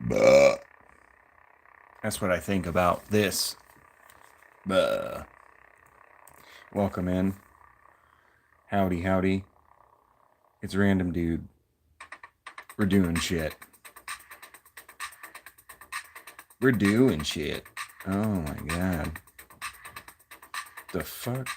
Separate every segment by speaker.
Speaker 1: Buh. That's what I think about this. Buh. Welcome in. Howdy, howdy. It's Random Dude. We're doing shit. We're doing shit. Oh my god. The fuck?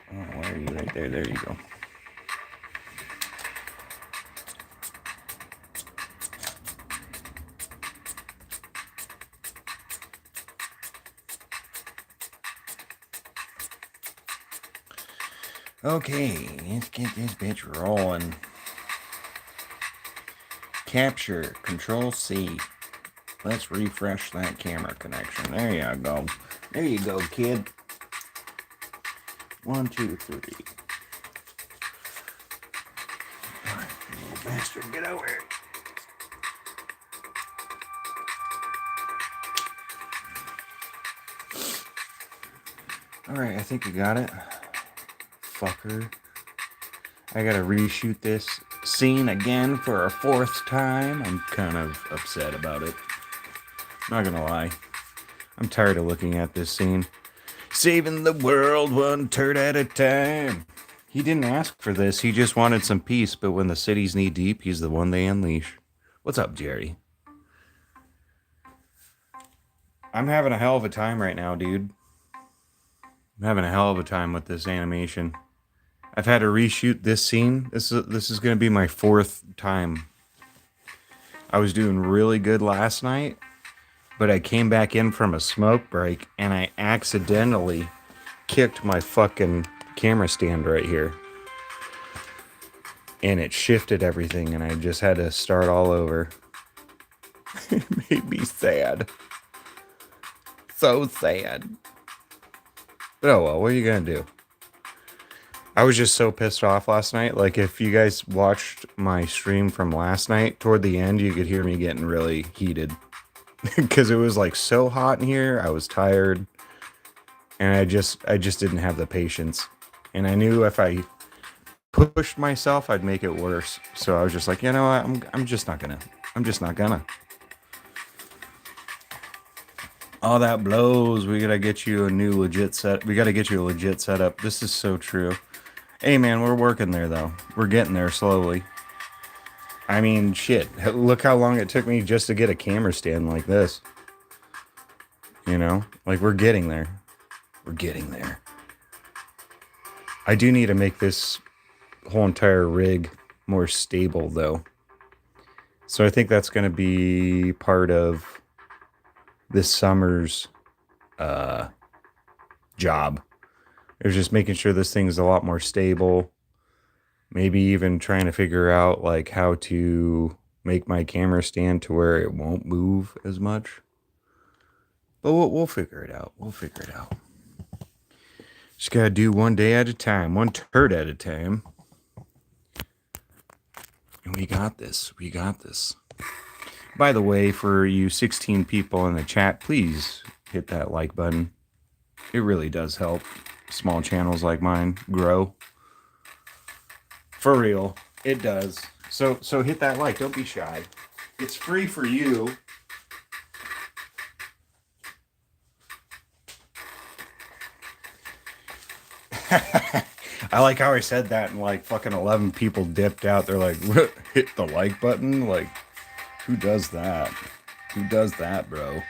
Speaker 1: Oh, where are you? Right there. There you go. Okay, let's get this bitch rolling. Capture, Control C. Let's refresh that camera connection. There you go. There you go, kid. 1, 2, 3. All right, you little bastard, get over here. All right, I think we got it. Fucker. I gotta reshoot this scene again for a 4th time. I'm kind of upset about it. Not gonna lie. I'm tired of looking at this scene. Saving the world one turd at a time. He didn't ask for this. He just wanted some peace, but when the city's knee deep, he's the one they unleash. What's up, Jerry? I'm having a hell of a time right now, dude. I'm having a hell of a time with this animation. I've had to reshoot this scene. This is going to be my 4th time. I was doing really good last night, but I came back in from a smoke break and I accidentally kicked my fucking camera stand right here. And it shifted everything and I just had to start all over. It made me sad. So sad. But oh well, what are you gonna do? I was just so pissed off last night. Like, if you guys watched my stream from last night, toward the end, you could hear me getting really heated. Because it was, like, so hot in here. I was tired. And I just didn't have the patience. And I knew if I pushed myself, I'd make it worse. So I was just like, you know what? I'm just not gonna. I'm just not gonna. All that blows. We gotta get you a new legit set. We gotta get you a legit setup. This is so true. Hey man, we're working there though. We're getting there slowly. I mean, shit. Look how long it took me just to get a camera stand like this. You know? Like, we're getting there. We're getting there. I do need to make this whole entire rig more stable though. So I think that's going to be part of this summer's job. It was just making sure this thing's a lot more stable. Maybe even trying to figure out like how to make my camera stand to where it won't move as much. But we'll figure it out. We'll figure it out. Just gotta do one day at a time, one turd at a time. And we got this. We got this. By the way, for you 16 people in the chat, please hit that like button. It really does help small channels like mine grow. For real, it does. So hit that like. Don't be shy. It's free for you. I like how I said that and like fucking 11 people dipped out. They're like, hit the like button? Like, who does that? Who does that, bro?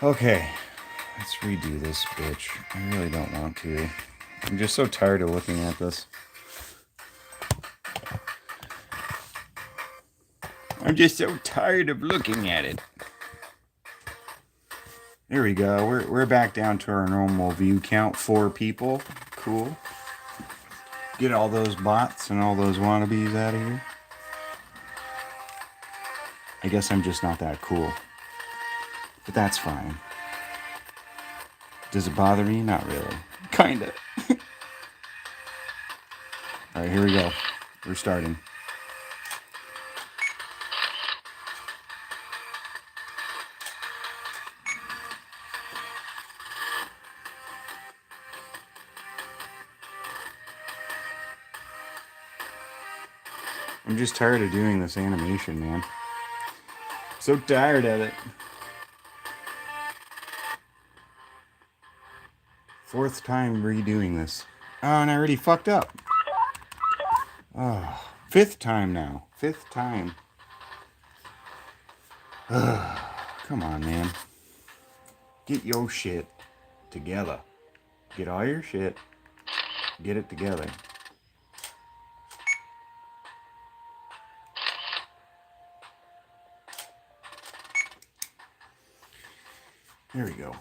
Speaker 1: Okay, let's redo this bitch. I really don't want to. I'm just so tired of looking at this. I'm just so tired of looking at it. There we go. We're back down to our normal view count. 4 people. Cool. Get all those bots and all those wannabes out of here. I guess I'm just not that cool. But that's fine. Does it bother me? Not really. Kinda. Alright, here we go. We're starting. I'm just tired of doing this animation, man. So tired of it. Fourth time redoing this. Oh, and I already fucked up. Oh, fifth time now. Fifth time. Come on, man. Get your shit together. Get all your shit. Get it together. There we go.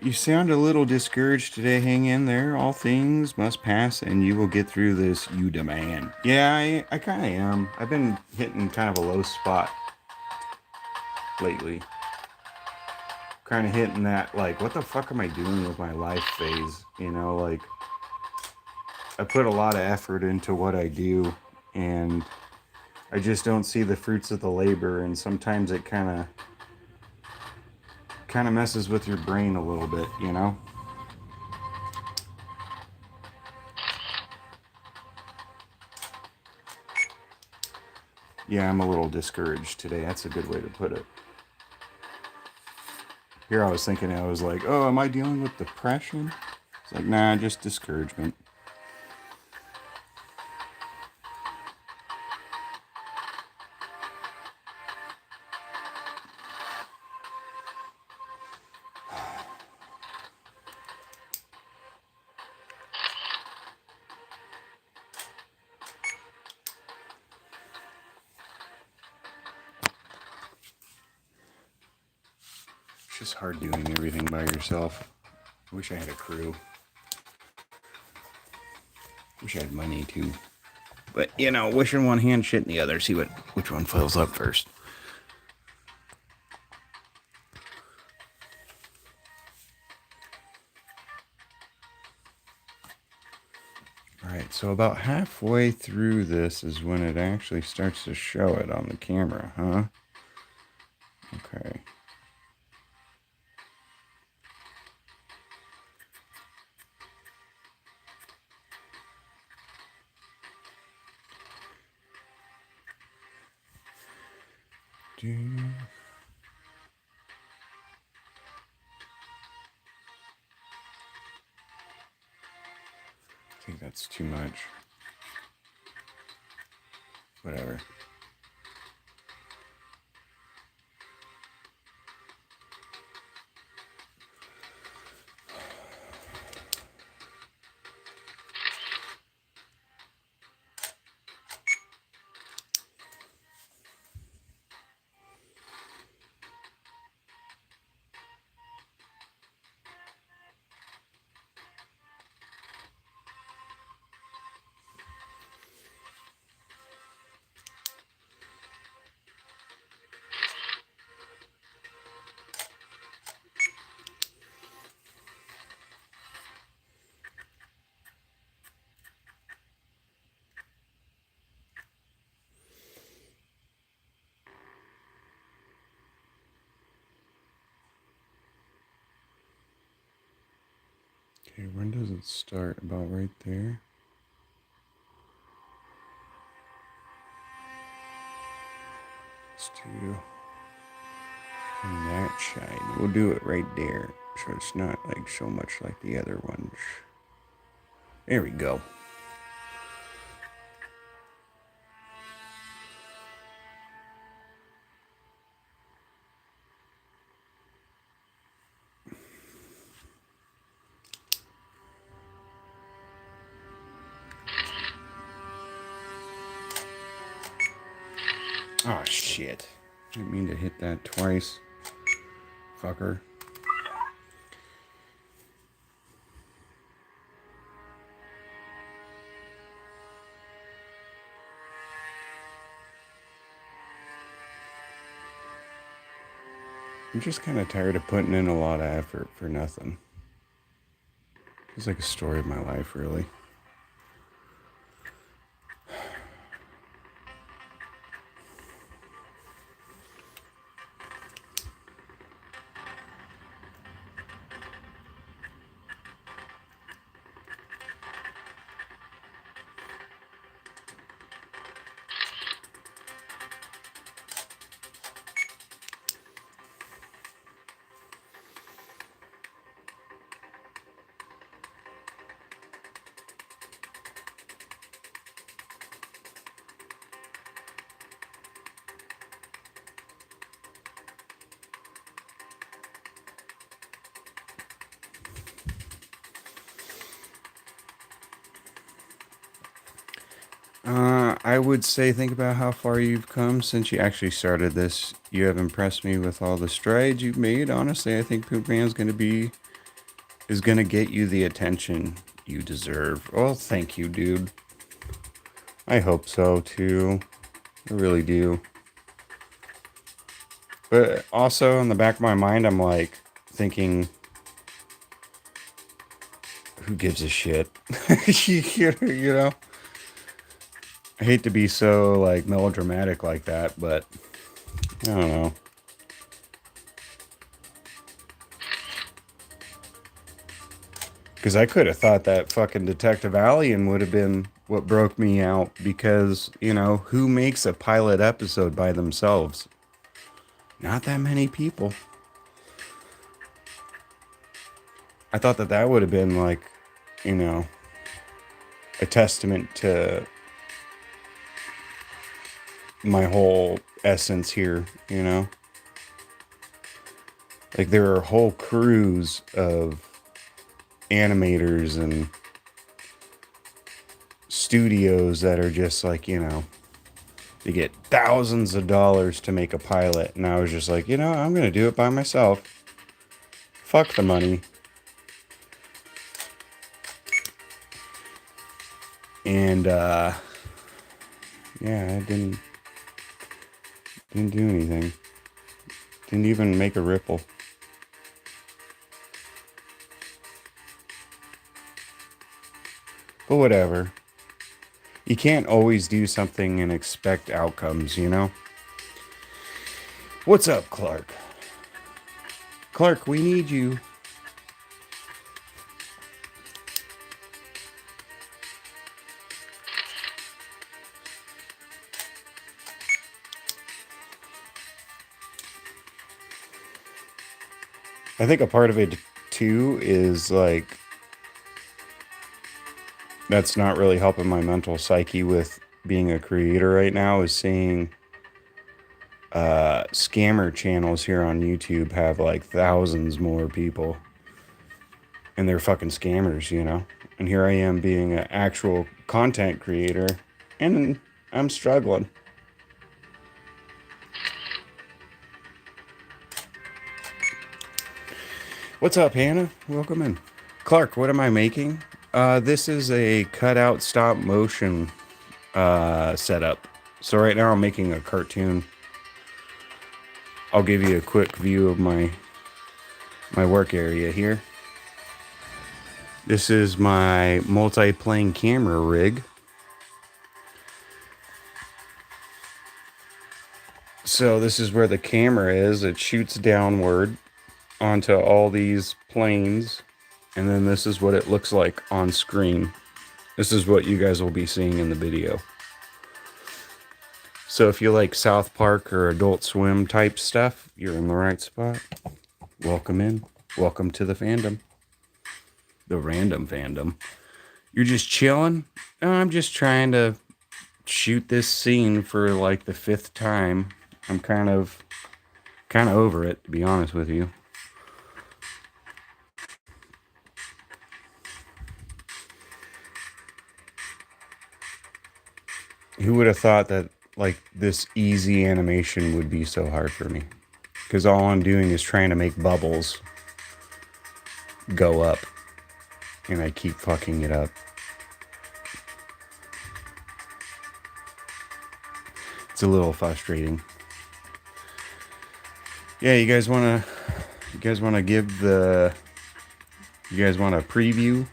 Speaker 1: You sound a little discouraged today. Hang in there. All things must pass, and you will get through this, you demand. Yeah, I kind of am. I've been hitting kind of a low spot lately. Kind of hitting that, like, what the fuck am I doing with my life phase? You know, like, I put a lot of effort into what I do, and I just don't see the fruits of the labor, and sometimes it kind of messes with your brain a little bit, you know? Yeah, I'm a little discouraged today. That's a good way to put it. Here I was thinking, I was like, oh, am I dealing with depression? It's like, nah, just discouragement. It's just hard doing everything by yourself. I wish I had a crew. Wish I had money too. But, you know, wish in one hand, shit in the other. See which one fills up first. Alright, so about halfway through this is when it actually starts to show it on the camera, huh? Okay. I think that's too much. Whatever. Okay, when does it start? About right there? Let's do from that side. We'll do it right there, so it's not like so much like the other ones. There we go. Oh shit. Didn't mean to hit that twice. Fucker. I'm just kind of tired of putting in a lot of effort for nothing. It's like a story of my life, really. I would say think about how far you've come since you actually started this. You have impressed me with all the strides you've made. Honestly, I think Poop Man's gonna get you the attention you deserve. Well, thank you, dude. I hope so too. I really do. But also in the back of my mind, I'm like thinking, who gives a shit? You know? I hate to be so like melodramatic like that, but I don't know. Because I could have thought that fucking Detective Alien would have been what broke me out. Because, you know, who makes a pilot episode by themselves? Not that many people. I thought that that would have been like, you know, a testament to my whole essence here, you know? Like there are whole crews of animators and studios that are just like, you know, they get thousands of dollars to make a pilot. And I was just like, you know, I'm going to do it by myself. Fuck the money. And, yeah, I didn't do anything. Didn't even make a ripple. But whatever. You can't always do something and expect outcomes, you know? What's up, Clark? Clark, we need you. I think a part of it too is like that's not really helping my mental psyche with being a creator right now is seeing scammer channels here on YouTube have like thousands more people and they're fucking scammers, you know? And here I am being an actual content creator and I'm struggling. What's up, Hannah? Welcome in. Clark, what am I making? This is a cutout stop motion setup. So right now I'm making a cartoon. I'll give you a quick view of my work area here. This is my multi-plane camera rig. So this is where the camera is. It shoots downward onto all these planes. And then this is what it looks like on screen. This is what you guys will be seeing in the video. So if you like South Park or Adult Swim type stuff, you're in the right spot. Welcome in. Welcome to the fandom. The random fandom. You're just chilling? I'm just trying to shoot this scene for like the 5th time. I'm kind of over it, to be honest with you. Who would have thought that like this easy animation would be so hard for me? Because all I'm doing is trying to make bubbles go up. And I keep fucking it up. It's a little frustrating. Yeah, you guys wanna give the you guys wanna preview?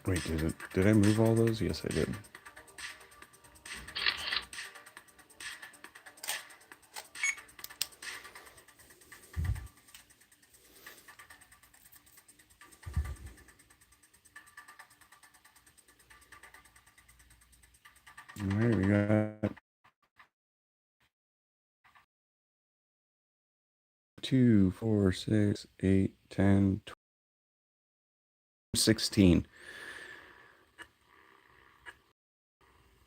Speaker 1: Wait, did I move all those? Yes, I did. All right, we got 2, 4, 6, 8, 10, 16.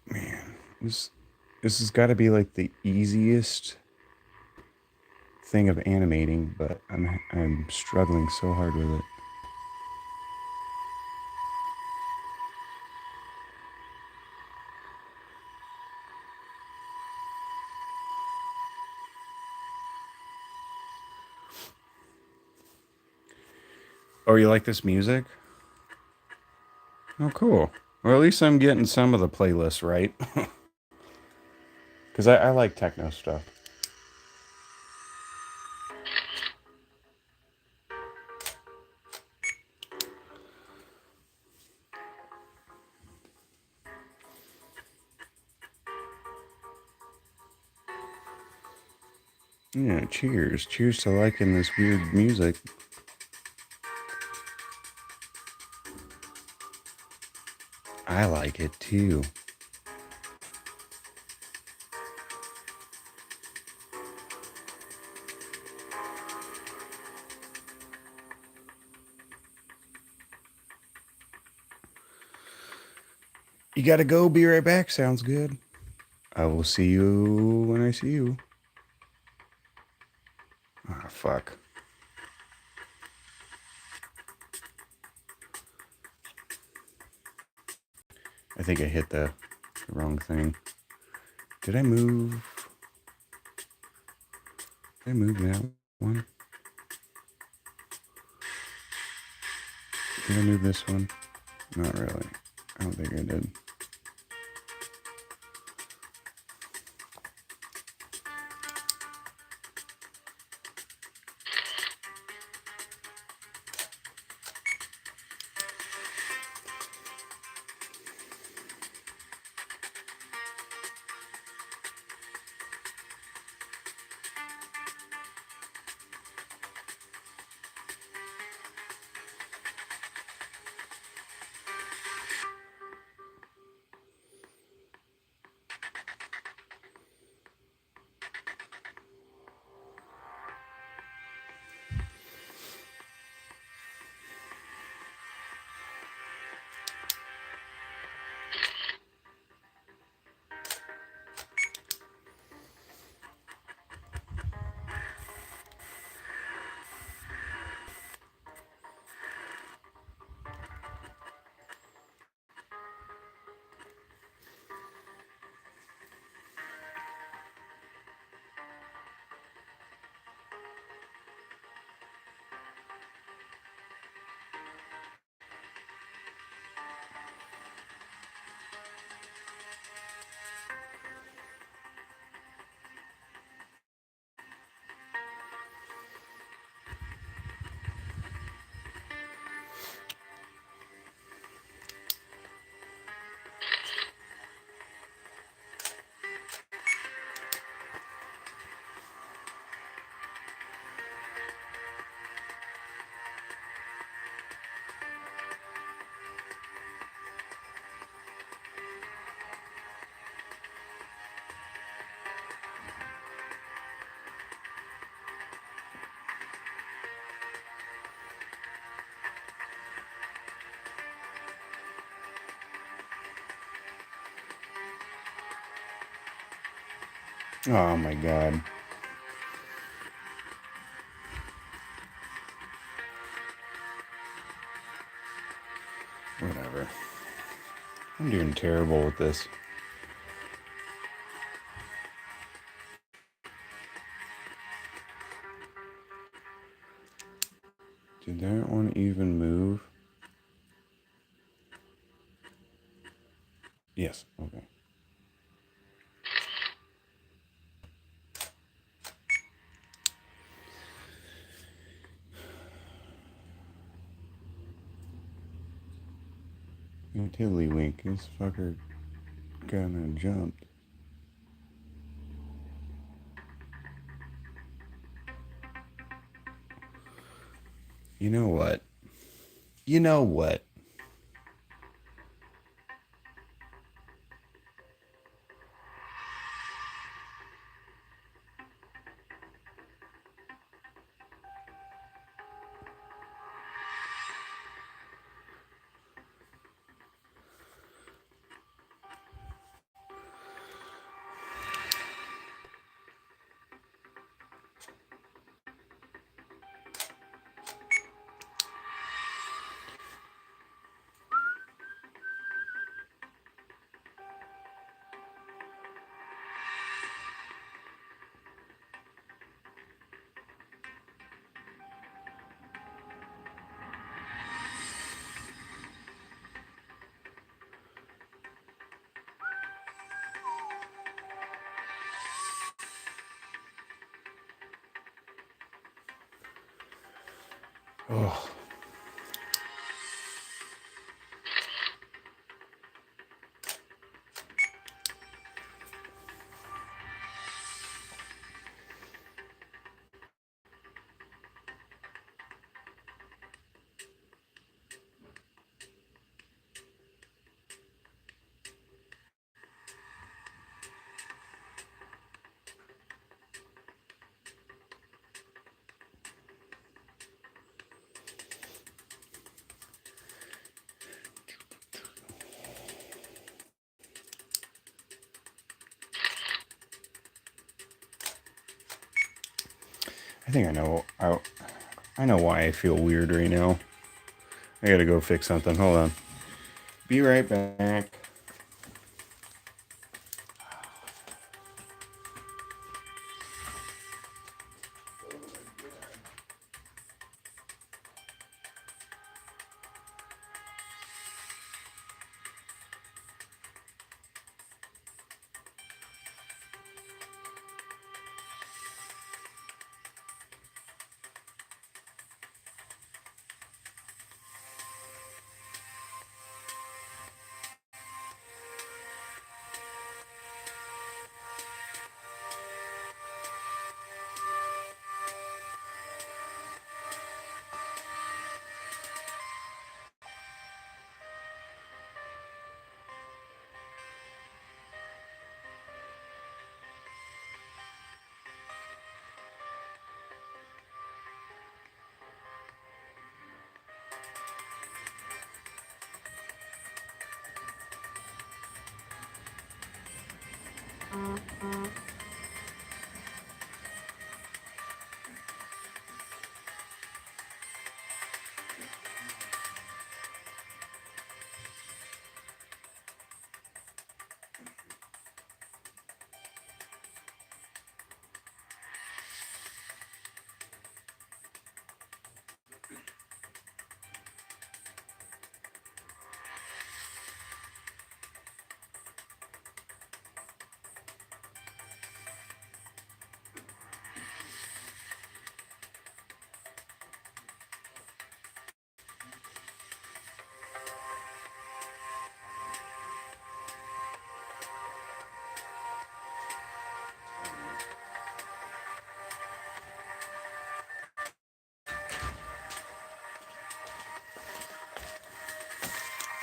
Speaker 1: Man, this has got to be like the easiest thing of animating, but I'm struggling so hard with it. Oh, you like this music? Oh, cool. Well, at least I'm getting some of the playlists right. Because I like techno stuff. Yeah, cheers. Cheers to liking this weird music. I like it too. You gotta go, be right back. Sounds good. I will see you when I see you. Ah, fuck. I think I hit the wrong thing. Did I move? Did I move that one? Did I move this one? Not really. I don't think I did. Oh my god. Whatever. I'm doing terrible with this. Did that one even move? Yes. Okay. Tiddlywink, this fucker kinda jumped. You know what? You know what? Oh. I think I know. I know why I feel weird right now. I gotta go fix something. Hold on. Be right back.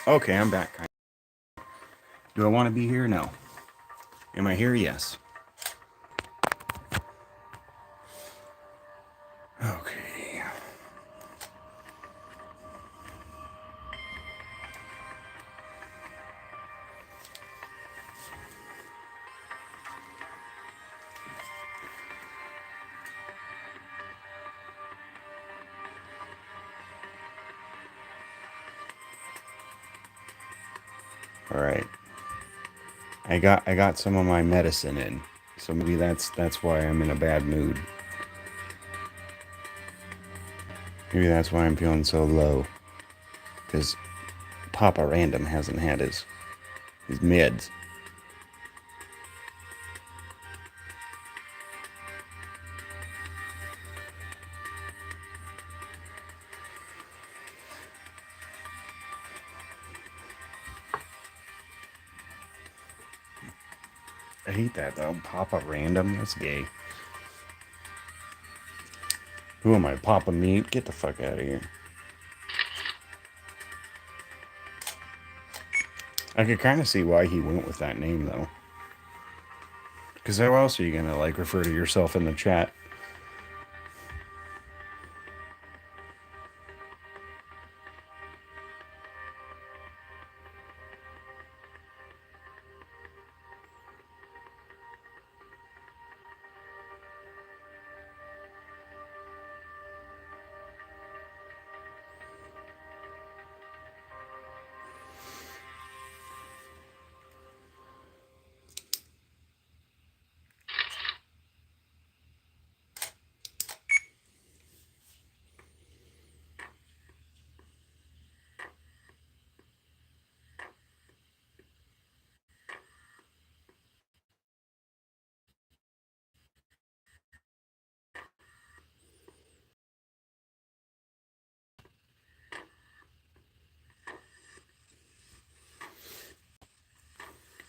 Speaker 1: Okay, I'm back. Do I want to be here? No. Am I here? Yes. Okay. All right. I got some of my medicine in, so maybe that's why I'm in a bad mood. Maybe that's why I'm feeling so low, because Papa Random hasn't had his meds. I hate that though. Papa Random, that's gay. Who am I, Papa Meat? Get the fuck out of here. I could kind of see why he went with that name though. Because how else are you gonna like refer to yourself in the chat?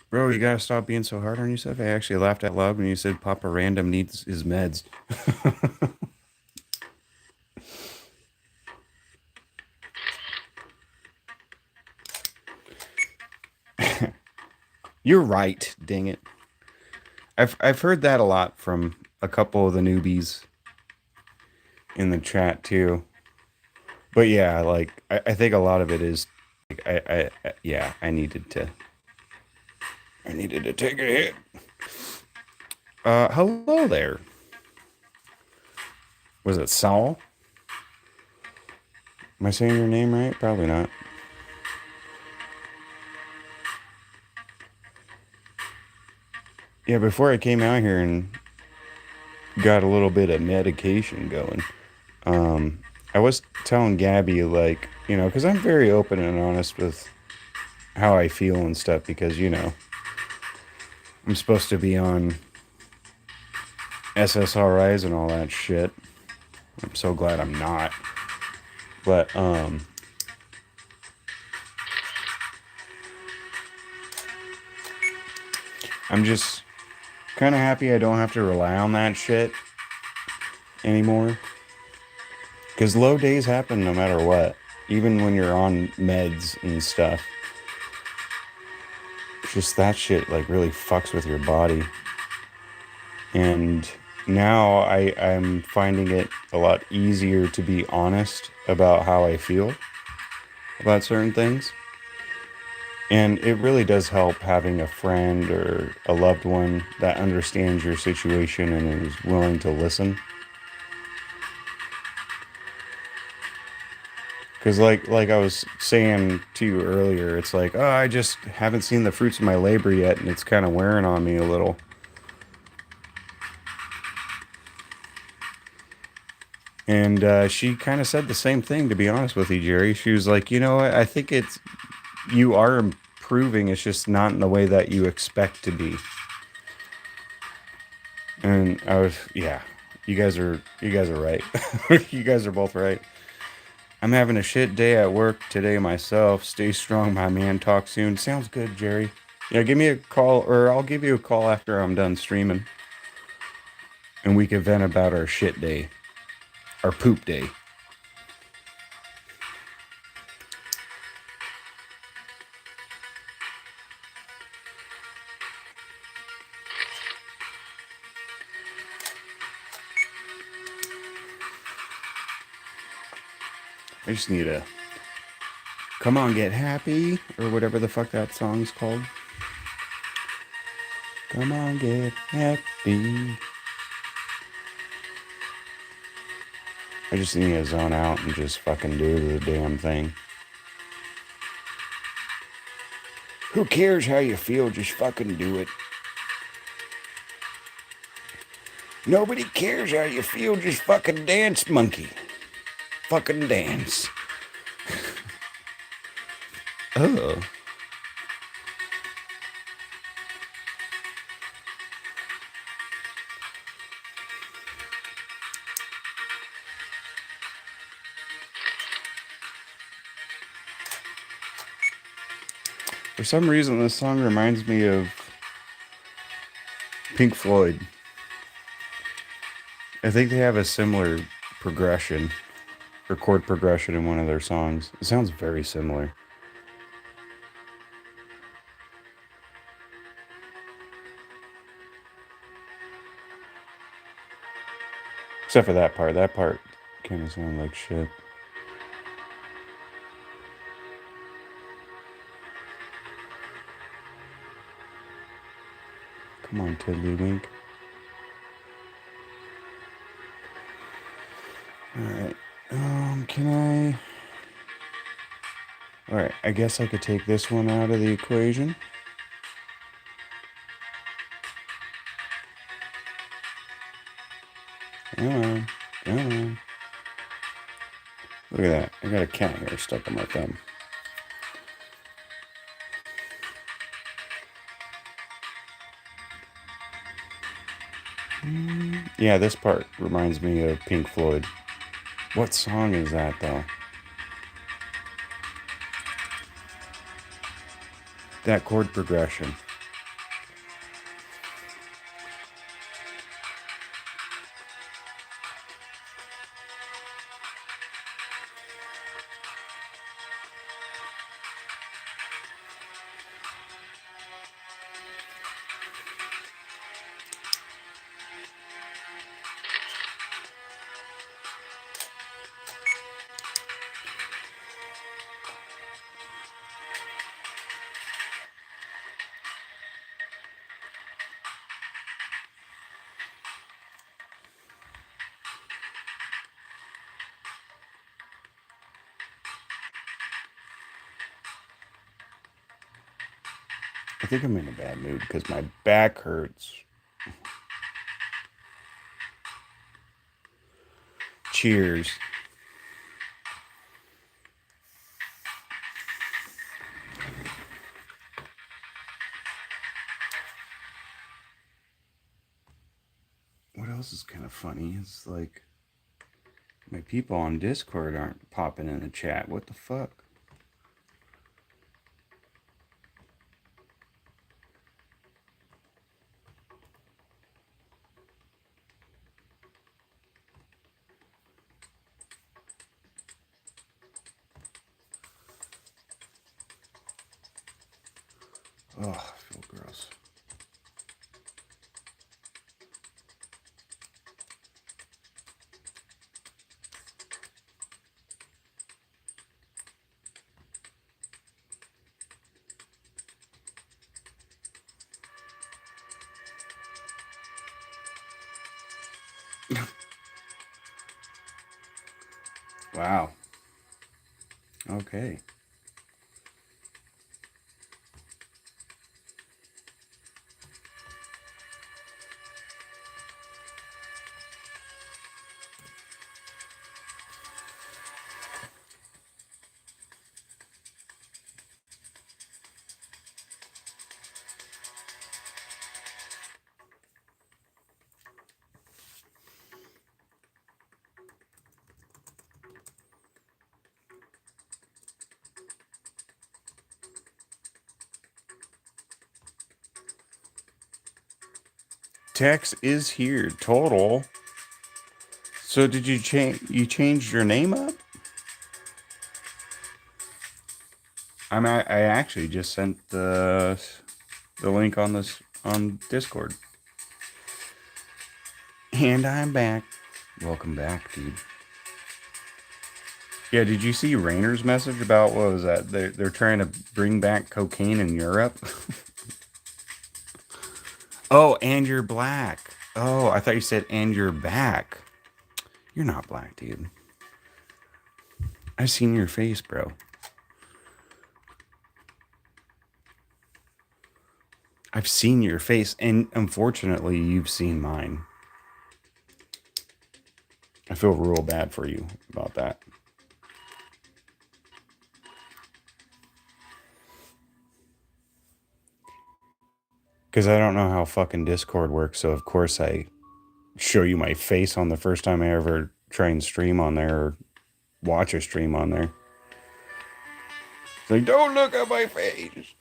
Speaker 1: Bro, you gotta stop being so hard on yourself. I actually laughed out loud when you said Papa Random needs his meds. You're right, dang it. I've heard that a lot from a couple of the newbies in the chat too. But yeah, like I think a lot of it is like yeah, I needed to take a hit. Hello there. Was it Saul? Am I saying your name right? Probably not. Yeah, before I came out here and got a little bit of medication going, I was telling Gabby, like, you know, because I'm very open and honest with how I feel and stuff, because, you know, I'm supposed to be on SSRIs and all that shit. I'm so glad I'm not. But, I'm just kind of happy I don't have to rely on that shit anymore. Because low days happen no matter what. Even when you're on meds and stuff. Just that shit like really fucks with your body. And now I'm finding it a lot easier to be honest about how I feel about certain things. And it really does help having a friend or a loved one that understands your situation and is willing to listen. Because like I was saying to you earlier, it's like, oh, I just haven't seen the fruits of my labor yet, and it's kind of wearing on me a little. And she kind of said the same thing, to be honest with you, Jerry. She was like, you know what? I think you are improving. It's just not in the way that you expect to be. And I was, yeah, you guys are right. You guys are both right. I'm having a shit day at work today myself. Stay strong, my man. Talk soon. Sounds good, Jerry. Yeah, give me a call, or I'll give you a call after I'm done streaming, and we can vent about our shit day, our poop day. I just need a come on, get happy, or whatever the fuck that song's called. Come on, get happy. I just need to zone out and just fucking do the damn thing. Who cares how you feel? Just fucking do it. Nobody cares how you feel. Just fucking dance, monkey. Fucking dance. Oh. For some reason, this song reminds me of Pink Floyd. I think they have a similar progression, or chord progression in one of their songs. It sounds very similar. Except for that part. That part kind of sounded like shit. Come on, Tiddlywink. Alright. Can I... Alright, I guess I could take this one out of the equation. Come on. Come on. Look at that. I got a cat hair stuck on my thumb. Yeah, this part reminds me of Pink Floyd. What song is that, though? That chord progression. think I'm in a bad mood because my back hurts. Cheers. What else is kind of funny? It's like my people on Discord aren't popping in the chat. What the fuck? Oh, I feel gross. Wow. Okay. Tex is here. Total. So did you change? You changed your name up? I actually just sent the link on this on Discord. And I'm back. Welcome back, dude. Yeah, did you see Rayner's message about what was that? They're trying to bring back cocaine in Europe. Oh, and you're black. Oh, I thought you said and you're back. You're not black, dude. I've seen your face, bro. I've seen your face, and unfortunately, you've seen mine. I feel real bad for you about that. Because I don't know how fucking Discord works, so of course I show you my face on the first time I ever try and stream on there or watch a stream on there. It's like, don't look at my face.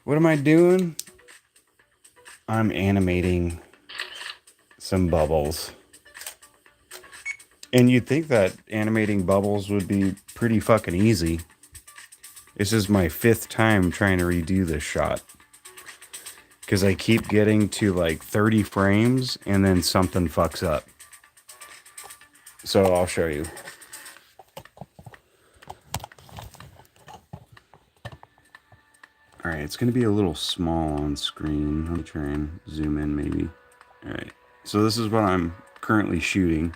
Speaker 1: What am I doing? I'm animating some bubbles. And you'd think that animating bubbles would be pretty fucking easy. This is my 5th time trying to redo this shot. Because I keep getting to like 30 frames and then something fucks up. So I'll show you. Alright, it's going to be a little small on screen. Let me try and zoom in maybe. Alright, so this is what I'm currently shooting.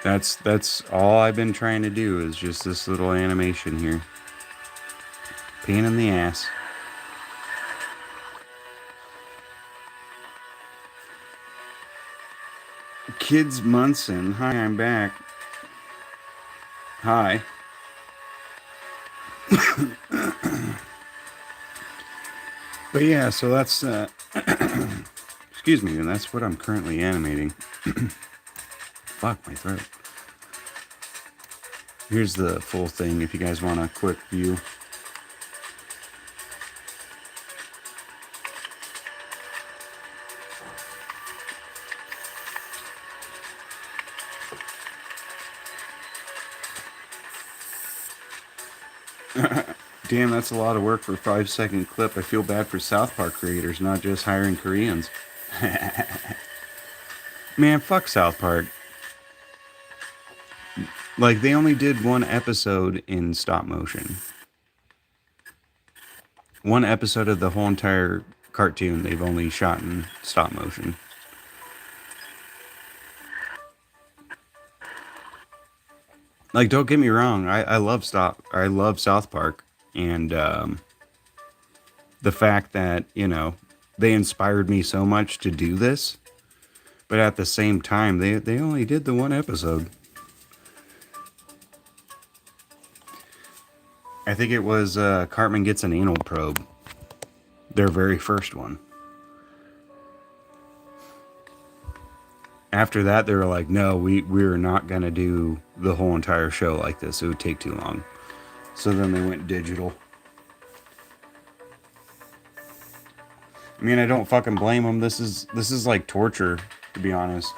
Speaker 1: That's all I've been trying to do is just this little animation here. Pain in the ass. Kids Munson. Hi, I'm back. Hi. But yeah, so that's excuse me, and that's what I'm currently animating. Fuck my throat. Here's the full thing if you guys want a quick view. Damn, that's a lot of work for a 5-second clip. I feel bad for South Park creators, not just hiring Koreans. Man, fuck South Park. Like, they only did 1 episode in stop motion. One episode of the whole entire cartoon they've only shot in stop motion. Like, don't get me wrong, I love South Park, and the fact that, you know, they inspired me so much to do this, but at the same time, they only did the one episode. I think it was Cartman Gets an Anal Probe, their very first one. After that, they were like, no, we're not going to do the whole entire show like this. It would take too long. So then they went digital. I mean, I don't fucking blame them. This is like torture, to be honest.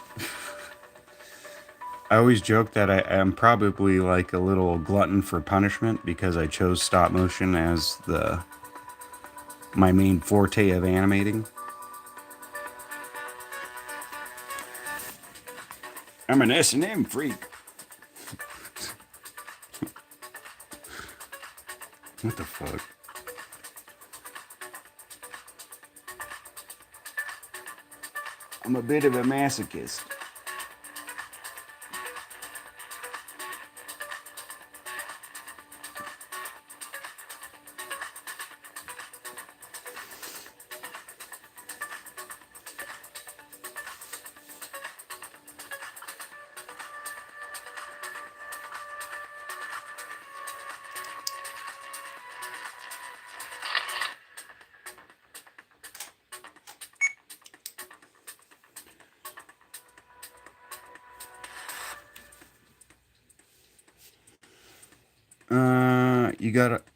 Speaker 1: I always joke that I am probably like a little glutton for punishment because I chose stop motion as my main forte of animating. I'm an S&M freak. What the fuck? I'm a bit of a masochist.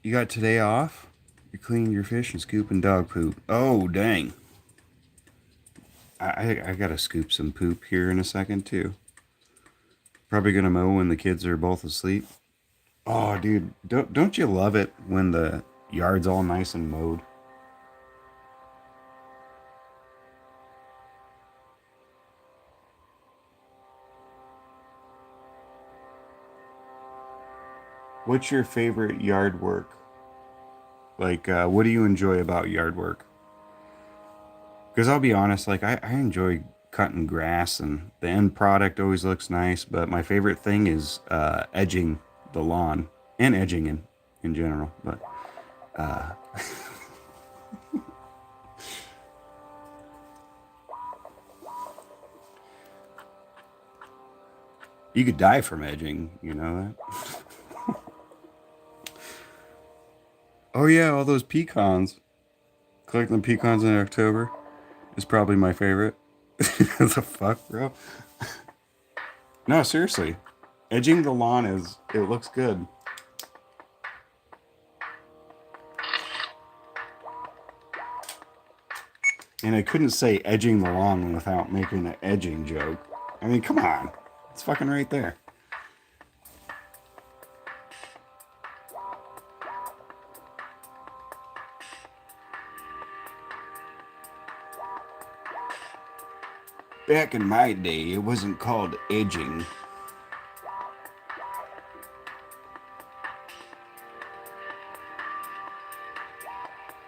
Speaker 1: You got today off? You're cleaning your fish and scooping dog poop. Oh dang! I gotta scoop some poop here in a second too. Probably gonna mow when the kids are both asleep. Oh dude, don't you love it when the yard's all nice and mowed? What's your favorite yard work? Like, what do you enjoy about yard work? Because I'll be honest, like I enjoy cutting grass, and the end product always looks nice. But my favorite thing is edging the lawn and edging in general. But uh, you could die from edging, you know that? Oh yeah, all those pecans. Collecting pecans in October is probably my favorite. The fuck, bro? No, seriously. Edging the lawn it looks good. And I couldn't say edging the lawn without making an edging joke. I mean, come on. It's fucking right there. Back in my day, it wasn't called edging.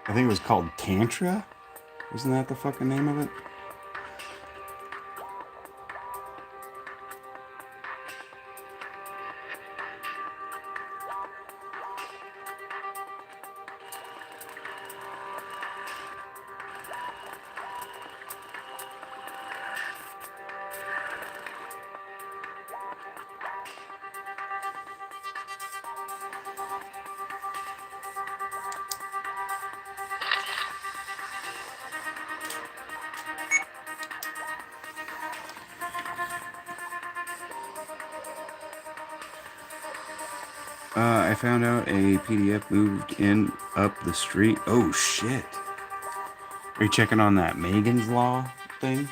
Speaker 1: I think it was called Tantra. Isn't that the fucking name of it? I found out a PDF moved in up the street. Oh shit. Are you checking on that Megan's Law thing?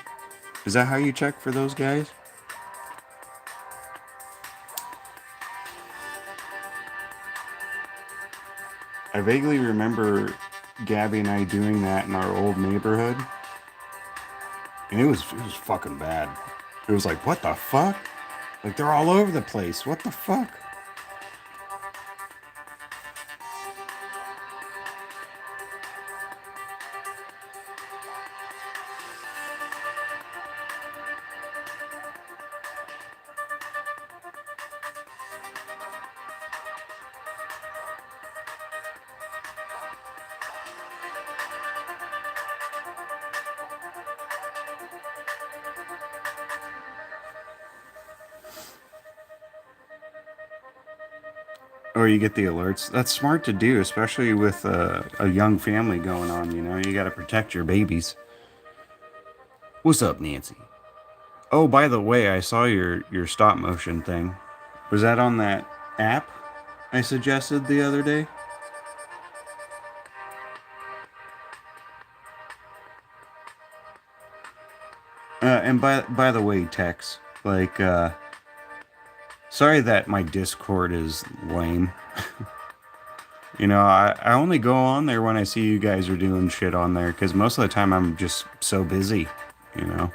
Speaker 1: Is that how you check for those guys? I vaguely remember Gabby and I doing that in our old neighborhood. And it was fucking bad. It was like, what the fuck? Like they're all over the place. What the fuck? Or you get the alerts. That's smart to do, especially with a young family going on. You know, you got to protect your babies. What's up, Nancy? Oh, by the way, I saw your stop motion thing. Was that on that app I suggested the other day? And by the way, Tex, like, sorry that my Discord is lame. You know, I only go on there when I see you guys are doing shit on there, because most of the time I'm just so busy, you know.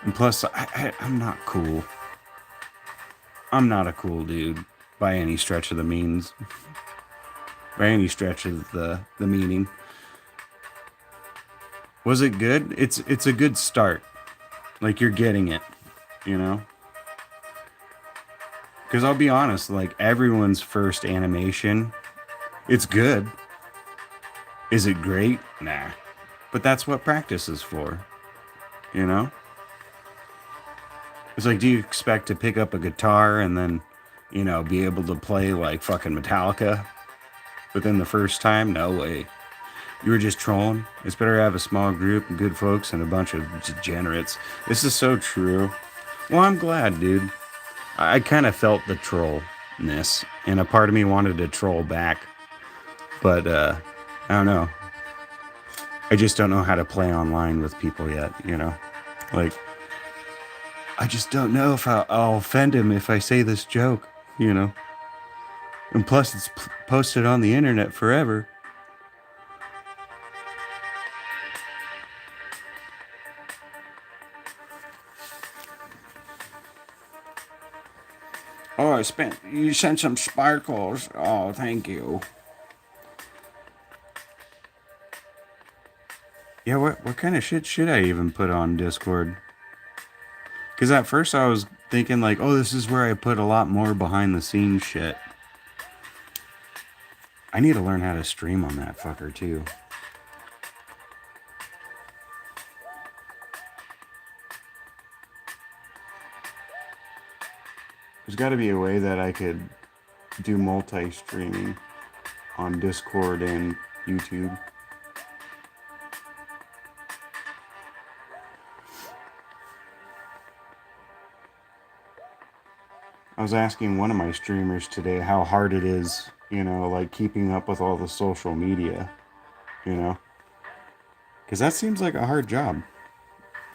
Speaker 1: And plus, I'm not cool. I'm not a cool dude by any stretch of the means, by any stretch of the meaning. Was it good? It's a good start. Like you're getting it, you know. Because I'll be honest, like everyone's first animation, it's good. Is it great? Nah. But that's what practice is for, you know? It's like, do you expect to pick up a guitar and then, you know, be able to play like fucking Metallica within the first time? No way. You were just trolling. It's better to have a small group of good folks and a bunch of degenerates. This is so true. Well, I'm glad, dude. I kind of felt the trollness, and a part of me wanted to troll back. But, I don't know. I just don't know how to play online with people yet, you know? Like, I just don't know if I'll offend him if I say this joke, you know? And plus, it's posted on the internet forever. Oh, you sent some sparkles. Oh, thank you. Yeah, what kind of shit should I even put on Discord? Because at first I was thinking, like, oh, this is where I put a lot more behind the scenes shit. I need to learn how to stream on that fucker, too. There's got to be a way that I could do multi streaming on Discord and YouTube. I was asking one of my streamers today how hard it is, you know, like keeping up with all the social media, you know? Because that seems like a hard job.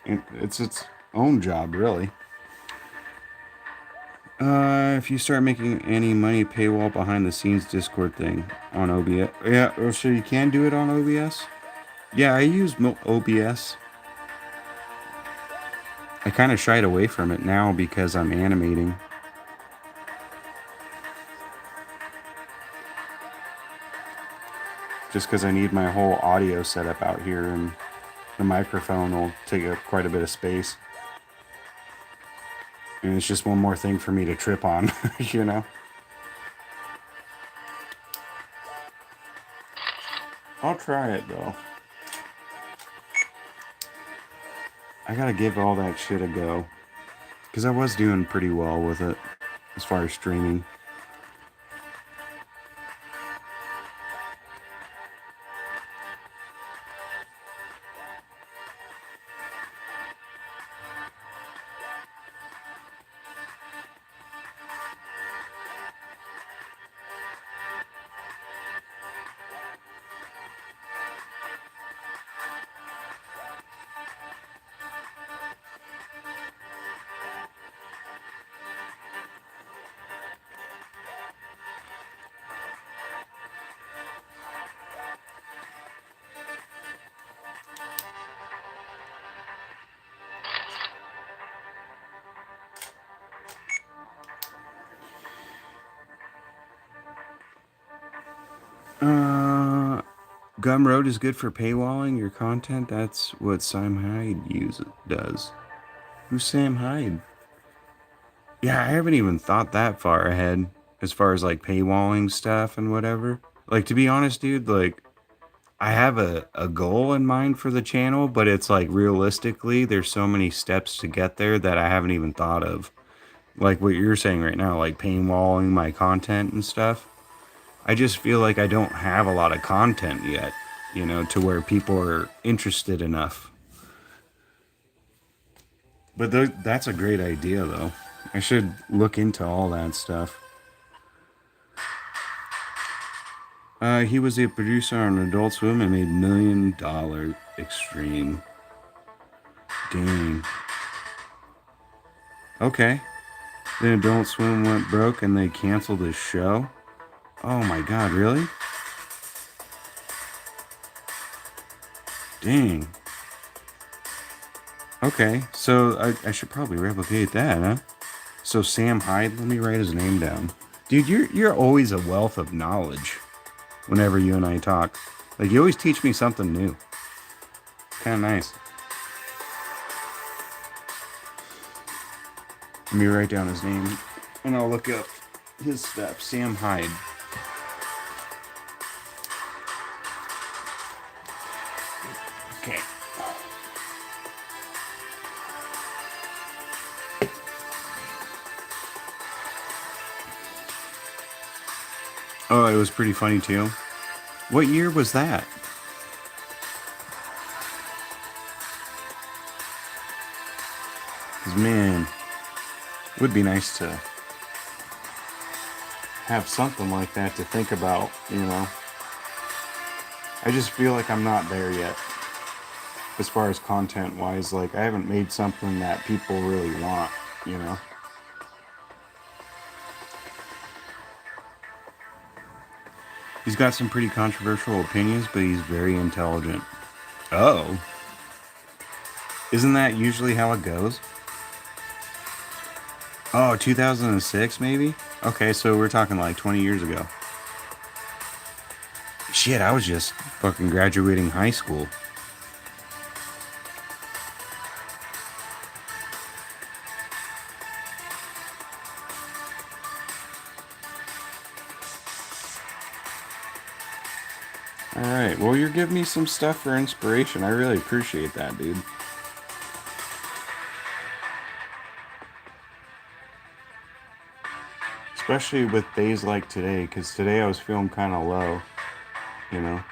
Speaker 1: It's its own job, really. If you start making any money, paywall behind the scenes Discord thing on OBS. Yeah, so you can do it on OBS? Yeah, I use OBS. I kind of shied away from it now because I'm animating. Just because I need my whole audio setup out here, and the microphone will take up quite a bit of space. And it's just one more thing for me to trip on, you know? I'll try it though. I gotta give all that shit a go. Because I was doing pretty well with it as far as streaming. Gumroad is good for paywalling your content. That's what Sam Hyde does. Who's Sam Hyde? Yeah, I haven't even thought that far ahead as far as like paywalling stuff and whatever. Like, to be honest, dude, like I have a goal in mind for the channel, but it's like realistically, there's so many steps to get there that I haven't even thought of. like what you're saying right now, like paywalling my content and stuff. I just feel like I don't have a lot of content yet, to where people are interested enough. But that's a great idea, though. I should look into all that stuff. He was a producer on Adult Swim and made $1 million Extreme. Dang. Okay. Then Adult Swim went broke and they canceled his show. Oh my god, really? Dang. Okay, so I should probably replicate that, huh? So Sam Hyde, let me write his name down. Dude, you're always a wealth of knowledge whenever you and I talk. Like you always teach me something new. Kind of nice. Let me write down his name and I'll look up his stuff. Sam Hyde. Okay. Oh, it was pretty funny too. What year was that? 'Cause, man, it would be nice to have something like that to think about. I just feel like I'm not there yet as far as content wise. Like, I haven't made something that people really want. He's got some pretty controversial opinions, but he's very intelligent. Oh, isn't that usually how it goes? Oh, 2006 maybe? Okay, so we're talking like 20 years ago. Shit, I was just fucking graduating high school. Alright, well, you're giving me some stuff for inspiration. I really appreciate that, dude. Especially with days like today, because today I was feeling kind of low, you know?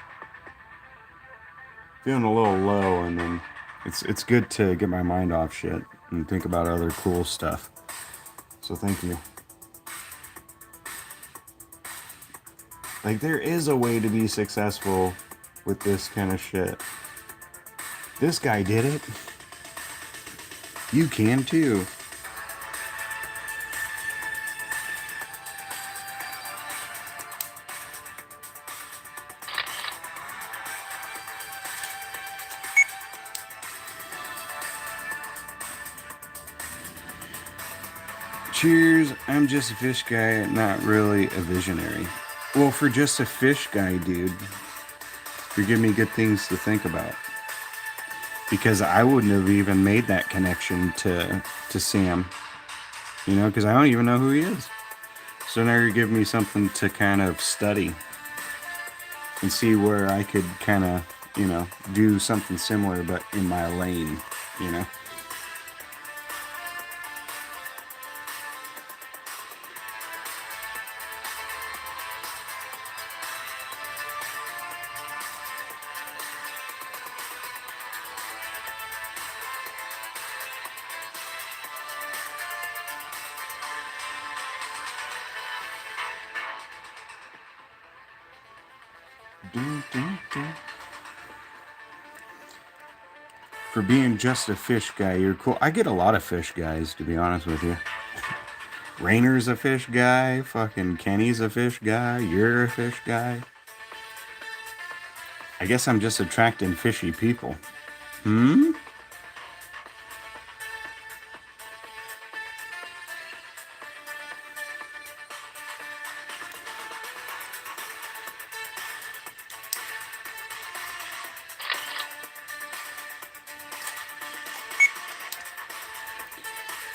Speaker 1: Feeling a little low, and then it's good to get my mind off shit and think about other cool stuff. So thank you. Like, there is a way to be successful with this kind of shit. This guy did it. You can too. Cheers, I'm just a fish guy, not really a visionary. Well, for just a fish guy, dude, you're giving me good things to think about. Because I wouldn't have even made that connection to Sam, because I don't even know who he is. So now you're giving me something to kind of study and see where I could kind of, do something similar, but in my lane, you know? For being just a fish guy, you're cool. I get a lot of fish guys, to be honest with you. Rainer's a fish guy. Fucking Kenny's a fish guy. You're a fish guy. I guess I'm just attracting fishy people. Hmm?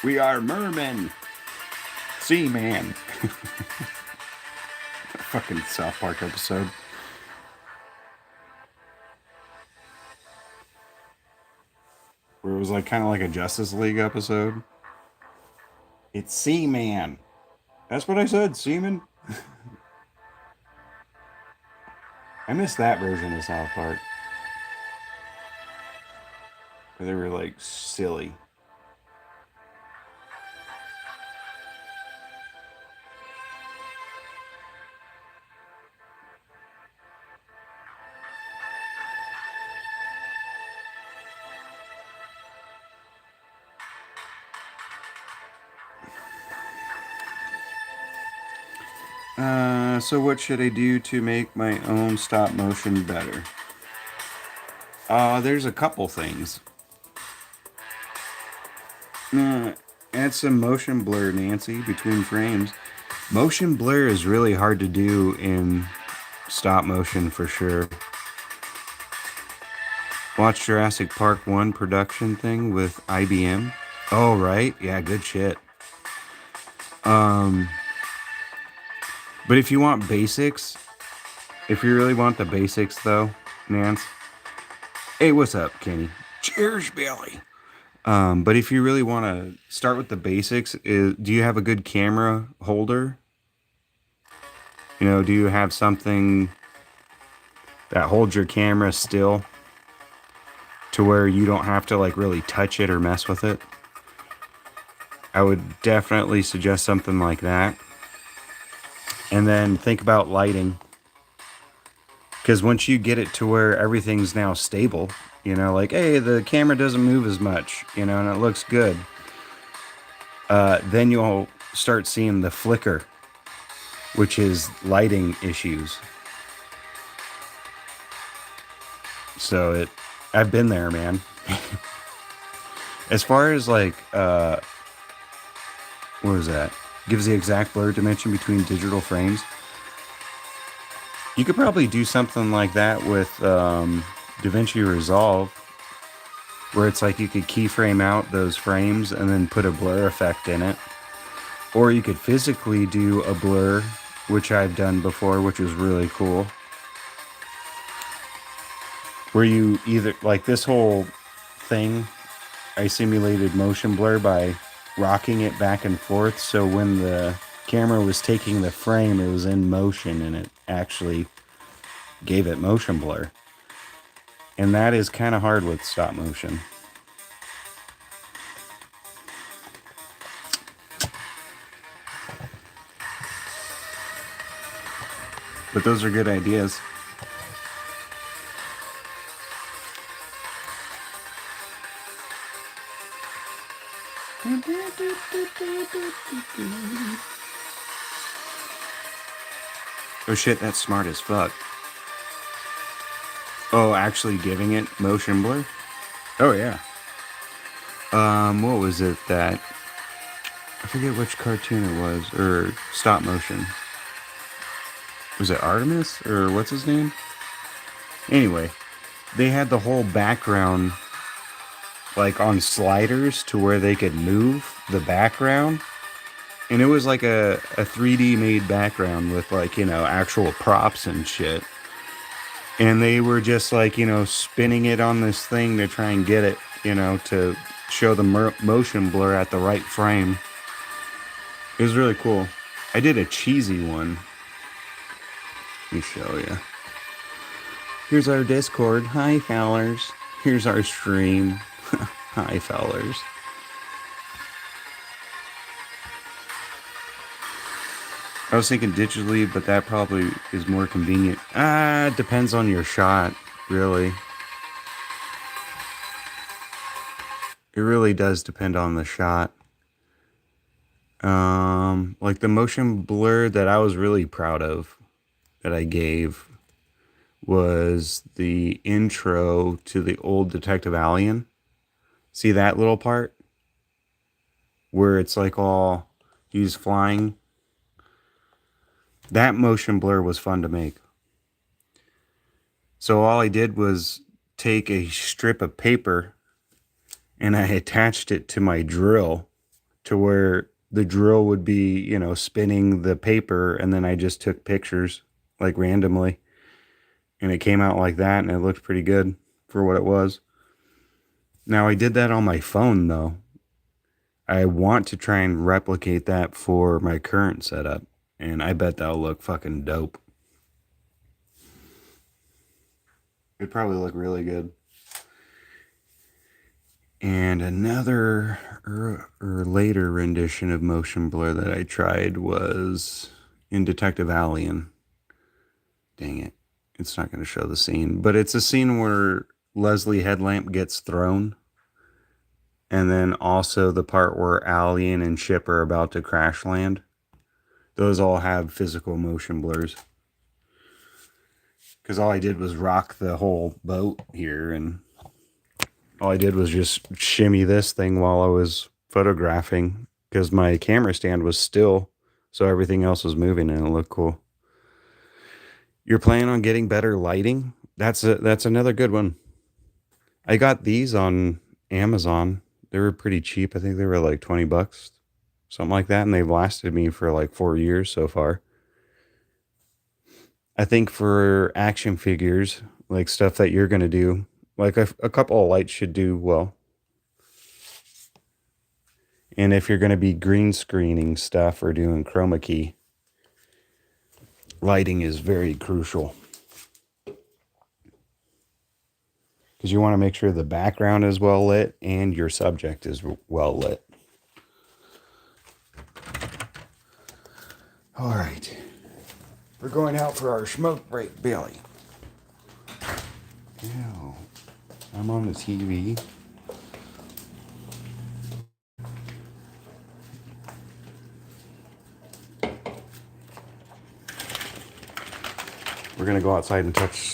Speaker 1: We are mermen. Seaman. Fucking South Park episode. Where it was like kind of like a Justice League episode. It's Seaman. That's what I said, Seaman. I missed that version of South Park. Where they were like silly. So what should I do to make my own stop motion better? There's a couple things. Add some motion blur, Nancy, between frames. Motion blur is really hard to do in stop motion for sure. Watch Jurassic Park 1 production thing with IBM. Oh, right. Yeah, good shit. But if you want basics, if you really want the basics though, Nance. Hey, what's up, Kenny? Cheers, Billy. But if you really want to start with the basics, do you have a good camera holder? You know, do you have something that holds your camera still to where you don't have to like really touch it or mess with it? I would definitely suggest something like that. And then think about lighting. Because once you get it to where everything's now stable, you know, like, hey, the camera doesn't move as much, you know, and it looks good. Then you'll start seeing the flicker, which is lighting issues. So I've been there, man. As far as like, what was that? Gives the exact blur dimension between digital frames. You could probably do something like that with DaVinci Resolve, where it's like you could keyframe out those frames and then put a blur effect in it. Or you could physically do a blur, which I've done before, which is really cool. Where you either, like this whole thing, I simulated motion blur by rocking it back and forth. So when the camera was taking the frame, it was in motion and it actually gave it motion blur. And that is kind of hard with stop motion. But those are good ideas. Oh shit, that's smart as fuck. Oh, actually giving it motion blur? Oh yeah. What was it that... I forget which cartoon it was, or stop motion. Was it Artemis, or what's his name? Anyway, they had the whole background like on sliders to where they could move the background. And it was like a 3D made background with like, you know, actual props and shit. And they were just like, you know, spinning it on this thing to try and get it, you know, to show the motion blur at the right frame. It was really cool. I did a cheesy one. Let me show you. Here's our Discord. Hi, fellers. Here's our stream. Hi, fellers. I was thinking digitally, but that probably is more convenient. Depends on your shot, really. It really does depend on the shot. Like the motion blur that I was really proud of that I gave was the intro to the old Detective Alien. See that little part? Where it's like all, he's flying. That motion blur was fun to make. So all I did was take a strip of paper and I attached it to my drill to where the drill would be, you know, spinning the paper, and then I just took pictures like randomly. And it came out like that, and it looked pretty good for what it was. Now, I did that on my phone, though. I want to try and replicate that for my current setup, and I bet that'll look fucking dope. It'd probably look really good. And another or later rendition of motion blur that I tried was in Detective Alien. Dang it. It's not going to show the scene, but it's a scene where Leslie Headlamp gets thrown. And then also the part where Alien and Ship are about to crash land. Those all have physical motion blurs. Because all I did was rock the whole boat here, and all I did was just shimmy this thing while I was photographing, because my camera stand was still, so everything else was moving and it looked cool. You're planning on getting better lighting? That's another good one. I got these on Amazon. They were pretty cheap. I think they were like $20, something like that, and they've lasted me for like 4 years so far. I think for action figures, like stuff that you're gonna do, like a couple of lights should do well. And if you're gonna be green screening stuff or doing chroma key, lighting is very crucial. Because you want to make sure the background is well lit and your subject is well lit. All right. We're going out for our smoke break, Billy. Ew. I'm on the TV. We're gonna go outside and touch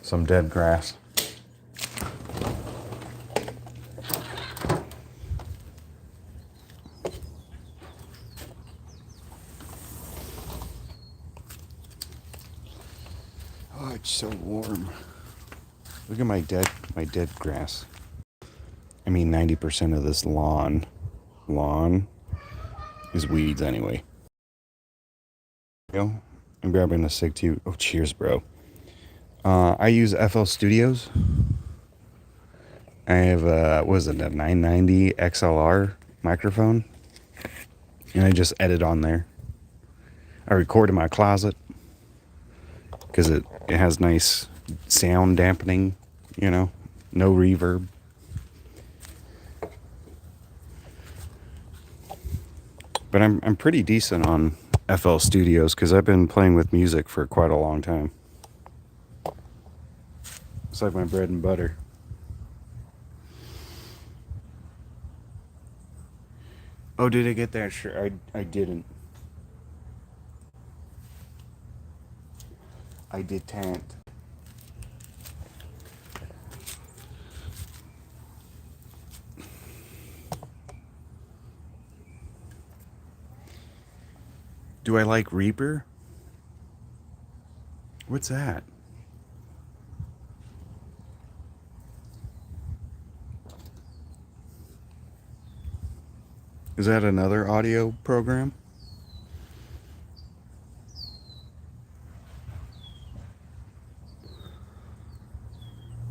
Speaker 1: some dead grass. Oh, it's so warm. Look at my dead grass. I mean, 90% of this lawn is weeds anyway. Yo, I'm grabbing a cig too. Oh, cheers, bro. I use FL Studios. I have what is it, a 990 XLR microphone, and I just edit on there. I record in my closet because it has nice sound dampening, no reverb. But I'm pretty decent on FL Studios because I've been playing with music for quite a long time. It's like my bread and butter. Oh, did I get that? Sure, I didn't. I didn't. Do I like Reaper? What's that? Is that another audio program?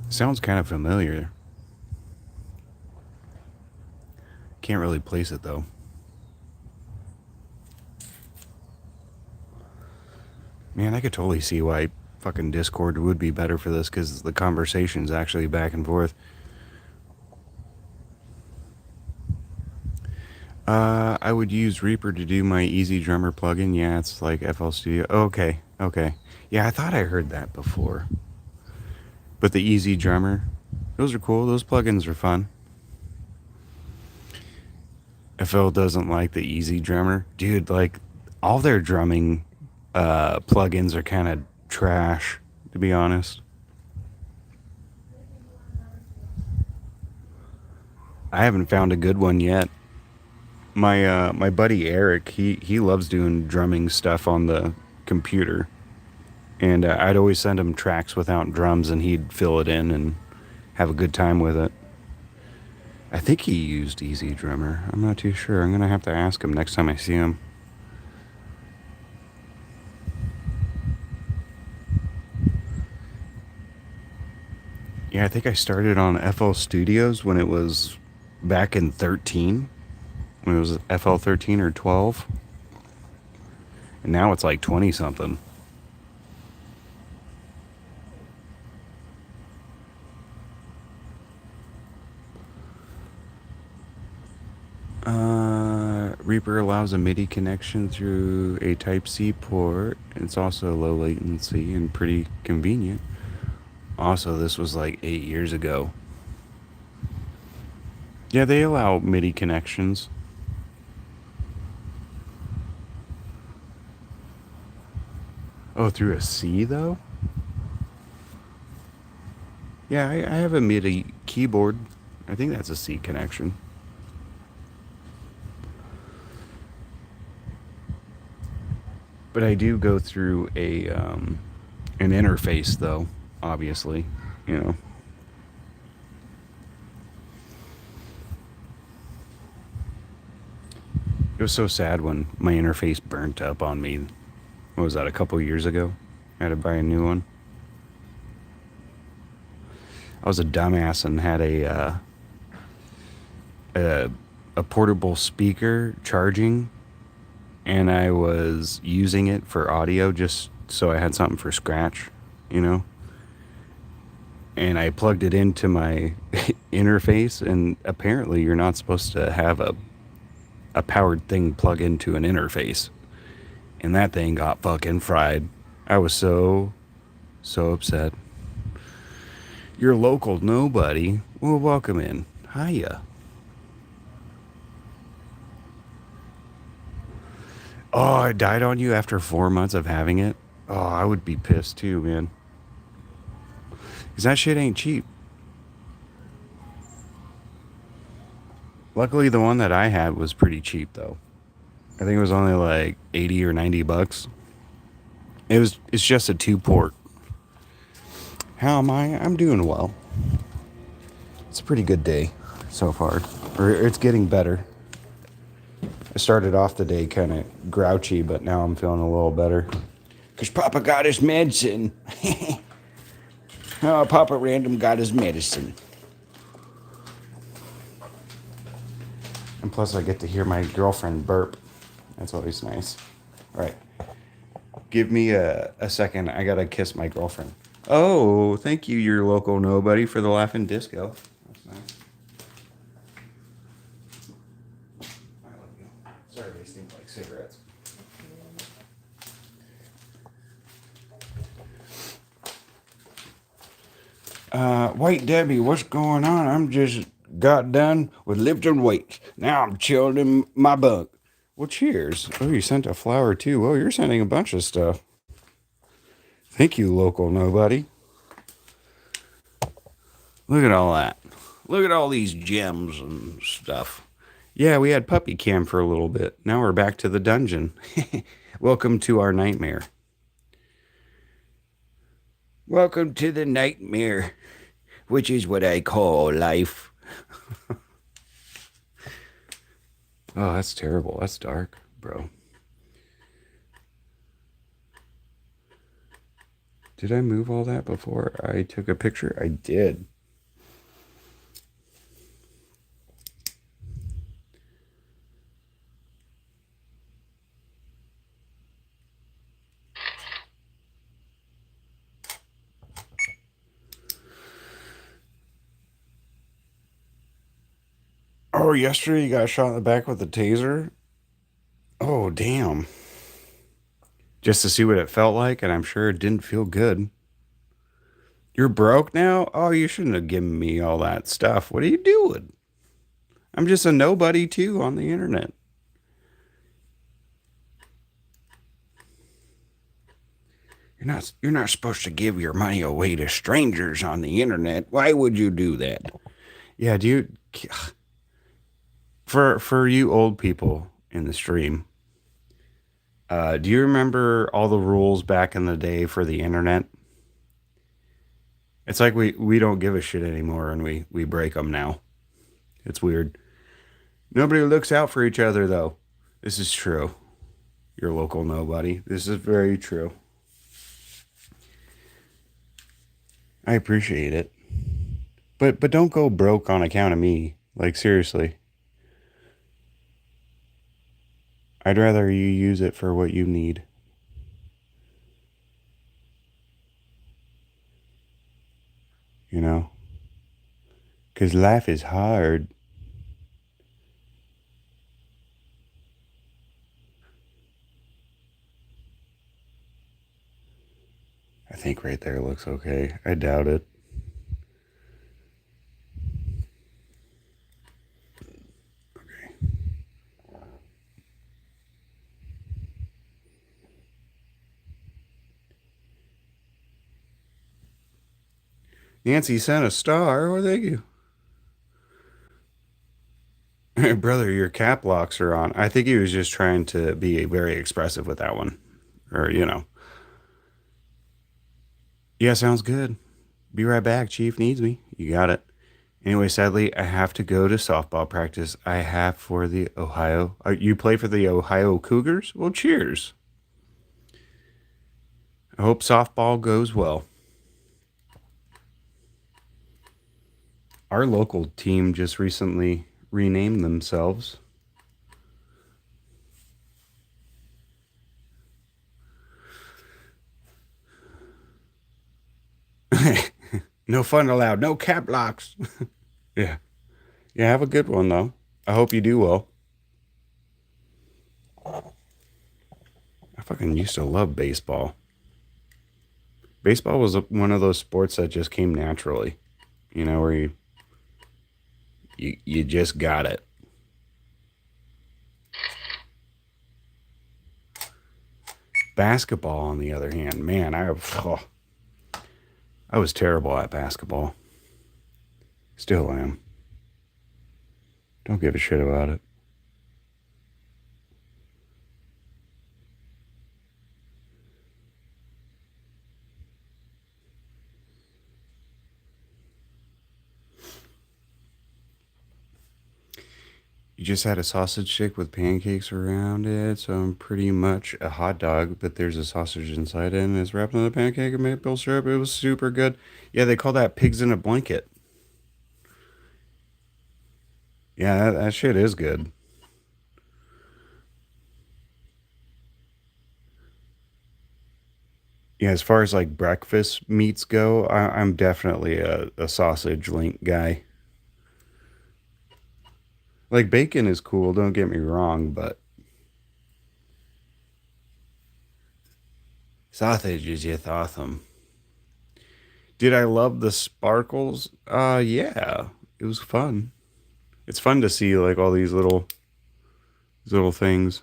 Speaker 1: Sounds kind of familiar. Can't really place it though. Man, I could totally see why fucking Discord would be better for this because the conversation's actually back and forth. I would use Reaper to do my Easy Drummer plugin. Yeah, it's like FL Studio. Okay. Yeah, I thought I heard that before. But the Easy Drummer, those are cool. Those plugins are fun. FL doesn't like the Easy Drummer. Dude, like, all their drumming plugins are kind of trash, to be honest. I haven't found a good one yet. My buddy Eric, he loves doing drumming stuff on the computer, and I'd always send him tracks without drums, and he'd fill it in and have a good time with it. I think he used Easy Drummer. I'm not too sure. I'm gonna have to ask him next time I see him. Yeah, I think I started on FL Studios when it was back in 13. when it was FL 13 or 12, and now it's like 20 something. Reaper allows a MIDI connection through a Type-C port. It's also low latency and pretty convenient. Also, this was like 8 years ago. Yeah, they allow MIDI connections. Oh, through a C though? Yeah, I have a MIDI keyboard. I think that's a C connection. But I do go through a an interface though, obviously, you know. It was so sad when my interface burnt up on me. What was that, a couple years ago? I had to buy a new one. I was a dumbass and had a, a portable speaker charging, and I was using it for audio just so I had something for scratch, you know. And I plugged it into my interface, and apparently you're not supposed to have a powered thing plug into an interface. And that thing got fucking fried. I was so upset. You're local nobody. Well, welcome in. Hiya. Oh, it died on you after 4 months of having it? Oh, I would be pissed too, man. Because that shit ain't cheap. Luckily, the one that I had was pretty cheap, though. I think it was only like 80 or 90 bucks. It's just a 2-port. How am I? I'm doing well. It's a pretty good day so far. Or it's getting better. I started off the day kind of grouchy, but now I'm feeling a little better. Because Papa got his medicine. Oh, Papa Random got his medicine. And plus, I get to hear my girlfriend burp. That's always nice. All right. Give me a second. I got to kiss my girlfriend. Oh, thank you, your local nobody, for the laughing disco. That's nice. I love you. Sorry, they stink like cigarettes. Wait, Debbie, what's going on? I'm just got done with lifting weights. Now I'm chilling in my bunk. Well, cheers. Oh, you sent a flower too. Oh, you're sending a bunch of stuff. Thank you, local nobody. Look at all that. Look at all these gems and stuff. Yeah, we had puppy cam for a little bit. Now we're back to the dungeon. Welcome to our nightmare. Welcome to the nightmare, which is what I call life. Oh, that's terrible. That's dark, bro. Did I move all that before I took a picture? I did. Oh, yesterday you got shot in the back with a taser? Oh, damn. Just to see what it felt like, and I'm sure it didn't feel good. You're broke now? Oh, you shouldn't have given me all that stuff. What are you doing? I'm just a nobody too on the internet. You're not supposed to give your money away to strangers on the internet. Why would you do that? Yeah, do you for you old people in the stream, do you remember all the rules back in the day for the internet? It's like we don't give a shit anymore and we break them now. It's weird. Nobody looks out for each other though. This is true. Your local nobody. This is very true. I appreciate it. But don't go broke on account of me. Like seriously. I'd rather you use it for what you need. You know? Because life is hard. I think right there looks okay. I doubt it. Okay. Nancy sent a star. Well, thank you. Brother, your cap locks are on. I think he was just trying to be very expressive with that one. Or, you know. Yeah, sounds good. Be right back. Chief needs me. You got it. Anyway, sadly, I have to go to softball practice. I have for the Ohio. You play for the Ohio Cougars? Well, cheers. I hope softball goes well. Our local team just recently renamed themselves. No fun allowed. No cap locks. Yeah. Yeah, have a good one, though. I hope you do well. I fucking used to love baseball. Baseball was one of those sports that just came naturally, you know, where you just got it. Basketball, on the other hand, man, I was terrible at basketball. Still am. Don't give a shit about it. You just had a sausage stick with pancakes around it, so I'm pretty much a hot dog, but there's a sausage inside it and it's wrapped in a pancake and maple syrup. It was super good. Yeah, they call that pigs in a blanket. Yeah, that shit is good. Yeah, as far as like breakfast meats go, I'm definitely a sausage link guy. Like bacon is cool, don't get me wrong, but sausage is just awesome. Did I love the sparkles? Yeah, it was fun. It's fun to see like all these little things.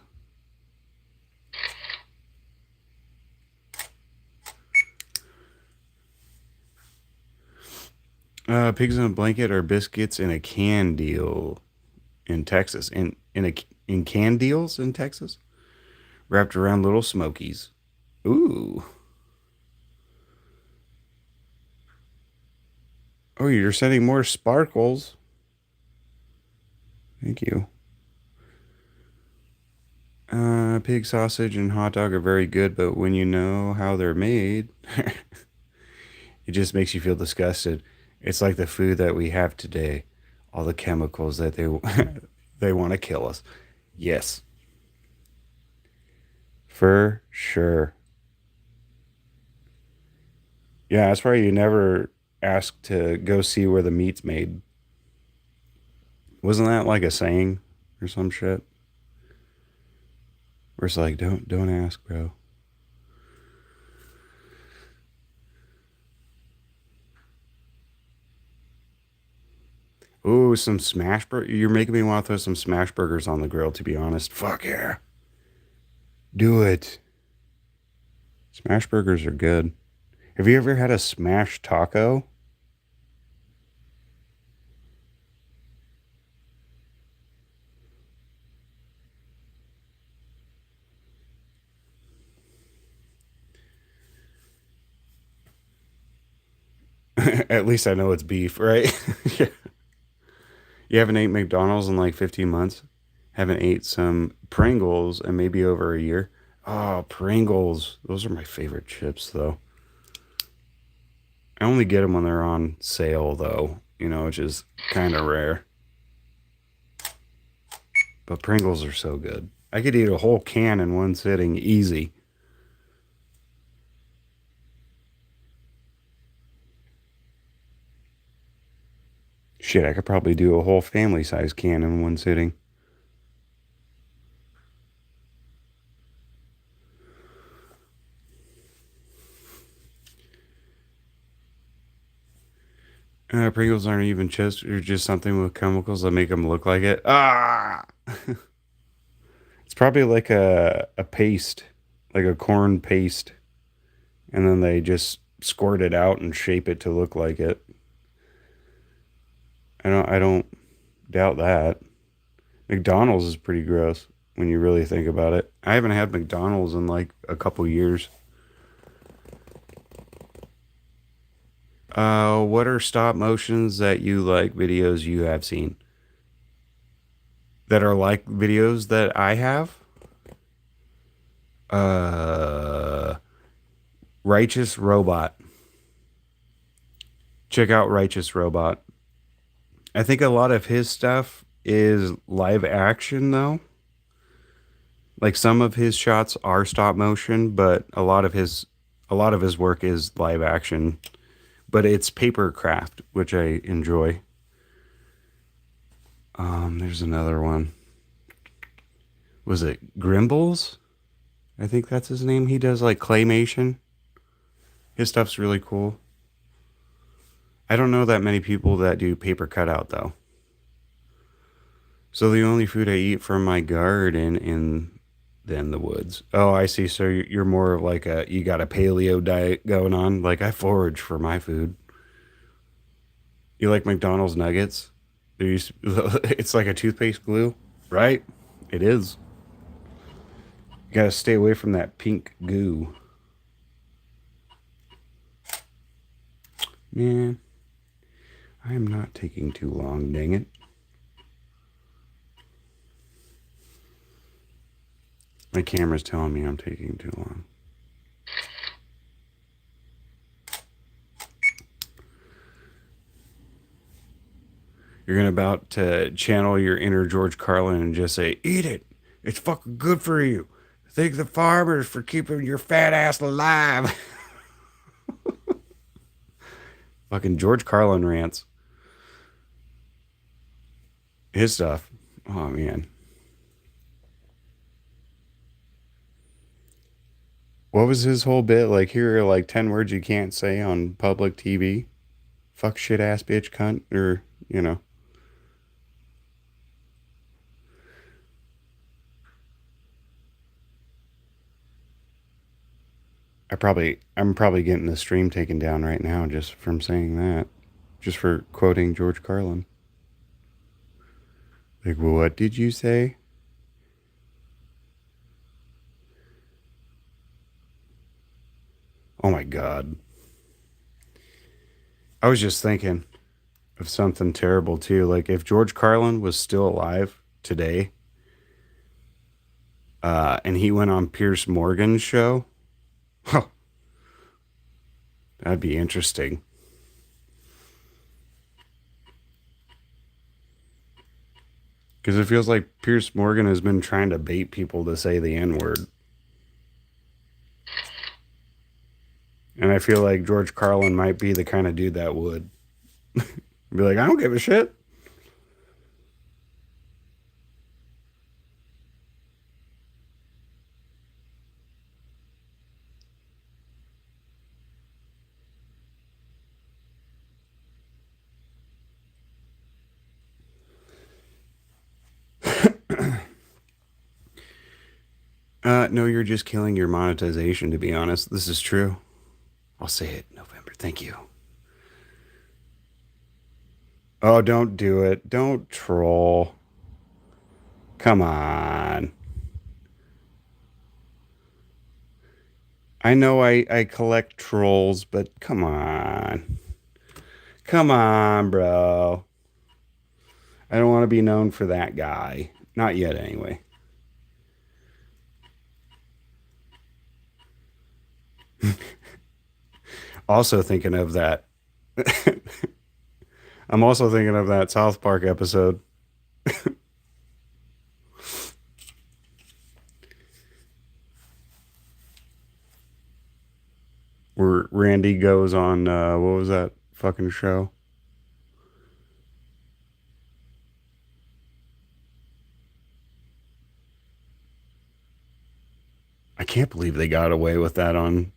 Speaker 1: Pigs in a blanket or biscuits in a can deal in Texas. In can deals in Texas, wrapped around little smokies. Ooh. Oh, you're sending more sparkles. Thank you. Pig sausage and hot dog are very good, but when you know how they're made, it just makes you feel disgusted. It's like the food that we have today, all the chemicals that they they want to kill us. Yes, for sure. Yeah, that's why you never ask to go see where the meat's made. Wasn't that like a saying or some shit? Where it's like, don't ask, bro. Ooh, some smash burger. You're making me want to throw some smash burgers on the grill. To be honest, fuck yeah, do it. Smash burgers are good. Have you ever had a smash taco? At least I know it's beef, right? Yeah. You haven't ate McDonald's in like 15 months? Haven't ate some Pringles in maybe over a year? Oh, Pringles. Those are my favorite chips, though. I only get them when they're on sale, though, which is kind of rare. But Pringles are so good. I could eat a whole can in one sitting, easy. Shit, I could probably do a whole family size can in one sitting. Pringles aren't even chips, or just something with chemicals that make them look like it. Ah! It's probably like a paste, like a corn paste, and then they just squirt it out and shape it to look like it. I don't doubt that. McDonald's is pretty gross when you really think about it. I haven't had McDonald's in like a couple years. What are stop motions that you like videos you have seen that are like videos that I have? Uh, Righteous Robot. Check out Righteous Robot. I think a lot of his stuff is live action though. Like some of his shots are stop motion, but a lot of his work is live action. But it's paper craft, which I enjoy. There's another one. Was it Grimbles? I think that's his name. He does like claymation. His stuff's really cool. I don't know that many people that do paper cutout though. So the only food I eat from my garden in than the woods. Oh, I see. So you're more of like you got a paleo diet going on. Like I forage for my food. You like McDonald's nuggets? It's like a toothpaste glue, right? It is. You gotta stay away from that pink goo. Man, I am not taking too long, dang it. My camera's telling me I'm taking too long. You're gonna about to channel your inner George Carlin and just say, "Eat it. It's fucking good for you. Thank the farmers for keeping your fat ass alive." Fucking George Carlin rants. His stuff. Oh man. What was his whole bit? Like here are like 10 words you can't say on public TV. Fuck shit ass bitch cunt or you know. I'm probably getting the stream taken down right now just from saying that. Just for quoting George Carlin. Like, what did you say? Oh my God. I was just thinking of something terrible too. Like, if George Carlin was still alive today, and he went on Pierce Morgan's show, huh, that'd be interesting. Because it feels like Pierce Morgan has been trying to bait people to say the N word. And I feel like George Carlin might be the kind of dude that would be like, I don't give a shit. No, you're just killing your monetization, to be honest. This is true. I'll say it November. Thank you. Oh, don't do it. Don't troll. Come on. I know I collect trolls, but come on. Come on, bro. I don't want to be known for that guy. Not yet, anyway. Also thinking of that. I'm also thinking of that South Park episode
Speaker 2: where Randy goes on what was that fucking show? I can't believe they got away with that on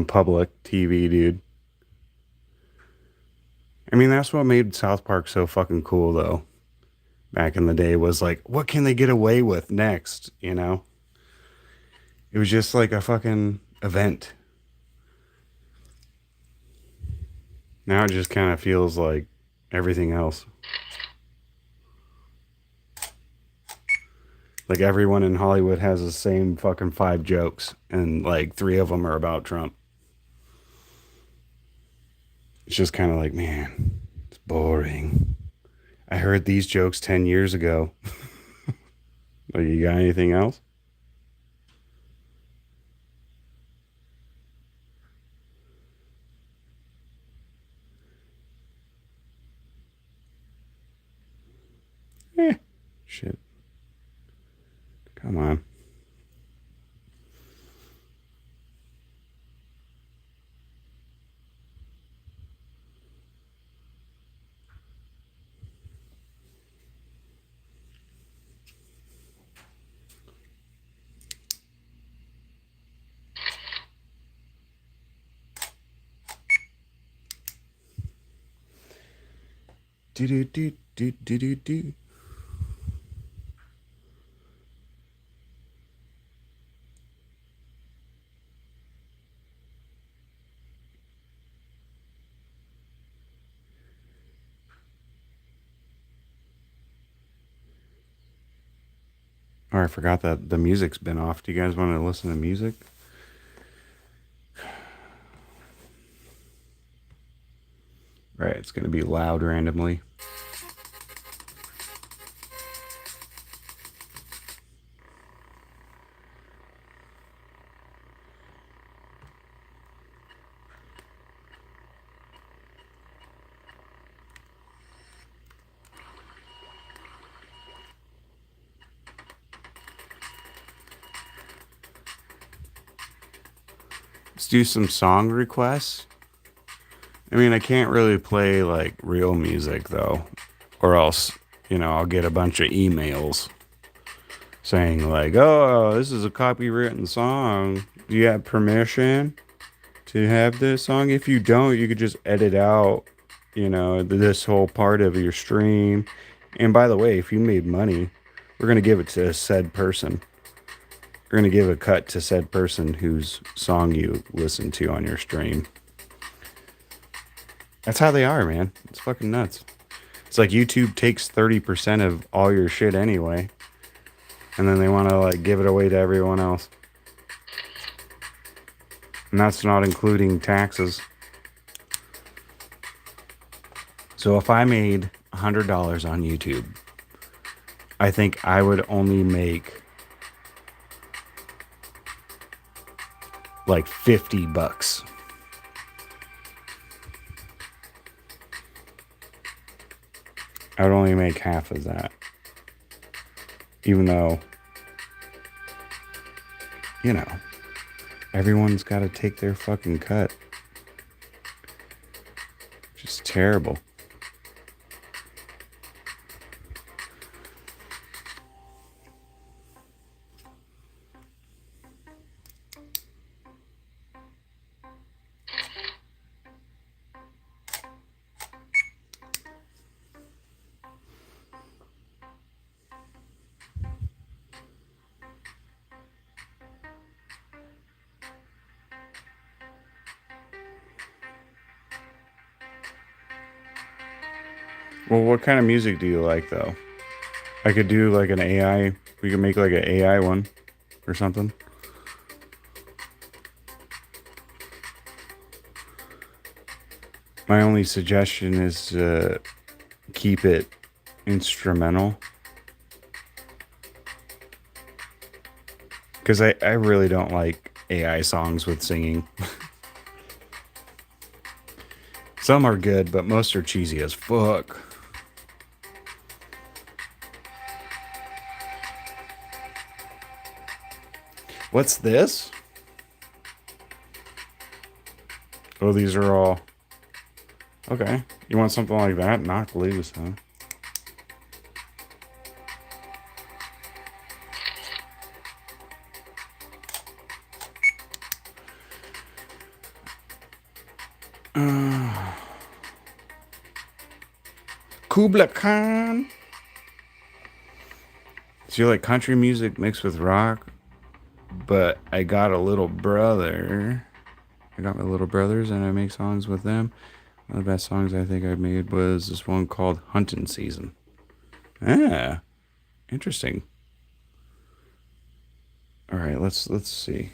Speaker 2: public TV, dude. I mean, that's what made South Park so fucking cool, though. Back in the day, was like, what can they get away with next? You know, it was just like a fucking event. Now it just kind of feels like everything else. Like everyone in Hollywood has the same fucking five jokes, and like three of them are about Trump. It's just kind of like, man, it's boring. I heard these jokes 10 years ago. Like, you got anything else? Eh, shit. Come on. Do do do do do do do. Oh, I forgot that the music's been off. Do you guys want to listen to music? Right, it's going to be loud randomly. Let's do some song requests. I mean, I can't really play like real music though, or else, I'll get a bunch of emails saying like, "Oh, this is a copywritten song. Do you have permission to have this song? If you don't, you could just edit out, this whole part of your stream. And by the way, if you made money, we're gonna give it to said person. We're gonna give a cut to said person whose song you listen to on your stream." That's how they are, man. It's fucking nuts. It's like YouTube takes 30% of all your shit anyway, and then they want to like give it away to everyone else. And that's not including taxes. So if I made $100 on YouTube, I think I would only make like $50. I would only make half of that. Even though, you know, everyone's got to take their fucking cut. Just terrible. Well, what kind of music do you like, though? I could do like an AI. We could make like an AI one or something. My only suggestion is keep it instrumental. Because I really don't like AI songs with singing. Some are good, but most are cheesy as fuck. What's this? Oh, these are all... Okay. You want something like that? Knock loose, huh? Kubla Khan. So you like country music mixed with rock? But I got a little brother. I got my little brothers and I make songs with them. One of the best songs I think I made was this one called Hunting Season. Ah, interesting. All right, let's see.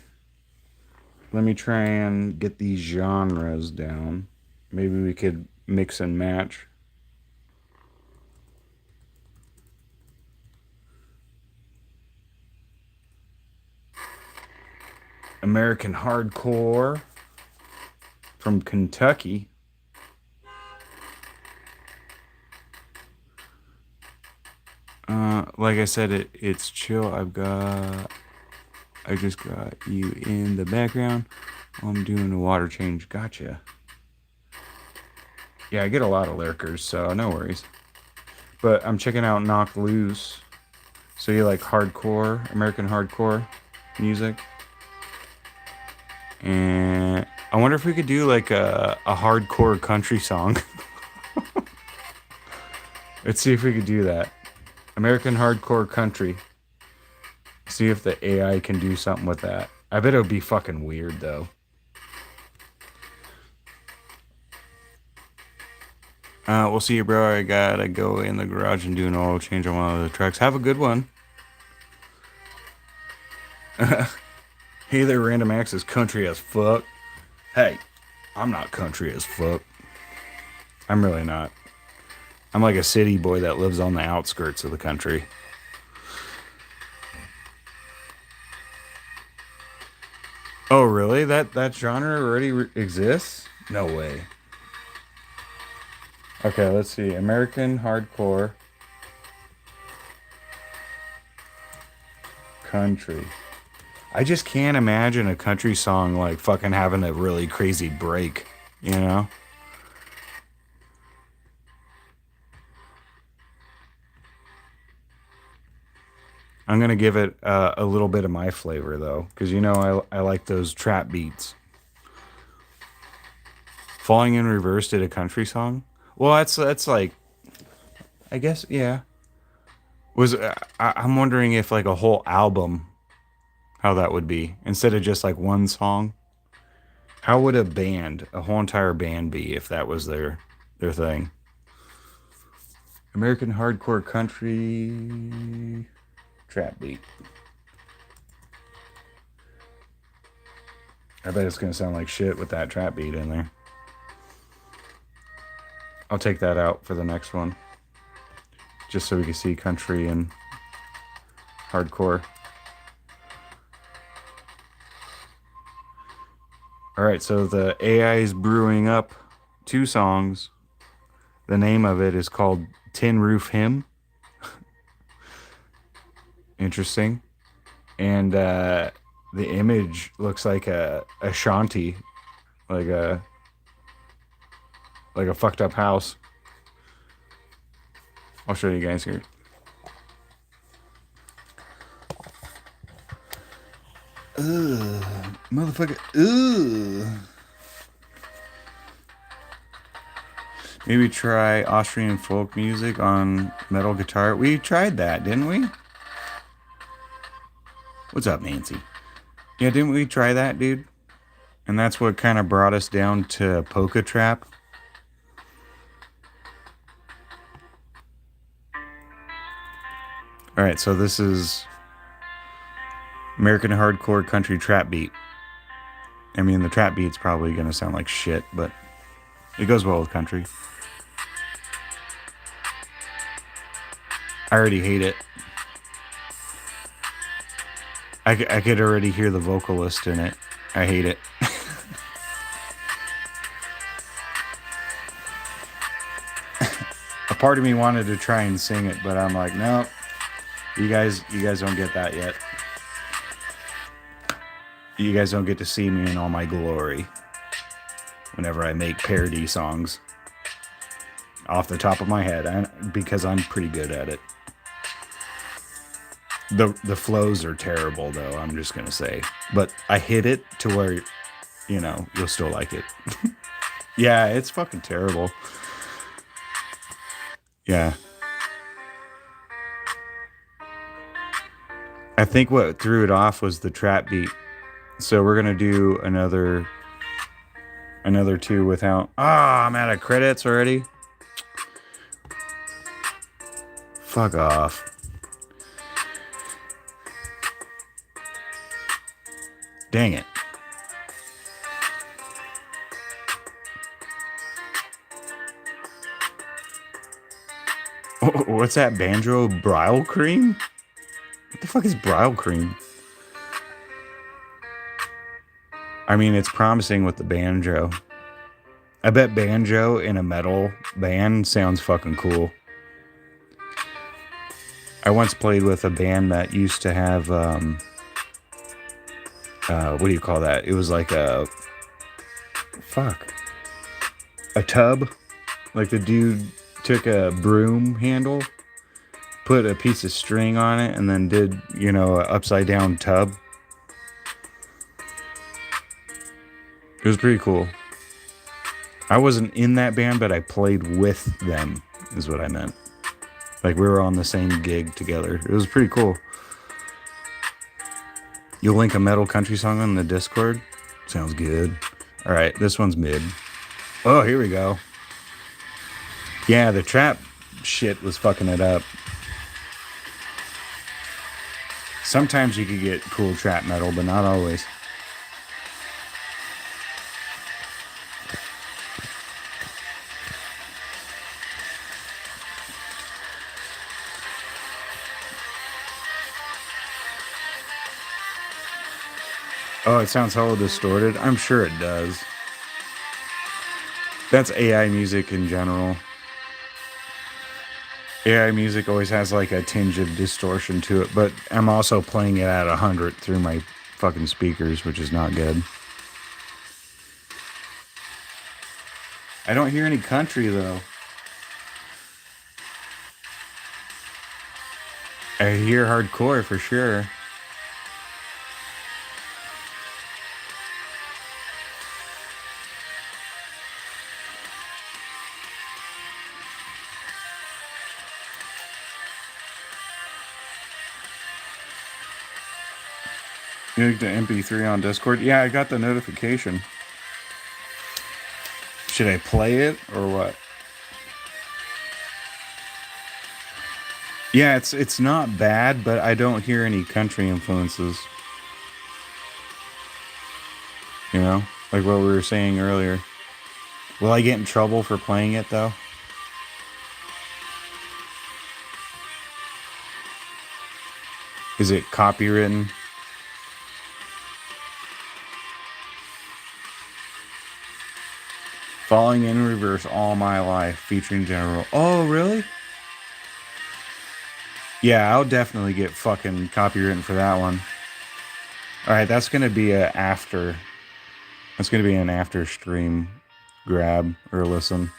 Speaker 2: Let me try and get these genres down. Maybe we could mix and match. American hardcore from Kentucky. Like I said, it's chill. I just got you in the background. I'm doing a water change. Gotcha. Yeah, I get a lot of lurkers, so no worries. But I'm checking out Knock Loose. So you like hardcore, American hardcore music? And I wonder if we could do like a hardcore country song. Let's see if we could do that. American hardcore country. See if the AI can do something with that. I bet it would be fucking weird though. We'll see you, bro. I gotta go in the garage and do an oil change on one of the trucks. Have a good one. Hey there, Random Access country as fuck. Hey, I'm not country as fuck. I'm really not. I'm like a city boy that lives on the outskirts of the country. Oh, really? That genre already exists? No way. Okay, let's see. American hardcore country. I just can't imagine a country song like fucking having a really crazy break, you know? I'm gonna give it a little bit of my flavor though, because you know I like those trap beats. Falling in Reverse did a country song. Well, that's like, I guess yeah. Was I'm wondering if like a whole album, how that would be instead of just like one song. How would a band, a whole entire band, be if that was their thing? American hardcore country trap beat. I bet it's gonna sound like shit with that trap beat in there. I'll take that out for the next one, just so we can see country and hardcore. All right, so the AI is brewing up 2 songs. The name of it is called Tin Roof Hymn. Interesting. And the image looks like a shanty, like a fucked up house. I'll show you guys here. Ugh, motherfucker. Ugh. Maybe try Austrian folk music on metal guitar. We tried that, didn't we? What's up, Nancy? Yeah, didn't we try that, dude? And that's what kind of brought us down to Polka Trap. All right, so this is American hardcore country trap beat. I mean, the trap beat's probably going to sound like shit, but it goes well with country. I already hate it. I could already hear the vocalist in it. I hate it. A part of me wanted to try and sing it, but I'm like, no, you guys don't get that yet. You guys don't get to see me in all my glory.
Speaker 1: whenever I make parody songs. Off the top of my head, because I'm pretty good at it. The flows are terrible, though, I'm just going to say. But I hit it to where, you'll still like it. Yeah, it's fucking terrible. Yeah. I think what threw it off was the trap beat. So we're going to do another two without... I'm out of credits already. Fuck off. Dang it. What's that? Banjo Brile Cream? What the fuck is Brile Cream? I mean, it's promising with the banjo. I bet banjo in a metal band sounds fucking cool. I once played with a band that used to have, what do you call that? It was like a tub. Like the dude took a broom handle, put a piece of string on it, and then did, an upside down tub. It was pretty cool. I wasn't in that band, but I played with them, is what I meant. Like, we were on the same gig together. It was pretty cool. You'll link a metal country song on the Discord? Sounds good. All right, this one's mid. Oh, here we go. Yeah, the trap shit was fucking it up. Sometimes you could get cool trap metal, but not always. Oh, it sounds hella distorted. I'm sure it does. That's AI music in general. AI music always has like a tinge of distortion to it, but I'm also playing it at 100 through my fucking speakers, which is not good. I don't hear any country, though. I hear hardcore for sure. You need the MP3 on Discord? Yeah, I got the notification. Should I play it or what? Yeah, it's not bad, but I don't hear any country influences. Like what we were saying earlier. Will I get in trouble for playing it, though? Is it copywritten? Falling in Reverse All My Life featuring General. Oh, really? Yeah, I'll definitely get fucking copywritten for that one. Alright, that's gonna be an after stream grab or listen.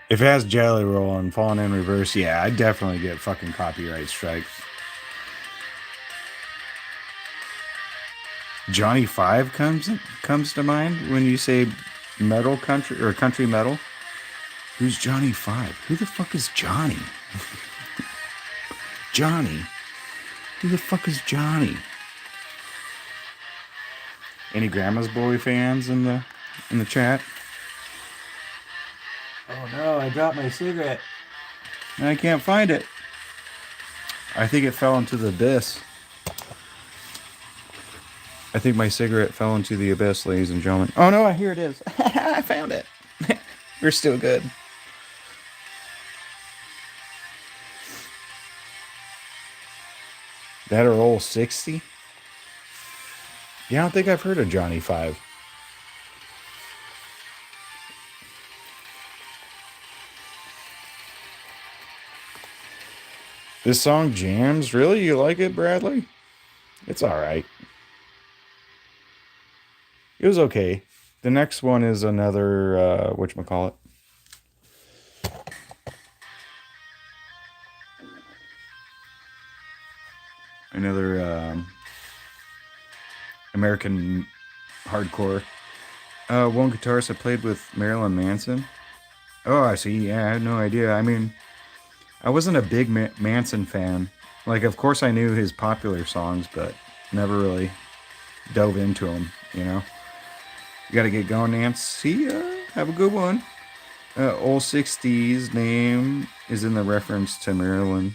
Speaker 1: If it has Jelly Roll and Falling in Reverse, yeah, I'd definitely get fucking copyright strikes. Johnny Five comes to mind when you say metal country or country metal. Who's Johnny Five? Who the fuck is Johnny? Johnny? Who the fuck is Johnny? Any Grandma's Boy fans in the chat? Oh no, I dropped my cigarette. And I can't find it. I think it fell into the abyss. I think my cigarette fell into the abyss, ladies and gentlemen. Oh no, here it is. I found it. We're still good. That or old 60? Yeah, I don't think I've heard of Johnny Five. This song jams? Really? You like it, Bradley? It's alright. It was okay. The next one is another whatchamacallit? Another American hardcore. One guitarist I played with Marilyn Manson. Oh, I see. Yeah, I had no idea. I mean, I wasn't a big Manson fan. Like, of course, I knew his popular songs, but never really dove into them. You know, you got to get going, Nance. See ya. Have a good one. Old 60s name is in the reference to Maryland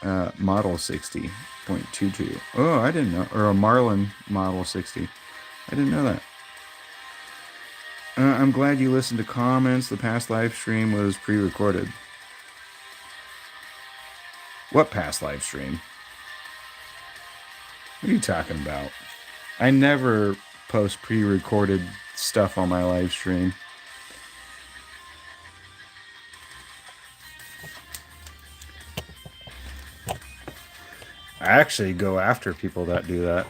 Speaker 1: Model 60.22. Oh, I didn't know. Or a Marlin Model 60. I didn't know that. I'm glad you listened to comments. The past live stream was pre recorded. What past live stream? What are you talking about? I never post pre recorded stuff on my live stream. I actually go after people that do that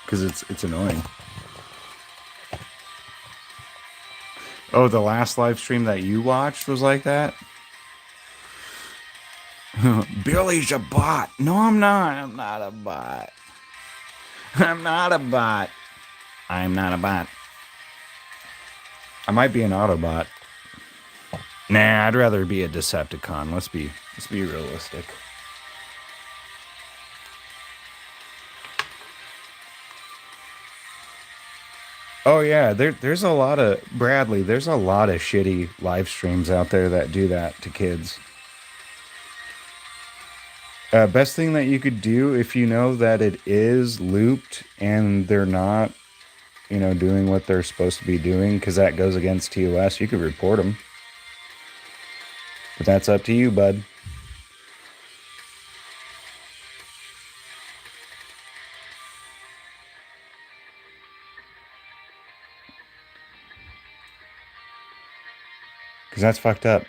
Speaker 1: because it's annoying. Oh, the last live stream that you watched was like that? Billy's a bot. No, I'm not. I'm not a bot. I'm not a bot. I'm not a bot. I might be an Autobot. Nah, I'd rather be a Decepticon. Let's be realistic. Oh yeah, there's a lot of Bradley. There's a lot of shitty live streams out there that do that to kids. Best thing that you could do if you know that it is looped and they're not, doing what they're supposed to be doing because that goes against TOS, you could report them. But that's up to you, bud. Because that's fucked up.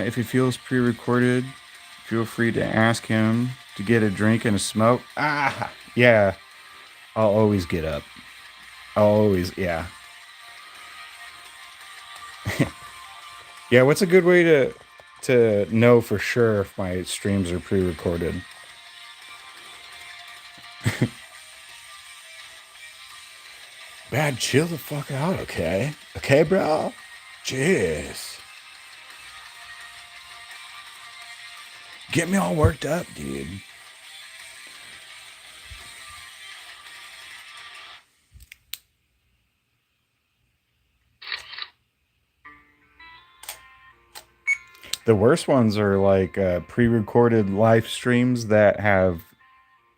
Speaker 1: If he feels pre-recorded, feel free to ask him to get a drink and a smoke. Ah, yeah. I'll always get up. I'll always, yeah. Yeah, what's a good way to know for sure if my streams are pre-recorded? Bad, chill the fuck out, okay? Okay, bro? Jeez. Get me all worked up, dude. The worst ones are like pre-recorded live streams that have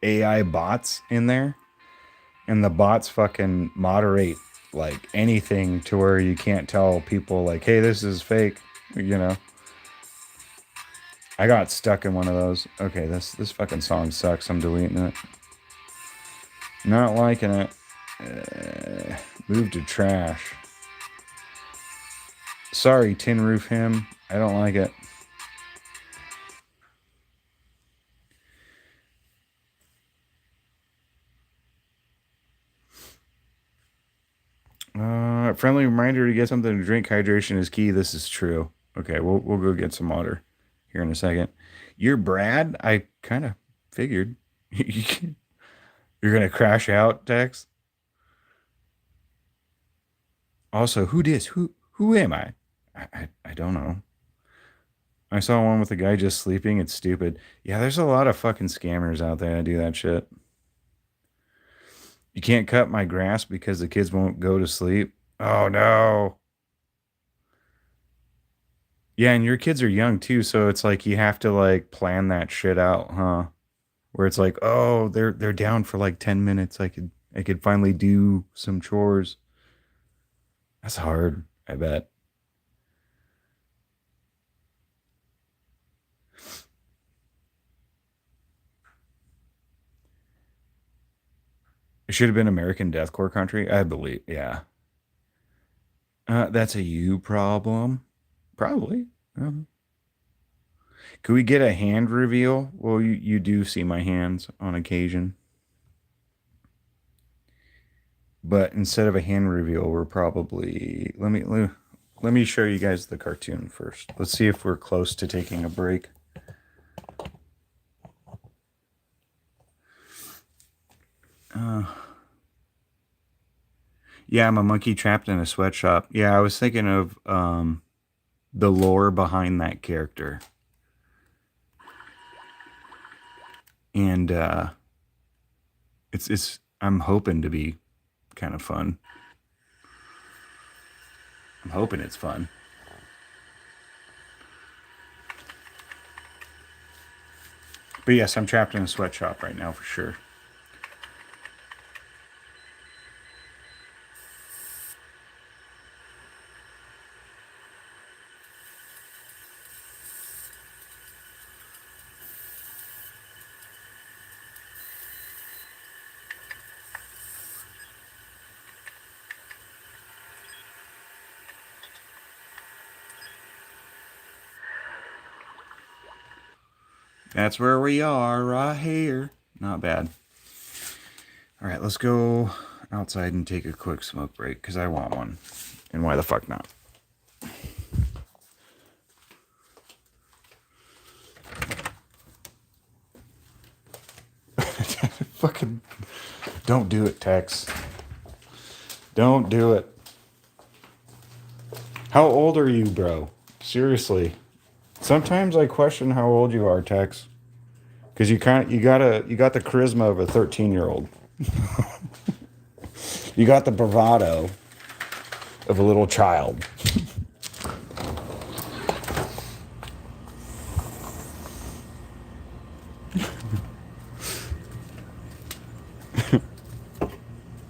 Speaker 1: AI bots in there, and the bots fucking moderate like anything to where you can't tell people like, hey, this is fake, you know. I got stuck in one of those. Okay, this fucking song sucks. I'm deleting it. Not liking it. Move to trash. Sorry, Tin Roof Him. I don't like it. Friendly reminder to get something to drink. Hydration is key. This is true. Okay, we'll go get some water here in a second. You're Brad. I kind of figured you're gonna crash out, Dex. Also, who dis? Who am I? I don't know. I saw one with a guy just sleeping. It's stupid. Yeah, there's a lot of fucking scammers out there that do that shit. You can't cut my grass because the kids won't go to sleep. Oh no. Yeah, and your kids are young too, so it's like you have to like plan that shit out, huh? Where it's like, oh, they're down for like 10 minutes. I could finally do some chores. That's hard, I bet. It should have been American Deathcore Country, I believe. Yeah. That's a you problem. Probably. Could we get a hand reveal? Well, you do see my hands on occasion. But instead of a hand reveal, we're probably let me show you guys the cartoon first. Let's see if we're close to taking a break. Yeah, I'm a monkey trapped in a sweatshop. Yeah, I was thinking of the lore behind that character. And it's I'm hoping to be kind of fun. I'm hoping it's fun. But yes, I'm trapped in a sweatshop right now for sure. That's where we are, right here. Not bad. All right, let's go outside and take a quick smoke break because I want one. And why the fuck not? Fucking don't do it, Tex. Don't do it. How old are you, bro? Seriously. Sometimes I question how old you are, Tex. Because you got the charisma of a 13-year-old. You got the bravado of a little child.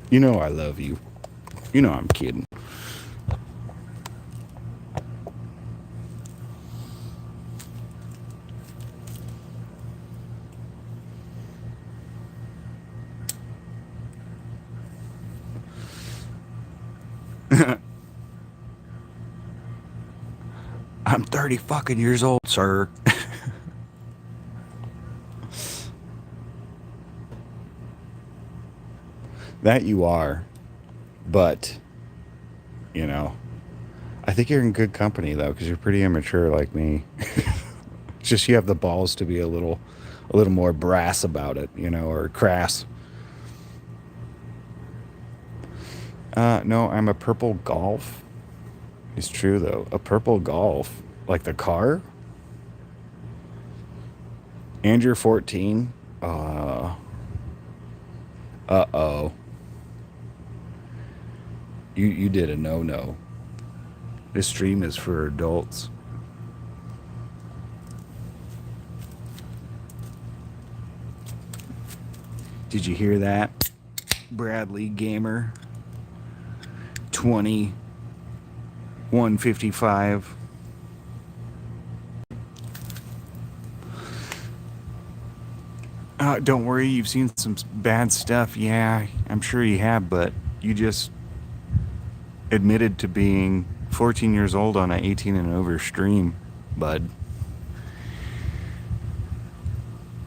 Speaker 1: You know I love you. You know I'm kidding. I'm 30 fucking years old, sir. That you are. But, you know, I think you're in good company, though, because you're pretty immature like me. It's just you have the balls to be a little more brass about it, you know, or crass. No, I'm a purple Golf. It's true, though. A purple Golf. Like the car? And you're 14? Uh-oh. You did a no-no. This stream is for adults. Did you hear that? Bradley Gamer. 2155. Don't worry, you've seen some bad stuff. Yeah, I'm sure you have, but you just admitted to being 14 years old on an 18 and over stream, bud.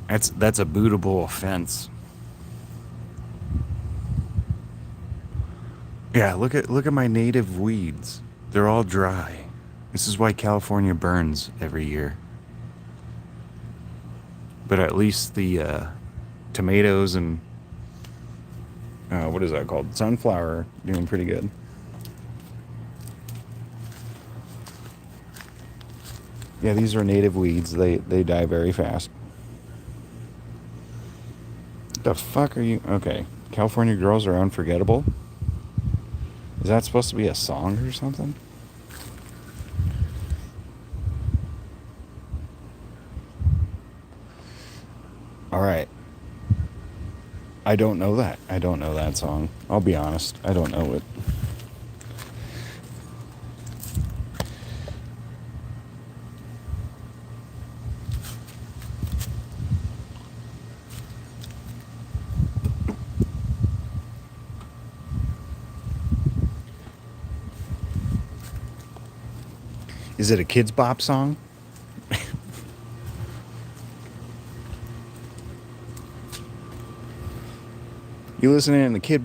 Speaker 1: That's a bootable offense. Yeah, look at my native weeds. They're all dry. This is why California burns every year. But at least the tomatoes and what is that called? Sunflower are doing pretty good. Yeah, these are native weeds. They die very fast. The fuck are you? Okay, California girls are unforgettable. Is that supposed to be a song or something? All right. I don't know that. I don't know that song. I'll be honest. I don't know it. Is it a Kids Bop song? You listening to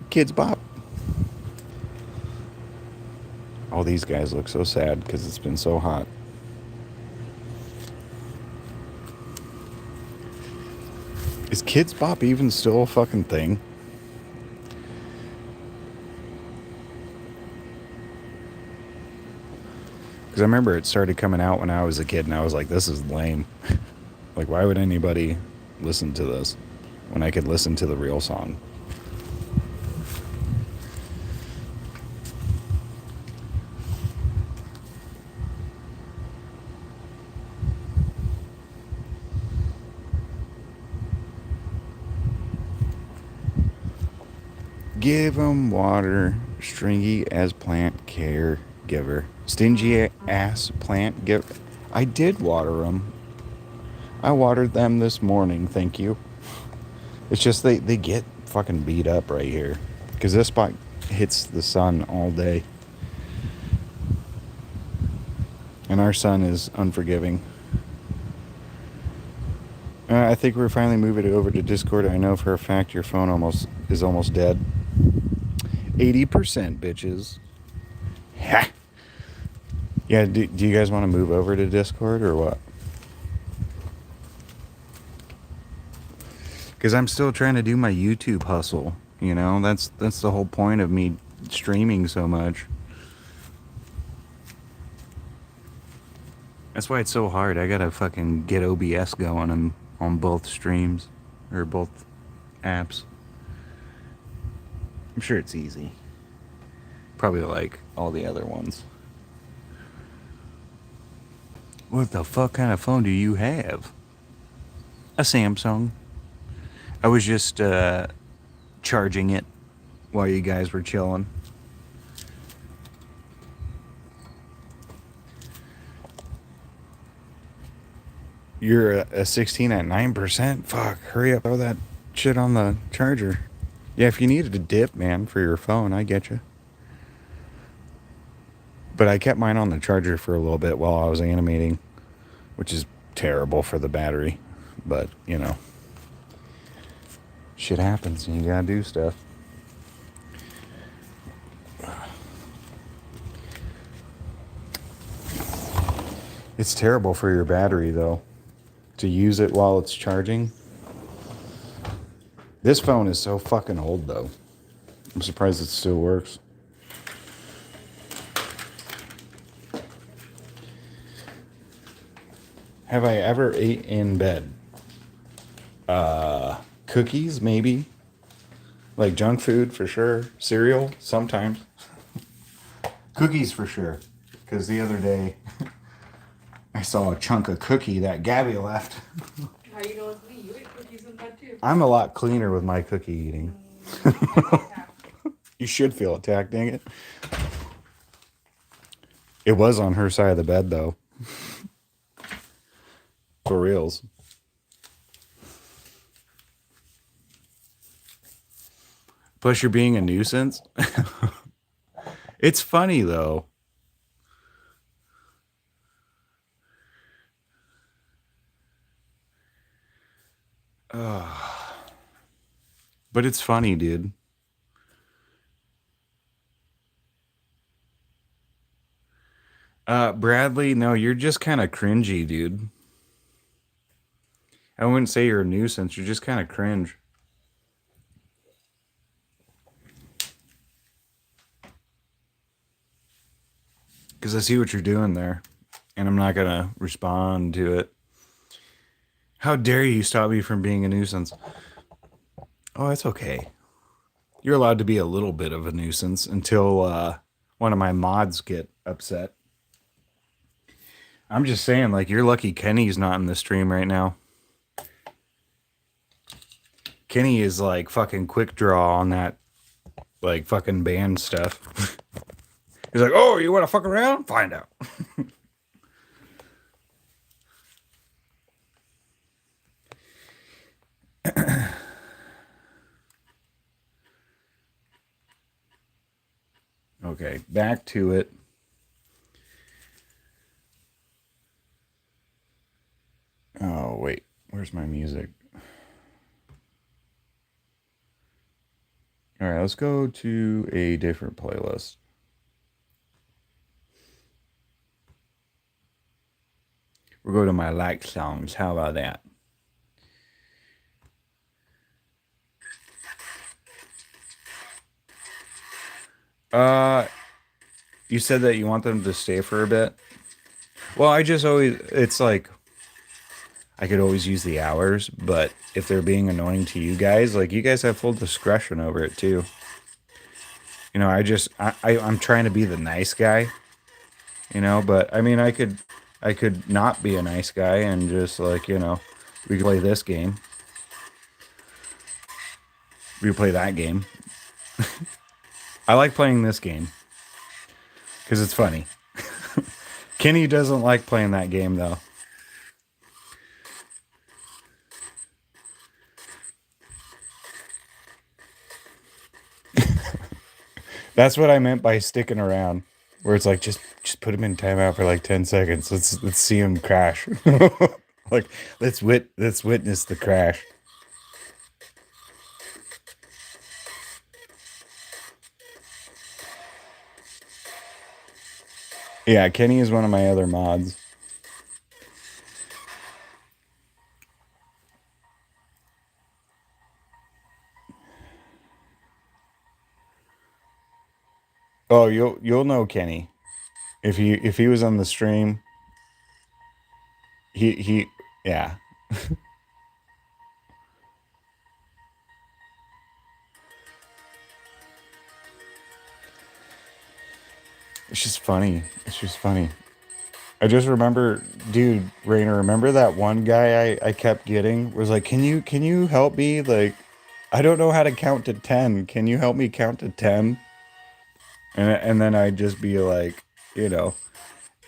Speaker 1: Kids Bop? All these guys look so sad because it's been so hot. Is Kids Bop even still a fucking thing? Because I remember it started coming out when I was a kid, and I was like, this is lame. Like, why would anybody listen to this when I could listen to the real song? Give 'em water, stringy as plant caregiver. Stingy ass plant giver. I did water them. I watered them this morning, thank you. It's just they get fucking beat up right here. Because this spot hits the sun all day. And our sun is unforgiving. I think we're finally moving it over to Discord. I know for a fact your phone is almost dead. 80%, bitches. Ha! Yeah, do you guys want to move over to Discord or what? Because I'm still trying to do my YouTube hustle. You know, that's the whole point of me streaming so much. That's why it's so hard. I gotta fucking get OBS going on both streams or both apps. I'm sure it's easy. Probably like all the other ones. What the fuck kind of phone do you have? A Samsung. I was just charging it while you guys were chilling. You're a 16 at 9%? Fuck, hurry up. Throw that shit on the charger. Yeah, if you needed a dip, man, for your phone, I get you. But I kept mine on the charger for a little bit while I was animating, which is terrible for the battery. But, you know, shit happens and you gotta do stuff. It's terrible for your battery, though, to use it while it's charging. This phone is so fucking old, though. I'm surprised it still works. Have I ever ate in bed? Cookies, maybe. Like junk food, for sure. Cereal, sometimes. Cookies, for sure. Because the other day, I saw a chunk of cookie that Gabby left.
Speaker 3: How you know it's me? You eat cookies in bed too.
Speaker 1: I'm a lot cleaner with my cookie eating. You should feel attacked, dang it. It was on her side of the bed, though. For reals. Plus, you're being a nuisance. It's funny, though. But it's funny, dude. Bradley, no, you're just kind of cringy, dude. I wouldn't say you're a nuisance. You're just kind of cringe. Because I see what you're doing there. And I'm not going to respond to it. How dare you stop me from being a nuisance? Oh, it's okay. You're allowed to be a little bit of a nuisance until one of my mods get upset. I'm just saying, like, you're lucky Kenny's not in the stream right now. Kenny is like fucking quick draw on that, like, fucking band stuff. He's like, oh, you want to fuck around? Find out. Okay, back to it. Where's my music? All right, let's go to a different playlist. We'll go to my like songs. How about that? Uh, you said that you want them to stay for a bit. Well, I just always, it's like, I could always use the hours, but if they're being annoying to you guys, like, you guys have full discretion over it too. You know, I'm trying to be the nice guy, you know, but I mean, I could not be a nice guy and just like, you know, we could play this game. We could play that game. I like playing this game because it's funny. Kenny doesn't like playing that game though. That's what I meant by sticking around. Where it's like just put him in timeout for like 10 seconds. Let's see him crash. Like let's witness the crash. Yeah, Kenny is one of my other mods. Oh, you'll know Kenny. If he was on the stream, he yeah. It's just funny. It's just funny. I just remember, dude, Rainer, remember that one guy I kept getting was like, can you help me? Like, I don't know how to count to 10. Can you help me count to 10? And then I'd just be like, you know,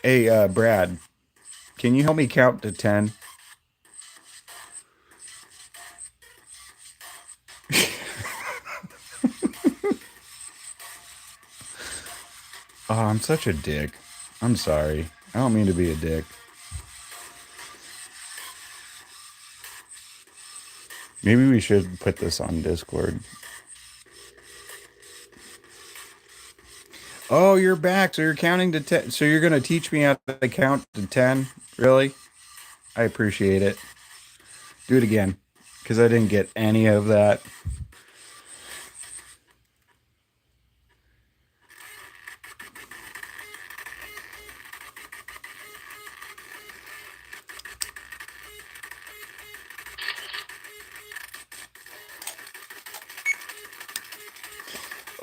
Speaker 1: hey, Brad, can you help me count to 10? Oh, I'm such a dick. I'm sorry. I don't mean to be a dick. Maybe we should put this on Discord. Oh, you're back. So you're counting to 10. So you're going to teach me how to count to 10? Really? I appreciate it. Do it again. Because I didn't get any of that.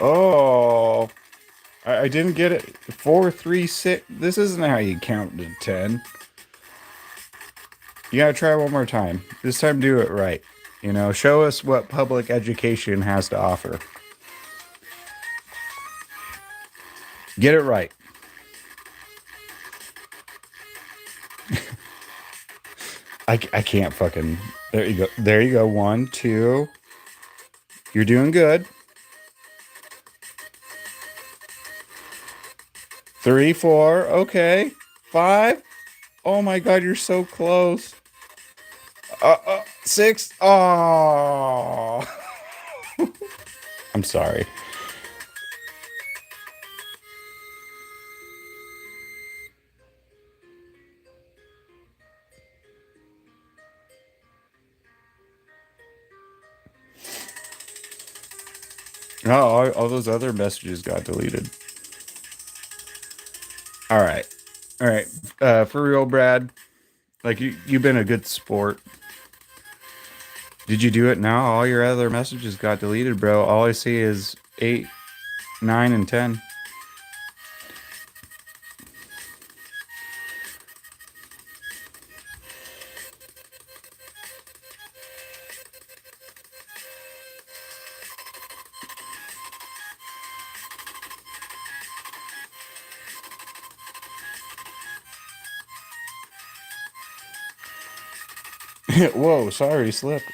Speaker 1: Oh, I didn't get it. 4, 3, 6. This isn't how you count to 10. You gotta try one more time. This time, do it right. You know, show us what public education has to offer. Get it right. I can't fucking. There you go. There you go. 1, 2. You're doing good. 3, 4. Okay. 5. Oh my God, you're so close. 6. Oh. I'm sorry. Oh, all those other messages got deleted. All right. All right. For real, Brad. Like you've been a good sport. Did you do it now? All your other messages got deleted, bro. All I see is 8, 9, and 10. Whoa, sorry, slipped.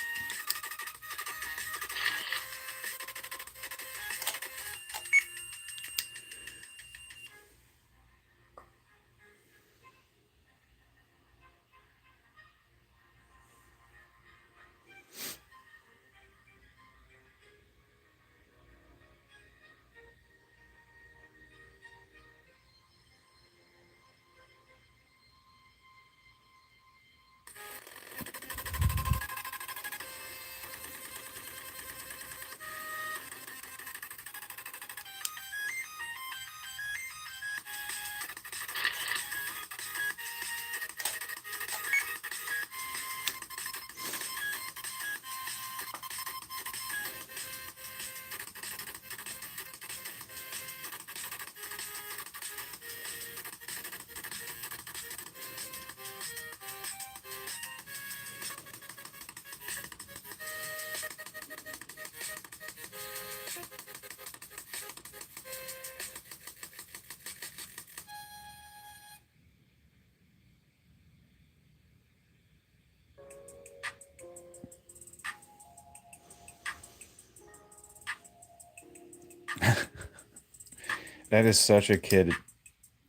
Speaker 1: That is such a kid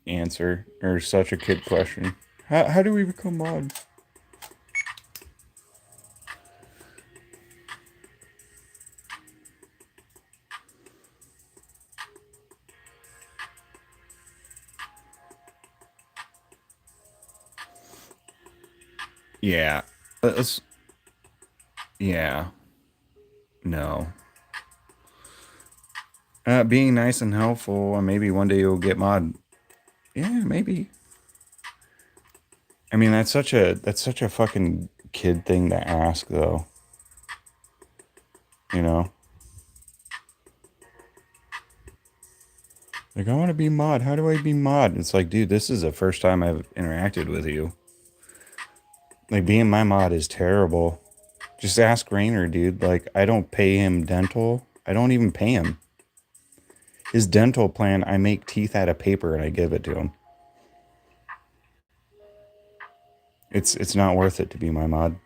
Speaker 1: answer, or such a kid question. How do we become mod? Yeah. Let's, yeah. No. Being nice and helpful, and maybe one day you'll get mod. Yeah, maybe. I mean, that's such a fucking kid thing to ask, though. You know, like I want to be mod. How do I be mod? It's like, dude, this is the first time I've interacted with you. Like being my mod is terrible. Just ask Rainer, dude. Like I don't pay him dental. I don't even pay him. His dental plan, I make teeth out of paper and I give it to him. It's not worth it to be my mod.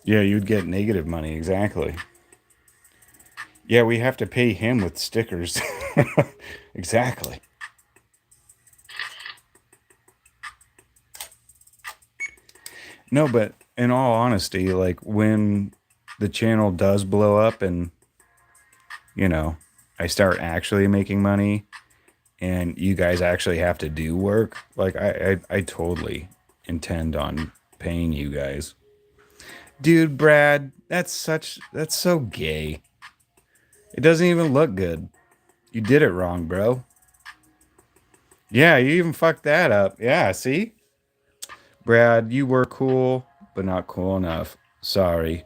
Speaker 1: Yeah, you'd get negative money, exactly. Yeah, we have to pay him with stickers. Exactly. No, but in all honesty, like when the channel does blow up and, you know, I start actually making money and you guys actually have to do work, like I totally intend on paying you guys. Dude, Brad, that's so gay. It doesn't even look good. You did it wrong, bro. Yeah, you even fucked that up. Yeah, see? Brad, you were cool, but not cool enough. Sorry.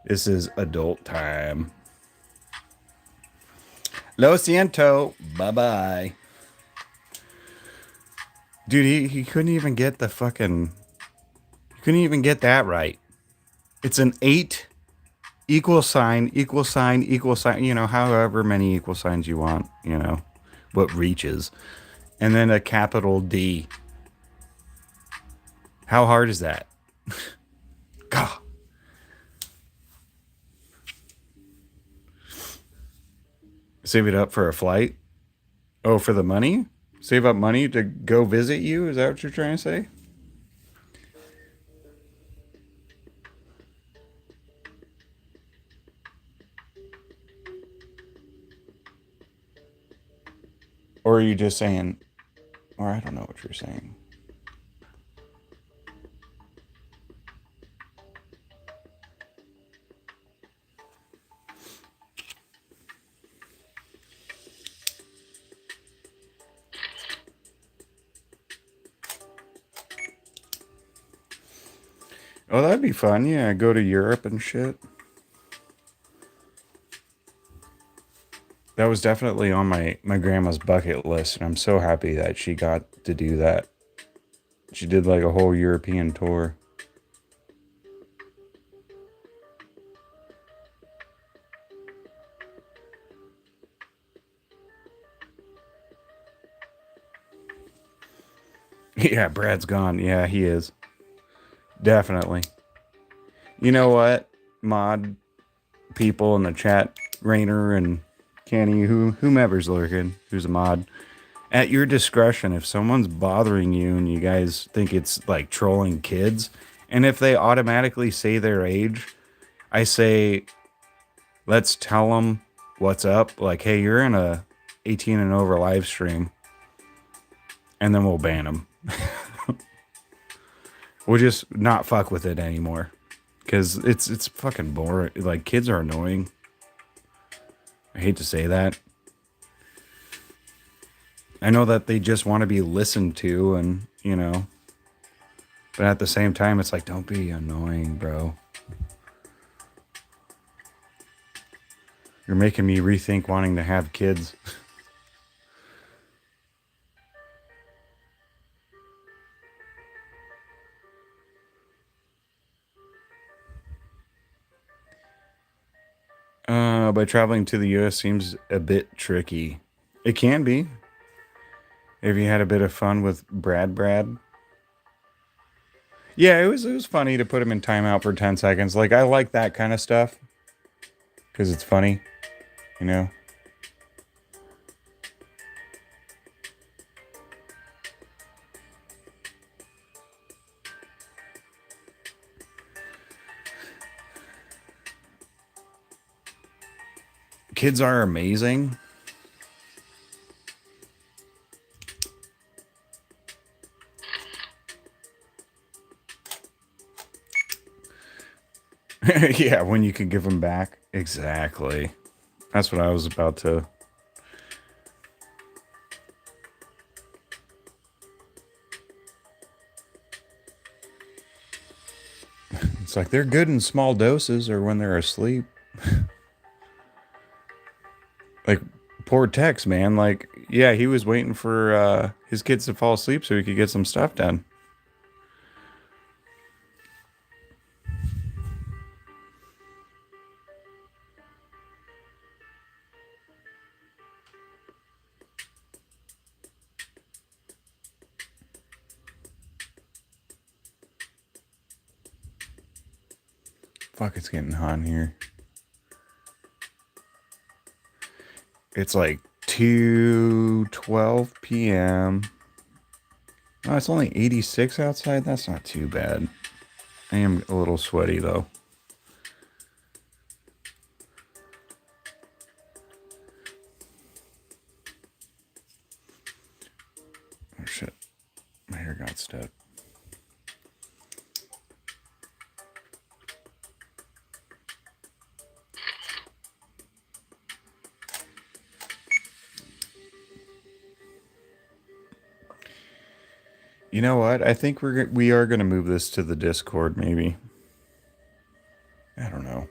Speaker 1: This is adult time. Lo siento. Bye bye. Dude, he couldn't even get the fucking. He couldn't even get that right. It's an 8 equal sign, equal sign, equal sign. You know, however many equal signs you want, you know, what reaches. And then a capital D. How hard is that? God. Save it up for a flight? Oh, for the money? Save up money to go visit you? Is that what you're trying to say? Or are you just saying, or I don't know what you're saying. Oh, that'd be fun. Yeah, go to Europe and shit. That was definitely on my grandma's bucket list, and I'm so happy that she got to do that. She did like a whole European tour. Yeah, Brad's gone. Yeah, he is. Definitely. You know what? Mod people in the chat, Rainer and Kenny, whomever's lurking, who's a mod. At your discretion, if someone's bothering you and you guys think it's like trolling kids, and if they automatically say their age, I say, let's tell them what's up. Like, hey, you're in a 18 and over live stream, and then we'll ban them. We'll just not fuck with it anymore, because it's fucking boring. Like, kids are annoying. I hate to say that. I know that they just want to be listened to, and you know, but at the same time, it's like, don't be annoying, bro. You're making me rethink wanting to have kids. By traveling to the US seems a bit tricky. It can be. If you had a bit of fun with Brad. Yeah, it was funny to put him in timeout for 10 seconds. Like I like that kind of stuff because it's funny, you know. Kids are amazing. Yeah, when you could give them back. Exactly. That's what I was about to. It's like they're good in small doses or when they're asleep. Like poor Tex, man. Like, yeah, he was waiting for his kids to fall asleep so he could get some stuff done. Fuck, it's getting hot in here. It's like 2:12 p.m. Oh, it's only 86 outside. That's not too bad. I am a little sweaty though. Oh shit. My hair got stuck. You know what? I think we are going to move this to the Discord maybe. I don't know.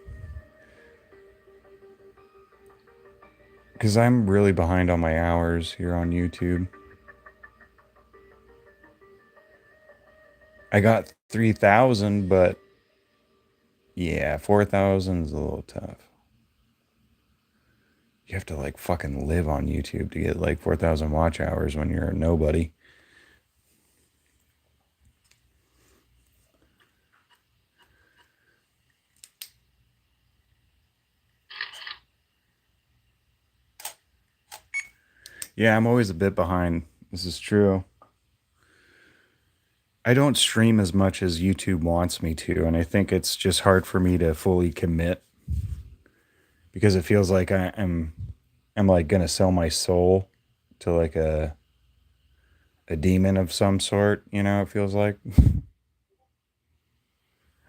Speaker 1: Cuz I'm really behind on my hours here on YouTube. I got 3,000, but yeah, 4,000 is a little tough. You have to like fucking live on YouTube to get like 4,000 watch hours when you're a nobody. Yeah, I'm always a bit behind. This is true. I don't stream as much as YouTube wants me to, and I think it's just hard for me to fully commit because it feels like I'm like gonna sell my soul to like a demon of some sort, you know, it feels like.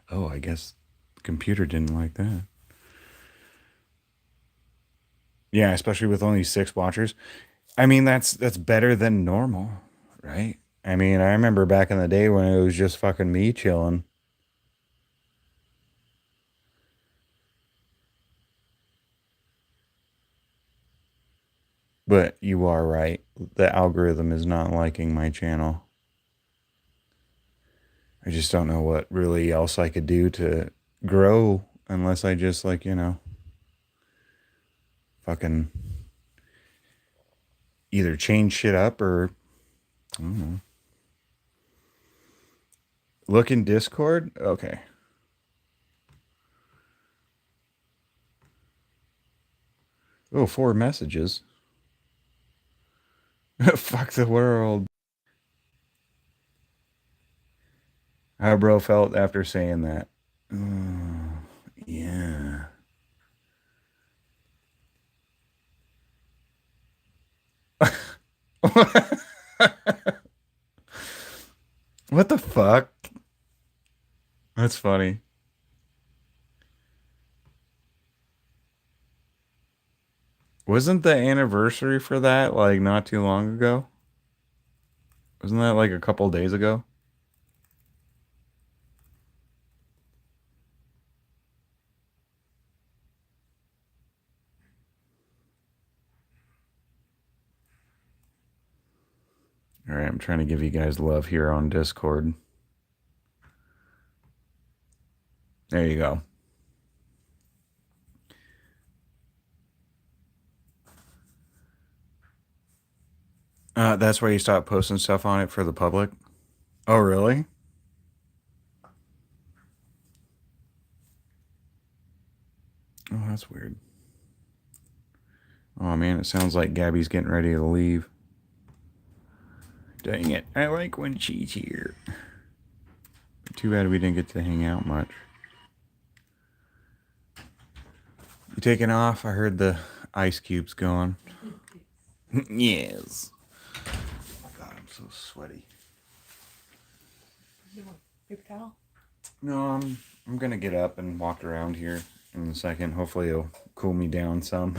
Speaker 1: Oh, I guess the computer didn't like that. Yeah, especially with only 6 watchers. I mean, that's better than normal, right? I mean, I remember back in the day when it was just fucking me chilling. But you are right. The algorithm is not liking my channel. I just don't know what really else I could do to grow unless I just like, you know, fucking either change shit up or I don't know. Look in Discord? Okay. Oh, 4 messages. Fuck the world. How bro felt after saying that. Oh, yeah. What the fuck? That's funny. Wasn't the anniversary for that like not too long ago? Wasn't that like a couple days ago? All right, I'm trying to give you guys love here on Discord. There you go. That's why you stopped posting stuff on it for the public? Oh, really? Oh, that's weird. Oh, man, it sounds like Gabby's getting ready to leave. Dang it. I like when she's here. Too bad we didn't get to hang out much. You taking off? I heard the ice cubes going. Yes. Oh, God, I'm so sweaty.
Speaker 3: You want paper towel?
Speaker 1: No, I'm gonna get up and walk around here in a second. Hopefully it'll cool me down some.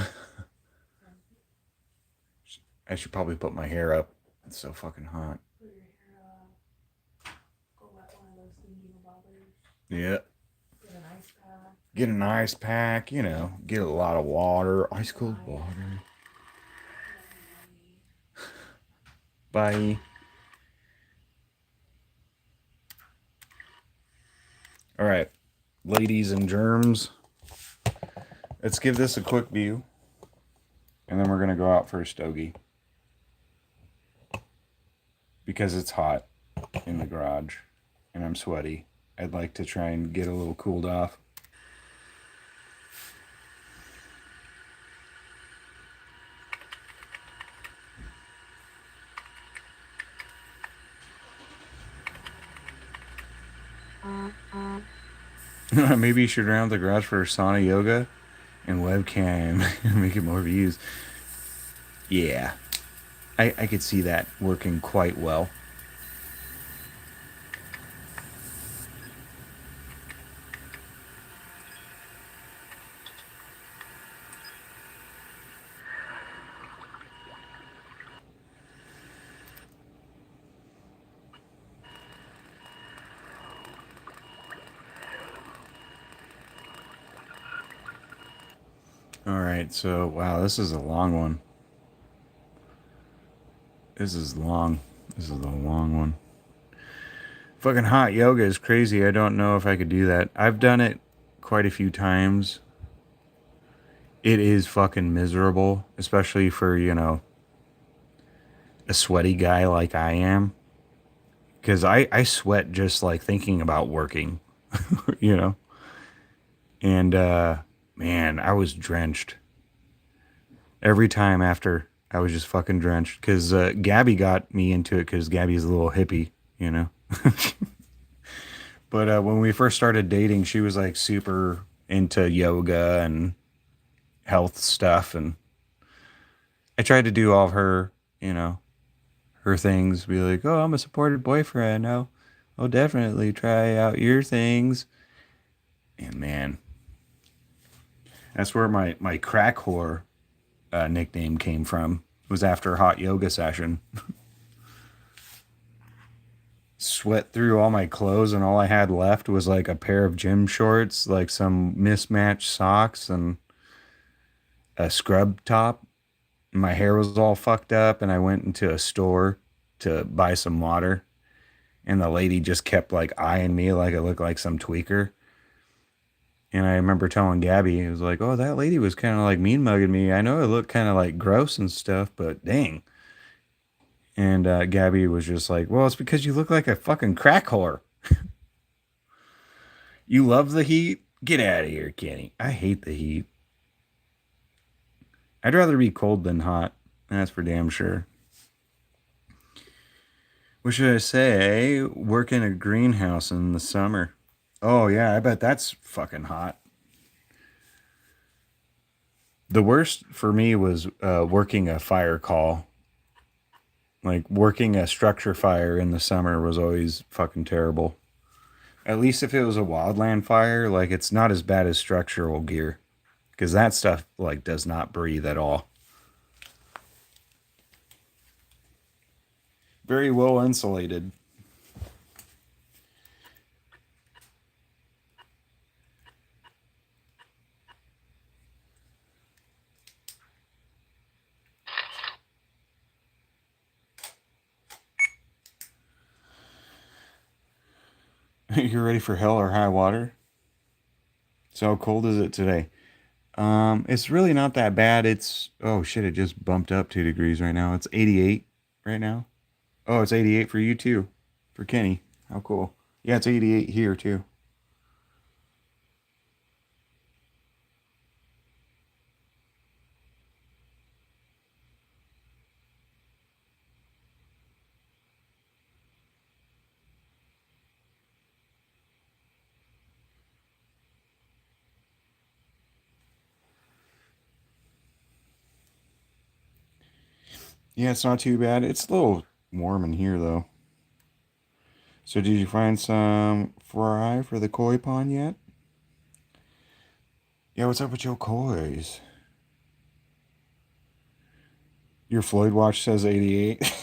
Speaker 1: I should probably put my hair up. It's so fucking hot.
Speaker 3: Put your hair up. Go wet one of those thinking bobbers.
Speaker 1: Yeah.
Speaker 3: Get an ice pack.
Speaker 1: Get an ice pack, you know. Get a lot of water. Ice cold water. Bye. All right, ladies and germs. Let's give this a quick view. And then we're going to go out for a stogie. Because it's hot in the garage. And I'm sweaty. I'd like to try and get a little cooled off. Maybe you should round the garage for sauna yoga and webcam. Make it more views. Yeah. I could see that working quite well. Alright, so, wow, this is a long one. This is long. This is a long one. Fucking hot yoga is crazy. I don't know if I could do that. I've done it quite a few times. It is fucking miserable, especially for, you know, a sweaty guy like I am. Because I sweat just like thinking about working, you know? And, man, I was drenched. Every time after, I was just fucking drenched. Because Gabby got me into it because Gabby's a little hippie, you know? But when we first started dating, she was like super into yoga and health stuff. And I tried to do all of her, you know, her things. Be like, oh, I'm a supportive boyfriend. I'll definitely try out your things. And man, that's where my crack whore nickname came from. It was after a hot yoga session. Sweat through all my clothes, and all I had left was like a pair of gym shorts, like some mismatched socks, and a scrub top. My hair was all fucked up, and I went into a store to buy some water, and the lady just kept like eyeing me like I looked like some tweaker. And I remember telling Gabby, it was like, oh, that lady was kind of like mean mugging me. I know I look kind of like gross and stuff, but dang. And Gabby was just like, well, it's because you look like a fucking crack whore. You love the heat? Get out of here, Kenny. I hate the heat. I'd rather be cold than hot. That's for damn sure. What should I say? Work in a greenhouse in the summer. Oh, yeah, I bet that's fucking hot. The worst for me was working a fire call. Like, working a structure fire in the summer was always fucking terrible. At least if it was a wildland fire, like, it's not as bad as structural gear. Because that stuff, like, does not breathe at all. Very well insulated. You ready for hell or high water? So how cold is it today? It's really not that bad. It's, oh shit, it just bumped up 2 degrees right now. It's 88. right now? Oh, it's 88 for you too. For Kenny. How cool. Yeah, it's 88 here too. Yeah, it's not too bad. It's a little warm in here though. So did you find some fry for the koi pond yet? Yeah, what's up with your kois? Your Floyd watch says 88.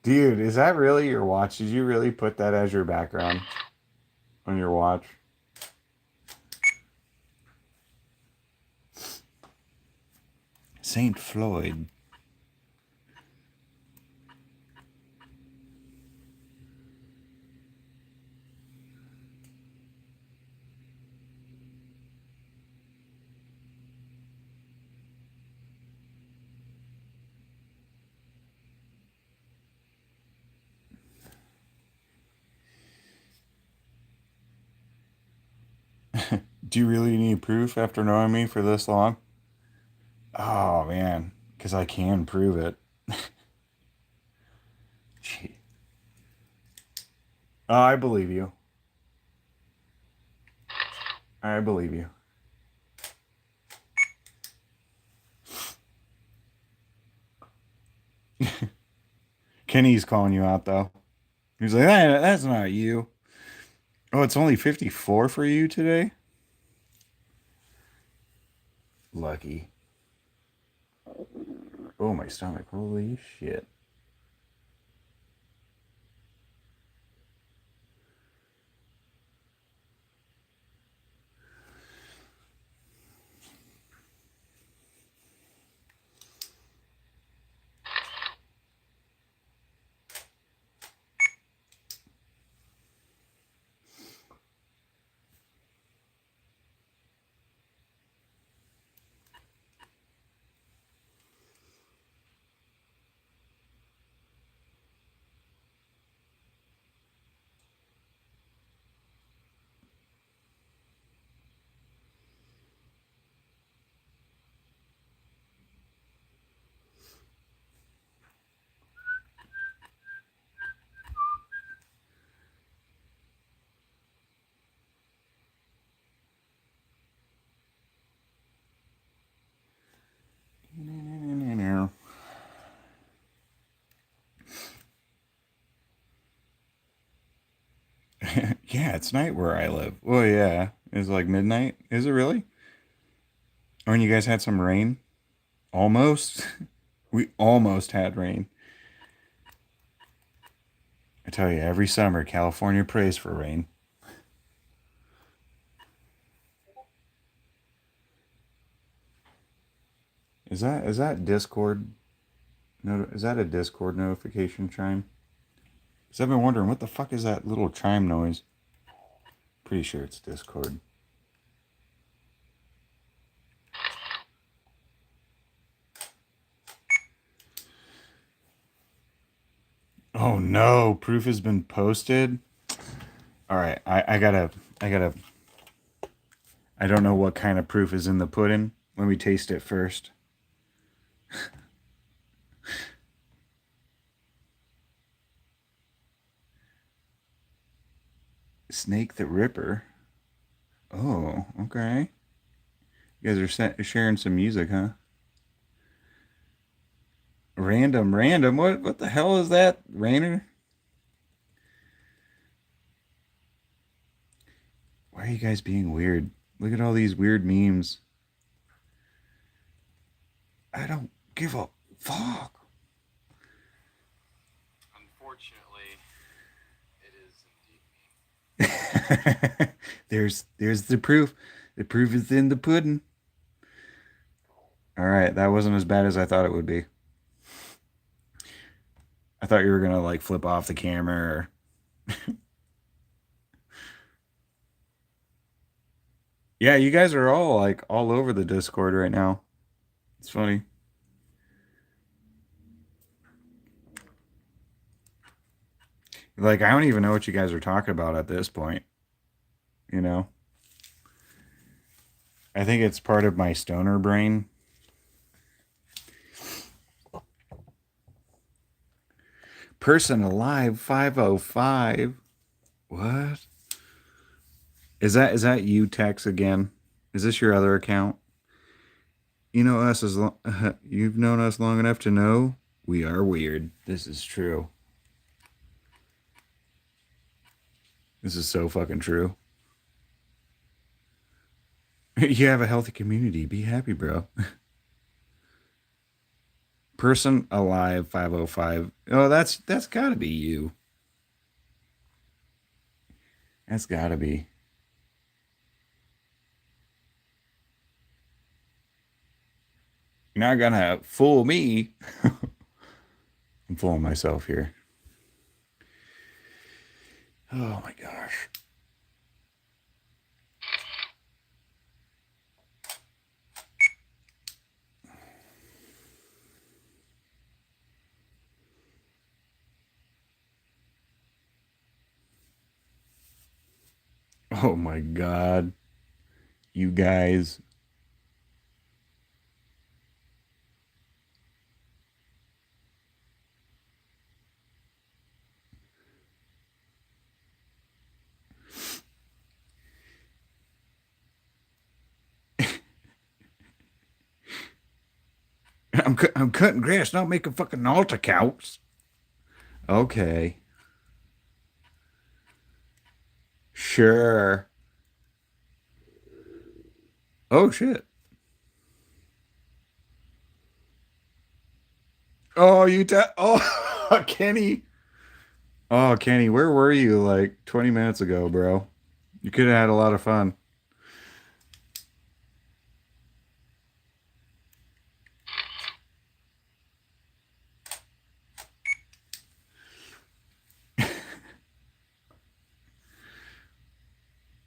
Speaker 1: Dude, is that really your watch? Did you really put that as your background on your watch? Saint Floyd. Do you really need proof after knowing me for this long? Oh man, because I can prove it. Gee. Oh, I believe you. I believe you. Kenny's calling you out though. He's like, "Hey, that's not you." Oh, it's only 54 for you today? Lucky. Oh, my stomach. Holy shit. Yeah, it's night where I live. Oh, yeah. It's like midnight. Is it really? Oh, and you guys had some rain? Almost. We almost had rain. I tell you, every summer, California prays for rain. Is that Discord? Is that a Discord notification chime? Because I've been wondering, what the fuck is that little chime noise? Pretty sure it's Discord. Oh no, proof has been posted. All right, I gotta. I don't know what kind of proof is in the pudding. Let me taste it first. Snake the Ripper. Oh, okay. You guys are sharing some music, huh? Random, random. What the hell is that, Rainer? Why are you guys being weird? Look at all these weird memes. I don't give a fuck.
Speaker 2: Unfortunately, it is indeed me.
Speaker 1: there's the proof. The proof is in the pudding. All right, that wasn't as bad as I thought it would be. I thought you were gonna like flip off the camera or yeah, you guys are all like all over the Discord right now. It's funny. Like, I don't even know what you guys are talking about at this point. You know? I think it's part of my stoner brain. Person alive 505. What? Is that you, Tex, again? Is this your other account? You know us as long you've known us long enough to know we are weird. This is true. This is so fucking true. You have a healthy community. Be happy, bro. Person alive 505. Oh, that's got to be you. That's got to be. You're not gonna fool me. I'm fooling myself here. Oh my gosh. Oh my god. You guys. I'm cutting grass, not making fucking altar counts. Okay. Sure. Oh shit. Oh, oh, Kenny. Oh, Kenny, where were you like 20 minutes ago, bro? You could have had a lot of fun.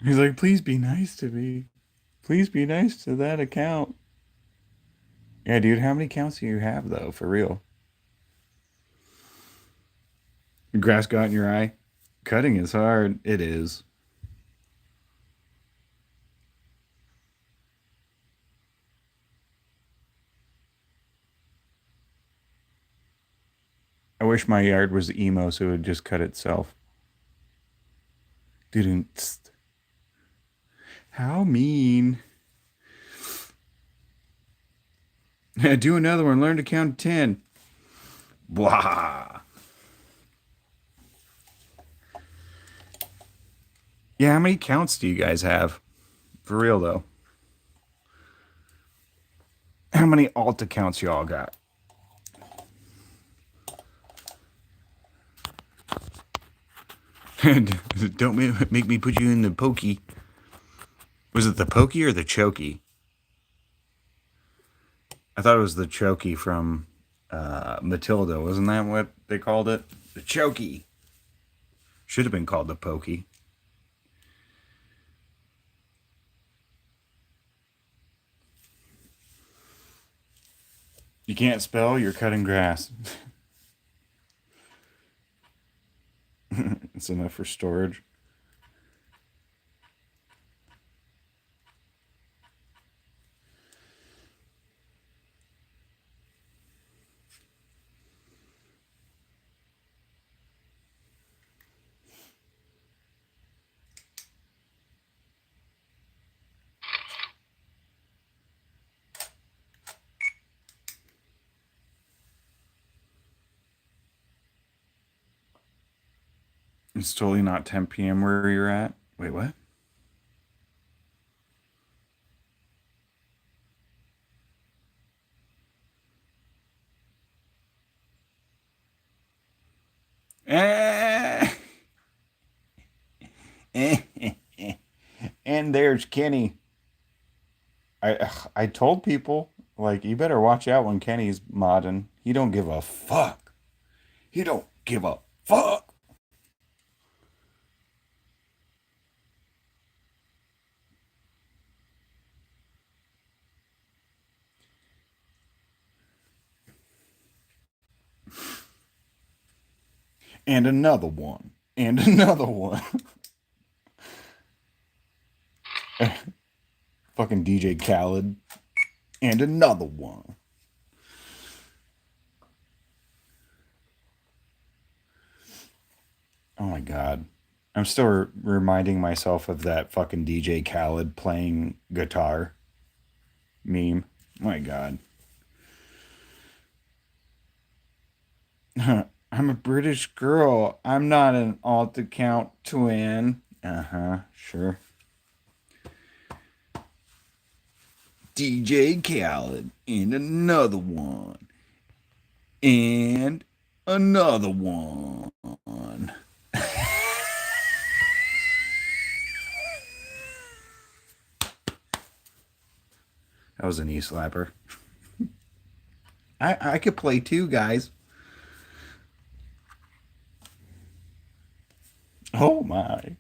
Speaker 1: He's like, please be nice to me. Please be nice to that account. Yeah, dude, how many accounts do you have though, for real? Grass got in your eye? Cutting is hard. It is. I wish my yard was emo so it would just cut itself. Didn't. How mean. Do another one. Learn to count 10. Blah. Yeah, how many counts do you guys have? For real though. How many alt accounts y'all got? Don't make me put you in the pokey. Was it the pokey or the chokey? I thought it was the chokey from Matilda. Wasn't that what they called it? The chokey. Should have been called the pokey. You can't spell, you're cutting grass. It's enough for storage. It's totally not 10 p.m. where you're at. Wait, what? Eh. And there's Kenny. I told people, like, you better watch out when Kenny's modding. He don't give a fuck. He don't give a fuck. And another one. And another one. Fucking DJ Khaled. And another one. Oh my god. I'm still reminding myself of that fucking DJ Khaled playing guitar meme. Oh my god. I'm a British girl. I'm not an alt account twin. Uh-huh, sure. DJ Khaled and another one. And another one. That was a knee slapper. I could play too, guys. Oh my.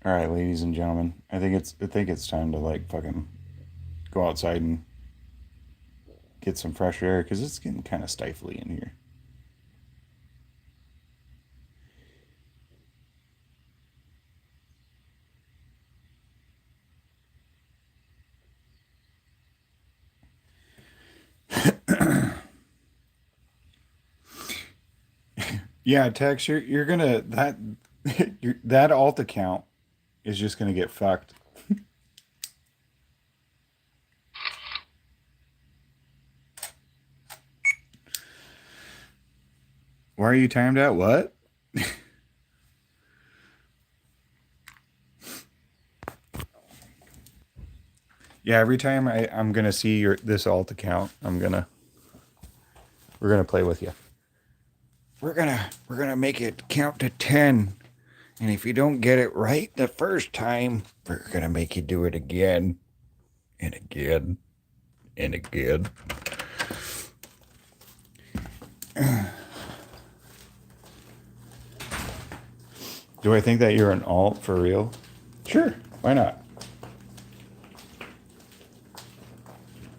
Speaker 1: All right, ladies and gentlemen. I think it's time to like fucking go outside and get some fresh air because it's getting kind of stifly in here. Yeah, Tex, you're gonna that alt account is just gonna get fucked. Why are you timed out? What? Yeah, every time I'm gonna see this alt account, we're gonna play with you. We're gonna make it count to 10. And if you don't get it right the first time, we're gonna make you do it again. And again. And again. Do I think that you're an alt for real? Sure, why not?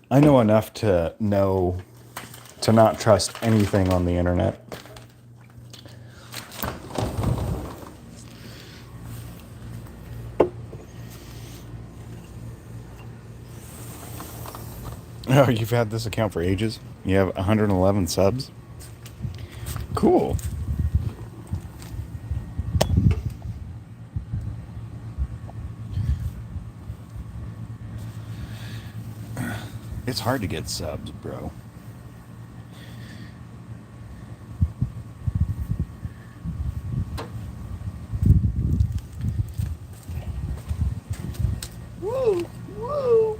Speaker 1: I know enough to not trust anything on the internet. Oh, you've had this account for ages? You have 111 subs? Cool. It's hard to get subs, bro. Woo! Woo!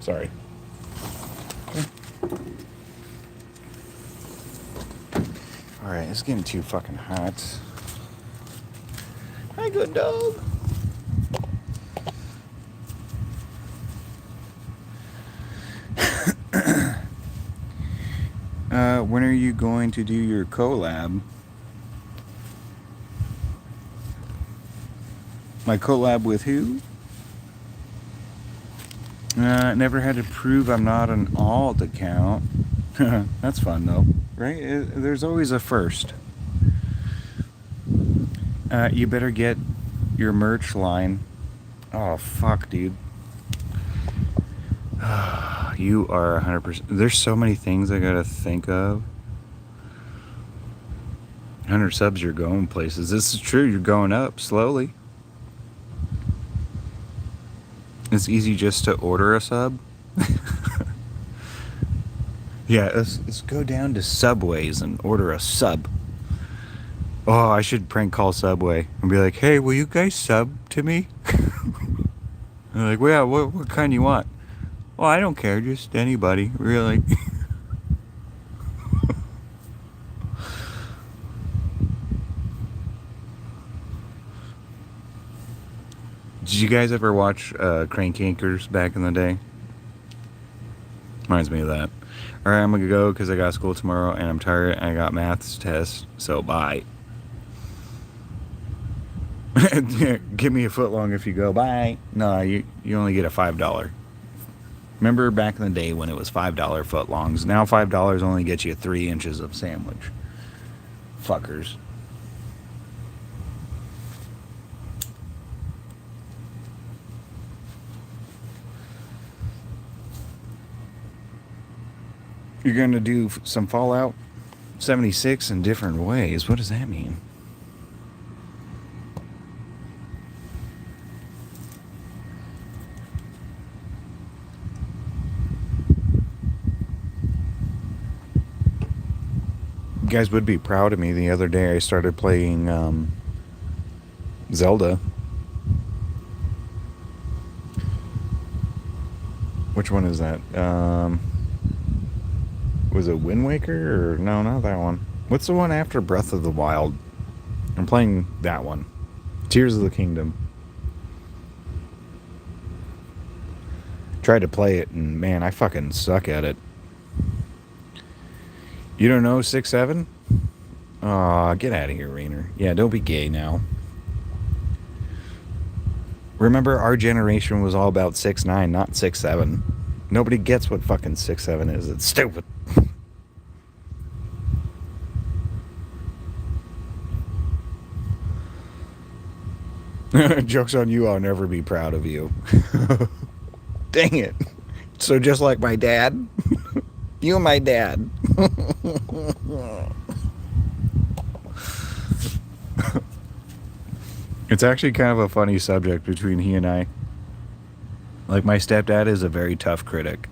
Speaker 1: Sorry. Alright, it's getting too fucking hot. Hi, good dog. When are you going to do your collab? My collab with who? Never had to prove I'm not an alt account. That's fun though, right? There's always a first. You better get your merch line. Oh, fuck, dude. You are 100%. There's so many things I gotta think of. 100 subs, you're going places. This is true. You're going up slowly. It's easy just to order a sub. Yeah, let's go down to Subways and order a sub. Oh, I should prank call Subway and be like, hey, will you guys sub to me? They're like, well, yeah, what kind you want? Well, I don't care, just anybody, really. Did you guys ever watch Crank Yankers back in the day? Reminds me of that. All right, I'm going to go because I got school tomorrow and I'm tired and I got maths test, so bye. Give me a foot long if you go. Bye. No, you only get a $5. Remember back in the day when it was $5 footlongs? Now $5 only gets you 3 inches of sandwich. Fuckers. You're going to do some Fallout 76 in different ways. What does that mean? You guys would be proud of me. The other day I started playing Zelda. Which one is that? Was it Wind Waker? Or no, not that one. What's the one after Breath of the Wild? I'm playing that one. Tears of the Kingdom. Tried to play it, and man, I fucking suck at it. You don't know 6'7"? Aw, get out of here, Rainer. Yeah, don't be gay now. Remember, our generation was all about 6'9", not 6'7". Nobody gets what fucking 6'7" is. It's stupid. Joke's on you, I'll never be proud of you. Dang it. So just like my dad? You and my dad. It's actually kind of a funny subject between he and I. Like, my stepdad is a very tough critic.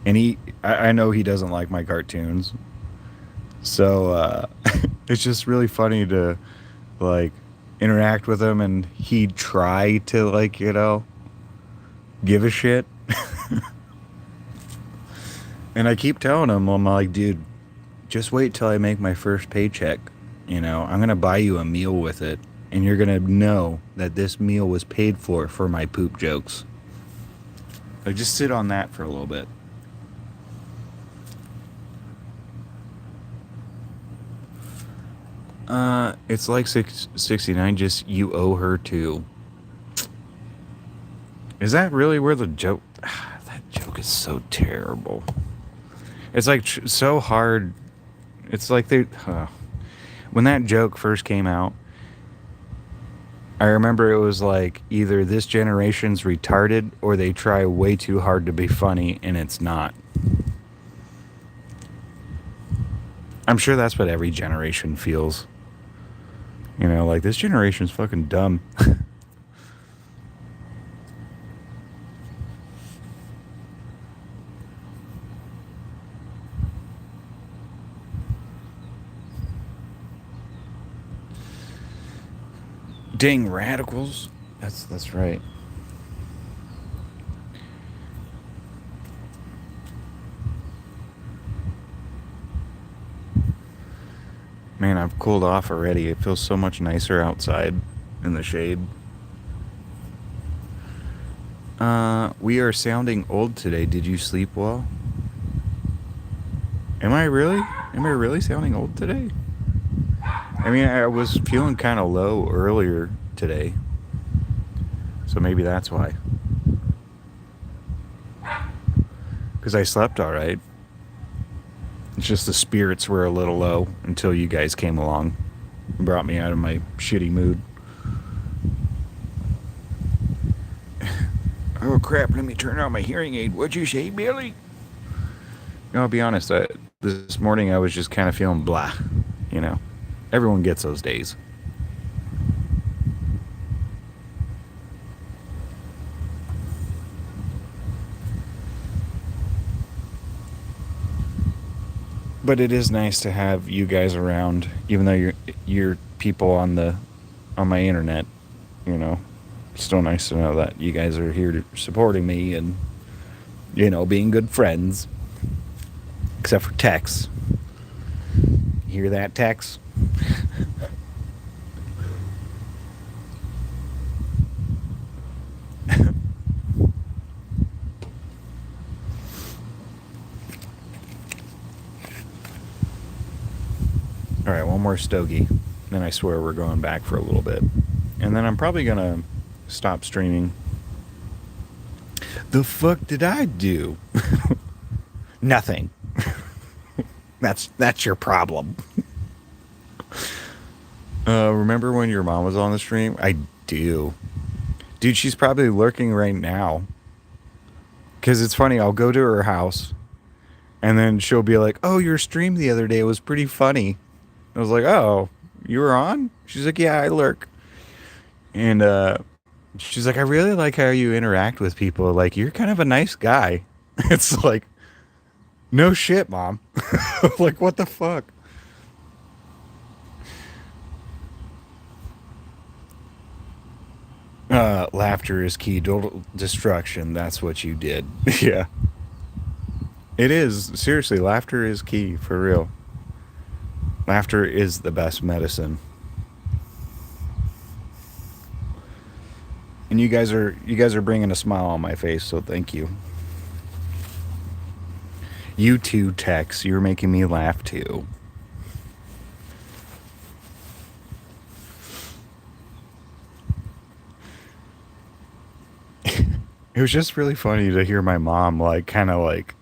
Speaker 1: And I know he doesn't like my cartoons. So, it's just really funny to, like, interact with him, and he'd try to, like, you know, give a shit. And I keep telling him, I'm like, dude, just wait till I make my first paycheck. You know, I'm going to buy you a meal with it, and you're going to know that this meal was paid for my poop jokes. Like, just sit on that for a little bit. It's like 69, just you owe her too. Is that really where the joke... That joke is so terrible. It's like so hard. It's like they... when that joke first came out, I remember it was like either this generation's retarded or they try way too hard to be funny, and it's not. I'm sure that's what every generation feels. You know, like, this generation's fucking dumb. Dang radicals. That's right. Man, I've cooled off already. It feels so much nicer outside in the shade. We are sounding old today. Did you sleep well? Am I really sounding old today? I mean, I was feeling kind of low earlier today. So maybe that's why. Because I slept all right. It's just the spirits were a little low until you guys came along and brought me out of my shitty mood. Oh crap, let me turn on my hearing aid. What'd you say, Billy? No, I'll be honest, this morning I was just kind of feeling blah, you know. Everyone gets those days. But it is nice to have you guys around, even though you're people on my internet, you know. It's still nice to know that you guys are here supporting me and, you know, being good friends. Except for Tex. Hear that, Tex? Alright, one more stogie. Then I swear we're going back for a little bit. And then I'm probably going to stop streaming. The fuck did I do? Nothing. That's your problem. Remember when your mom was on the stream? I do. Dude, she's probably lurking right now. Because it's funny, I'll go to her house, and then she'll be like, oh, your stream the other day was pretty funny. I was like, oh, you were on? She's like, yeah, I lurk. And she's like, I really like how you interact with people. Like, you're kind of a nice guy. It's like, no shit, Mom. Like, what the fuck? Laughter is key. Total destruction. That's what you did. Yeah. It is. Seriously, laughter is key, for real. Laughter is the best medicine. And you guys are bringing a smile on my face, so thank you. You too, Tex. You're making me laugh too. It was just really funny to hear my mom like kind of like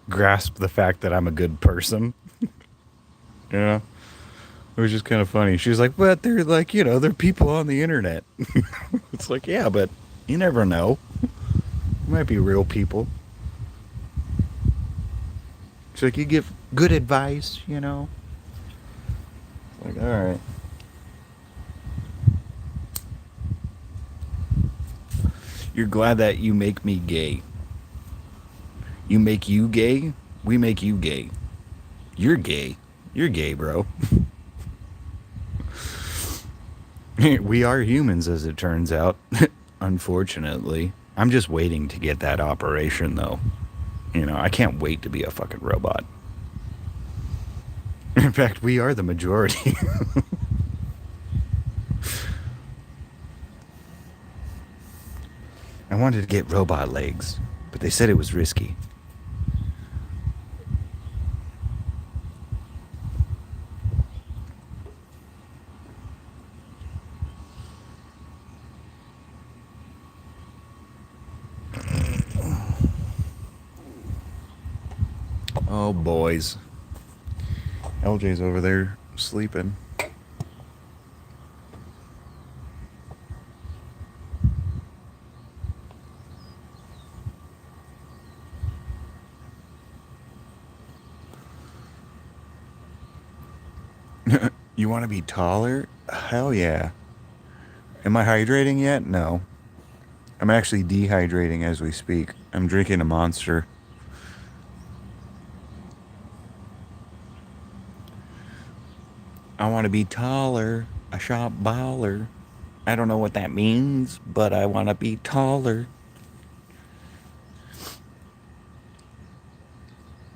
Speaker 1: grasp the fact that I'm a good person. Yeah. It was just kind of funny. She's like, but they're like, they're people on the internet. It's like, yeah, but you never know. Might be real people. She's like, you give good advice, It's like, all right. You're glad that you make me gay. You make you gay, we make you gay. You're gay. You're gay, bro. We are humans, as it turns out. Unfortunately. I'm just waiting to get that operation, though. I can't wait to be a fucking robot. In fact, we are the majority. I wanted to get robot legs, but they said it was risky. Oh, boys. LJ's over there sleeping. You want to be taller? Hell yeah. Am I hydrating yet? No. I'm actually dehydrating as we speak. I'm drinking a Monster. I want to be taller, a shop baller. I don't know what that means, but I want to be taller.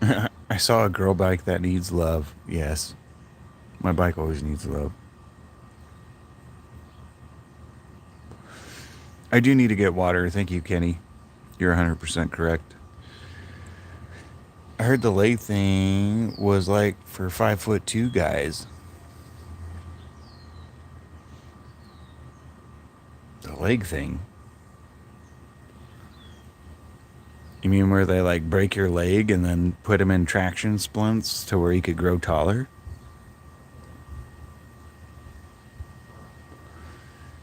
Speaker 1: I saw a girl bike that needs love. Yes. My bike always needs love. I do need to get water. Thank you, Kenny. You're 100% correct. I heard the leg thing was like for 5'2" guys. The leg thing? You mean where they like break your leg and then put him in traction splints to where he could grow taller?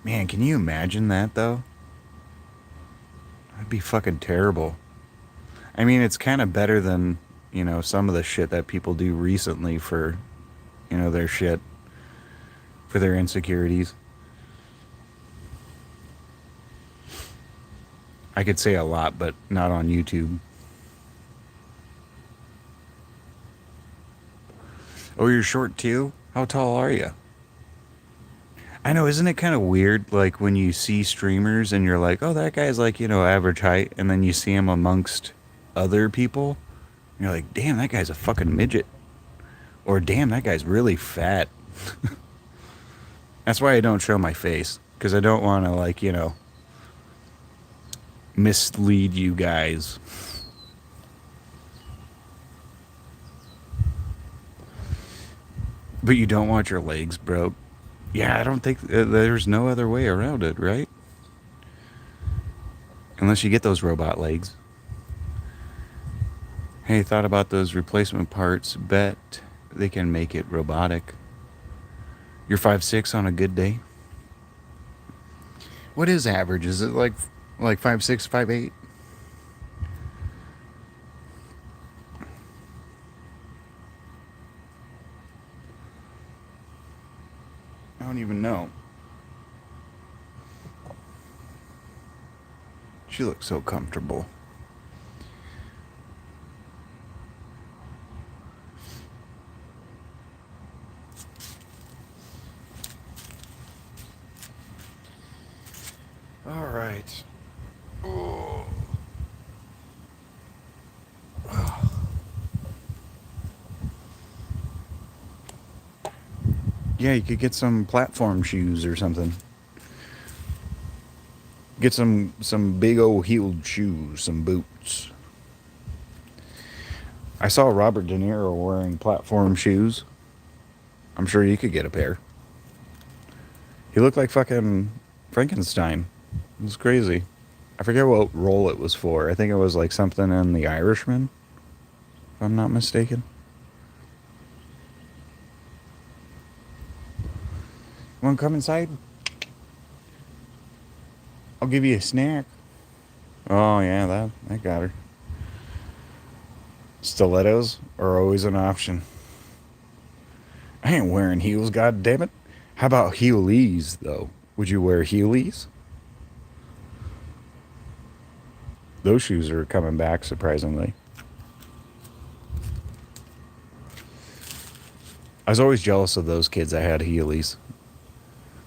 Speaker 1: Man, can you imagine that though? That'd be fucking terrible. I mean, it's kind of better than, some of the shit that people do recently for, their shit, for their insecurities. I could say a lot, but not on YouTube. Oh, you're short too? How tall are you? I know, isn't it kind of weird, like, when you see streamers and you're like, oh, that guy's like, average height, and then you see him amongst other people, and you're like, damn, that guy's a fucking midget. Or, damn, that guy's really fat. That's why I don't show my face, because I don't want to, like, mislead you guys. But you don't want your legs broke. Yeah, I don't think there's no other way around it, right?
Speaker 2: Unless you get those robot legs. Hey, thought about those replacement parts. Bet they can make it robotic. You're 5'6" on a good day. What is average? Is it like 5'6", 5'8"? I don't even know. She looks so comfortable. All right. Oh. Yeah, you could get some platform shoes or something. Get some big old heeled shoes, some boots. I saw Robert De Niro wearing platform shoes. I'm sure you could get a pair. He looked like fucking Frankenstein. It was crazy. I forget what role it was for. I think it was like something in The Irishman, if I'm not mistaken. Want to come inside? I'll give you a snack. Oh, yeah, that got her. Stilettos are always an option. I ain't wearing heels, goddammit. How about heelys, though? Would you wear heelys? Those shoes are coming back, surprisingly. I was always jealous of those kids that had heelys.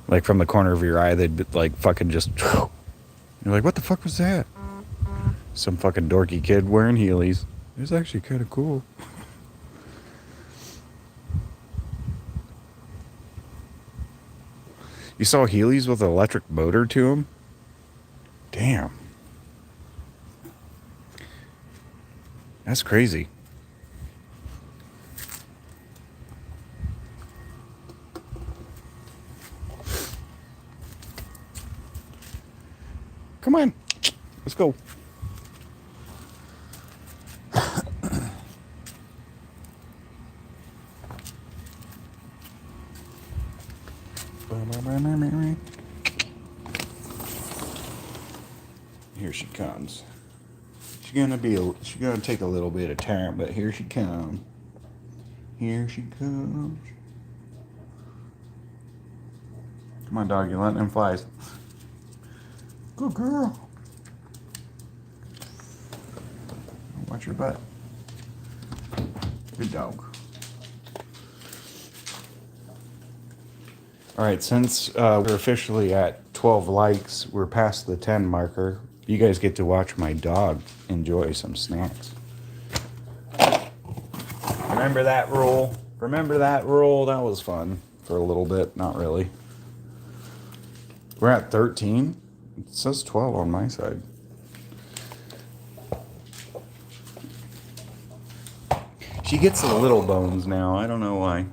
Speaker 2: Like, from the corner of your eye, they'd be, like, fucking just... You're like, what the fuck was that? Some fucking dorky kid wearing heelys. It was actually kind of cool. You saw heelys with an electric motor to them? Damn. That's crazy. Come on. Let's go. Here she comes. She's gonna take a little bit of time, but here she comes. Here she comes. Come on, dog, you're letting them flies. Good girl. Watch your butt. Good dog. All right, since we're officially at 12 likes, we're past the 10 marker. You guys get to watch my dog enjoy some snacks. Remember that rule? Remember that rule? That was fun for a little bit. Not really. We're at 13. It says 12 on my side. She gets the little bones now. I don't know why.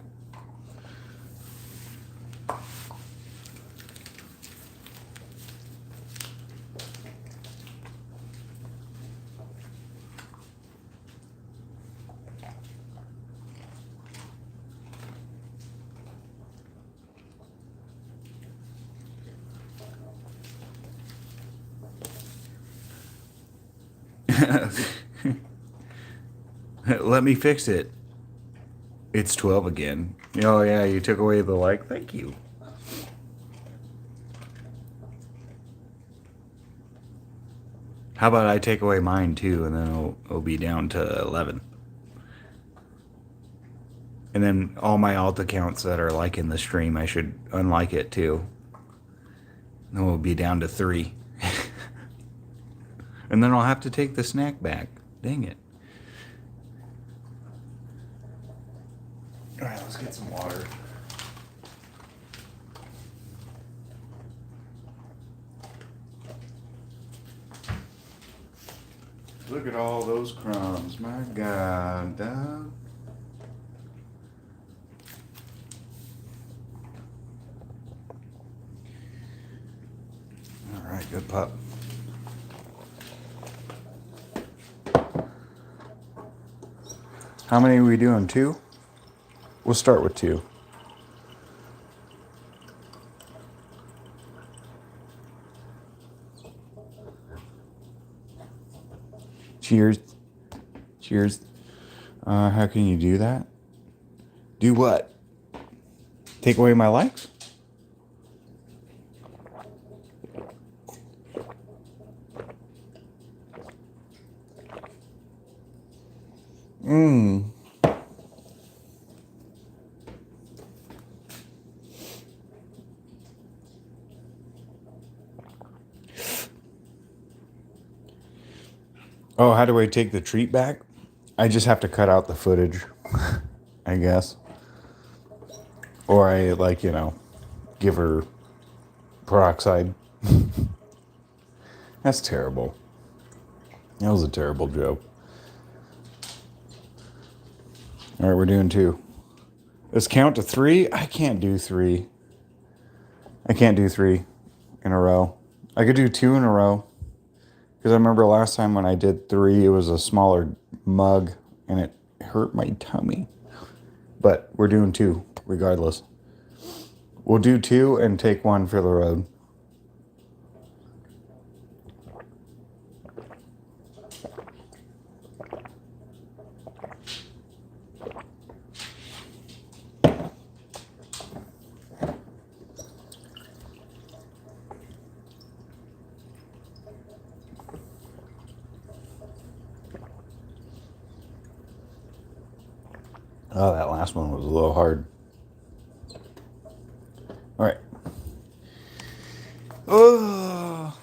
Speaker 2: Let me fix it. It's 12 again. Oh, yeah, you took away the like. Thank you. How about I take away mine, too, and then it'll be down to 11. And then all my alt accounts that are liking the stream, I should unlike it, too. Then we'll be down to 3. And then I'll have to take the snack back. Dang it. All right, let's get some water. Look at all those crumbs. My God, dog. All right, good pup.
Speaker 1: How many are we doing? 2? We'll start with 2. Cheers. Cheers. How can you do that? Do what? Take away my likes? Mmm. Oh, how do I take the treat back? I just have to cut out the footage, I guess. Or I, like, give her peroxide. That's terrible. That was a terrible joke. All right, we're doing 2. Let's count to 3. I can't do 3. I can't do 3 in a row. I could do 2 in a row. Because I remember last time when I did 3, it was a smaller mug and it hurt my tummy. But we're doing 2 regardless. We'll do 2 and take 1 for the road. Oh, that last one was a little hard. All right. Oh.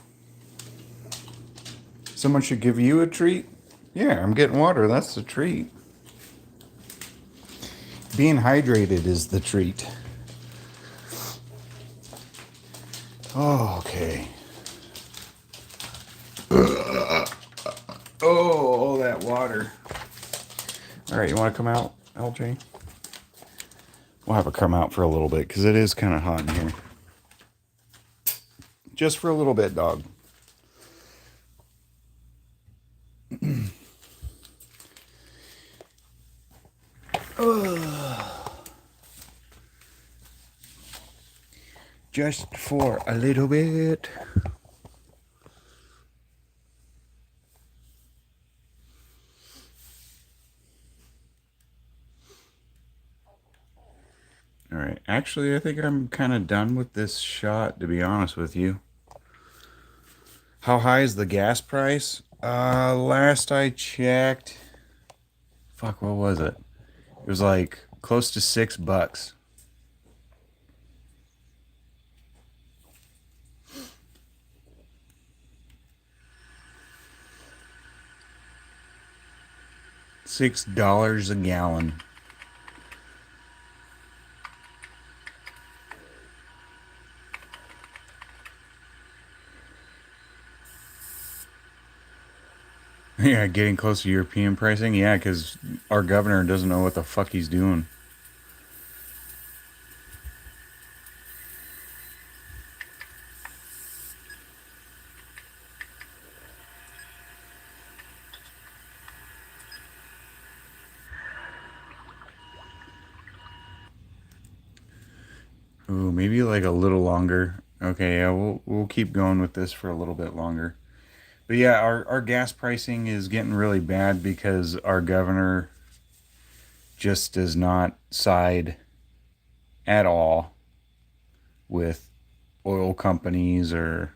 Speaker 1: Someone should give you a treat? Yeah, I'm getting water. That's the treat. Being hydrated is the treat. Oh, okay. Oh, that water. All right, you want to come out, LJ? We'll have her come out for a little bit because it is kind of hot in here. Just for a little bit, dog. Just for a little bit. All right. Actually, I think I'm kind of done with this shot, to be honest with you. How high is the gas price? Last I checked, fuck, what was it? It was like close to $6. $6 a gallon. Yeah, getting close to European pricing. Yeah, because our governor doesn't know what the fuck he's doing. Ooh, maybe like a little longer. Okay, yeah, we'll keep going with this for a little bit longer. But yeah, our gas pricing is getting really bad because our governor just does not side at all with oil companies or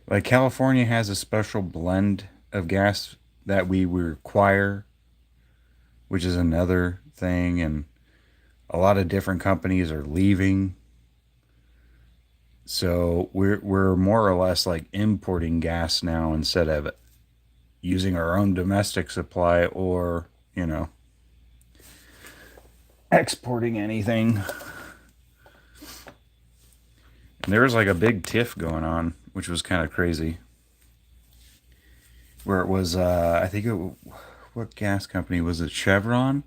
Speaker 1: like California has a special blend of gas that we require, which is another thing, and a lot of different companies are leaving. So we're more or less like importing gas now instead of using our own domestic supply or, exporting anything. And there was like a big tiff going on, which was kind of crazy. Where it was, I think what gas company was it? Chevron?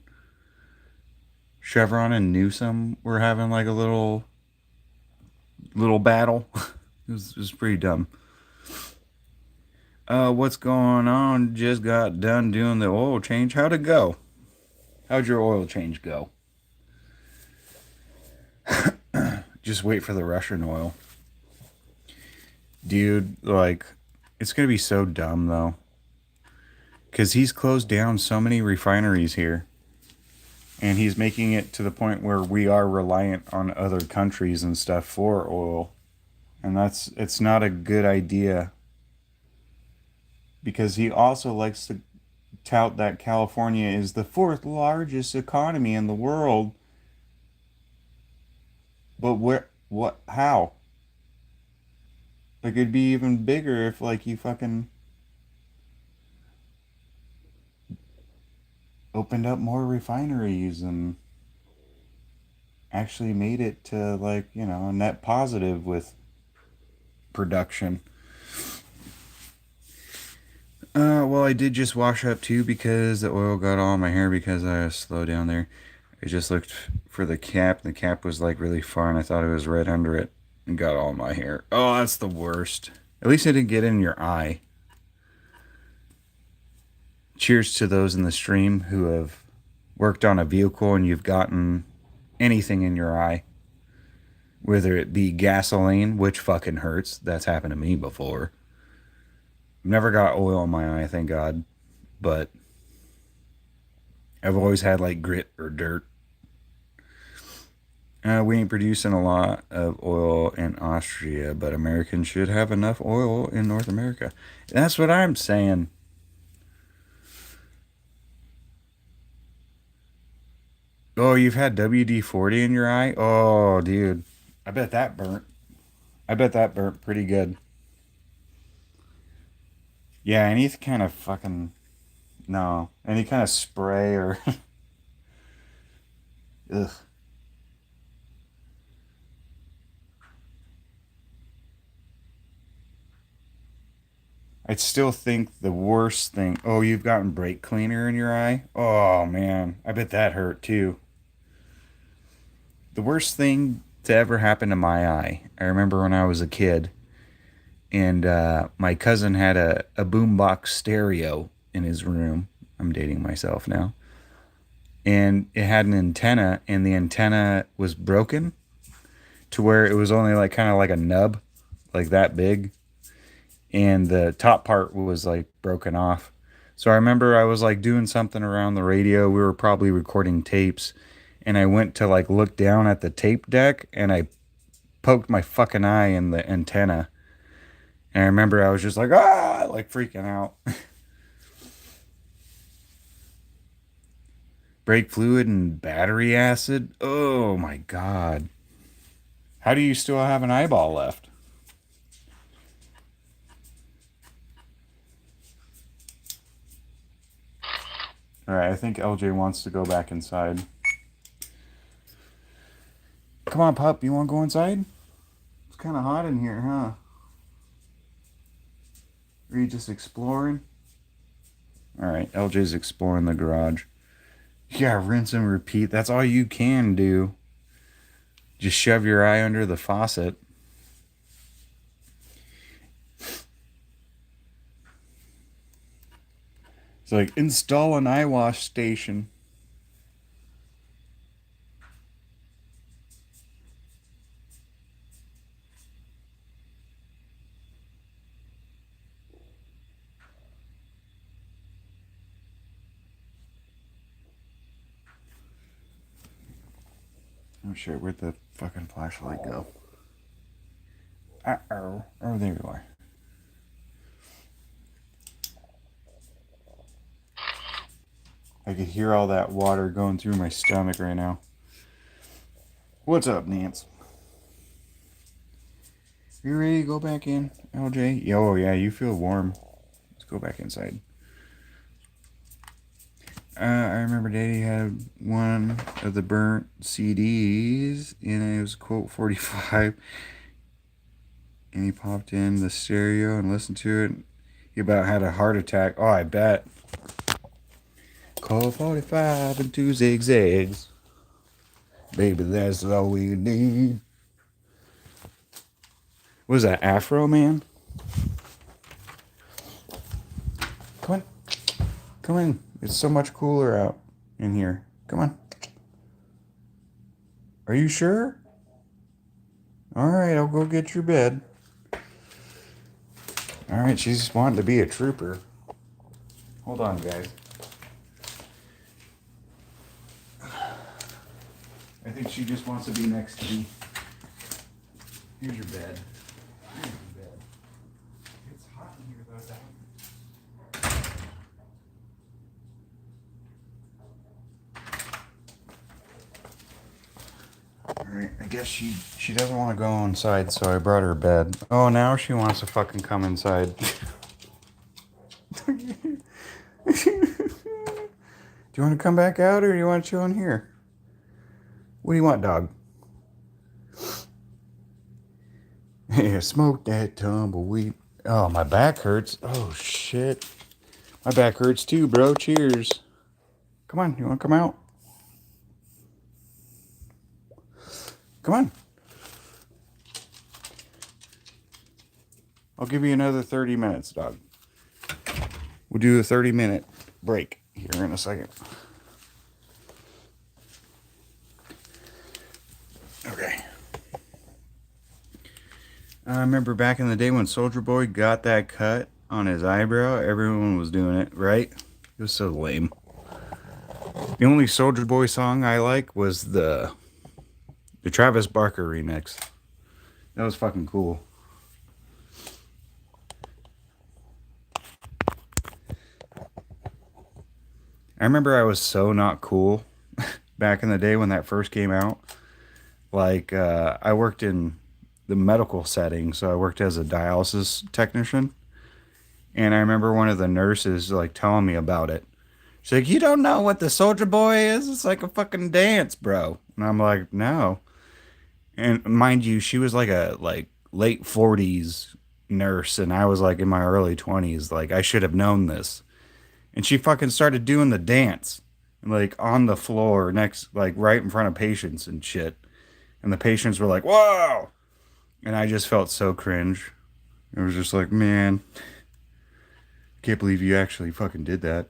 Speaker 1: Chevron and Newsom were having like a little battle. It was pretty dumb. What's going on? Just got done doing the oil change. How'd it go? How'd your oil change go? Just wait for the Russian oil. Dude, like, it's gonna be so dumb though. Because he's closed down so many refineries here. And he's making it to the point where we are reliant on other countries and stuff for oil. And it's not a good idea. Because he also likes to tout that California is the fourth largest economy in the world. But how? Like, it'd be even bigger if, like, you fucking opened up more refineries and actually made it to, like, a net positive with production. Well, I did just wash up too because the oil got all on my hair because I was slow down there. I just looked for the cap, and the cap was like really far, and I thought it was right under it and got all my hair. Oh, that's the worst. At least it didn't get in your eye. Cheers to those in the stream who have worked on a vehicle and you've gotten anything in your eye. Whether it be gasoline, which fucking hurts. That's happened to me before. Never got oil in my eye, thank God. But I've always had like grit or dirt. We ain't producing a lot of oil in Austria, but Americans should have enough oil in North America. That's what I'm saying. Oh, you've had WD-40 in your eye? Oh, dude. I bet that burnt. I bet that burnt pretty good. Yeah, any kind of fucking... No. Any kind of spray or... Ugh. I still think the worst thing... Oh, you've gotten brake cleaner in your eye? Oh, man. I bet that hurt, too. The worst thing to ever happen to my eye. I remember when I was a kid, and my cousin had a boombox stereo in his room. I'm dating myself now. And it had an antenna, and the antenna was broken to where it was only like kind of like a nub, like that big. And the top part was like broken off. So I remember I was like doing something around the radio. We were probably recording tapes, and I went to like look down at the tape deck, and I poked my fucking eye in the antenna. And I remember I was just like, like freaking out. Brake fluid and battery acid. Oh my God. How do you still have an eyeball left? All right, I think LJ wants to go back inside. Come on, pup. You want to go inside? It's kind of hot in here, huh? Are you just exploring? All right, LJ's exploring the garage. Yeah, rinse and repeat. That's all you can do. Just shove your eye under the faucet. It's like, install an eye wash station. Oh shit, where'd the fucking flashlight go? Uh-oh. Oh, there you are. I could hear all that water going through my stomach right now. What's up, Nance? You ready to go back in, LJ? Oh, yeah, you feel warm. Let's go back inside. I remember Daddy had one of the burnt CDs, and it was quote 45. And he popped in the stereo and listened to it. He about had a heart attack. Oh, I bet. Call 45 and 2 zigzags. Baby, that's all we need. What was that, Afro Man? Come in. It's so much cooler out in here. Come on. Are you sure? All right, I'll go get your bed. All right, she's wanting to be a trooper. Hold on, guys. I think she just wants to be next to me. Here's your bed. Here's your bed. It's hot in here, though. Alright, I guess she doesn't want to go inside, so I brought her a bed. Oh, now she wants to fucking come inside. Do you want to come back out, or do you want to chill in here? What do you want, dog? Yeah, smoke that tumbleweed. Oh, my back hurts. Oh, shit. My back hurts too, bro. Cheers. Come on, you want to come out? Come on. I'll give you another 30 minutes, dog. We'll do a 30-minute break here in a second. Okay. I remember back in the day when Soldier Boy got that cut on his eyebrow, everyone was doing it, right? It was so lame. The only Soldier Boy song I like was the Travis Barker remix. That was fucking cool. I remember I was so not cool back in the day when that first came out. Like, I worked in the medical setting, so I worked as a dialysis technician. And I remember one of the nurses, like, telling me about it. She's like, you don't know what the Soldier Boy is? It's like a fucking dance, bro. And I'm like, no. And mind you, she was like a late 40s nurse, and I was like in my early 20s. Like, I should have known this. And she fucking started doing the dance, like on the floor next, like right in front of patients and shit. And the patients were like, whoa! And I just felt so cringe. It was just like, man, I can't believe you actually fucking did that.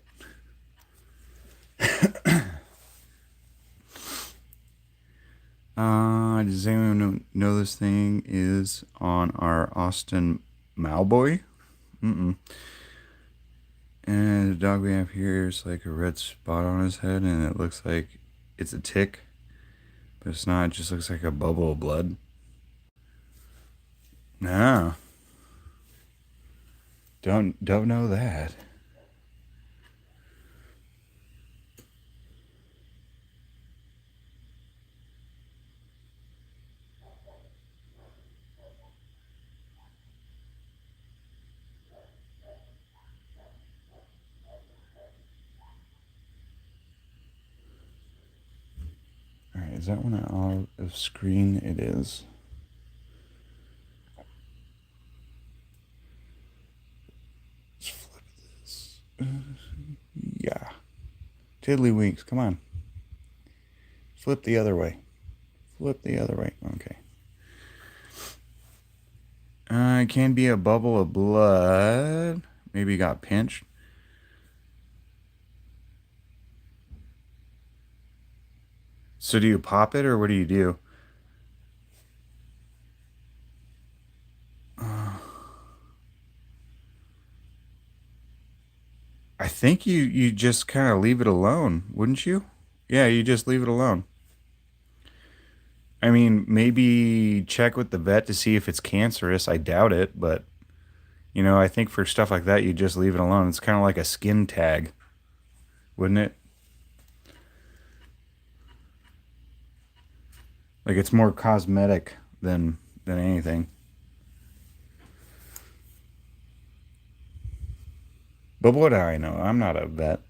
Speaker 1: Does anyone know this thing is on our Austin Malboy? Mm-mm. And the dog we have here is like a red spot on his head, and it looks like it's a tick, but it's not. It just looks like a bubble of blood. No. Don't know that. Alright, is that one out of screen? It is. Let's flip this. Yeah. Tiddlywinks, come on. Flip the other way. Flip the other way. Okay. It can be a bubble of blood. Maybe you got pinched. So do you pop it, or what do you do? I think you just kind of leave it alone, wouldn't you? Yeah, you just leave it alone. I mean, maybe check with the vet to see if it's cancerous. I doubt it, but I think for stuff like that, you just leave it alone. It's kind of like a skin tag, wouldn't it? Like, it's more cosmetic than anything. But what do I know? I'm not a vet.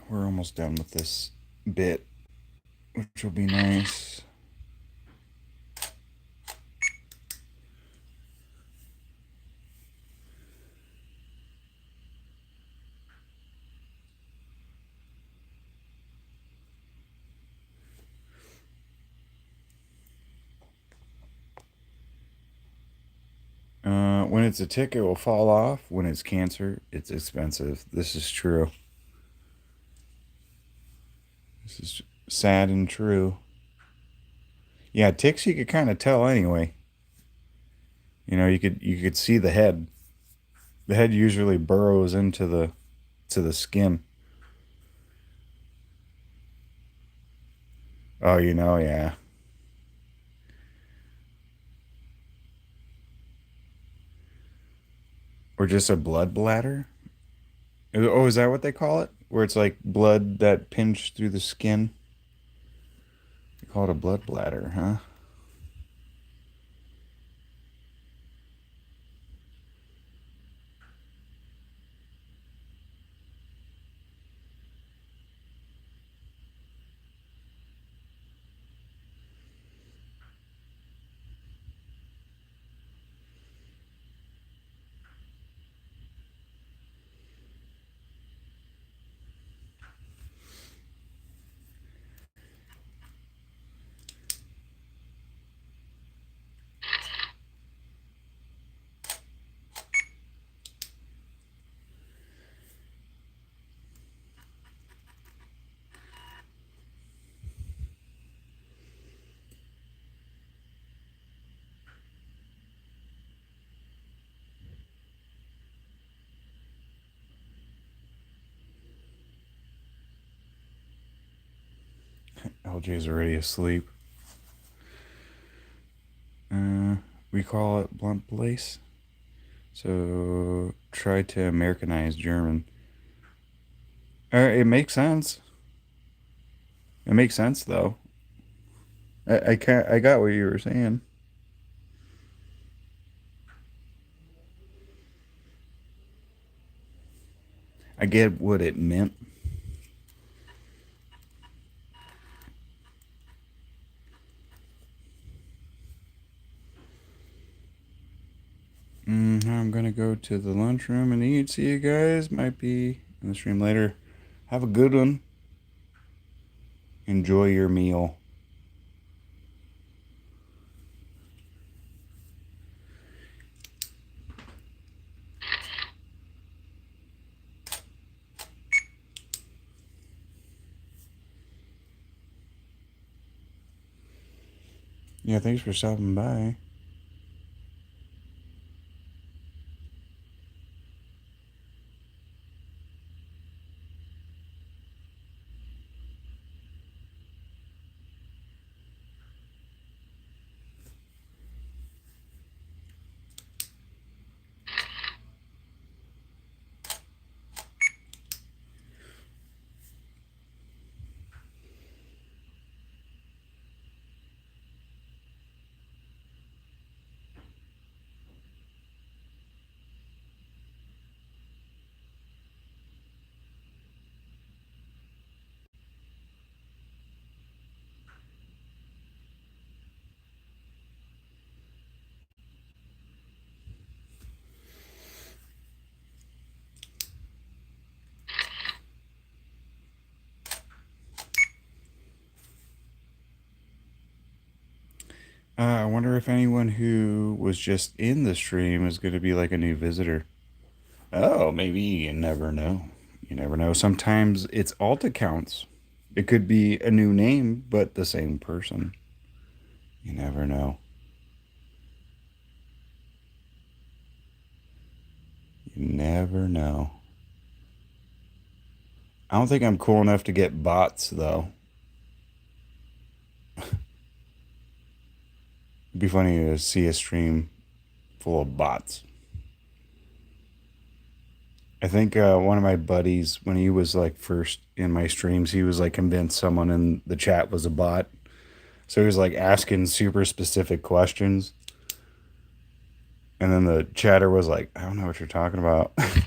Speaker 1: We're almost done with this bit, which will be nice. it's a tick, it will fall off. When it's cancer, it's expensive. This is true. This is sad and true. Yeah, ticks you could kind of tell anyway. You could see the head. The head usually burrows into the skin. Oh, yeah. Or just a blood bladder. Oh, is that what they call it? Where it's like blood that pinched through the skin? They call it a blood bladder, huh? LJ's already asleep. Uh, we call it blunt lace. So try to Americanize German. It makes sense. It makes sense though. I can't. I got what you were saying. I get what it meant. I'm gonna go to the lunchroom and eat. See you guys. Might be in the stream later. Have a good one. Enjoy your meal. Yeah, thanks for stopping by. I wonder if anyone who was just in the stream is going to be like a new visitor. Oh, maybe you never know. You never know. Sometimes it's alt accounts. It could be a new name, but the same person. You never know. You never know. I don't think I'm cool enough to get bots, though. It'd be funny to see a stream full of bots. I think one of my buddies, when he was like first in my streams, he was like convinced someone in the chat was a bot. So he was like asking super specific questions. And then the chatter was like, I don't know what you're talking about. It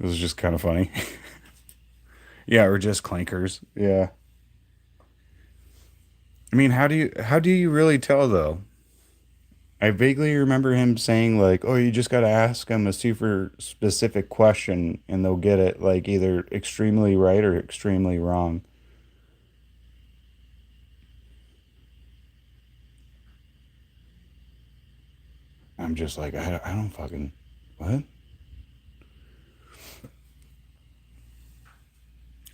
Speaker 1: was just kind of funny. Yeah, or just clankers. Yeah. I mean, how do you really tell though? I vaguely remember him saying like, "Oh, you just got to ask them a super specific question and they'll get it like either extremely right or extremely wrong."
Speaker 2: just like, I don't fucking, what?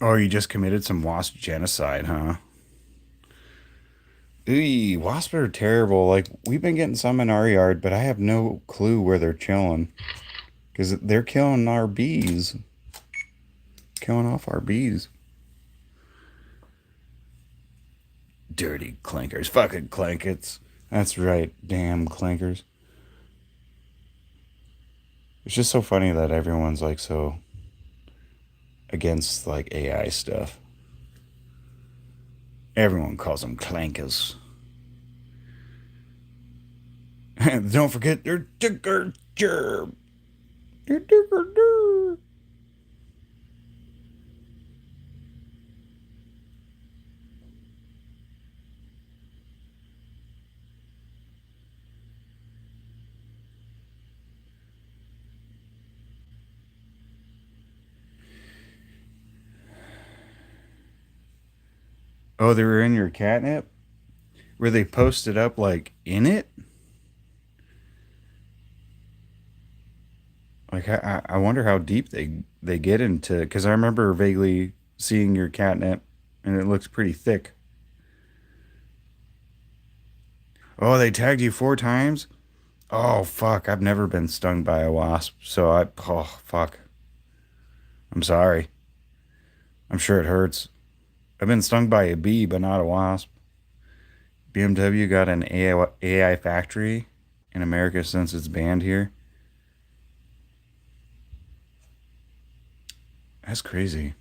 Speaker 2: Oh, you just committed some wasp genocide, huh? Ooh, wasps are terrible. Like, we've been getting some in our yard, but I have no clue where they're chilling. Because they're killing our bees. Killing off our bees. Dirty clankers. Fucking clankets. That's right. Damn clankers. It's just so funny that everyone's like so against like AI stuff. Everyone calls them clankers. Don't forget their ticker gerb. Their ticker gerb. Oh, they were in your catnip? Were they posted up like in it? Like I wonder how deep they get into, because I remember vaguely seeing your catnip and it looks pretty thick. Oh, they tagged you 4 times? Oh fuck, I've never been stung by a wasp, so oh fuck. I'm sorry. I'm sure it hurts. I've been stung by a bee, but not a wasp. BMW got an AI factory in America since it's banned here. That's crazy.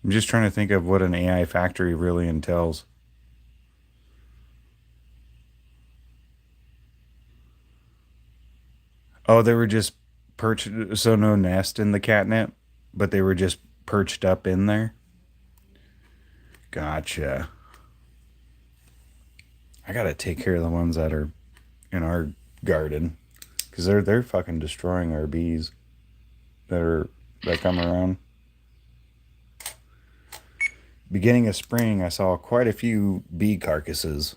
Speaker 2: I'm just trying to think of what an AI factory really entails. Oh, they were just perched, so no nest in the catnip, but they were just perched up in there. Gotcha. I gotta take care of the ones that are in our garden, because they're fucking destroying our bees that come around. Beginning of spring, I saw quite a few bee carcasses.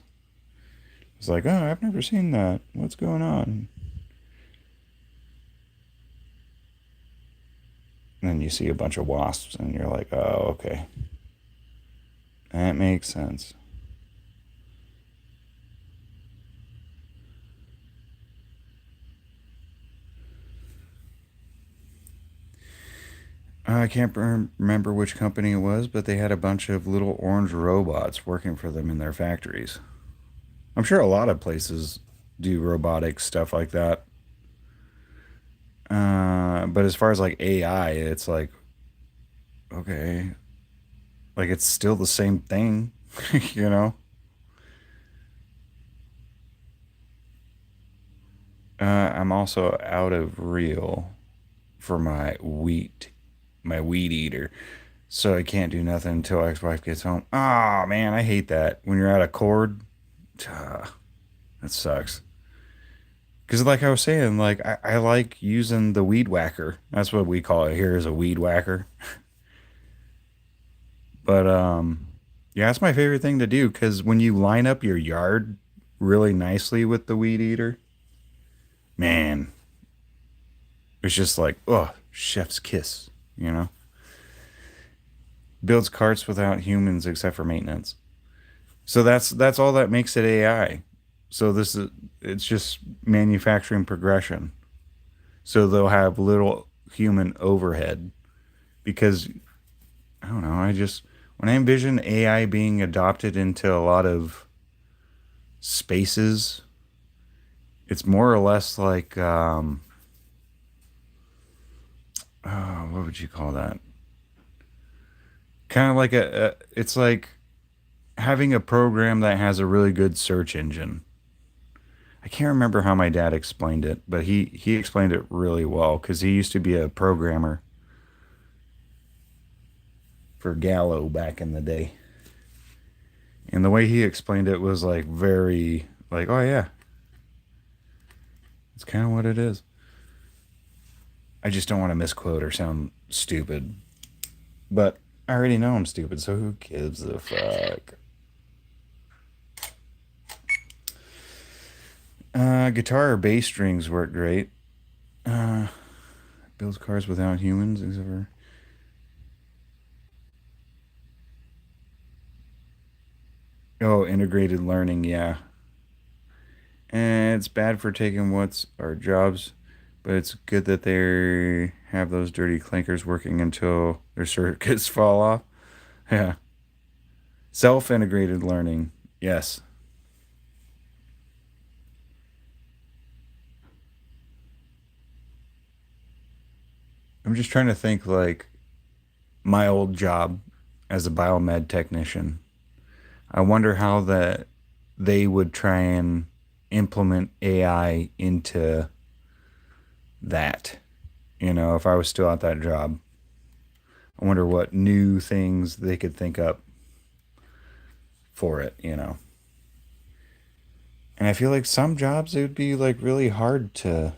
Speaker 2: It's like, oh, I've never seen that. What's going on? And then you see a bunch of wasps, and you're like, oh, okay. That makes sense. I can't remember which company it was, but they had a bunch of little orange robots working for them in their factories. I'm sure a lot of places do robotic stuff like that. But as far as like AI, it's like, okay, like it's still the same thing, you know? I'm also out of reel for my weed eater. So I can't do nothing until ex-wife gets home. Oh man, I hate that. When you're out of cord, that sucks. Because like I was saying, like I like using the weed whacker. That's what we call it here, is a weed whacker. But yeah, that's my favorite thing to do, because when you line up your yard really nicely with the weed eater, man, it's just like, oh, chef's kiss, you know? Builds carts without humans except for maintenance. So that's all that makes it AI. So it's just manufacturing progression. So they'll have little human overhead, because I don't know, when I envision AI being adopted into a lot of spaces, it's more or less like what would you call that? Kind of like it's like having a program that has a really good search engine. I can't remember how my dad explained it, but he explained it really well, because he used to be a programmer for Gallo back in the day. And the way he explained it was like very like, oh yeah, it's kind of what it is. I just don't want to misquote or sound stupid, but I already know I'm stupid, so who gives a fuck?
Speaker 1: Guitar or bass strings work great. Uh, builds cars without humans, except for. Oh, integrated learning, yeah. And it's bad for taking what's our jobs, but it's good that they have those dirty clankers working until their circuits fall off. Yeah. Self integrated learning, yes. I'm just trying to think like my old job as a biomed technician. I wonder how that they would try and implement AI into that. If I was still at that job, I wonder what new things they could think up for it. And I feel like some jobs it would be like really hard to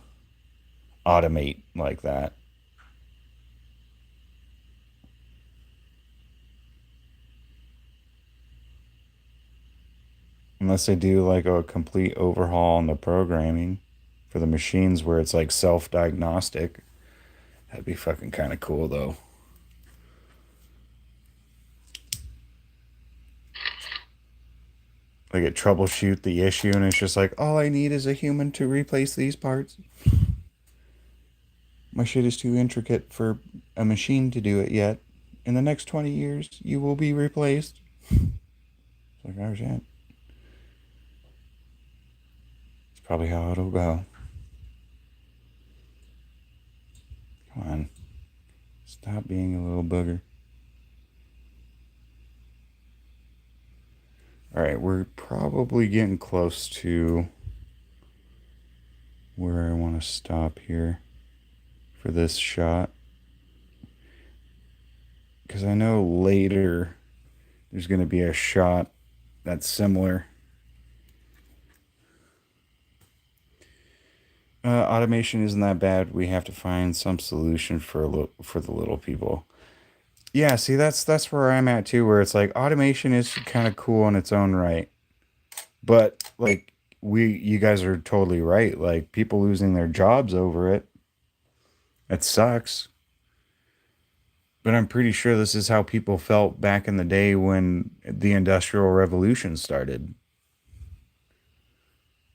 Speaker 1: automate like that. Unless they do like a complete overhaul on the programming for the machines where it's like self-diagnostic. That'd be fucking kind of cool though. Like it troubleshoot the issue and it's just like all I need is a human to replace these parts. My shit is too intricate for a machine to do it yet. In the next 20 years, you will be replaced. It's like, oh shit. It's probably how it'll go. Come on. Stop being a little booger. Alright, we're probably getting close to where I want to stop here for this shot. Because I know later there's going to be a shot that's similar. Automation isn't that bad. We have to find some solution for the little people. Yeah, see, that's where I'm at too. Where it's like automation is kind of cool in its own right, but like you guys are totally right. Like people losing their jobs over it, it sucks. But I'm pretty sure this is how people felt back in the day when the Industrial Revolution started.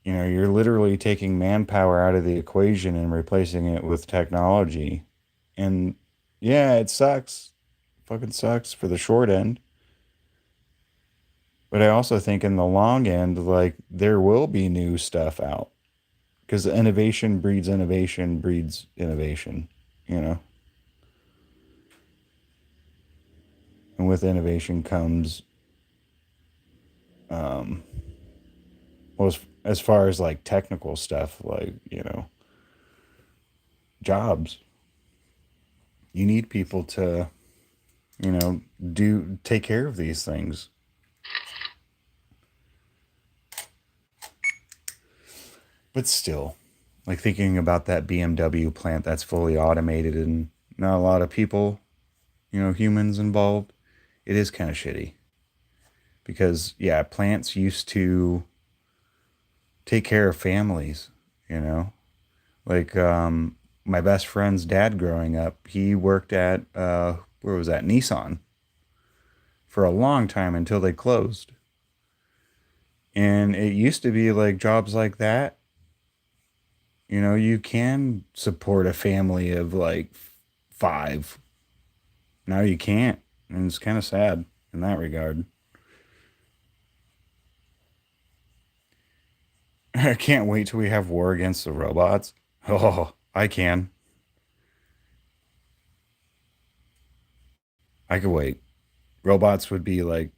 Speaker 1: You're literally taking manpower out of the equation and replacing it with technology. And yeah, it sucks. Fucking sucks for the short end. But I also think in the long end, like there will be new stuff out because innovation breeds innovation, you know? And with innovation comes, um, well, as far as like technical stuff, like, jobs, you need people to, take care of these things. But still, like thinking about that BMW plant that's fully automated and not a lot of people, humans involved, it is kind of shitty. Because, yeah, plants used to take care of families, you know? Like, my best friend's dad growing up, he worked at, where was that? Nissan for a long time until they closed. And it used to be like jobs like that, you can support a family of like five. Now you can't. And it's kind of sad in that regard. I can't wait till we have war against the robots. Oh, I can. I could wait. Robots would be like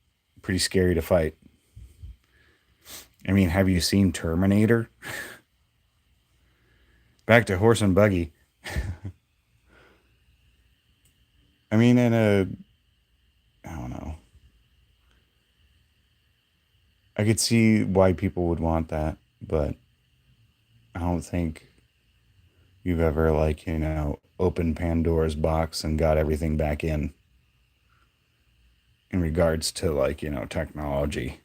Speaker 1: pretty scary to fight. I mean, have you seen Terminator? Back to horse and buggy. I mean, I don't know. I could see why people would want that, but I don't think you've ever, like, opened Pandora's box and got everything back in regards to, like, technology.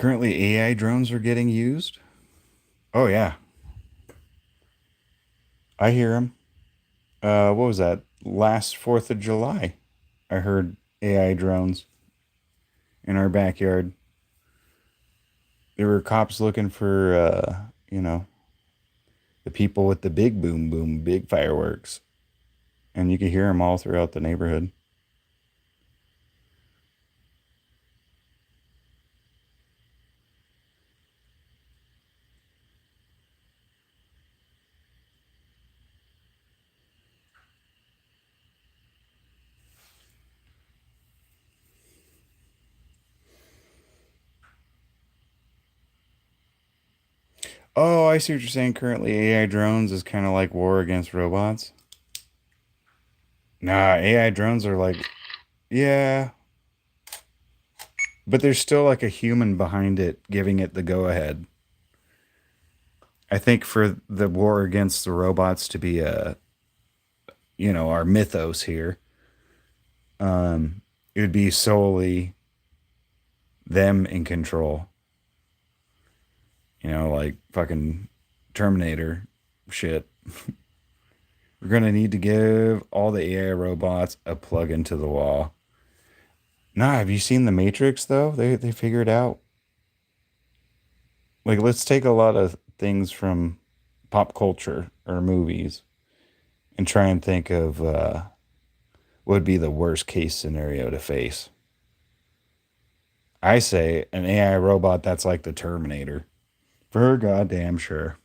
Speaker 1: Currently, AI drones are getting used. Oh yeah, I hear them. What was that? Last 4th of July, I heard AI drones in our backyard. There were cops looking for, the people with the big boom boom, big fireworks, and you could hear them all throughout the neighborhood. Oh, I see what you're saying. Currently, AI drones is kind of like war against robots. Nah, AI drones are like, yeah, but there's still like a human behind it giving it the go ahead. I think for the war against the robots to be our mythos here, it would be solely them in control. Like fucking Terminator shit. We're gonna need to give all the AI robots a plug into the wall. Nah, have you seen the Matrix though? They figured out. Like, let's take a lot of things from pop culture or movies and try and think of what would be the worst case scenario to face. I say an AI robot that's like the Terminator. For goddamn sure.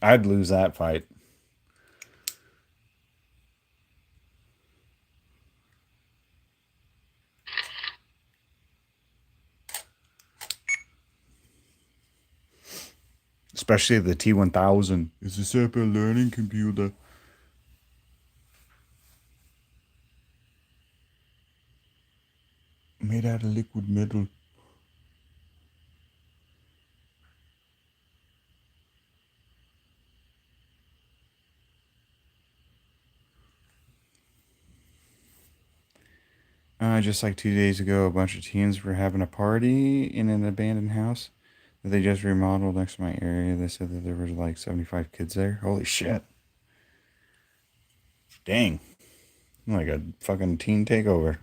Speaker 1: I'd lose that fight. Especially the T1000. It's a separate learning computer. Made out of liquid metal. Just like 2 days ago, a bunch of teens were having a party in an abandoned house that they just remodeled next to my area. They said that there was like 75 kids there. Holy shit. Dang. Like a fucking teen takeover.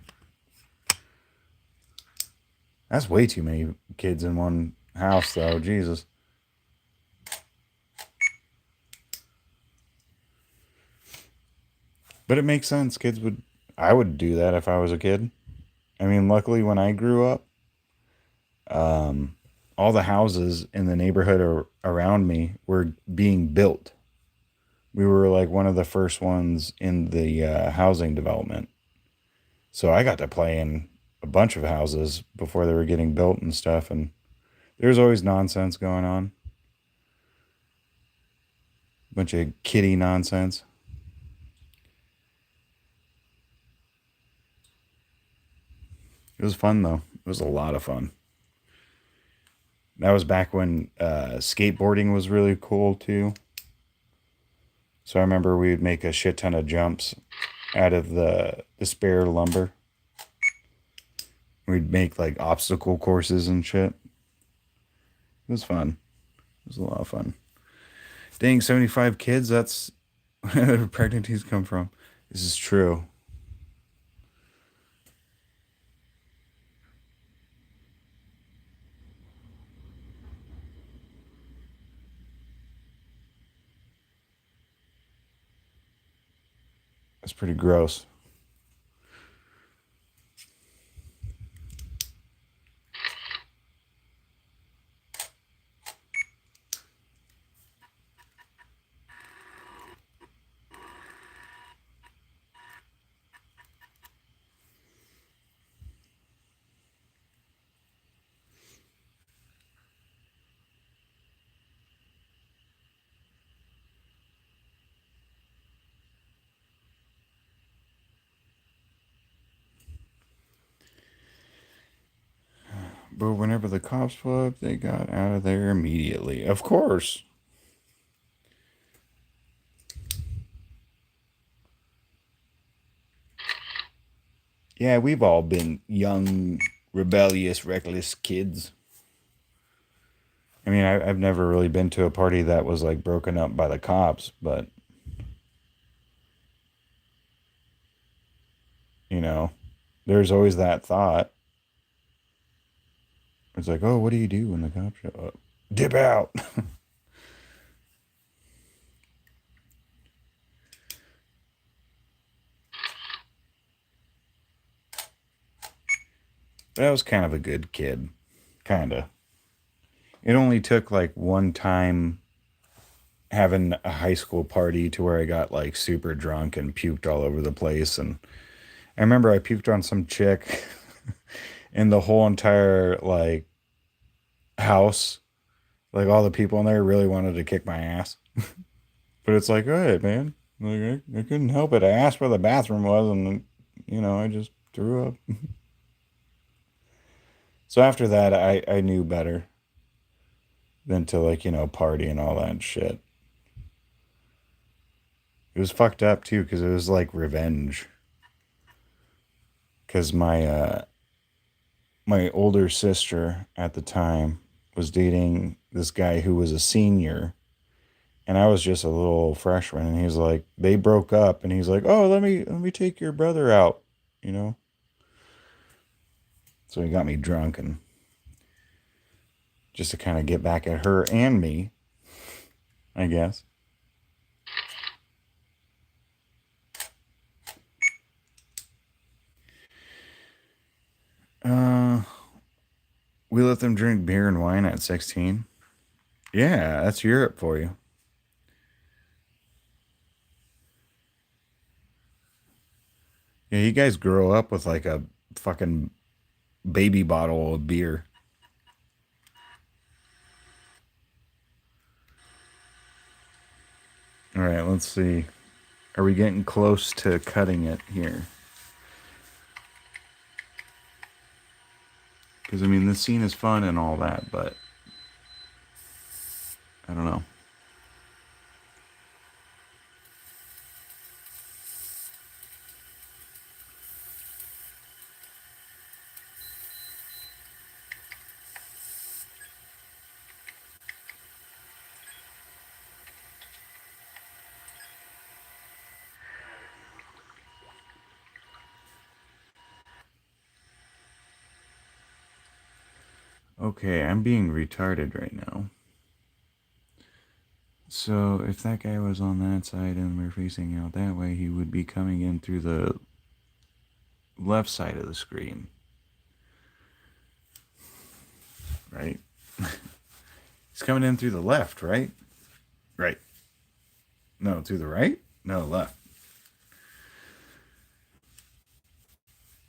Speaker 1: That's way too many kids in one house, though. Jesus. But it makes sense. I would do that if I was a kid. I mean, luckily, when I grew up, all the houses in the neighborhood around me were being built. We were like one of the first ones in the housing development. So I got to play in a bunch of houses before they were getting built and stuff. And there's always nonsense going on. Bunch of kiddie nonsense. It was fun, though. It was a lot of fun. That was back when skateboarding was really cool, too. So I remember we would make a shit ton of jumps out of the spare lumber. We'd make like obstacle courses and shit. It was fun. It was a lot of fun. Dang, 75 kids, that's where pregnancies come from. This is true. That's pretty gross. But whenever the cops pulled up, they got out of there immediately. Of course. Yeah, we've all been young, rebellious, reckless kids. I mean, I've never really been to a party that was like broken up by the cops, but you know, there's always that thought. It's like, oh, what do you do when the cops show up? Dip out. But I was kind of a good kid, kinda. It only took like one time having a high school party to where I got like super drunk and puked all over the place. And I remember I puked on some chick, and the whole entire like house, like all the people in there really wanted to kick my ass. But it's like, all right, man. Like I couldn't help it. I asked where the bathroom was, and I just threw up. So after that, I knew better than to like party and all that shit. It was fucked up too because it was like revenge. Because my older sister at the time was dating this guy who was a senior, and I was just a little freshman. And he's like, they broke up, and he's like, oh, let me take your brother out, you know. So he got me drunk and just to kind of get back at her and me, I guess. Uh, we let them drink beer and wine at 16. Yeah, that's Europe for you. Yeah, you guys grow up with like a fucking baby bottle of beer. All right, let's see. Are we getting close to cutting it here? Because, I mean, this scene is fun and all that, but I don't know. Okay, I'm being retarded right now. So if that guy was on that side and we're facing out that way, he would be coming in through the left side of the screen. Right? He's coming in through the left, right? Right. No, through the right? No, left.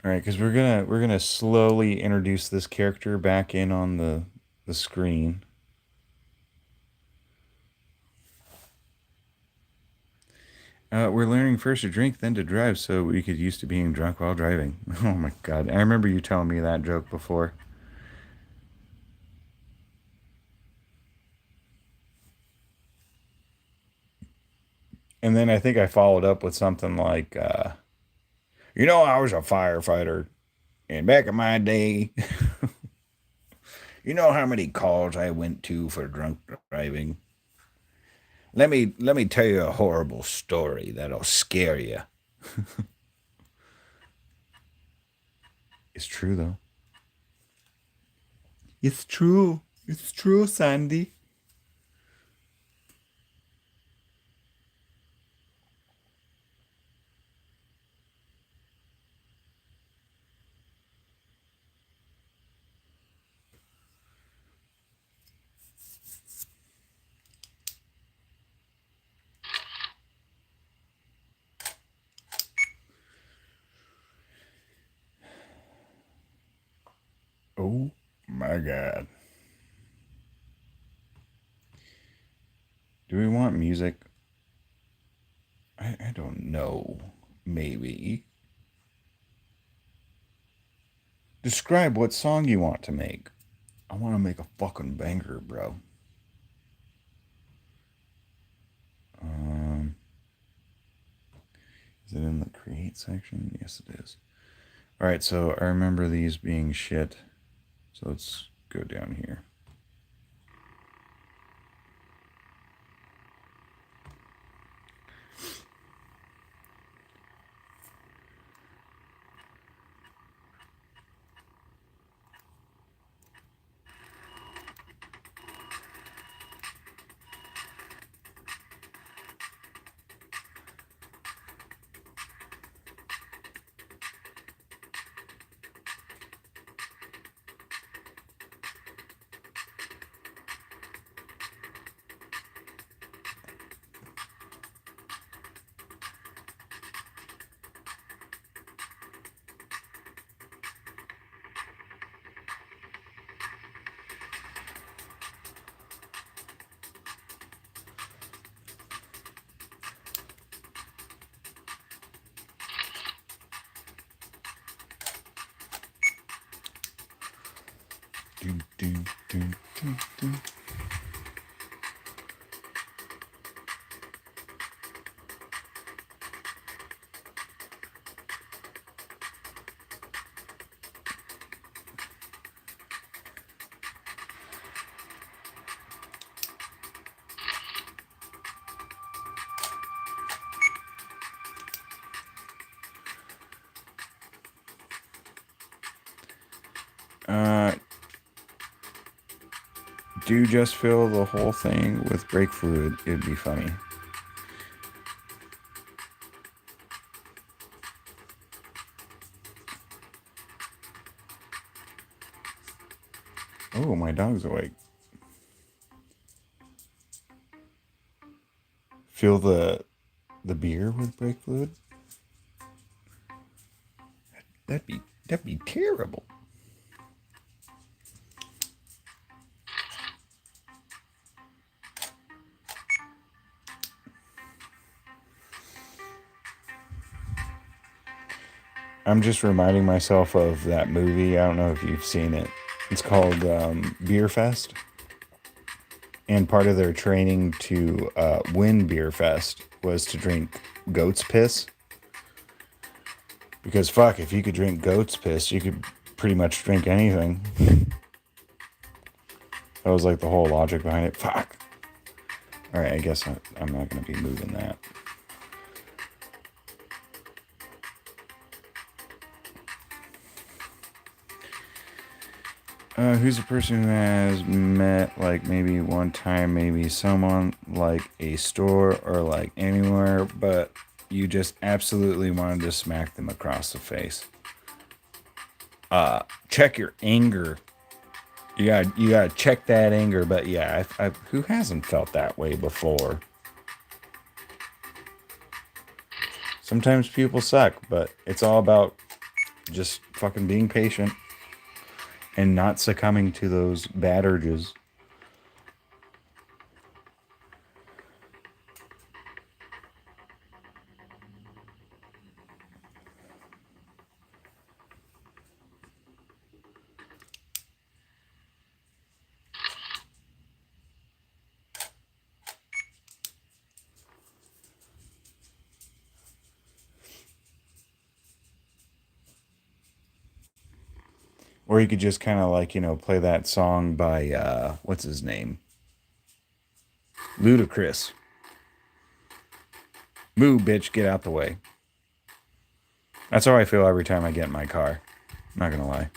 Speaker 1: All right, because we're gonna slowly introduce this character back in on the screen. We're learning first to drink, then to drive, so we could used to being drunk while driving. Oh my god, I remember you telling me that joke before. And then I think I followed up with something like, I was a firefighter, and back in my day, you know how many calls I went to for drunk driving. Let me tell you a horrible story that'll scare you. It's true though. It's true. It's true, Sandy. Oh my god. Do we want music? I don't know. Maybe. Describe what song you want to make. I want to make a fucking banger, bro. Um, is it in the create section? Yes, it is. All right, so I remember these being shit. So let's go down here. Do just fill the whole thing with brake fluid. It'd be funny. Oh, my dog's awake. Fill the beer with brake fluid? That'd be terrible. I'm just reminding myself of that movie. I don't know if you've seen it. It's called Beer Fest. And part of their training to win Beer Fest was to drink goat's piss. Because fuck, if you could drink goat's piss, you could pretty much drink anything. That was like the whole logic behind it. Fuck. Alright, I guess I'm not going to be moving that. Who's a person who has met like maybe one time, maybe someone like a store or like anywhere, but you just absolutely wanted to smack them across the face? Check your anger. You gotta check that anger. But yeah, who hasn't felt that way before? Sometimes people suck, but it's all about just fucking being patient and not succumbing to those bad urges. Or you could just kind of like, play that song by, what's his name? Ludacris. Moo, bitch, get out the way. That's how I feel every time I get in my car. I'm not going to lie.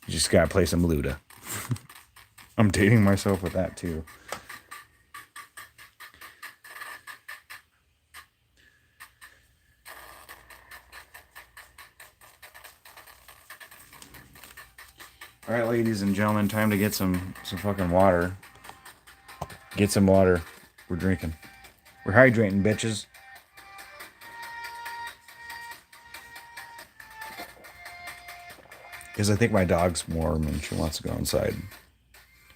Speaker 1: You just got to play some Luda. I'm dating myself with that too. All right, ladies and gentlemen, time to get some fucking water. Get some water. We're drinking. We're hydrating, bitches. Because I think my dog's warm and she wants to go inside.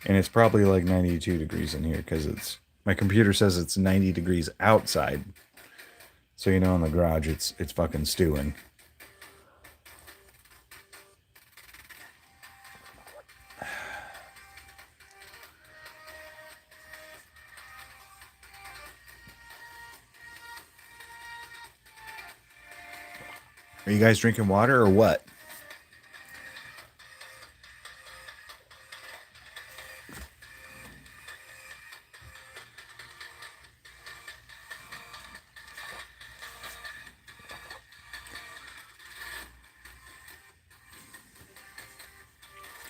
Speaker 1: And it's probably like 92 degrees in here because my computer says it's 90 degrees outside. So in the garage it's fucking stewing. Are you guys drinking water or what?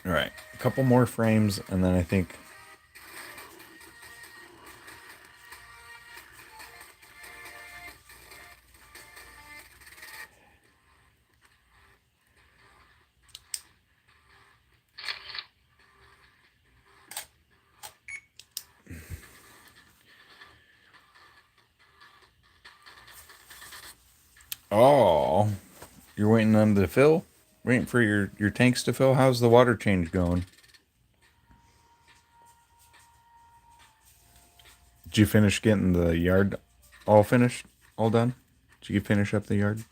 Speaker 1: All right, a couple more frames and then I think... Oh, you're waiting on them to fill? Waiting for your tanks to fill? How's the water change going? Did you finish getting the yard all finished? All done? Did you finish up the yard?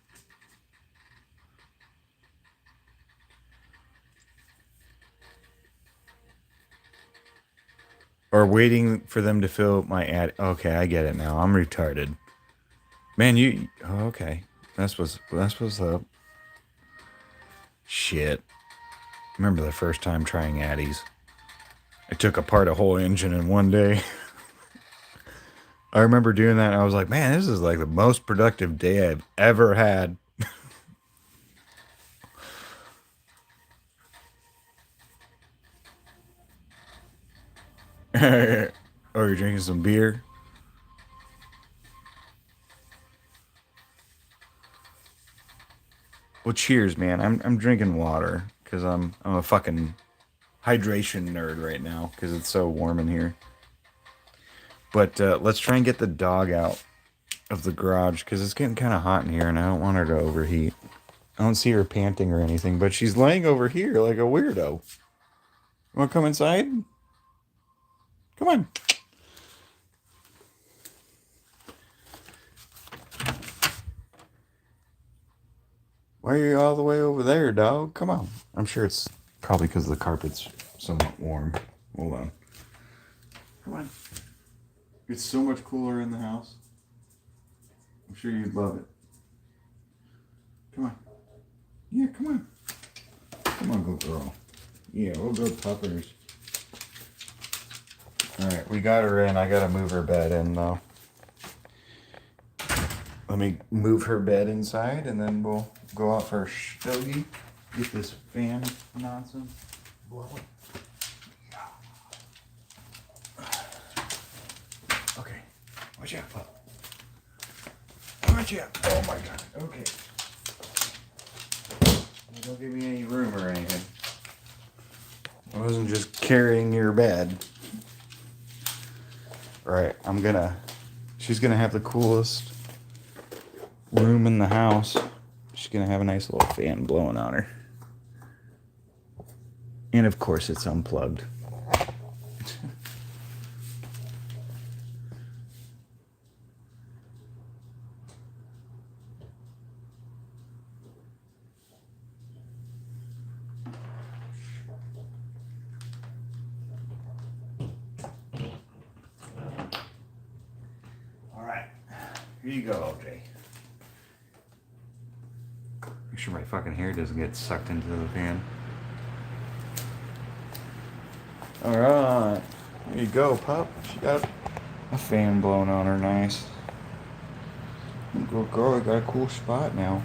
Speaker 1: Or waiting for them to fill my ad. Okay, I get it now. I'm retarded. Man, you. Oh, okay. That's what's up. Shit. Remember the first time trying Addies? I took apart a whole engine in one day. I remember doing that and I was like, man, this is like the most productive day I've ever had. Oh, you're drinking some beer? Well, cheers, man. I'm drinking water because I'm a fucking hydration nerd right now because it's so warm in here. But let's try and get the dog out of the garage because it's getting kind of hot in here and I don't want her to overheat. I don't see her panting or anything, but she's laying over here like a weirdo. Want to come inside? Come on. Why are you all the way over there, dog? Come on. I'm sure it's probably because the carpet's somewhat warm. Hold on. Come on. It's so much cooler in the house. I'm sure you'd love it. Come on. Yeah, come on. Come on, good girl. Yeah, we'll go puppers. Alright, we got her in. I gotta move her bed in, though. Let me move her bed inside, and then we'll go out for a stogie. Get this fan nonsense blowing. Okay, watch out, pup. Watch out. Oh my god. Okay. Don't give me any room or anything. I wasn't just carrying your bed. Alright, she's gonna have the coolest room in the house. She's gonna have a nice little fan blowing on her. And of course it's unplugged. Alright. Here you go, OJ. Make sure my fucking hair doesn't get sucked into the fan. Alright. There you go, pup. She got a fan blowing on her nice. Good girl, I got a cool spot now.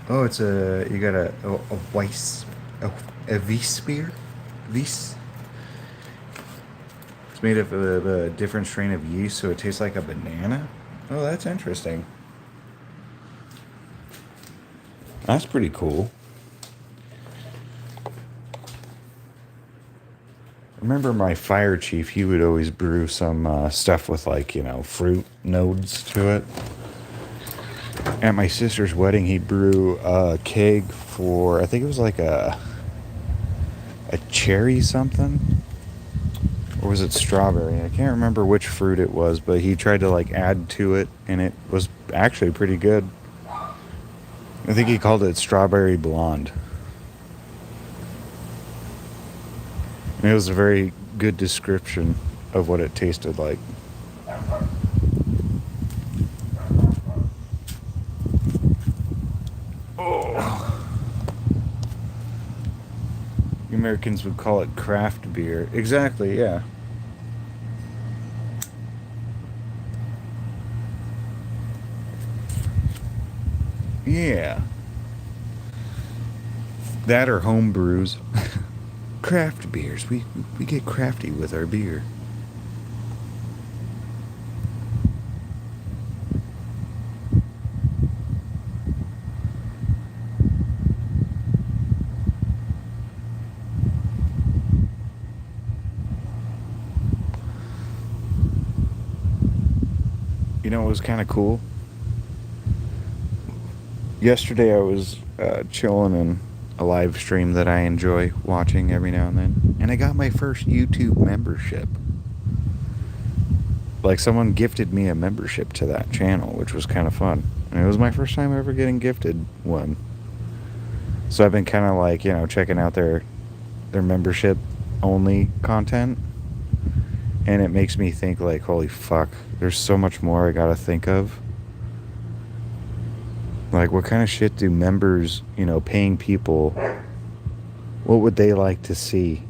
Speaker 1: Oh, it's you got a Weiss, a Weiss beer? Weiss? It's made of a different strain of yeast, so it tastes like a banana? Oh, that's interesting. That's pretty cool. I remember my fire chief, he would always brew some stuff with like, fruit nodes to it. At my sister's wedding, he brew a keg for, I think it was like a cherry something. Or was it strawberry? I can't remember which fruit it was, but he tried to like add to it, and it was actually pretty good. I think he called it strawberry blonde. And it was a very good description of what it tasted like. Oh. The Americans would call it craft beer. Exactly, yeah. Yeah. That or home brews. Craft beers. We get crafty with our beer. You know what was kind of cool? Yesterday I was chilling in a live stream that I enjoy watching every now and then, and I got my first YouTube membership. Like, someone gifted me a membership to that channel, which was kind of fun. And it was my first time ever getting gifted one. So I've been kind of like, checking out their membership only content. And it makes me think like, holy fuck, there's so much more I gotta think of. Like, what kind of shit do members, paying people, what would they like to see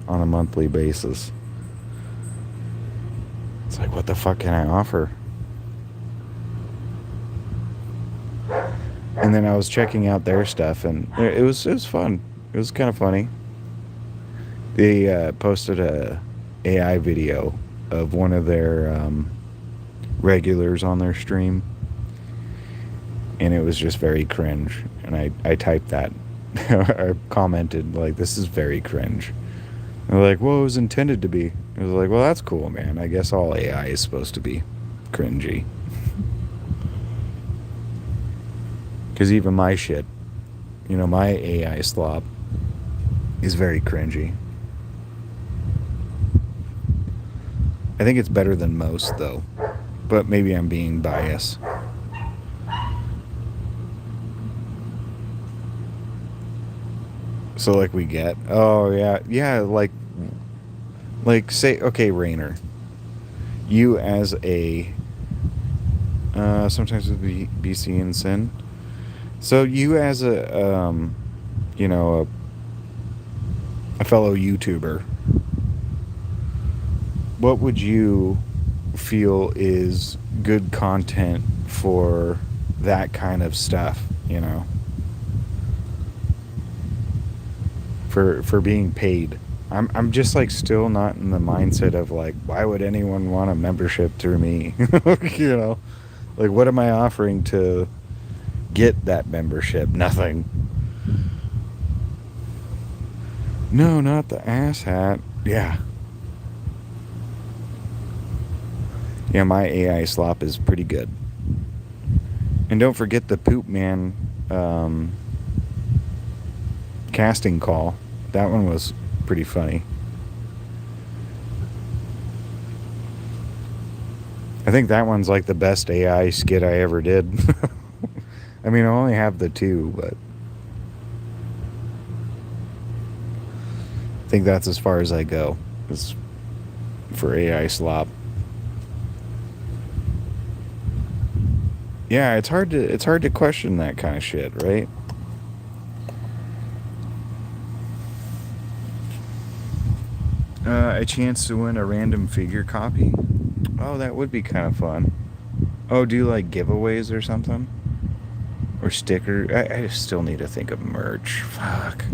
Speaker 1: on a monthly basis? It's like, what the fuck can I offer? And then I was checking out their stuff, and it was fun. It was kind of funny. They posted a AI video of one of their regulars on their stream, and it was just very cringe. And I typed that. I commented, like, this is very cringe. And they're like, well, it was intended to be. I was like, well, that's cool, man. I guess all AI is supposed to be cringy. Because even my shit, my AI slop is very cringy. I think it's better than most, though. But maybe I'm being biased. So, like, we get... Oh, yeah, like, say, okay, Rainer. You as a... sometimes it would be BC and Sin. So, you as a fellow YouTuber, what would you feel is good content for that kind of stuff, For being paid? I'm just like still not in the mindset of like, why would anyone want a membership through me? Like, what am I offering to get that membership? Nothing. No, not the ass hat. Yeah, my AI slop is pretty good. And don't forget the Poop Man casting call. That one was pretty funny. I think that one's like the best AI skit I ever did. I mean, I only have the two, but I think that's as far as I go. Is for AI slop. Yeah, it's hard to question that kind of shit, right? A chance to win a random figure copy. Oh, that would be kind of fun. Oh, do like giveaways or something? Or sticker? I still need to think of merch. Fuck.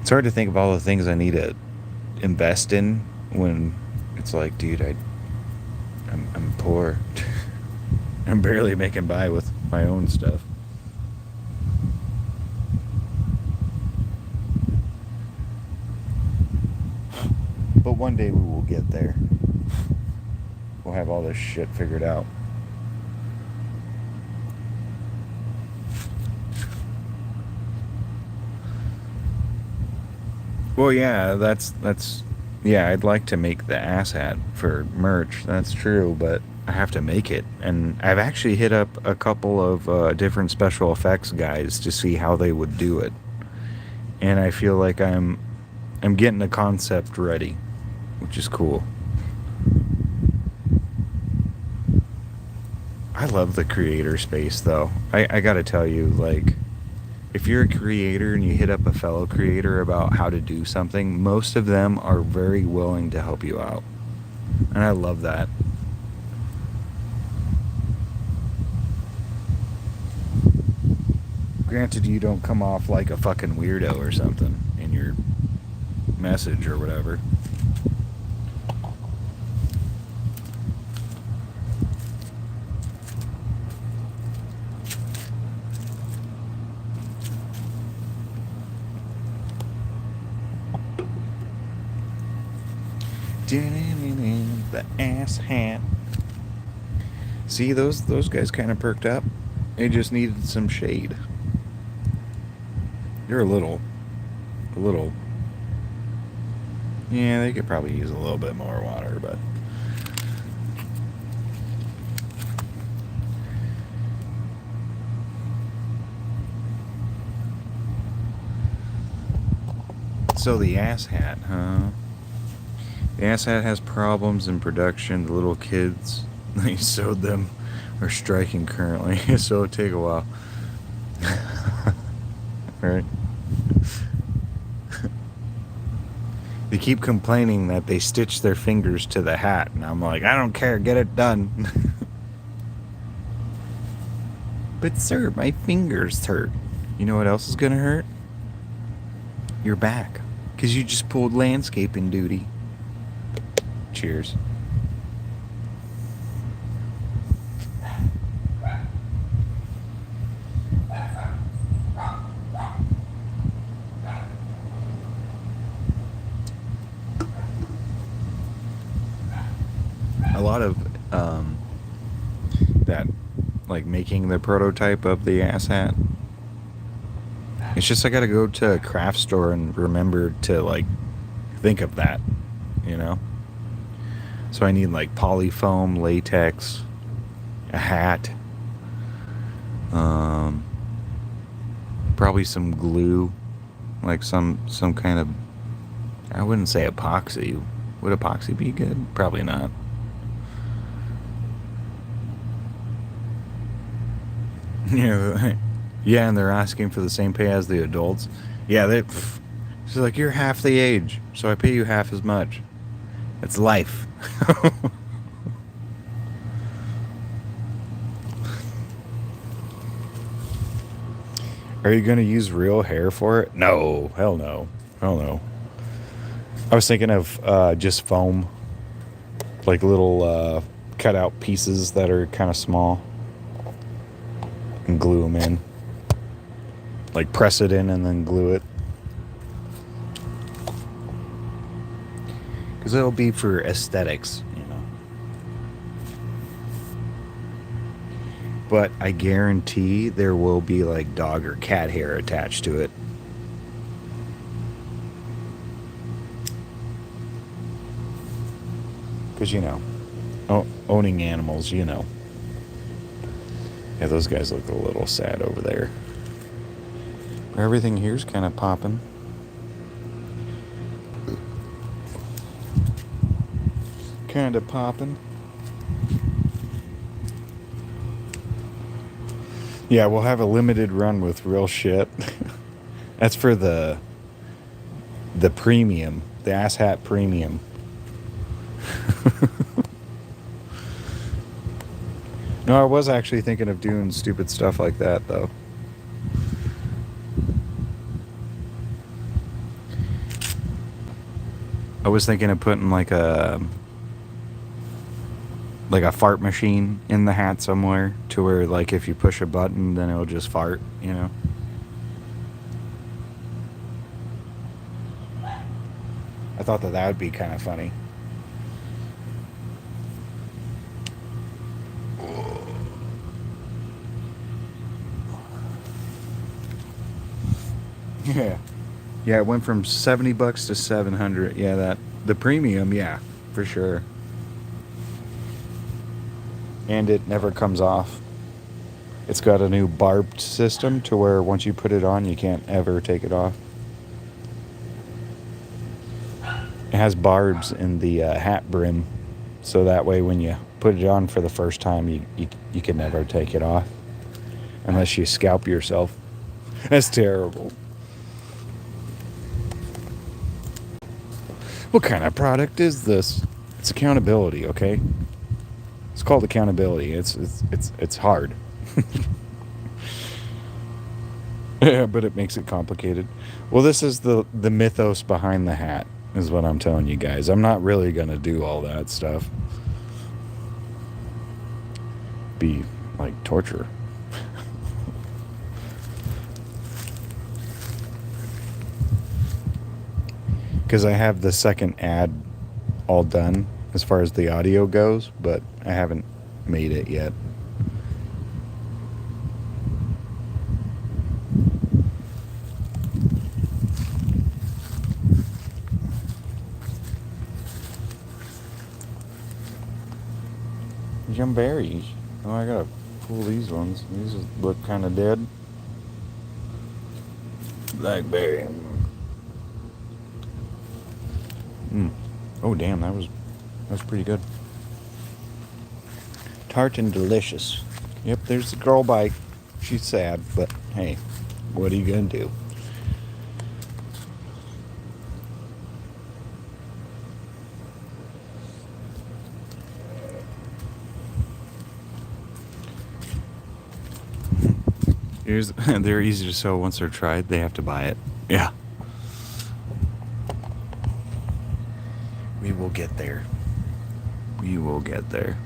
Speaker 1: It's hard to think of all the things I need to invest in when it's like, dude, I'm poor. I'm barely making by with my own stuff. But one day we will get there. We'll have all this shit figured out. Well, yeah, that's yeah, I'd like to make the ass hat for merch. That's true, but I have to make it. And I've actually hit up a couple of different special effects guys to see how they would do it. And I feel like I'm getting the concept ready, which is cool. I love the creator space, though. I gotta tell you, like, if you're a creator and you hit up a fellow creator about how to do something, most of them are very willing to help you out. And I love that. Granted, you don't come off like a fucking weirdo or something in your message or whatever. The ass hat. See, those guys kind of perked up. They just needed some shade. You're a little. Yeah, they could probably use a little bit more water, but So the ass hat, huh? The ass hat has problems in production. The little kids, they sewed them, are striking currently, so it'll take a while. Right? They keep complaining that they stitch their fingers to the hat, and I'm like, I don't care, get it done. But sir, my fingers hurt. You know what else is gonna hurt? Your back. Because you just pulled landscaping duty. Cheers. A lot of that, like making the prototype of the ass hat. It's just I gotta go to a craft store and remember to like think of that, you know? So I need like polyfoam, latex, a hat, probably some glue, like some kind of, I wouldn't say epoxy. Would epoxy be good? Probably not. Yeah, yeah, and they're asking for the same pay as the adults. Yeah, she's like, you're half the age, so I pay you half as much. It's life. Are you gonna use real hair for it? No, hell no, hell no. I was thinking of just foam, like little cutout pieces that are kind of small, and glue them in. Like press it in and then glue it. Because it'll be for aesthetics, you know. But I guarantee there will be like dog or cat hair attached to it. Because, you know, owning animals, you know. Yeah, those guys look a little sad over there. Everything here's kind of popping. Kind of popping. Yeah, we'll have a limited run with real shit. That's for the premium, the ass hat premium. No, I was actually thinking of doing stupid stuff like that, though. I was thinking of putting like a fart machine in the hat somewhere, to where like if you push a button, then it'll just fart, you know. I thought that would be kind of funny. Yeah. Yeah, it went from $70 to $700. Yeah, the premium, yeah, for sure. And it never comes off. It's got a new barbed system to where once you put it on, you can't ever take it off. It has barbs in the hat brim, so that way when you put it on for the first time, you can never take it off unless you scalp yourself. That's terrible. What kind of product is this? It's accountability, okay? It's called accountability. It's hard. Yeah, but it makes it complicated. Well, this is the mythos behind the hat, is what I'm telling you guys. I'm not really gonna do all that stuff. Be like torture. Because I have the second ad all done as far as the audio goes, but I haven't made it yet. Some berries. Oh, I gotta pull these ones. These look kind of dead. Blackberry. Oh damn, that was pretty good. Tart and delicious. Yep, there's the girl bike. She's sad, but hey, what are you gonna do? They're easy to sew once they're tried. They have to buy it. Yeah. We will get there. We will get there.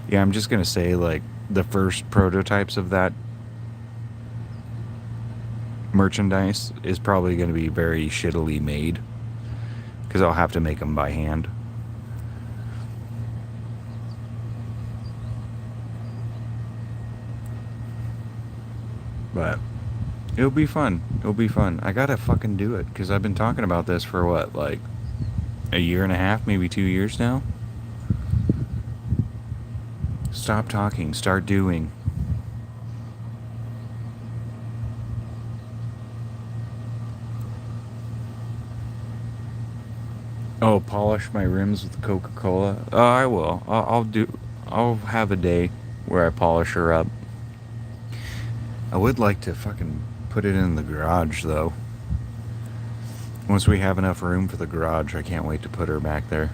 Speaker 1: Yeah, I'm just gonna say, like, the first prototypes of that merchandise is probably gonna be very shittily made, because I'll have to make them by hand. But it'll be fun. It'll be fun. I gotta fucking do it, because I've been talking about this for what, like a year and a half, maybe 2 years now? Stop talking, start doing. Oh, polish my rims with Coca-Cola? Oh, I will. I'll have a day where I polish her up. I would like to fucking put it in the garage, though. Once we have enough room for the garage, I can't wait to put her back there.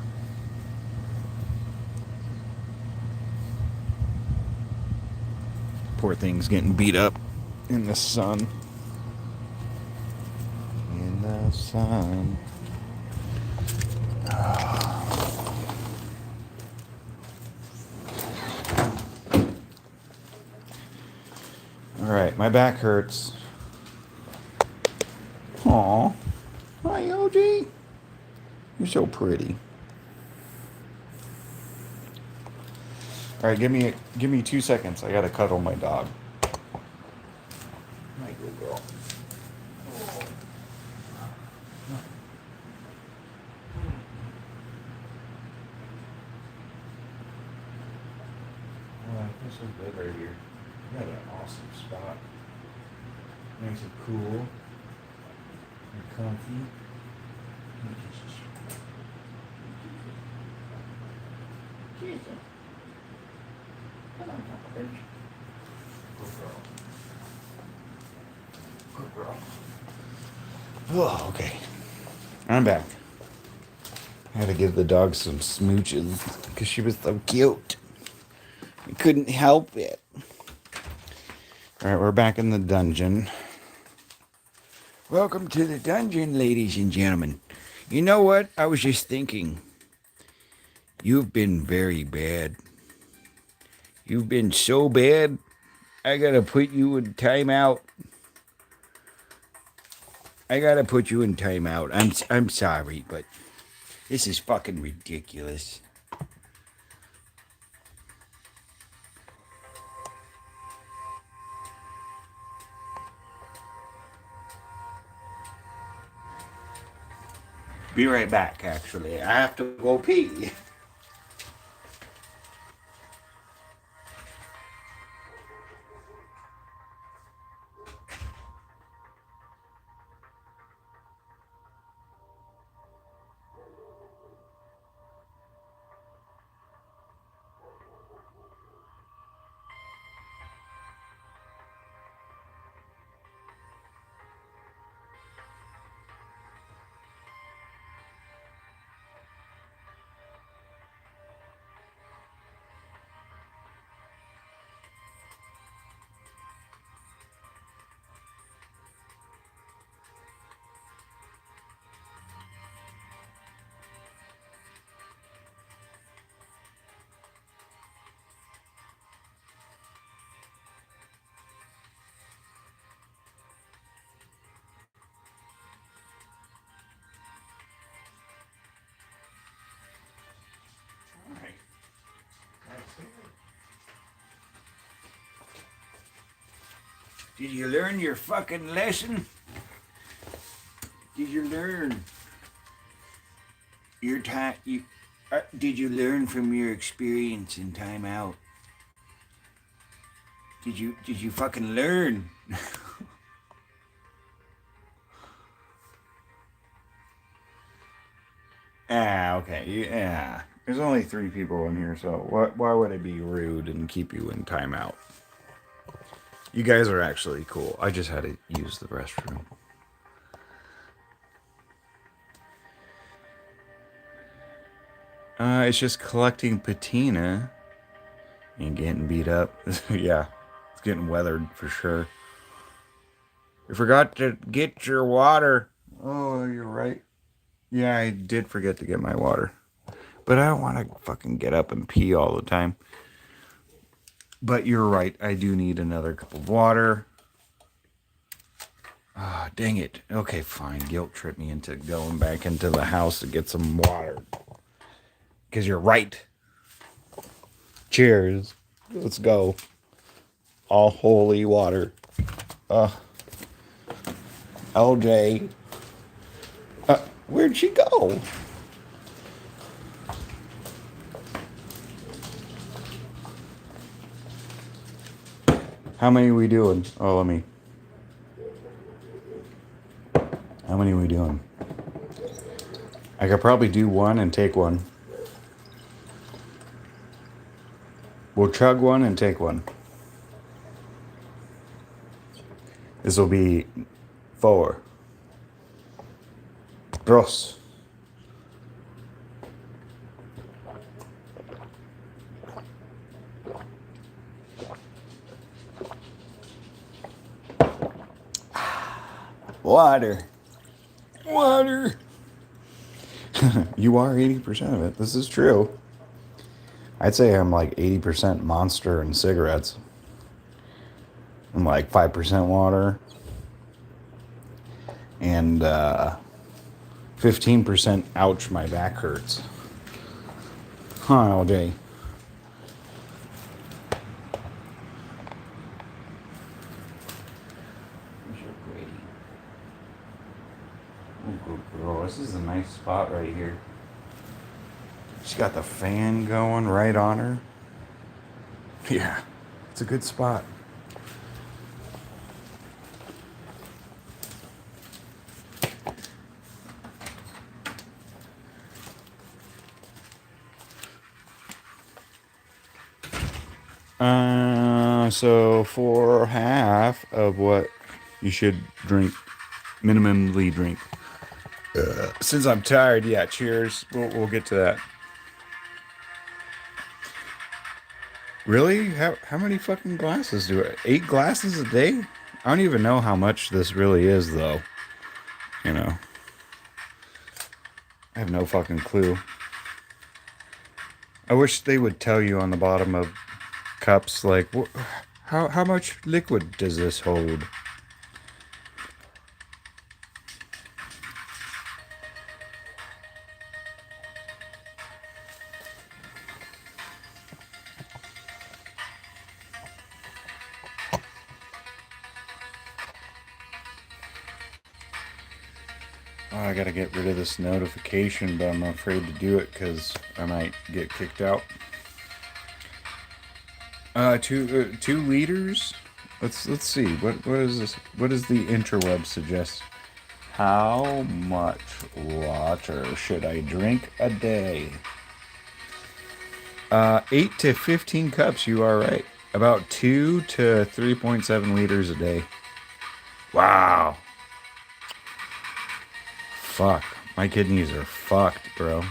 Speaker 1: Poor thing's getting beat up in the sun. In the sun. Alright, my back hurts. Aw. Hi, OG. You're so pretty. Alright, give me 2 seconds. I gotta cuddle my dog. My good girl. This is good right here. You got an awesome spot. Nice and cool. And comfy. Jesus. Come on, bitch. Good girl. Good girl. Oh, okay. I'm back. I had to give the dog some smooches because she was so cute. I couldn't help it. Alright, we're back in the dungeon. Welcome to the dungeon, ladies and gentlemen. You know what? I was just thinking. You've been very bad. You've been so bad, I gotta put you in timeout. I'm sorry, but this is fucking ridiculous. Be right back, actually. I have to go pee. Did you learn your fucking lesson? Did you learn your time? Did you learn from your experience in time out? Did you fucking learn? Okay. Yeah. There's only 3 people in here, so why would I be rude and keep you in timeout? You guys are actually cool. I just had to use the restroom. It's just collecting patina and getting beat up. Yeah, it's getting weathered for sure. You forgot to get your water. Oh, you're right. Yeah, I did forget to get my water. But I don't want to fucking get up and pee all the time. But you're right. I do need another cup of water. Ah, dang it. Okay, fine. Guilt tripped me into going back into the house to get some water. Because you're right. Cheers. Let's go. All holy water. LJ. Where'd she go? How many are we doing? Oh, let me. How many are we doing? I could probably do one and take one. We'll chug one and take one. This will be 4. Bros. Water. Water. You are 80% of it. This is true. I'd say I'm like 80% Monster and cigarettes. I'm like 5% water. And 15% ouch, my back hurts. Huh, LJ? Oh, good girl. This is a nice spot right here. She's got the fan going right on her. Yeah, it's a good spot. So for half of what you should drink, minimally drink. Since I'm tired, yeah, cheers. We'll get to that. Really? How many fucking glasses do I? 8 glasses a day? I don't even know how much this really is, though. You know, I have no fucking clue. I wish they would tell you on the bottom of cups, like, how much liquid does this hold? Oh, I gotta get rid of this notification, but I'm afraid to do it because I might get kicked out. 2 liters. Let's see. What is this? What does the interweb suggest? How much water should I drink a day? 8 to 15 cups. You are right. About 2 to 3.7 liters a day. Wow. Fuck. My kidneys are fucked, bro.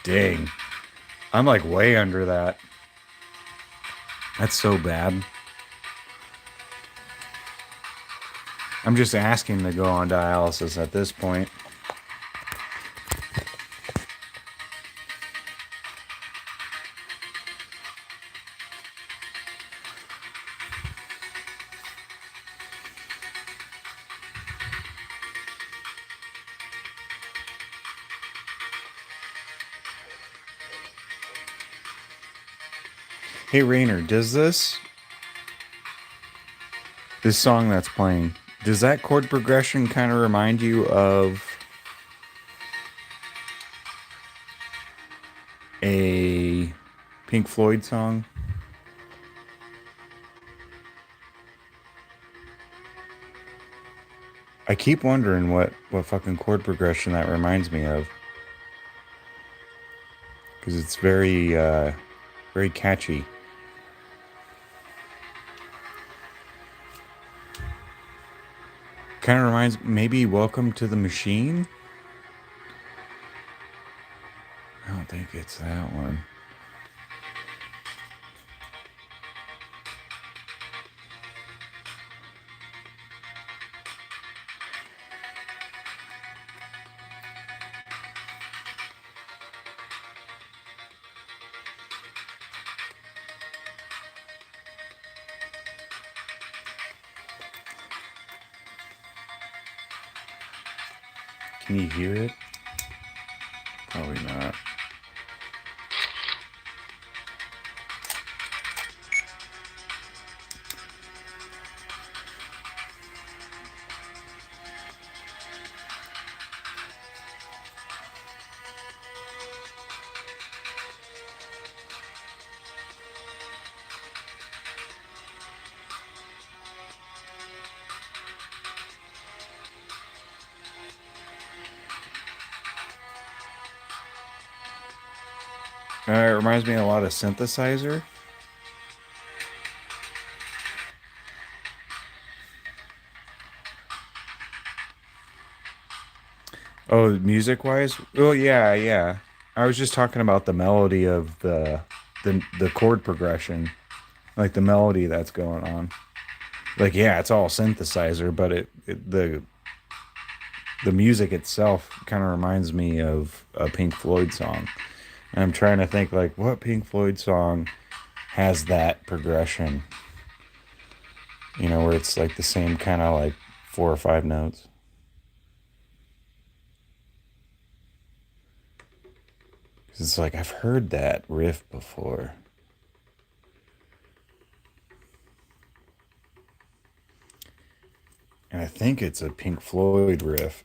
Speaker 1: Dang. I'm like way under that. That's so bad. I'm just asking to go on dialysis at this point. Hey Rainer, does this song that's playing, does that chord progression kind of remind you of a Pink Floyd song? I keep wondering what fucking chord progression that reminds me of. Because it's very catchy. Kind of reminds maybe Welcome to the Machine. I don't think it's that one. Can you hear it? Probably not. It reminds me a lot of synthesizer. Oh, music wise? Oh yeah, yeah. I was just talking about the melody of the chord progression, like the melody that's going on. Like yeah, it's all synthesizer, but the music itself kind of reminds me of a Pink Floyd song. And I'm trying to think like what Pink Floyd song has that progression, where it's like the same kind of like 4 or 5 notes. 'Cause it's like I've heard that riff before. And I think it's a Pink Floyd riff.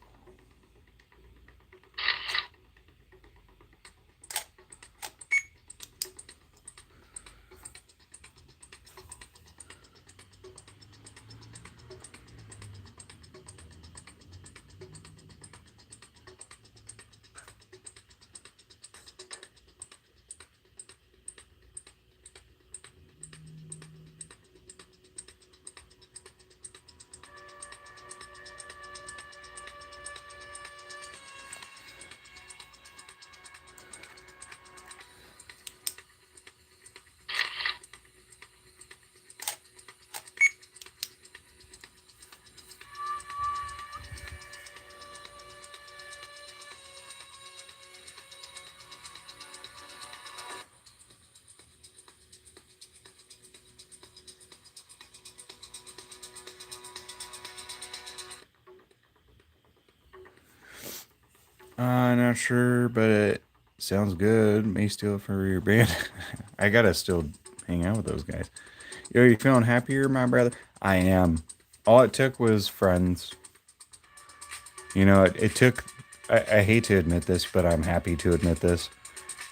Speaker 1: Not sure, but it sounds good. May steal it for your band. I gotta still hang out with those guys. Yo, you feeling happier, my brother? I am. All it took was friends. It took. I hate to admit this, but I'm happy to admit this.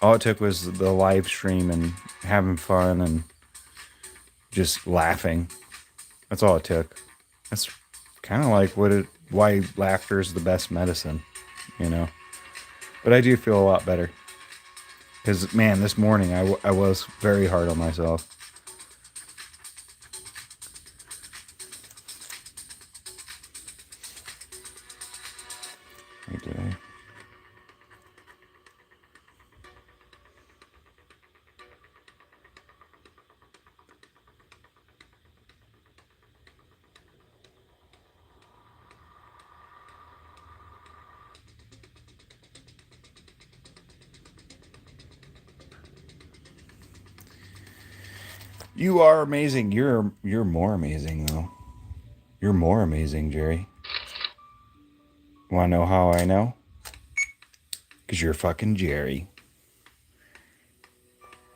Speaker 1: All it took was the live stream and having fun and just laughing. That's all it took. That's kind of like why laughter is the best medicine, you know. But I do feel a lot better because man, this morning I was very hard on myself. Wait, did I? You are amazing. You're more amazing though. You're more amazing, Jerry. Want to know how I know? Because you're fucking Jerry.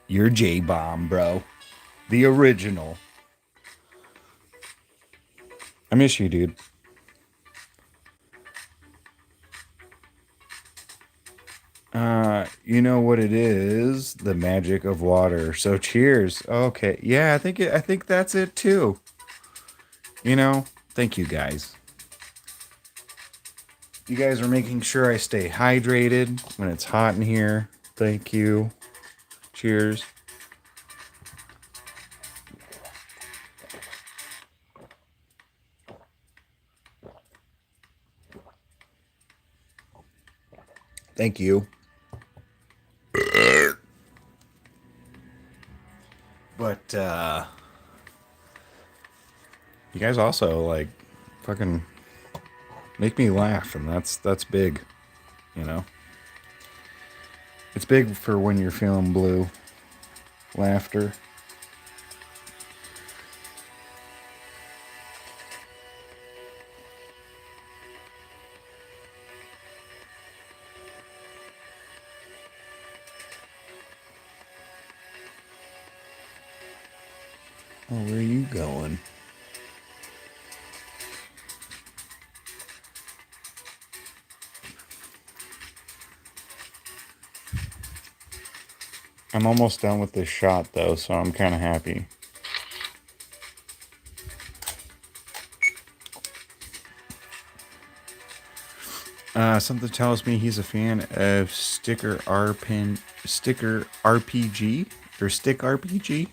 Speaker 1: You're J-Bomb, bro. The original. I miss you, dude. You know what it is? The magic of water. So cheers. Okay. Yeah, I think that's it too. Thank you guys. You guys are making sure I stay hydrated when it's hot in here. Thank you. Cheers. Thank you. But you guys also like fucking make me laugh, and that's big, you know. It's big for when you're feeling blue. Laughter. Oh, where are you going? I'm almost done with this shot though, so I'm kind of happy. Something tells me he's a fan of sticker RPG or stick RPG.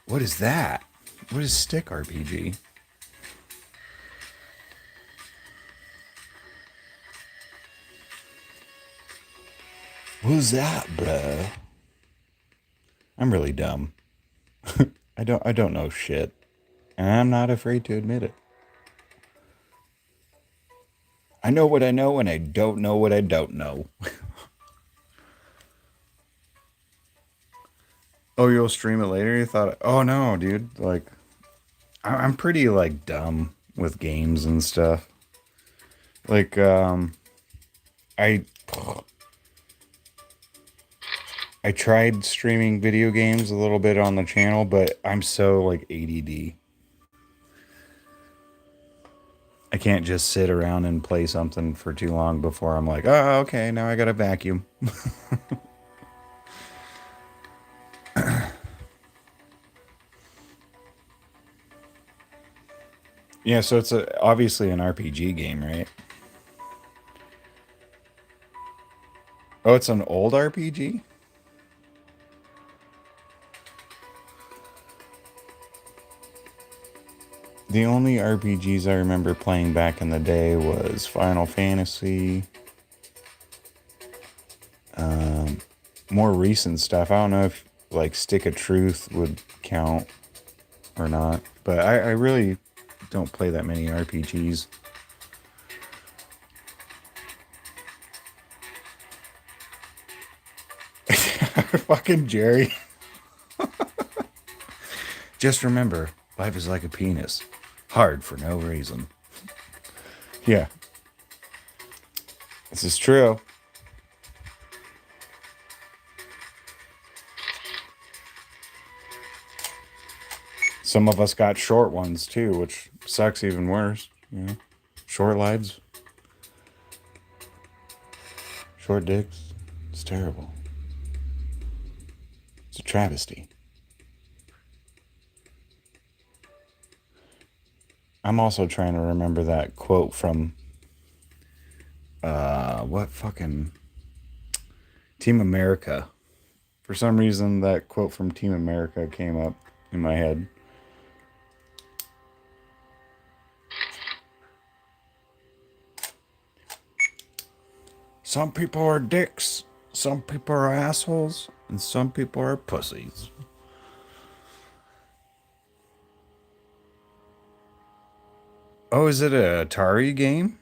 Speaker 1: What is that? What is stick RPG? What's that, bro? I'm really dumb. I don't know shit. And I'm not afraid to admit it. I know what I know and I don't know what I don't know. Oh, you'll stream it later? You thought, oh no, dude. Like, I'm pretty like dumb with games and stuff. Like, I I tried streaming video games a little bit on the channel, but I'm so like ADD. I can't just sit around and play something for too long before I'm like, oh, okay, now I gotta vacuum. Yeah, so it's obviously an RPG game, right? Oh, it's an old RPG? The only RPGs I remember playing back in the day was Final Fantasy. More recent stuff. I don't know if like Stick of Truth would count or not, but I really don't play that many RPGs. Fucking Jerry. Just remember, life is like a penis. Hard for no reason. Yeah. This is true. Some of us got short ones too, which sucks even worse. You know? Short lives. Short dicks. It's terrible. It's a travesty. I'm also trying to remember that quote from what fucking Team America. For some reason that quote from Team America came up in my head. Some people are dicks, some people are assholes, and some people are pussies. Oh, is it a Atari game?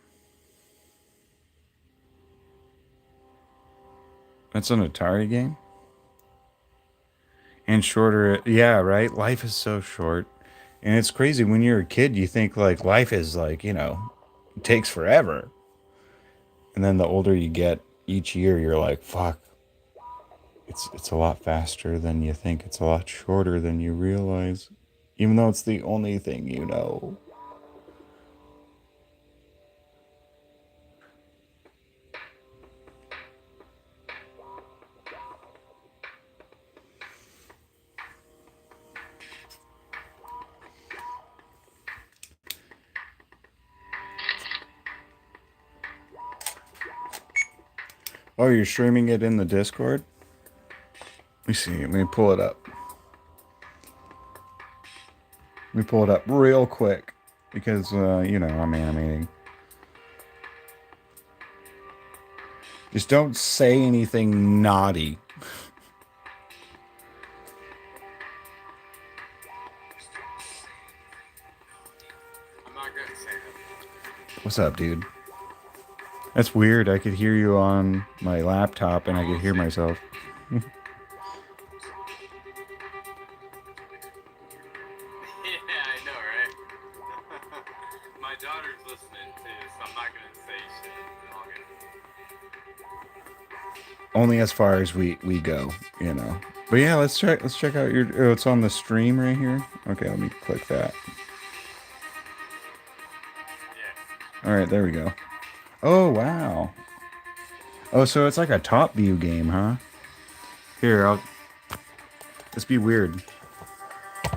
Speaker 1: That's an Atari game? And shorter, yeah, right? Life is so short. And it's crazy when you're a kid, you think like life is like, you know, it takes forever. And then the older you get each year, you're like, fuck, it's a lot faster than you think. It's a lot shorter than you realize. Even though it's the only thing you know. Oh, you're streaming it in the Discord? Let me see. Let me pull it up. Let me pull it up real quick because you know, I'm animating. Just don't say anything naughty.
Speaker 2: I'm not gonna say that.
Speaker 1: What's up, dude? That's weird. I could hear you on my laptop and I could hear myself.
Speaker 2: Yeah, I know, right? My daughter's listening too, so I'm not gonna say shit.
Speaker 1: Only as far as we go, you know. But yeah, let's check out your oh, it's on the stream right here. Okay, let me click that.
Speaker 2: Yeah.
Speaker 1: All right, there we go. Oh, wow. Oh, so it's like a top view game, huh? Here, I'll let's be weird.
Speaker 2: Yeah,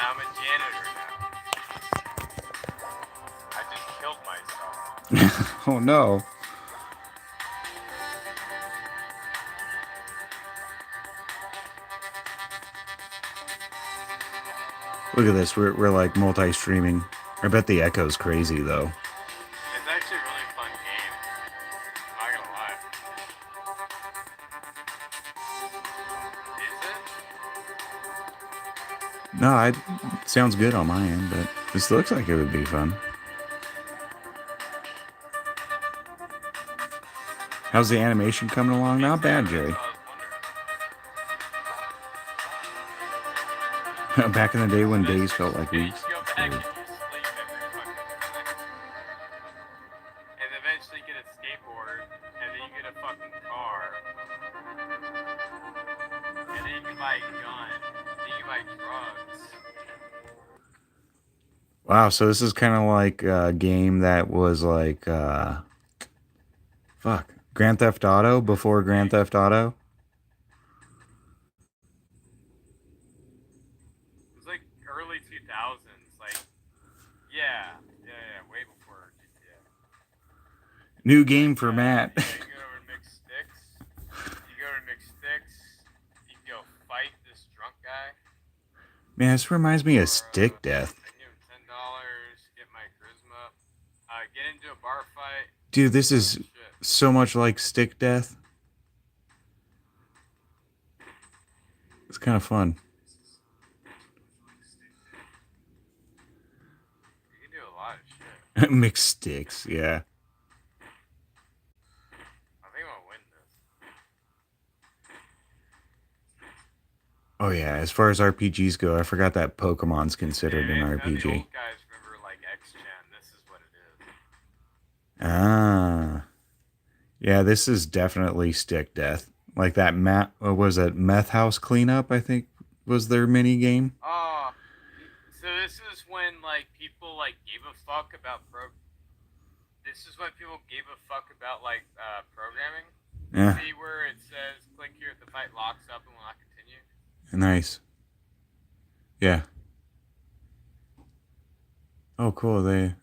Speaker 2: I'm a janitor now. I just killed myself.
Speaker 1: Oh no. Look at this. We're like multi-streaming. I bet the echo's crazy though.
Speaker 2: It's actually a really fun game. I'm not gonna lie. Is it?
Speaker 1: No, it sounds good on my end, but this looks like it would be fun. How's the animation coming along? Not bad, Jerry. Back in the day when days felt like weeks.
Speaker 2: You go back and you sleep every fucking night. And eventually get a skateboard, and then you get a fucking car. And then you can buy a gun. Then you can buy drugs.
Speaker 1: Wow, so this is kind of like a game that was like, fuck, Grand Theft Auto before Grand Theft Auto.
Speaker 2: It was like early 2000s. Like, yeah, way before GTA.
Speaker 1: New game for Matt.
Speaker 2: Yeah, you go over to mix sticks. You go to mix sticks. You can go fight this drunk guy.
Speaker 1: Man, this reminds me of Stick Death.
Speaker 2: I give him $10. Get my charisma up. Get into a bar fight.
Speaker 1: Dude, this is so much like Stick Death. It's kind of fun.
Speaker 2: You can do a lot of shit.
Speaker 1: Mixed sticks, yeah.
Speaker 2: I think I'm gonna win this.
Speaker 1: Oh yeah, as far as RPGs go, I forgot that Pokemon's considered an
Speaker 2: None of the
Speaker 1: RPG.
Speaker 2: old guys remember like X-Gen. This is what it is.
Speaker 1: Ah. Yeah, this is definitely Stick Death. Like that what was it, Meth House Cleanup, I think was their mini game.
Speaker 2: Oh, so this is when like people like gave a fuck about This is when people gave a fuck about like programming.
Speaker 1: Yeah.
Speaker 2: See where it says click here if the fight locks up and will not continue.
Speaker 1: Nice. Yeah. Oh, cool.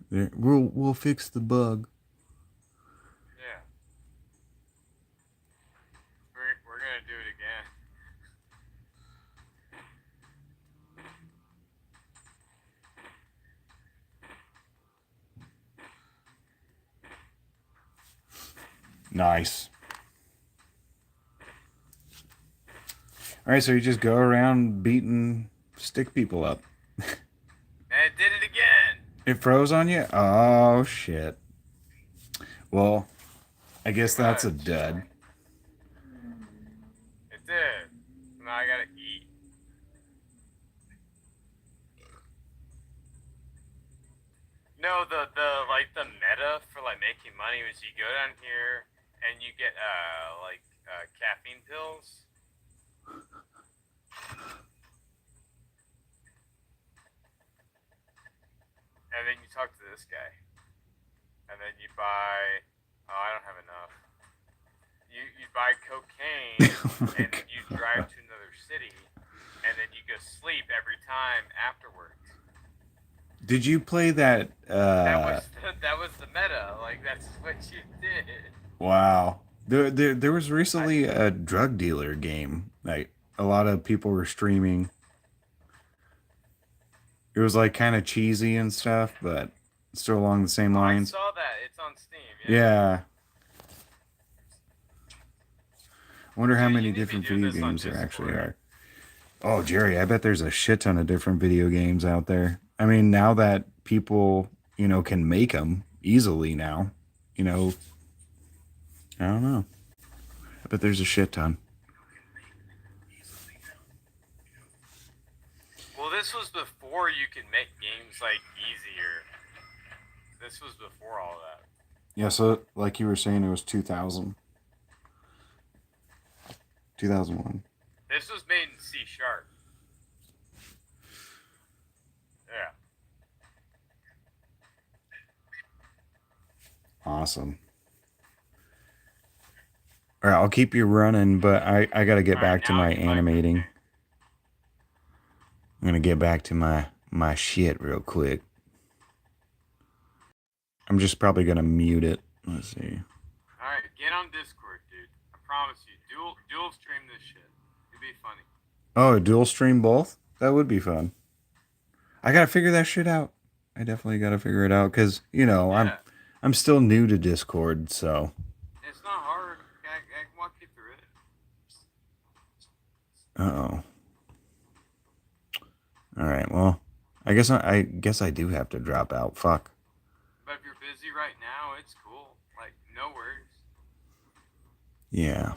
Speaker 1: We'll fix the bug.
Speaker 2: Yeah. We're gonna do it again.
Speaker 1: Nice. All right, so you just go around beating stick people up.
Speaker 2: And it did it again.
Speaker 1: It froze on you? Oh, shit. Well, I guess that's a dud.
Speaker 2: It did. Now I gotta eat. No, the meta for like making money was you go down here and you get caffeine pills. And then you talk to this guy. And then you buy I don't have enough. You buy cocaine and then you drive to another city and then you go sleep every time afterwards.
Speaker 1: Did you play that?
Speaker 2: That was
Speaker 4: that was the meta. Like that's what you did.
Speaker 2: Wow. There was recently a drug dealer game. Like a lot of people were streaming. It was like kind of cheesy and stuff, but still along the same
Speaker 4: I
Speaker 2: lines.
Speaker 4: saw that. It's on Steam.
Speaker 2: Yeah. I wonder how
Speaker 4: Dude,
Speaker 2: many
Speaker 4: you need to be
Speaker 2: different
Speaker 4: doing
Speaker 2: video
Speaker 4: this on
Speaker 2: games there actually
Speaker 4: Discord.
Speaker 2: are. Oh, Jerry, I bet there's a shit ton of different video games out there. I mean, now that people, can make them easily now, I don't know. I bet there's a shit ton.
Speaker 4: Well, this was before you could make games like easier. This was before all that.
Speaker 2: Yeah, so like you were saying, it was 2000. 2001.
Speaker 4: This was made in C#. Yeah.
Speaker 2: Awesome. All right, I'll keep you running, but I got to get
Speaker 4: All right,
Speaker 2: back to
Speaker 4: now
Speaker 2: my
Speaker 4: I can, like,
Speaker 2: animating.
Speaker 4: okay.
Speaker 2: I'm going to get back to my shit real quick. I'm just probably going to mute it. Let's see.
Speaker 4: All right, get on Discord, dude. I promise you, dual stream this shit. It'd be funny.
Speaker 2: Oh, dual stream both? That would be fun. I got to figure that shit out. I definitely got to figure it out cuz,
Speaker 4: Yeah.
Speaker 2: I'm still new to Discord, so
Speaker 4: It's not hard. I can walk you through it.
Speaker 2: uh-oh. All right, well, I guess I do have to drop out. Fuck.
Speaker 4: But if you're busy right now, it's cool. Like, no worries.
Speaker 2: Yeah.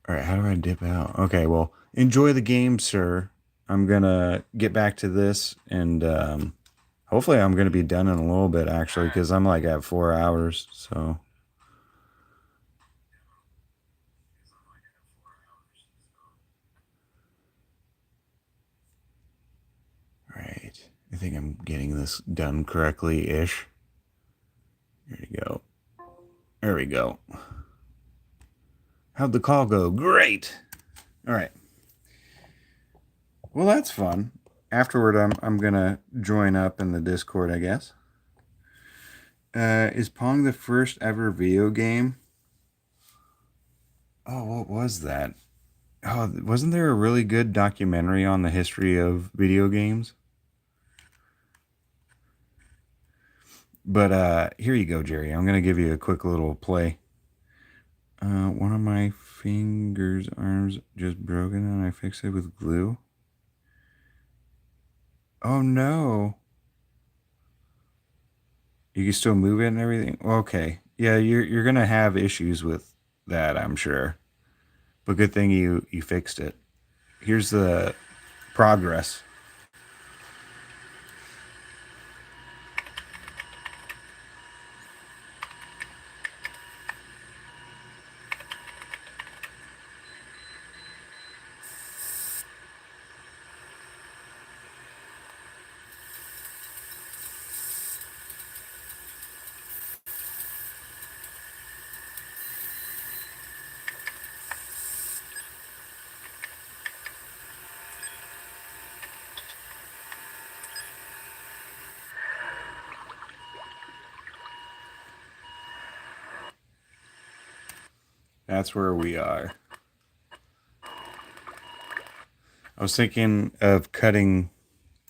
Speaker 2: All right, how do I dip out? Okay, well, enjoy the game, sir. I'm going to get back to this, and hopefully I'm going to be done in a little bit, actually, because I'm like at 4 hours, so. All right, I think I'm getting this done correctly-ish. There you go. There we go. How'd the call go? Great. All right. Well, that's fun. Afterward, I'm gonna join up in the Discord, I guess. Is Pong the first ever video game? Oh, what was that? Oh, wasn't there a really good documentary on the history of video games? But here you go, Jerry. I'm gonna give you a quick little play. One of my fingers, arms just broken, and I fixed it with glue. Oh no. You can still move it and everything? Okay. Yeah, you're gonna have issues with that, I'm sure. But good thing you fixed it. Here's the progress. That's where we are. I was thinking of cutting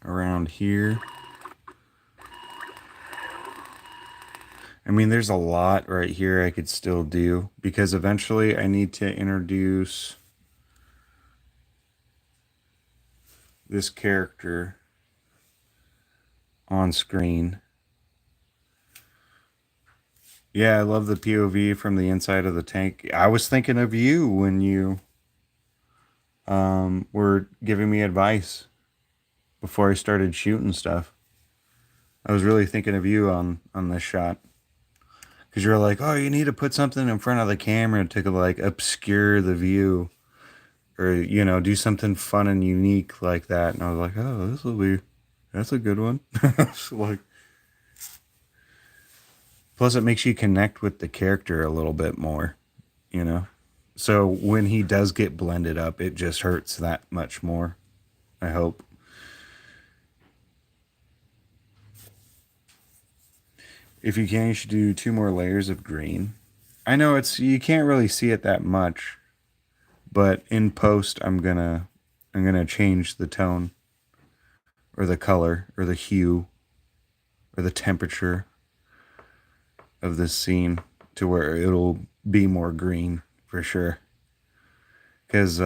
Speaker 2: around here. I mean, there's a lot right here I could still do because eventually I need to introduce this character on screen. Yeah, I love the POV from the inside of the tank. I was thinking of you when you were giving me advice before I started shooting stuff. I was really thinking of you on this shot. Because you're like, oh, you need to put something in front of the camera to like obscure the view. Or, do something fun and unique like that. And I was like, oh, that's a good one. Like, plus, it makes you connect with the character a little bit more, So when he does get blended up, it just hurts that much more, I hope.
Speaker 1: If you can, you should do 2 more layers of green. I know you can't really see it that much, but in post I'm gonna change the tone or the color or the hue or the temperature of this scene to where it'll be more green for sure. Because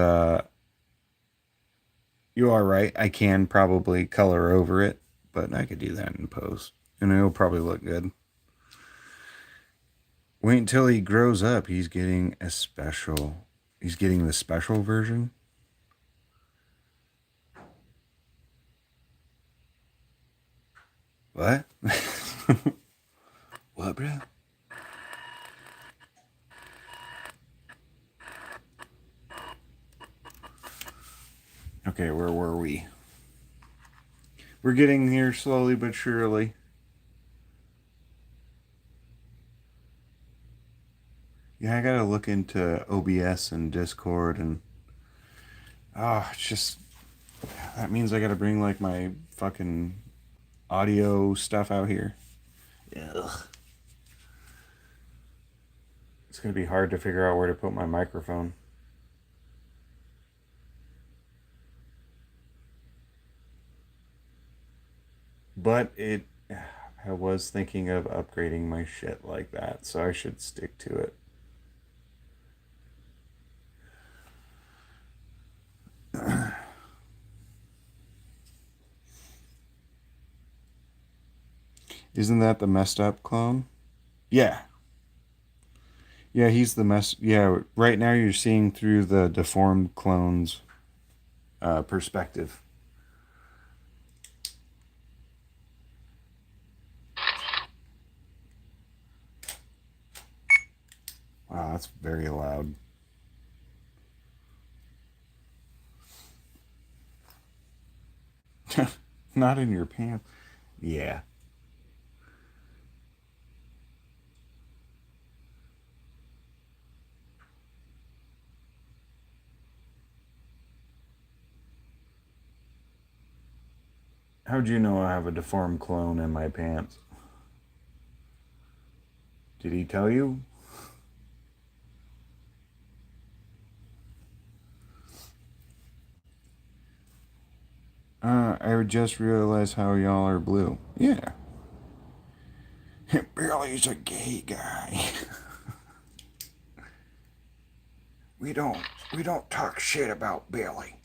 Speaker 1: you are right, I can probably color over it, but I could do that in post and it'll probably look good. Wait until he grows up. He's getting the special version. What? What, bro? Okay, where were we? We're getting here slowly but surely. Yeah, I gotta look into OBS and Discord and it's just that means I gotta bring like my fucking audio stuff out here. Ugh. It's gonna be hard to figure out where to put my microphone. But I was thinking of upgrading my shit like that, so I should stick to it. Isn't that the messed up clone? Yeah. Yeah, he's the mess. Yeah, right now you're seeing through the deformed clone's perspective. Wow, that's very loud. Not in your pants. Yeah. How'd you know I have a deformed clone in my pants? Did he tell you? I just realized how y'all are blue. Yeah. Billy's a gay guy. we don't talk shit about Billy.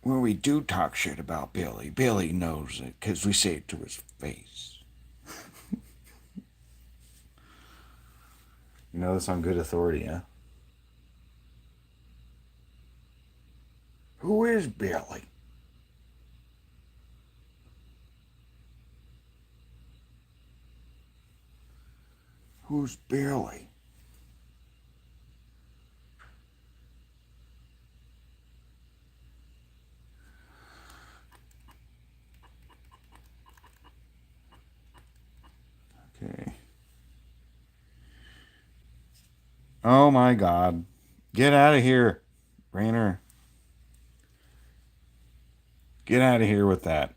Speaker 1: When we do talk shit about Billy, Billy knows it because we say it to his face. You know this on good authority, huh? Who is Billy? Who's Billy? Okay. Oh my God. Get out of here, Rainer. Get out of here with that.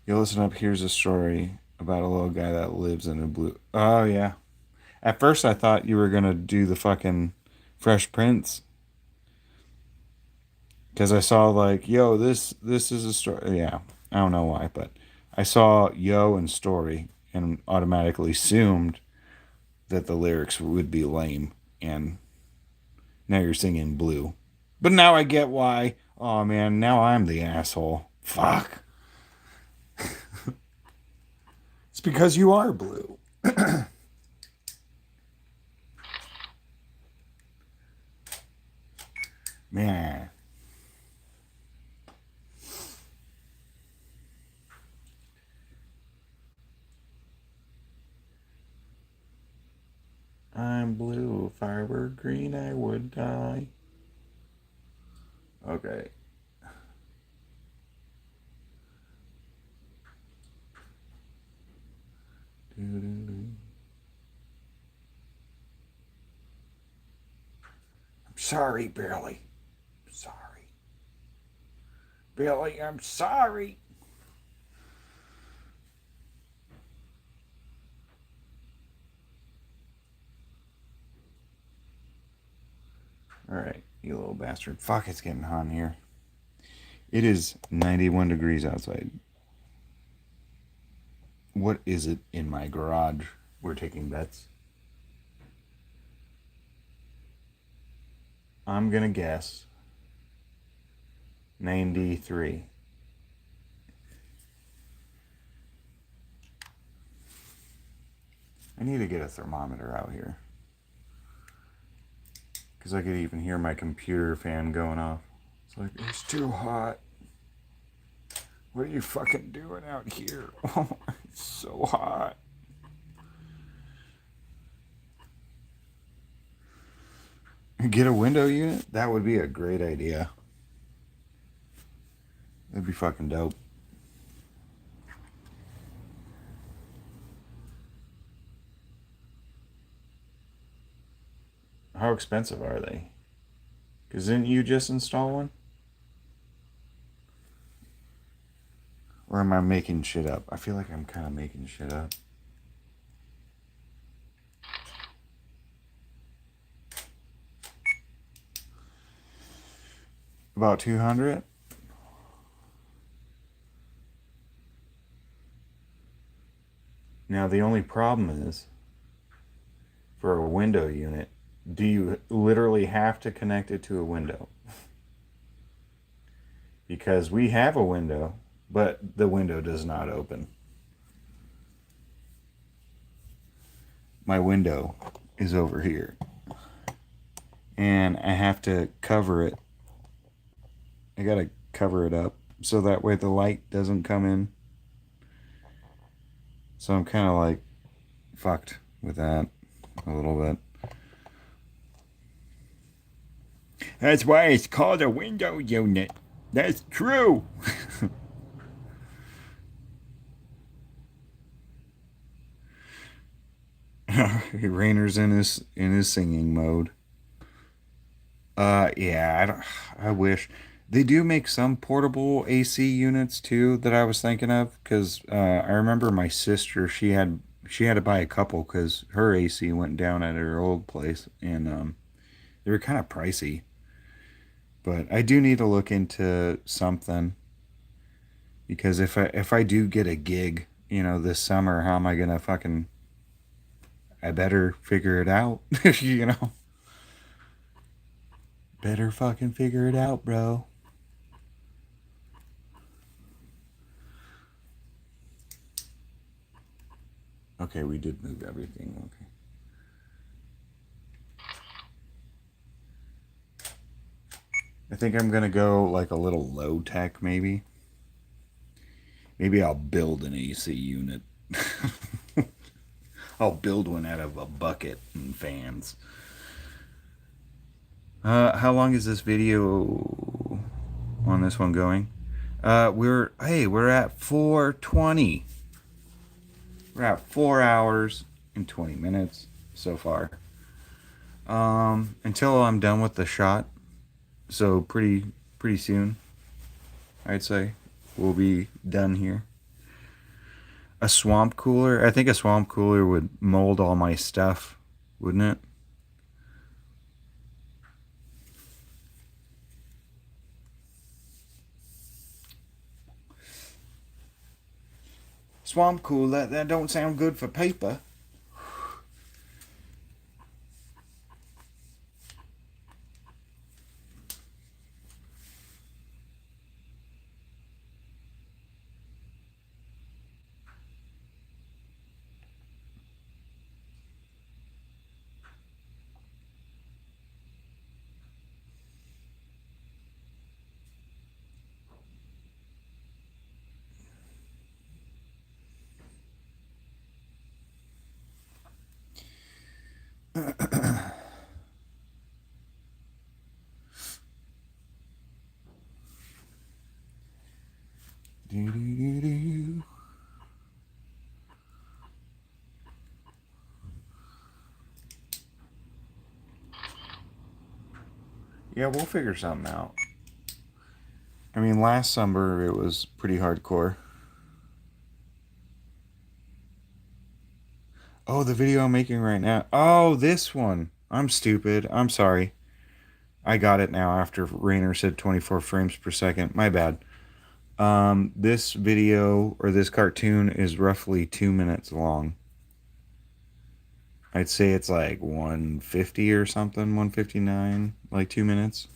Speaker 1: Yo, listen up. Here's a story about a little guy that lives in a blue. Oh, yeah. At first, I thought you were going to do the fucking Fresh Prince. Because I saw, like, yo, this is a story. Yeah. I don't know why, but I saw yo and story and automatically assumed that the lyrics would be lame. And now you're singing blue. But now I get why. Oh, man. Now I'm the asshole. Fuck. It's because you are blue. Man. I'm blue. If I were green, I would die. Okay. I'm sorry, Billy. Billy, I'm sorry. Alright, you little bastard. Fuck, it's getting hot in here. It is 91 degrees outside. What is it in my garage? We're taking bets. I'm gonna guess 93. I need to get a thermometer out here. Because I could even hear my computer fan going off. It's like, it's too hot. What are you fucking doing out here? Oh, it's so hot. Get a window unit? That would be a great idea. That'd be fucking dope. How expensive are they? Because didn't you just install one? Or am I making shit up? I feel like I'm kind of making shit up. About 200? Now the only problem is, for a window unit, do you literally have to connect it to a window? Because we have a window, but the window does not open. My window is over here. And I have to cover it. I gotta cover it up so that way the light doesn't come in. So I'm kind of like fucked with that a little bit. That's why it's called a window unit. That's true. Rainer's in his singing mode. Yeah, I wish they do make some portable AC units too that I was thinking of because I remember my sister she had to buy a couple because her AC went down at her old place and they were kind of pricey. But I do need to look into something because if I do get a gig, you know, this summer, how am I gonna fucking? I better figure it out, you know. Better fucking figure it out, bro. Okay, we did move everything. Okay. I think I'm gonna go like a little low tech, maybe. Maybe I'll build an AC unit. I'll build one out of a bucket and fans. How long is this video on this one going? We're at 4:20. We're at 4 hours and 20 minutes so far. Until I'm done with the shot, so pretty soon, I'd say we'll be done here. A swamp cooler. I think a swamp cooler would mold all my stuff, wouldn't it? Swamp cooler, that don't sound good for paper. Do-do-do-do. Yeah, we'll figure something out. I mean, last summer it was pretty hardcore. Oh, the video I'm making right now. Oh, this one. I'm stupid. I'm sorry. I got it now after Rainer said 24 frames per second. My bad. This video or this cartoon is roughly 2 minutes long. I'd say it's like 150 or something, 159, like 2 minutes.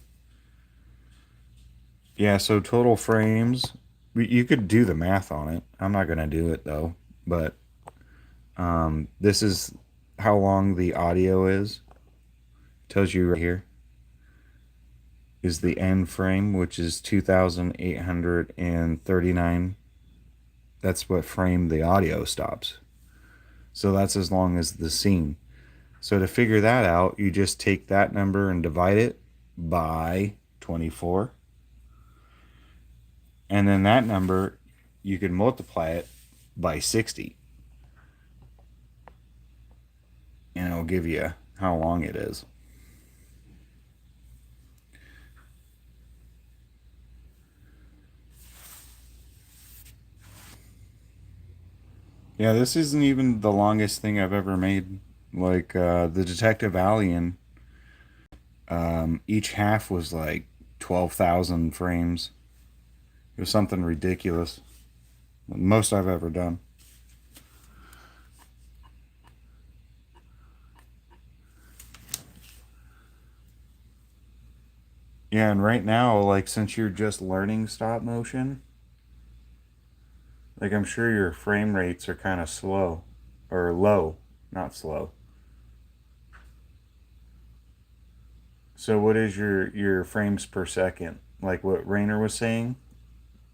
Speaker 1: Yeah, so total frames, you could do the math on it. I'm not going to do it though, but this is how long the audio is. Tells you right here is the end frame, which is 2,839. That's what frame the audio stops. So that's as long as the scene. So to figure that out, you just take that number and divide it by 24. And then that number, you can multiply it by 60. And it'll give you how long it is. Yeah, this isn't even the longest thing I've ever made. Like the Detective Alien, each half was like 12,000 frames. It was something ridiculous. Most I've ever done. Yeah, and right now, like, since you're just learning stop motion, like, I'm sure your frame rates are kind of slow. Or low, not slow. So what is your frames per second? Like what Rainer was saying?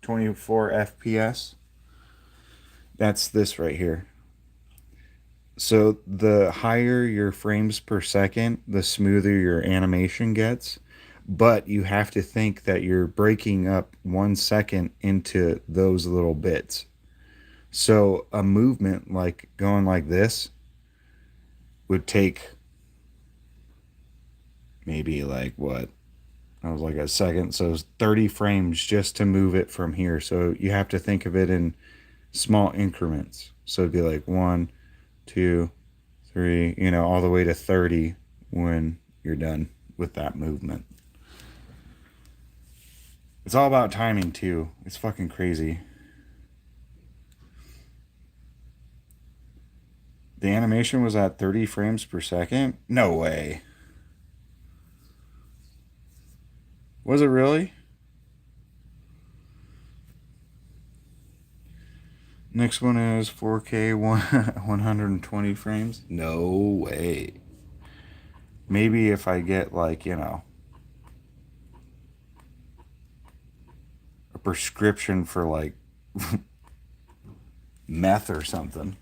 Speaker 1: 24 FPS? That's this right here. So the higher your frames per second, the smoother your animation gets. But you have to think that you're breaking up 1 second into those little bits. So a movement like going like this would take maybe like what? I was like a second. So it's 30 frames just to move it from here. So you have to think of it in small increments. So it'd be like 1, 2, 3, all the way to 30 when you're done with that movement. It's all about timing too. It's fucking crazy. The animation was at 30 frames per second? No way. Was it really? Next one is 4K 120 frames. No way. Maybe if I get like, a prescription for like meth or something.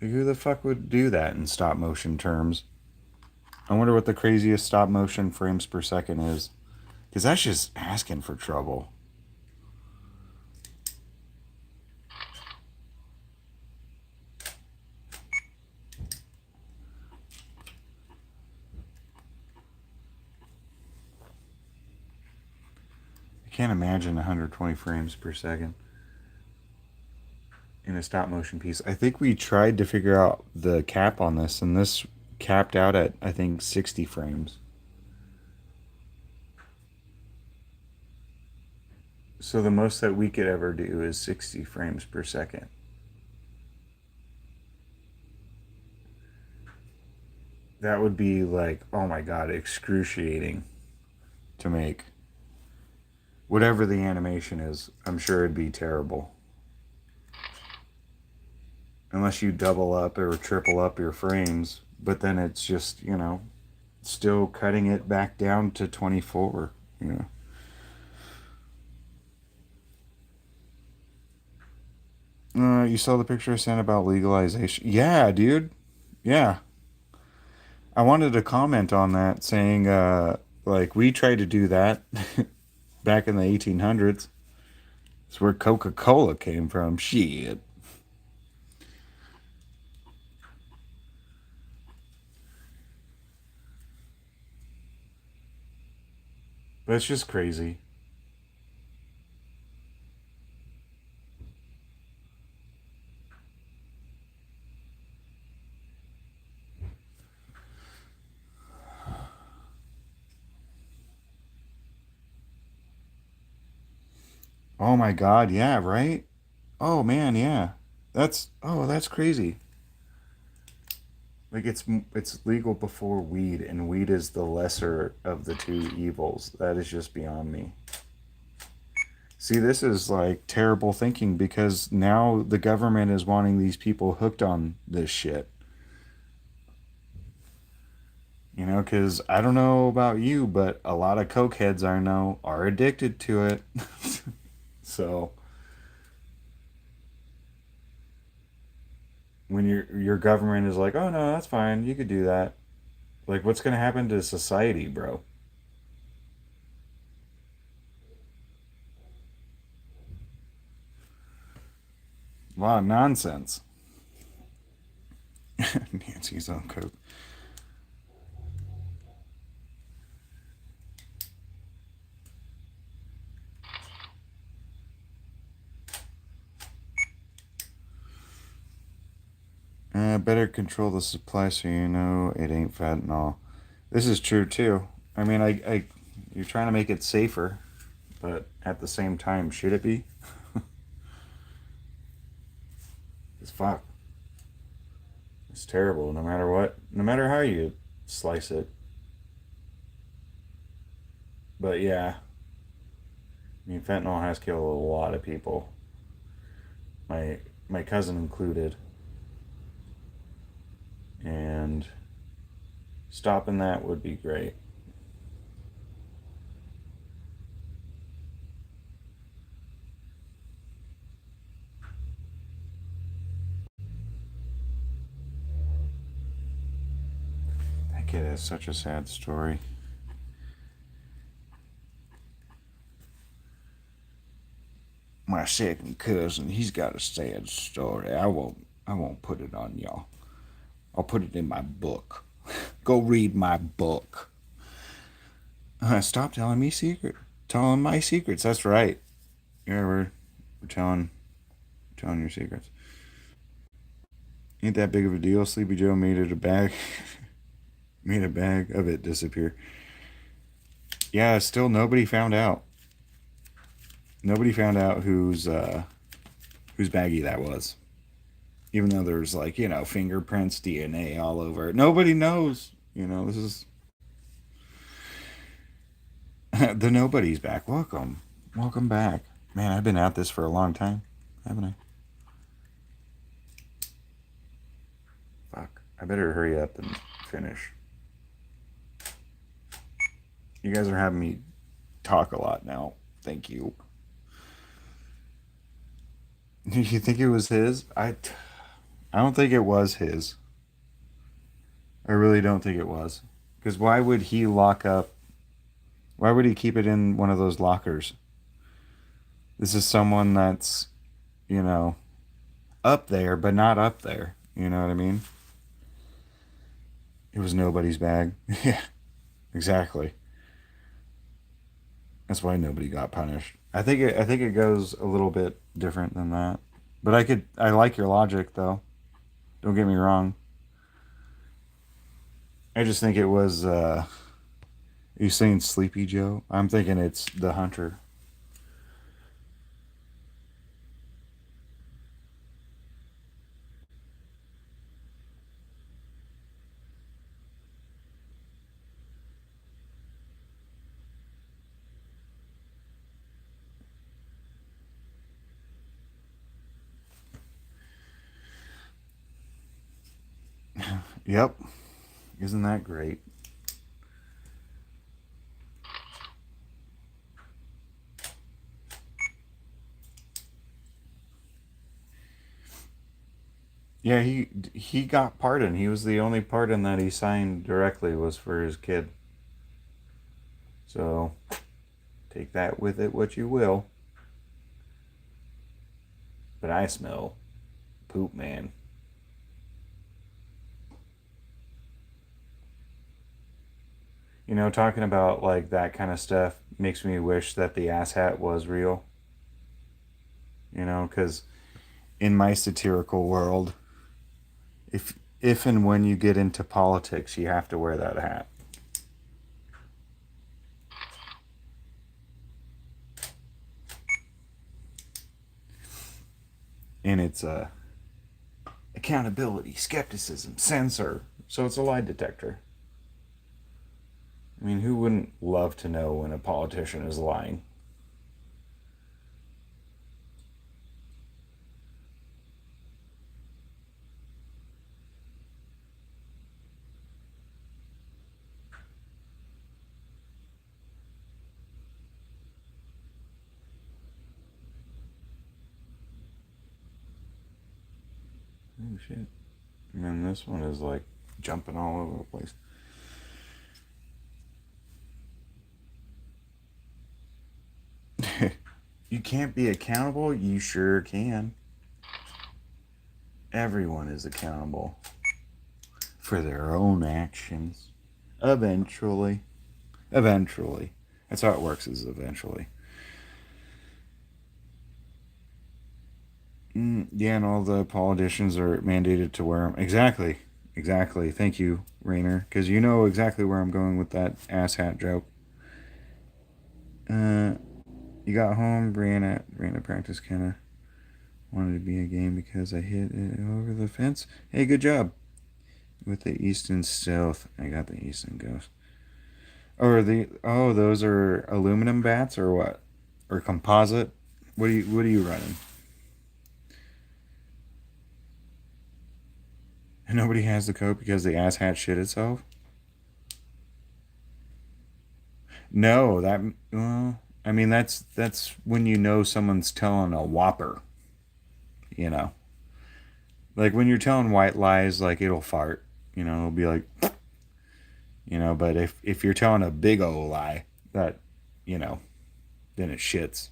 Speaker 1: Like, who the fuck would do that in stop motion terms? I wonder what the craziest stop motion frames per second is. Because that's just asking for trouble. I can't imagine 120 frames per second in a stop motion piece. I think we tried to figure out the cap on this, and this capped out at, I think, 60 frames. So the most that we could ever do is 60 frames per second. That would be like, oh my god, excruciating to make. Whatever the animation is, I'm sure it'd be terrible. Unless you double up or triple up your frames, but then it's just, still cutting it back down to 24, You saw the picture I sent about legalization? Yeah, dude. Yeah. I wanted to comment on that saying, like, we tried to do that back in the 1800s. It's where Coca-Cola came from. Shit.
Speaker 2: That's just crazy. Oh my god, yeah, right? Oh man, yeah. That's crazy. Like it's legal before weed, and weed is the lesser of the two evils. That is just beyond me. See, this is like terrible thinking because now the government is wanting these people hooked on this shit. You know, because I don't know about you, but a lot of coke heads I know are addicted to it. So when your government is like, "Oh no, that's fine, you could do that," like what's gonna happen to society, bro? A lot of nonsense. Nancy's on coke. Better control the supply so you know it ain't fentanyl. This is true too. I mean, you're trying to make it safer, but at the same time, should it be? It's fuck. It's terrible. No matter what, no matter how you slice it. But yeah, I mean, fentanyl has killed a lot of people. My my cousin included, and stopping that would be great. That kid has such a sad story. My second cousin, he's got a sad story. I won't put it on y'all. I'll put it in my book. Go read my book. Stop telling my secrets. That's right. Yeah, we're telling your secrets. Ain't that big of a deal. Sleepy Joe made it a bag, made a bag of it disappear. Yeah, still nobody found out. Nobody found out whose baggie that was. Even though there's like fingerprints, DNA all over it. Nobody knows. This is the nobody's back. Welcome back. Man, I've been at this for a long time, haven't I? Fuck. I better hurry up and finish. You guys are having me talk a lot now. Thank you. You think it was his? I don't think it was his. I really don't think it was. Because why would he lock up? Why would he keep it in one of those lockers? This is someone that's, you know, up there, but not up there. You know what I mean? It was nobody's bag. Yeah, exactly. That's why nobody got punished. I think it goes a little bit different than that. But I like your logic though. Don't get me wrong. I just think it was are you saying Sleepy Joe? I'm thinking it's the hunter. Yep. Isn't that great? Yeah, he got pardoned. He was the only pardon that he signed directly was for his kid. So take that with it what you will. But I smell poop, man.
Speaker 1: You know, talking about like that kind of stuff makes me wish that the asshat was real. You know, because in my satirical world, if and when you get into politics, you have to wear that hat. And it's accountability, skepticism, censor. So it's a lie detector. I mean, who wouldn't love to know when a politician is lying? Oh shit. Man, this one is like jumping all over the place. You can't be accountable? You sure can. Everyone is accountable for their own actions. Eventually. Eventually. That's how it works, is eventually. Yeah, and all the politicians are mandated to wear them. Exactly. Exactly. Thank you, Rainer. Because you know exactly where I'm going with that ass hat joke. Uh, you got home, ran a practice kind of wanted to be a game because I hit it over the fence. Hey, good job. With the Easton Stealth. I got the Easton Ghost. Those are aluminum bats or what? Or composite? What are you running? And nobody has the coat because the ass hat shit itself? No, that well, I mean that's when you know someone's telling a whopper, you know. Like when you're telling white lies, like it'll fart, you know, it'll be like, you know. But if you're telling a big old lie, that, you know, then it shits.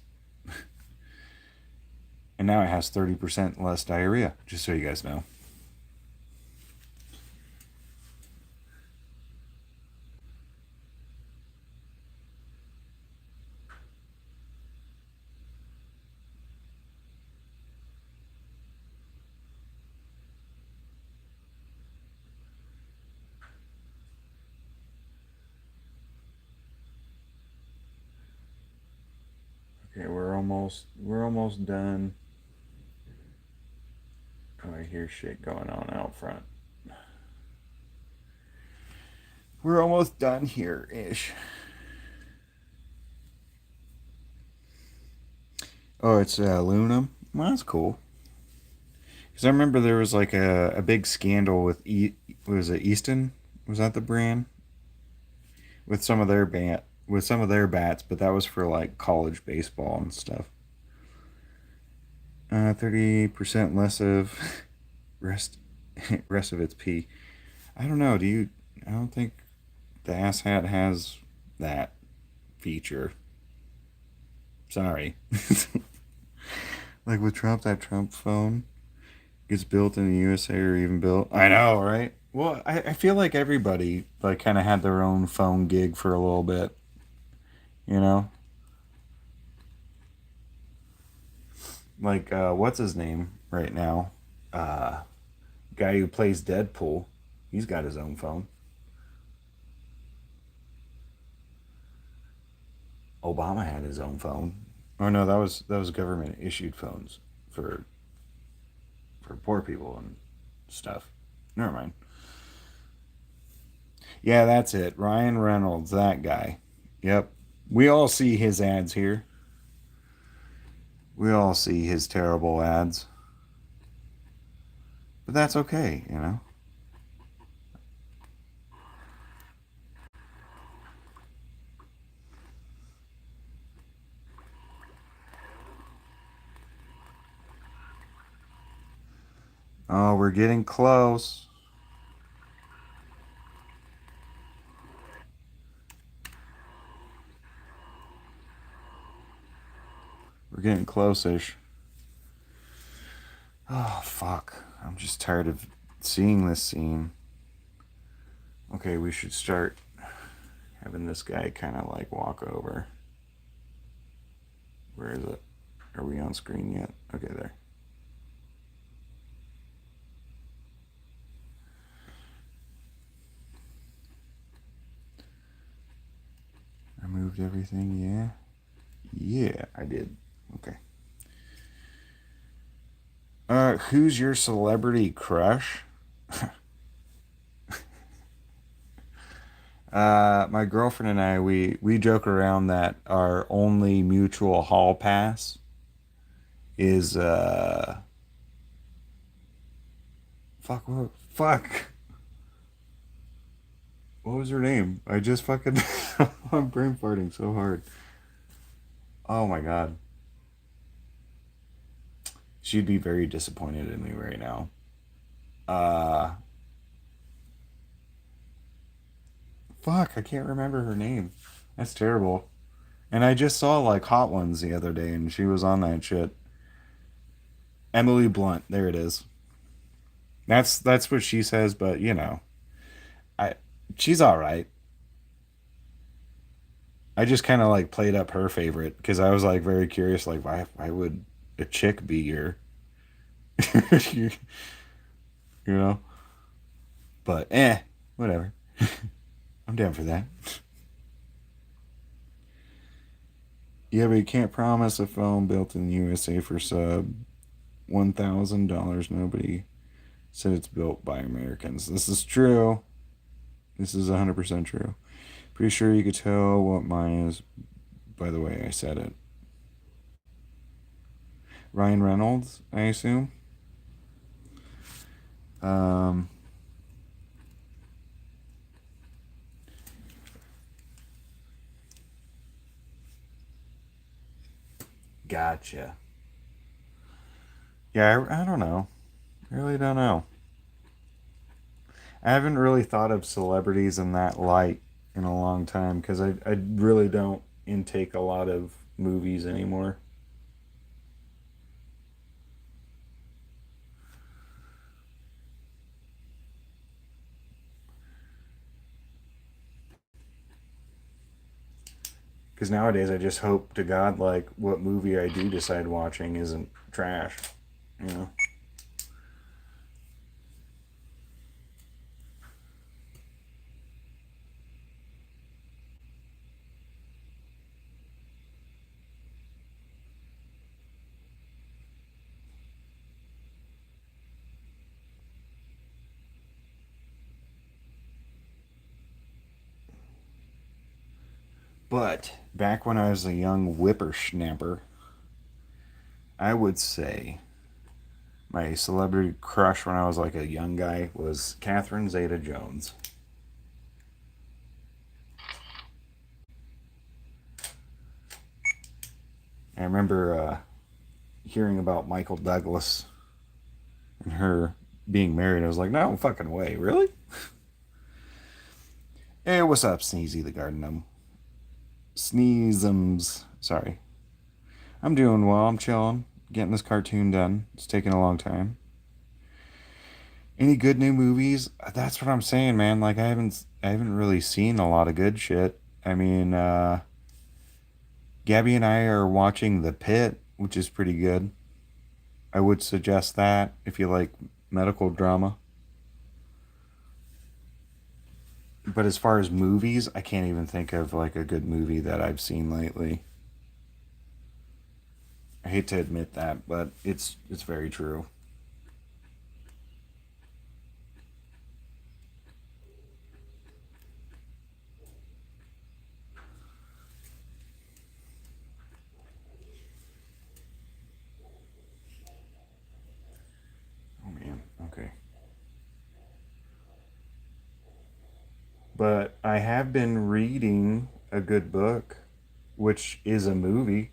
Speaker 1: And now it has 30% less diarrhea, just so you guys know. Okay, we're almost done. Oh, I hear shit going on out front. We're almost done here ish. Oh, it's aluminum. Well, that's cool. Because I remember there was like a big scandal with was it Easton? Was that the brand? With some of their bats, but that was for like college baseball and stuff. 30% less of rest rest of its pee. I don't know. I don't think the ass hat has that feature. Sorry. Like with Trump, that Trump phone gets built in the USA or even built. I know, right? Well, I feel like everybody like kind of had their own phone gig for a little bit, you know? Like what's his name right now? Uh Guy who plays Deadpool. He's got his own phone. Obama had his own phone. Oh no, that was government issued phones for poor people and stuff. Never mind. Yeah, that's it. Ryan Reynolds, that guy. Yep. We all see his ads here. We all see his terrible ads. But that's okay, you know? Oh, we're getting close. We're getting close-ish. Oh, fuck. I'm just tired of seeing this scene. Okay, we should start
Speaker 2: having this guy kind of like walk over. Where is it? Are we on screen yet? Okay, there. I moved everything, yeah? Yeah, I did. Okay. Who's your celebrity crush? My girlfriend and I, we joke around that our only mutual hall pass is fuck. What was her name? I just fucking I'm brain farting so hard. Oh my god. She'd be very disappointed in me right now. Uh Fuck, I can't remember her name. That's terrible. And I just saw like Hot Ones the other day and she was on that shit. Emily Blunt, there it is. That's what she says, but you know, I she's all right. I just kind of like played up her favorite because I was like very curious, like why would a chick be your, you, you know? But whatever. I'm down for that. Yeah, but you can't promise a phone built in the USA for sub $1,000. Nobody said it's built by Americans. This is true. This is 100% true. Pretty sure you could tell what mine is by the way I said it. Ryan Reynolds, I assume. Um, gotcha. Yeah, I don't know. I really don't know. I haven't really thought of celebrities in that light in a long time because I really don't intake a lot of movies anymore. Because nowadays I just hope to God like what movie I do decide watching isn't trash, you know. But back when I was a young whippersnapper, I would say my celebrity crush when I was like a young guy was Catherine Zeta-Jones. I remember hearing about Michael Douglas and her being married. I was like, no fucking way, really? Hey, what's up, Sneezy the Garden Gnome? Sneezums. Sorry. I'm doing well. I'm chilling. Getting this cartoon done. It's taking a long time. Any good new movies? That's what I'm saying, man. Like I haven't really seen a lot of good shit. I mean, Gabby and I are watching The Pit, which is pretty good. I would suggest that if you like medical drama. But as far as movies, I can't even think of like a good movie that I've seen lately. I hate to admit that, but it's very true. Oh man, okay. But I have been reading a good book, which is a movie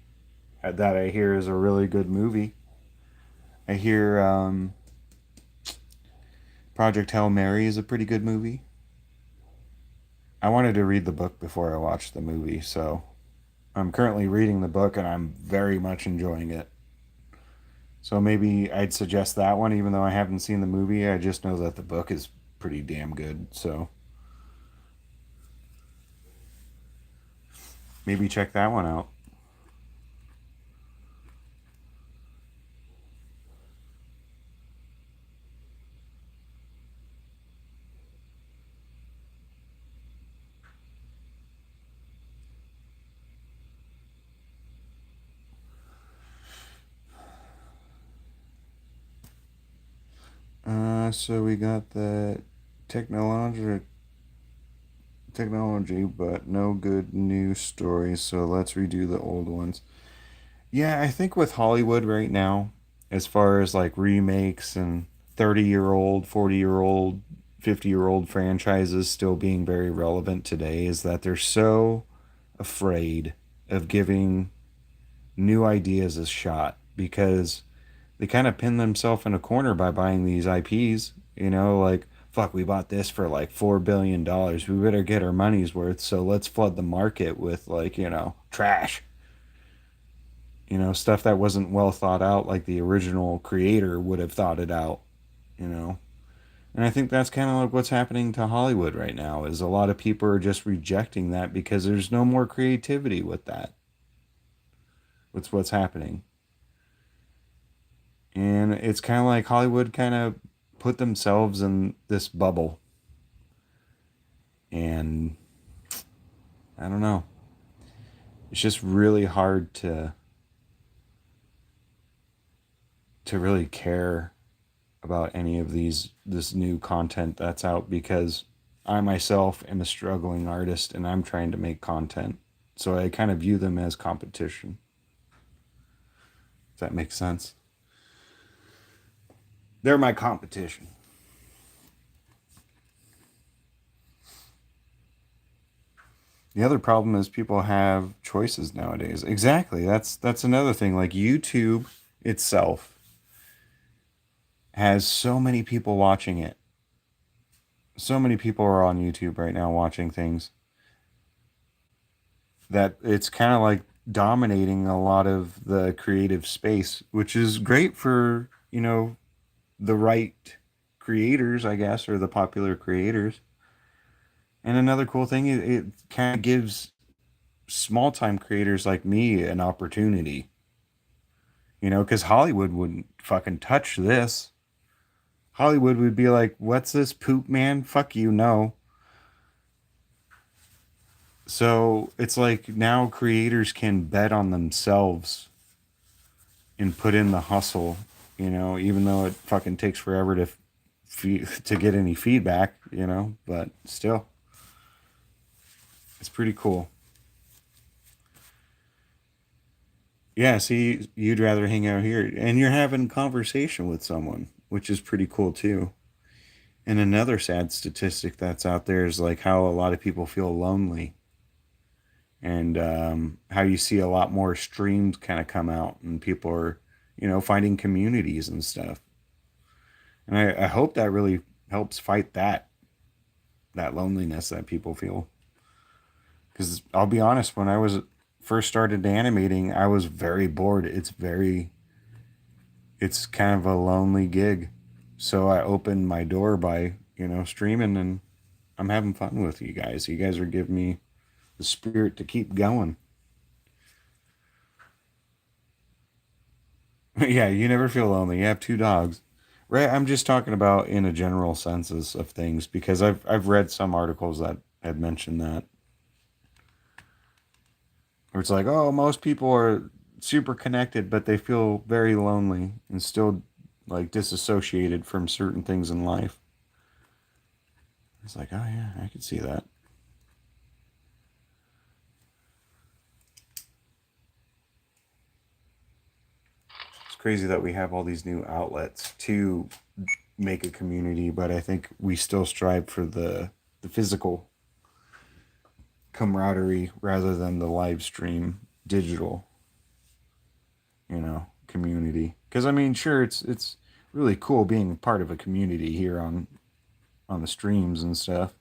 Speaker 2: that I hear is a really good movie. I hear Project Hail Mary is a pretty good movie. I wanted to read the book before I watched the movie, so I'm currently reading the book and I'm very much enjoying it. So maybe I'd suggest that one, even though I haven't seen the movie. I just know that the book is pretty damn good. So Maybe check that one out. So we got the technology, but no good news stories. So let's redo the old ones. Yeah, I think with Hollywood right now, as far as like remakes and 30-year-old, 40-year-old, 50-year-old franchises still being very relevant today, is that they're so afraid of giving new ideas a shot because they kind of pin themselves in a corner by buying these IPs. You know, like, fuck, we bought this for like $4 billion. We better get our money's worth. So let's flood the market with, like, trash. Stuff that wasn't well thought out, like the original creator would have thought it out. You know, and I think that's kind of like what's happening to Hollywood right now. Is a lot of people are just rejecting that because there's no more creativity with that. With what's happening. And it's kind of like Hollywood kind of put themselves in this bubble. And I don't know. It's just really hard to really care about any of this new content that's out because I myself am a struggling artist and I'm trying to make content. So I kind of view them as competition. If that makes sense. They're my competition. The other problem is people have choices nowadays. Exactly. That's another thing. Like YouTube itself has so many people watching it. So many people are on YouTube right now watching things that it's kind of like dominating a lot of the creative space, which is great for, the right creators, I guess, or the popular creators. And another cool thing, it kind of gives small time creators like me an opportunity, because Hollywood wouldn't fucking touch this. Hollywood would be like, what's this poop, man? Fuck you, no. So it's like now creators can bet on themselves and put in the hustle, even though it fucking takes forever to get any feedback, but still, it's pretty cool. Yeah, see, you'd rather hang out here, and you're having conversation with someone, which is pretty cool too. And another sad statistic that's out there is like how a lot of people feel lonely, and how you see a lot more streams kind of come out, and people are, finding communities and stuff. And I hope that really helps fight that loneliness that people feel. Because I'll be honest, when I was first started animating, I was very bored. It's kind of a lonely gig. So I opened my door by, streaming, and I'm having fun with you guys. You guys are giving me the spirit to keep going. Yeah, you never feel lonely. You have two dogs. Right, I'm just talking about in a general census of things because I've read some articles that had mentioned that. Where it's like, oh, most people are super connected, but they feel very lonely and still like disassociated from certain things in life. It's like, oh yeah, I could see that. It's crazy that we have all these new outlets to make a community, but I think we still strive for the physical camaraderie rather than the live stream digital, community. Because I mean, sure, it's really cool being part of a community here on the streams and stuff.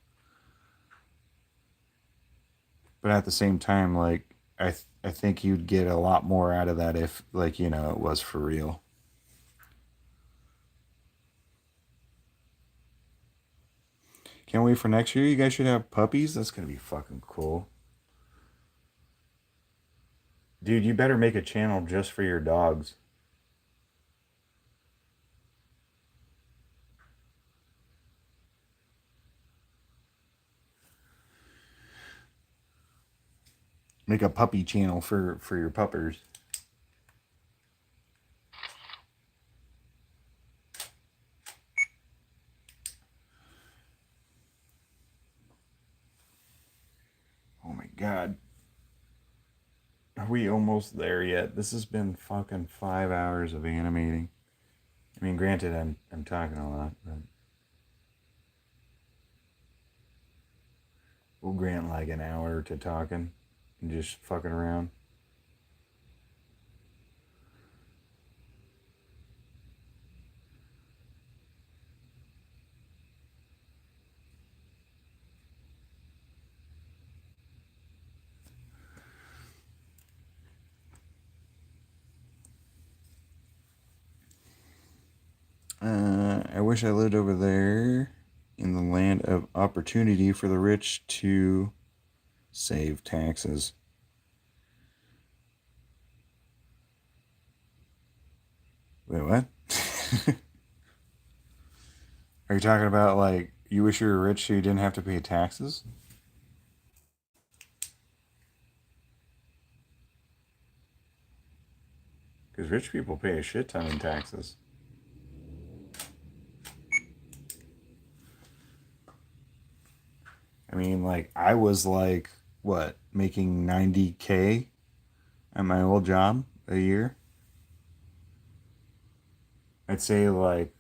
Speaker 2: But at the same time, like I think you'd get a lot more out of that if, like, it was for real. Can't wait for next year. You guys should have puppies. That's gonna be fucking cool.
Speaker 1: Dude, you better make a channel just for your dogs. Make a puppy channel for your puppers. Oh my god. Are we almost there yet? This has been fucking 5 hours of animating. I mean, granted, I'm talking a lot, but we'll grant like an hour to talking and just fucking around. I wish I lived over there in the land of opportunity for the rich to save taxes. Wait, what? Are you talking about like you wish you were rich so you didn't have to pay taxes? Because rich people pay a shit ton in taxes. I mean, like, I was like, what, making 90K at my old job a year? I'd say, like,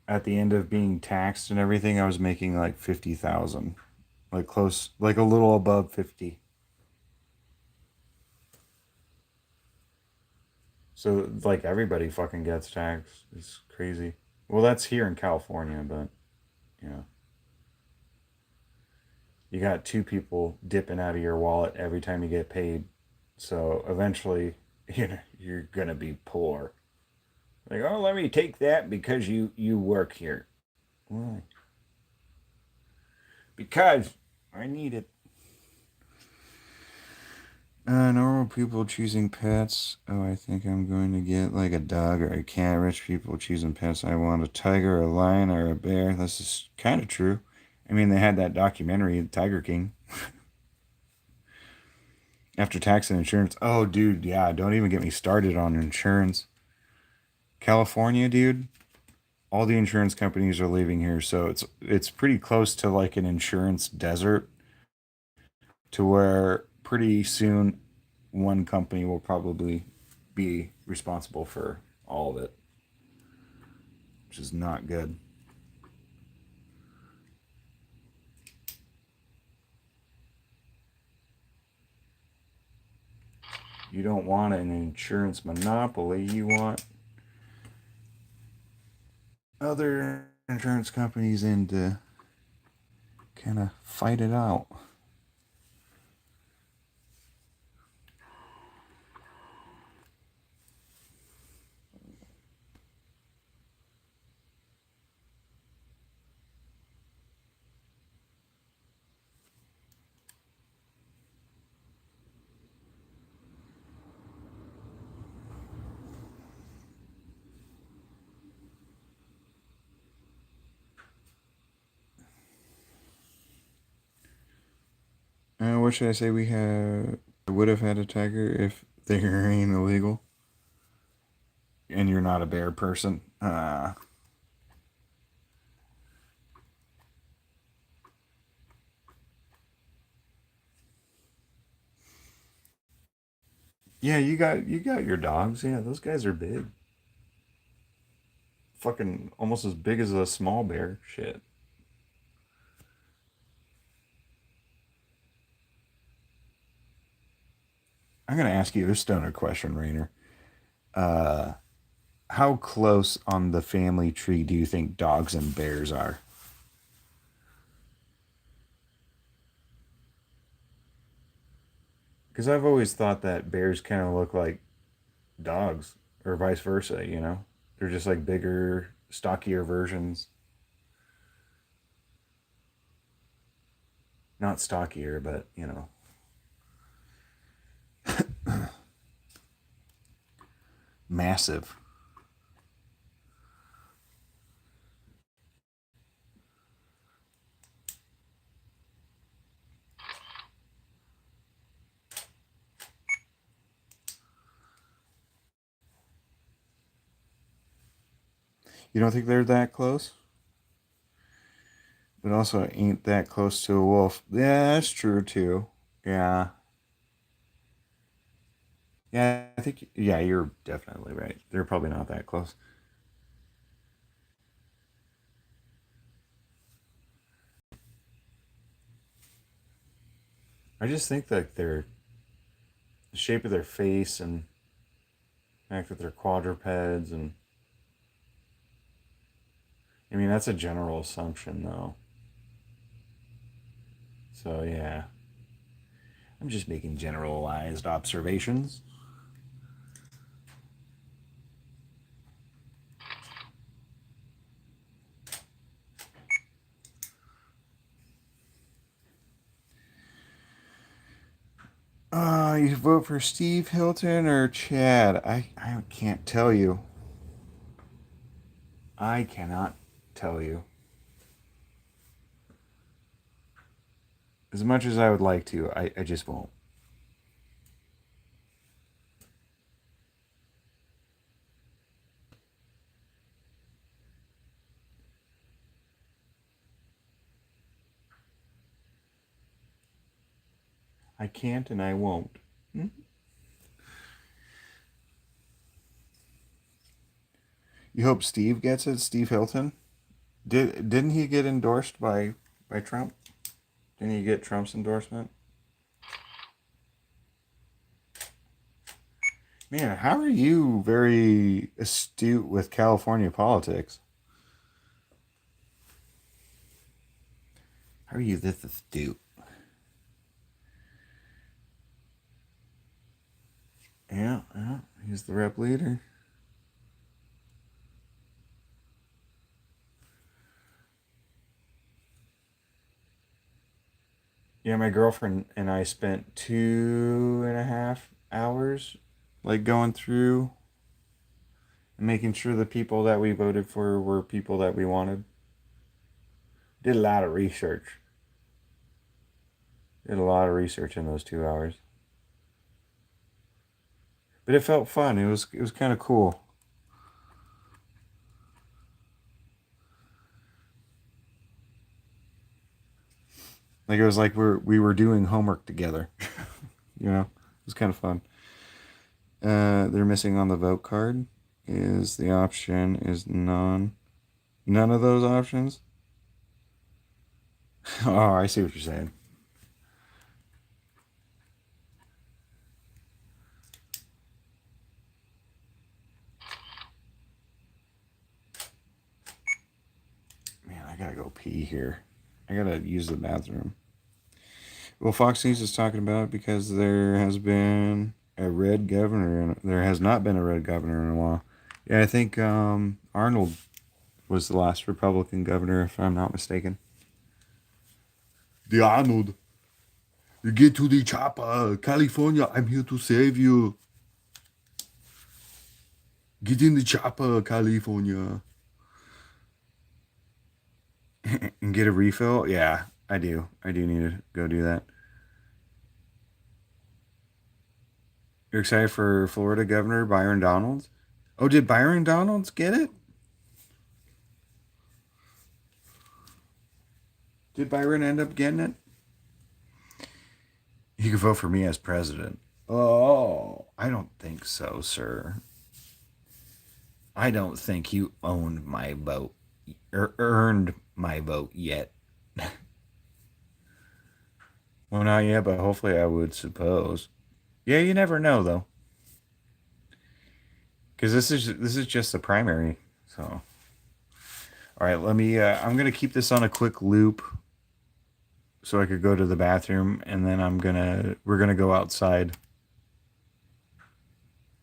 Speaker 1: at the end of being taxed and everything, I was making like 50,000. Like, close, like a little above 50. So, like, everybody fucking gets taxed. It's crazy. Well, that's here in California, but, yeah. You got two people dipping out of your wallet every time you get paid. So eventually, you're gonna be poor. Like, oh, let me take that because you work here. Why? Because I need it. Normal people choosing pets. Oh, I think I'm going to get like a dog or a cat. Rich people choosing pets. I want a tiger, a lion, or a bear. This is kind of true. I mean, they had that documentary, Tiger King. After tax and insurance. Oh, dude, yeah, don't even get me started on insurance. California, dude, all the insurance companies are leaving here, so it's pretty close to like an insurance desert to where pretty soon one company will probably be responsible for all of it, which is not good. You don't want an insurance monopoly, you want other insurance companies in to kind of fight it out. What should I say? We would have had a tiger if they ain't illegal, and you're not a bear person. Yeah, you got your dogs. Yeah, those guys are big. Fucking almost as big as a small bear. Shit. I'm gonna ask you a stoner question, Rainer. Uh, how close on the family tree do you think dogs and bears are? Because I've always thought that bears kind of look like dogs, or vice versa. They're just like bigger, stockier versions. Not stockier, but
Speaker 2: massive. You don't think they're that close? But also ain't that close to a wolf. Yeah, that's true too. Yeah. Yeah, I think yeah, you're definitely right. They're probably not that close. I just think that the shape of their face and the fact that they're quadrupeds and I mean that's a general assumption though. So yeah. I'm just making generalized observations. You vote for Steve Hilton or Chad? I can't tell you. I cannot tell you. As much as I would like to, I just won't. I can't and I won't. Hmm? You hope Steve gets it, Steve Hilton? Didn't he get endorsed by Trump? Didn't he get Trump's endorsement? Man, how are you very astute with California politics? How are you this astute? Yeah, yeah, he's the rep leader. Yeah, my girlfriend and I spent 2.5 hours like going through and making sure the people that we voted for were people that we wanted. Did a lot of research. Did a lot of research in those 2 hours. But it felt fun. It was kind of cool. Like it was like we were doing homework together. It was kind of fun. They're missing on the vote card. Is the option is none of those options? Oh, I see what you're saying. Man, I gotta go pee here. I gotta use the bathroom. Well, Fox News is talking about it because there has been a red governor, and there has not been a red governor in a while. Yeah, I think Arnold was the last Republican governor, if I'm not mistaken. The Arnold. You get to the chopper, California. I'm here to save you. Get in the chopper, California. And get a refill? Yeah, I do. I do need to go do that. You're excited for Florida Governor Byron Donalds? Oh, did Byron Donalds get it? Did Byron end up getting it? You can vote for me as president. Oh, I don't think so, sir. I don't think you owned my vote or earned my vote yet. Well, not yet, but hopefully I would suppose. Yeah, you never know though, because this is just the primary. So, all right, let me. I'm gonna keep this on a quick loop, so I could go to the bathroom, and then we're gonna go outside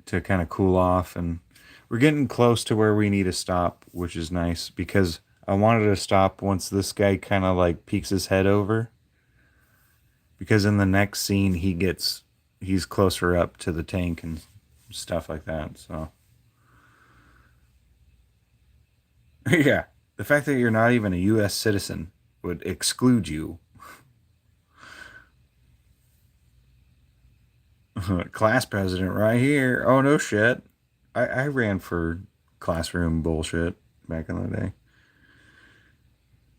Speaker 2: to kind of cool off, and we're getting close to where we need to stop, which is nice because I wanted to stop once this guy kind of like peeks his head over, because in the next scene he's closer up to the tank and stuff like that. So
Speaker 1: Yeah. The fact that you're not even a U.S. citizen would exclude you. Class president right here. Oh, no shit. I ran for classroom bullshit back in the day.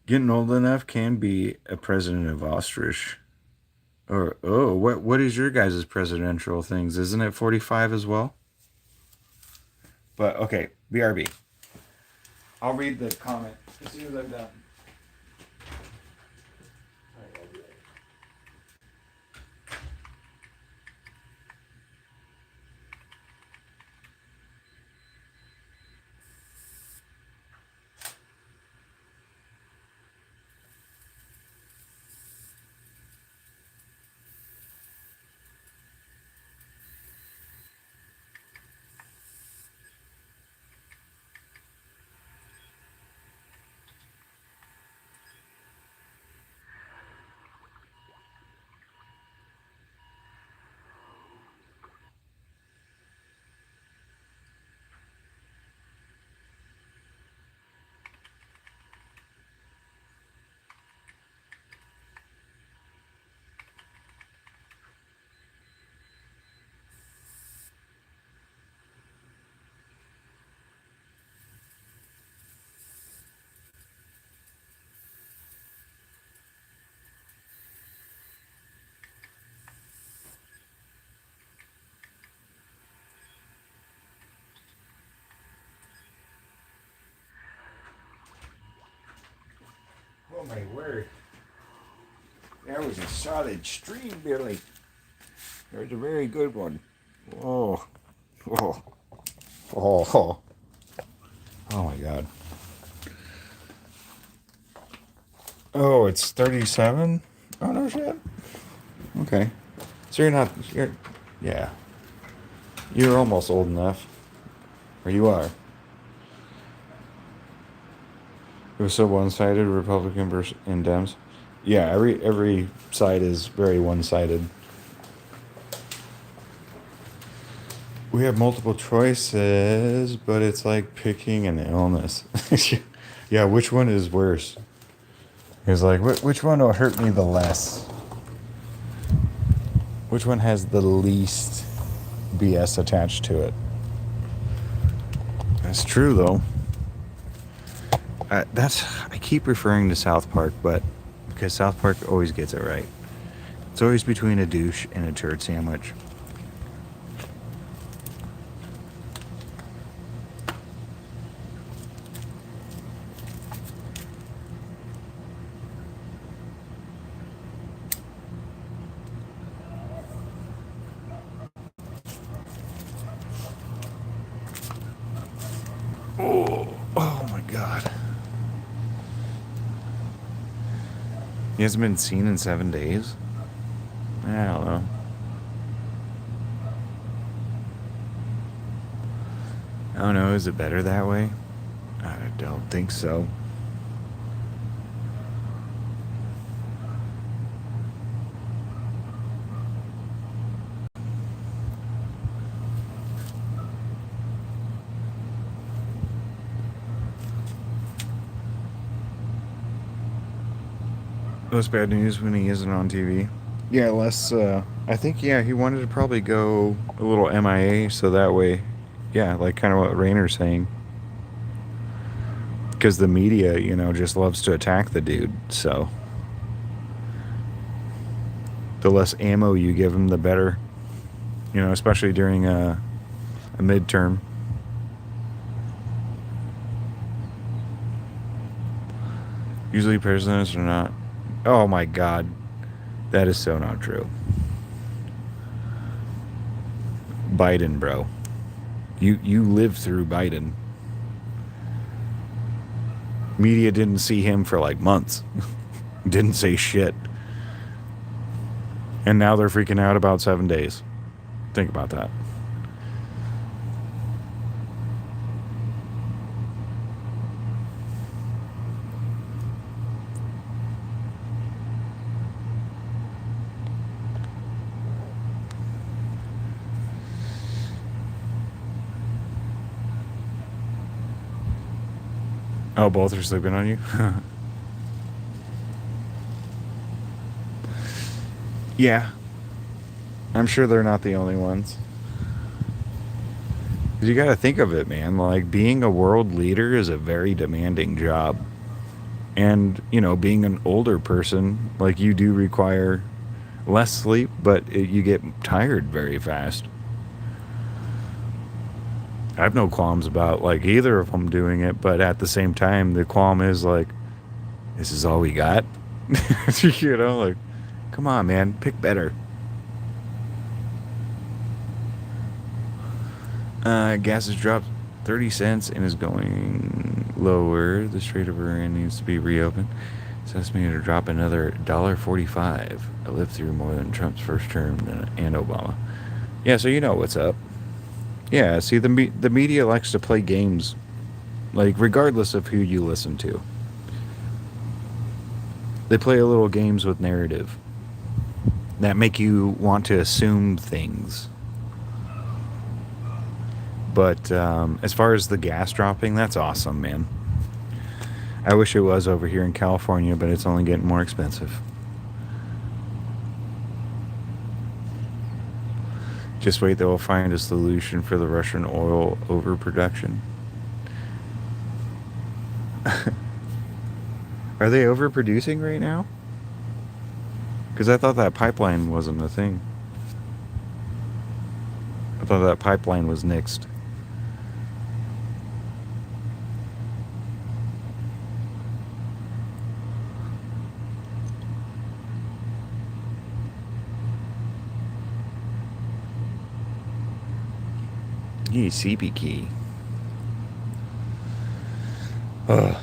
Speaker 1: Getting old enough can be a president of Ostrich. Or, oh, what is your guys' presidential things? Isn't it 45 as well? But, okay, BRB. I'll read the comment as soon as I'm done. Oh my word. That was a solid stream, Billy. That was a very good one. Oh. Oh. Oh. Oh my god. Oh, it's 37? Oh no shit. Okay. So yeah. You're almost old enough. Or you are. It was so one-sided, Republican versus and Dems. Yeah, every side is very one-sided. We have multiple choices, but it's like picking an illness. Yeah, which one is worse? It's like, which one will hurt me the less? Which one has the least BS attached to it? That's true, though. I keep referring to South Park, but because South Park always gets it right. It's always between a douche and a turd sandwich. Oh my god. He hasn't been seen in 7 days? I don't know. I don't know, is it better that way? I don't think so. That's bad news when he isn't on TV. Yeah, I think, yeah, he wanted to probably go a little MIA so that way, yeah, like kind of what Rainer's saying. Because the media, just loves to attack the dude, so. The less ammo you give him, the better. Especially during a midterm. Usually presidents are not. Oh my god. That is so not true. Biden, bro. You lived through Biden. Media didn't see him for like months. Didn't say shit. And now they're freaking out about 7 days. Think about that. Oh, both are sleeping on you? Yeah. I'm sure they're not the only ones. 'Cause you got to think of it, man. Like, being a world leader is a very demanding job. And, you know, being an older person, like, you do require less sleep, but you get tired very fast. I have no qualms about, like, either of them doing it, but at the same time, the qualm is, like, this is all we got? You know, like, come on, man, pick better. Gas has dropped 30 cents and is going lower. The Strait of Iran needs to be reopened. It's estimated to drop another $1.45. A lift through more than Trump's first term and Obama. Yeah, so you know what's up. Yeah, see, the media likes to play games, like, regardless of who you listen to. They play a little games with narrative that make you want to assume things. But as far as the gas dropping, that's awesome, man. I wish it was over here in California, but it's only getting more expensive. Just wait, they'll find a solution for the Russian oil overproduction. Are they overproducing right now? Because I thought that pipeline wasn't a thing. I thought that pipeline was nixed. Hey, CP key. Ugh.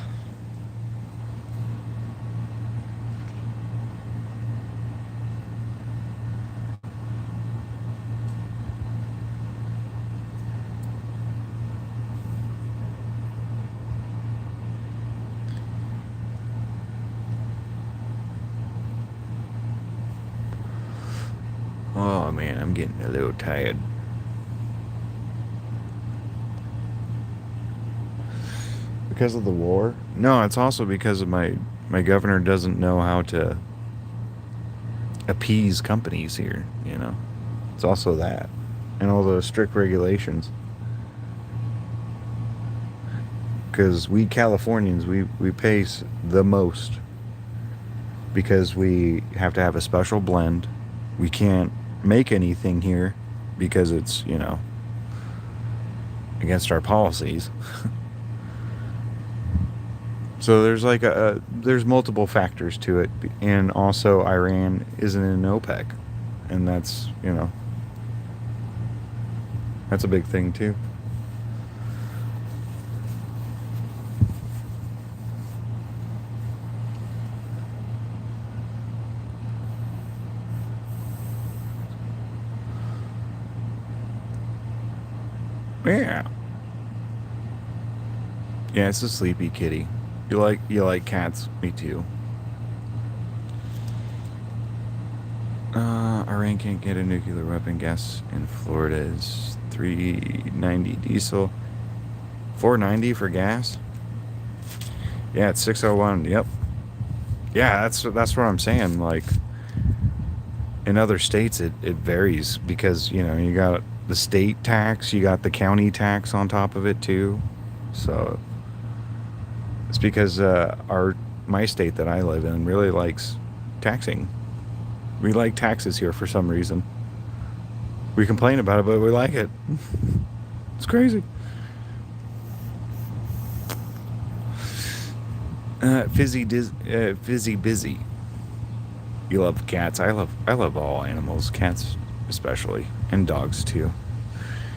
Speaker 1: Oh man, I'm getting a little tired. Because of the war? No, it's also because of my governor doesn't know how to appease companies here, you know. It's also that. And all those strict regulations. Because we Californians, we pay the most. Because we have to have a special blend. We can't make anything here because it's, you know, against our policies. So there's like there's multiple factors to it, and also Iran isn't in OPEC, and that's, you know, that's a big thing too. Yeah. Yeah, it's a sleepy kitty. You like cats? Me too. Iran can't get a nuclear weapon. Gas in Florida is $3.90 diesel. $4.90 for gas. Yeah, it's 601. Yep. Yeah, that's what I'm saying. Like, in other states, it varies because, you know, you got the state tax, you got the county tax on top of it too. So it's because my state that I live in really likes taxing. We like taxes here for some reason. We complain about it, but we like it. It's crazy. Fizzy busy. You love cats. I love all animals, cats especially, and dogs too.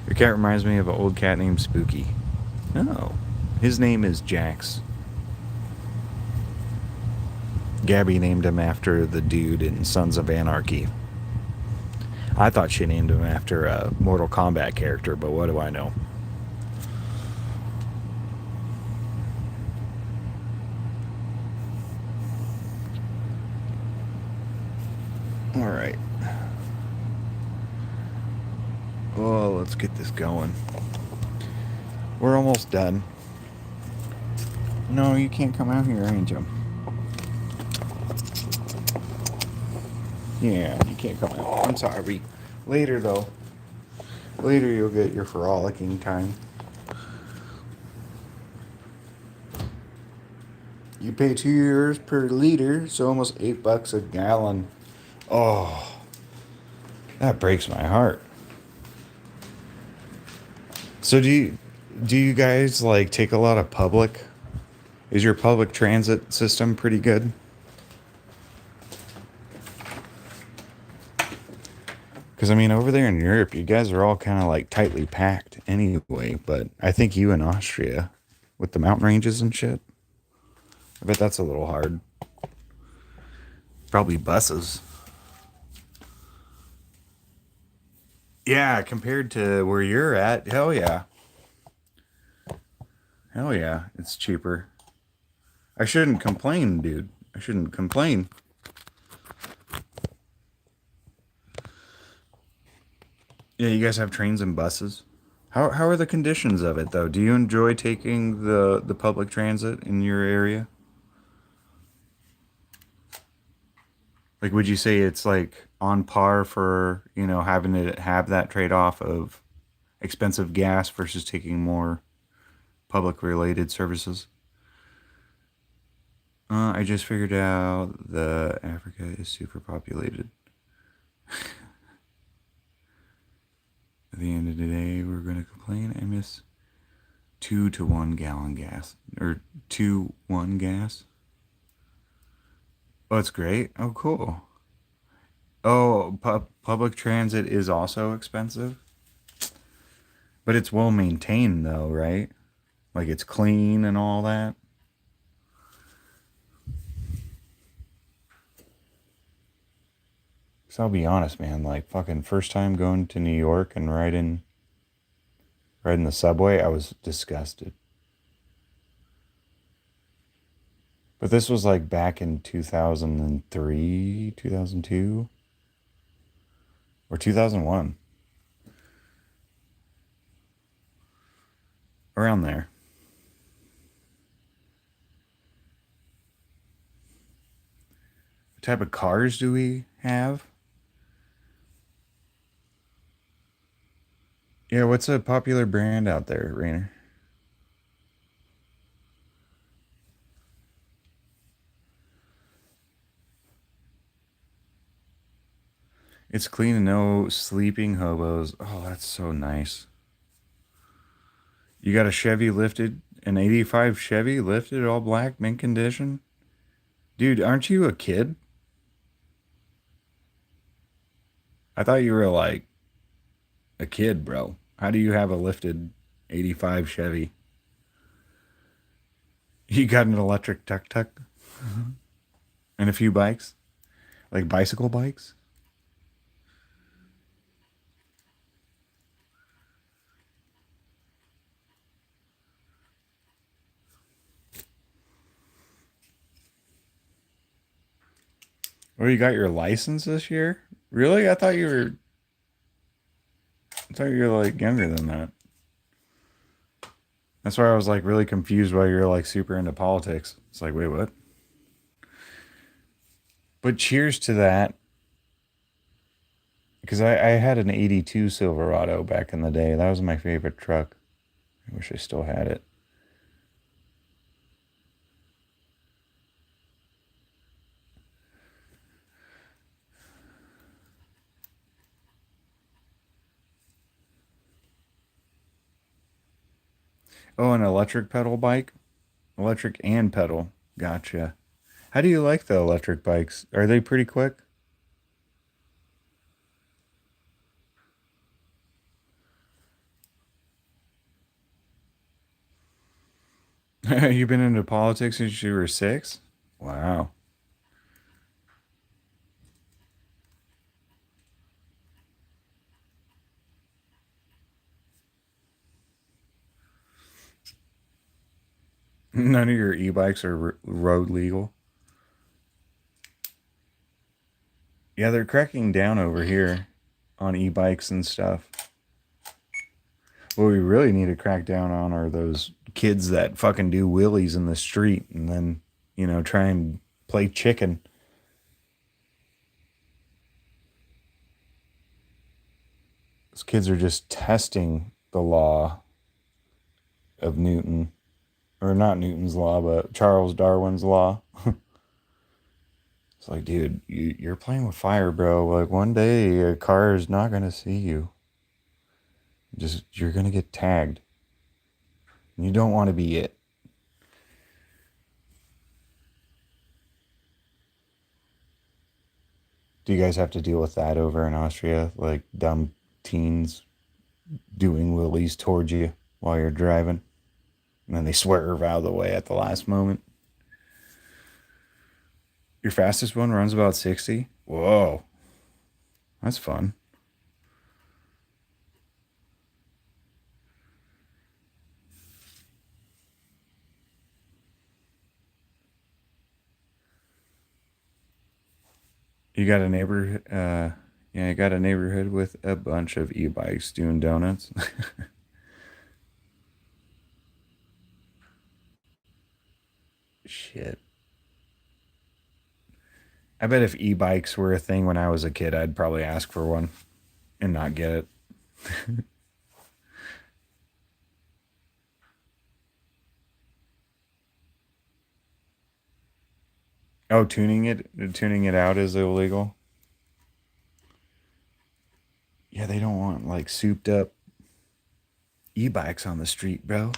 Speaker 1: Your cat reminds me of an old cat named Spooky. Oh, his name is Jax. Gabby named him after the dude in Sons of Anarchy. I thought she named him after a Mortal Kombat character, but what do I know? All right. Well, let's get this going. We're almost done. No, you can't come out here, Angel. Yeah, you can't come out. I'm sorry. Later, though. Later, you'll get your frolicking time. You pay €2 per liter, so almost $8 a gallon. Oh, that breaks my heart. So do you guys like take a lot of public? Is your public transit system pretty good? Because I mean, over there in Europe, you guys are all kind of like tightly packed anyway. But I think you in Austria, with the mountain ranges and shit, I bet that's a little hard. Probably buses. Yeah, compared to where you're at, hell yeah. Hell yeah, it's cheaper. I shouldn't complain, dude. I shouldn't complain. Yeah, you guys have trains and buses. How are the conditions of it though? Do you enjoy taking the public transit in your area? Like, would you say it's like on par for, having to have that trade-off of expensive gas versus taking more public related services? I just figured out the Africa is super populated. At the end of the day, we're gonna complain. I miss 2 to 1 gallon gas or 2-1 gas. Oh, it's great. Oh, cool. Oh, public transit is also expensive, but it's well maintained though, right? Like it's clean and all that. So I'll be honest, man. Like fucking first time going to New York and riding the subway, I was disgusted. But this was like back in 2003, 2002, or 2001, around there. What type of cars do we have? Yeah, what's a popular brand out there, Rainer? It's clean and no sleeping hobos. Oh, that's so nice. You got a Chevy lifted, an 85 Chevy lifted, all black, mint condition? Dude, aren't you a kid? I thought you were like a kid, bro. How do you have a lifted 85 Chevy? You got an electric tuk-tuk and a few bikes? Like bicycle bikes? Oh, you got your license this year? Really? I thought you were like younger than that. That's why I was like really confused why you're like super into politics. It's like, wait, what? But cheers to that. Because I had an 82 Silverado back in the day. That was my favorite truck. I wish I still had it. Oh, an electric pedal bike? Electric and pedal. Gotcha. How do you like the electric bikes? Are they pretty quick? You've been into politics since you were 6? Wow. None of your e-bikes are road legal. Yeah, they're cracking down over here on e-bikes and stuff. What we really need to crack down on are those kids that fucking do wheelies in the street and then, try and play chicken. Those kids are just testing the law of Newton. Or not Newton's law, but Charles Darwin's law. It's like, dude, you're playing with fire, bro. Like, one day a car is not going to see you. You're going to get tagged. And you don't want to be it. Do you guys have to deal with that over in Austria? Like, dumb teens doing wheelies towards you while you're driving? And then they swerve out of the way at the last moment. Your fastest one runs about 60? Whoa. That's fun. You got a neighbor, you got a neighborhood with a bunch of e-bikes doing donuts. Shit. I bet if e-bikes were a thing when I was a kid, I'd probably ask for one and not get it. Oh, tuning it out is illegal. Yeah, they don't want like souped up e-bikes on the street, bro.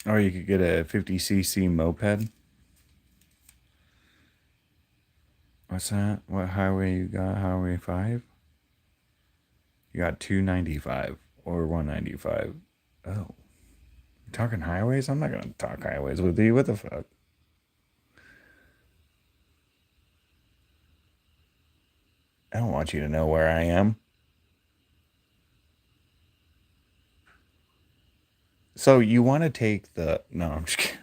Speaker 1: Or you could get a 50cc moped. What's that? What highway you got? Highway 5? You got 295 or 195. Oh. You're talking highways? I'm not going to talk highways with you. What the fuck? I don't want you to know where I am. So you want to take the... No, I'm just kidding.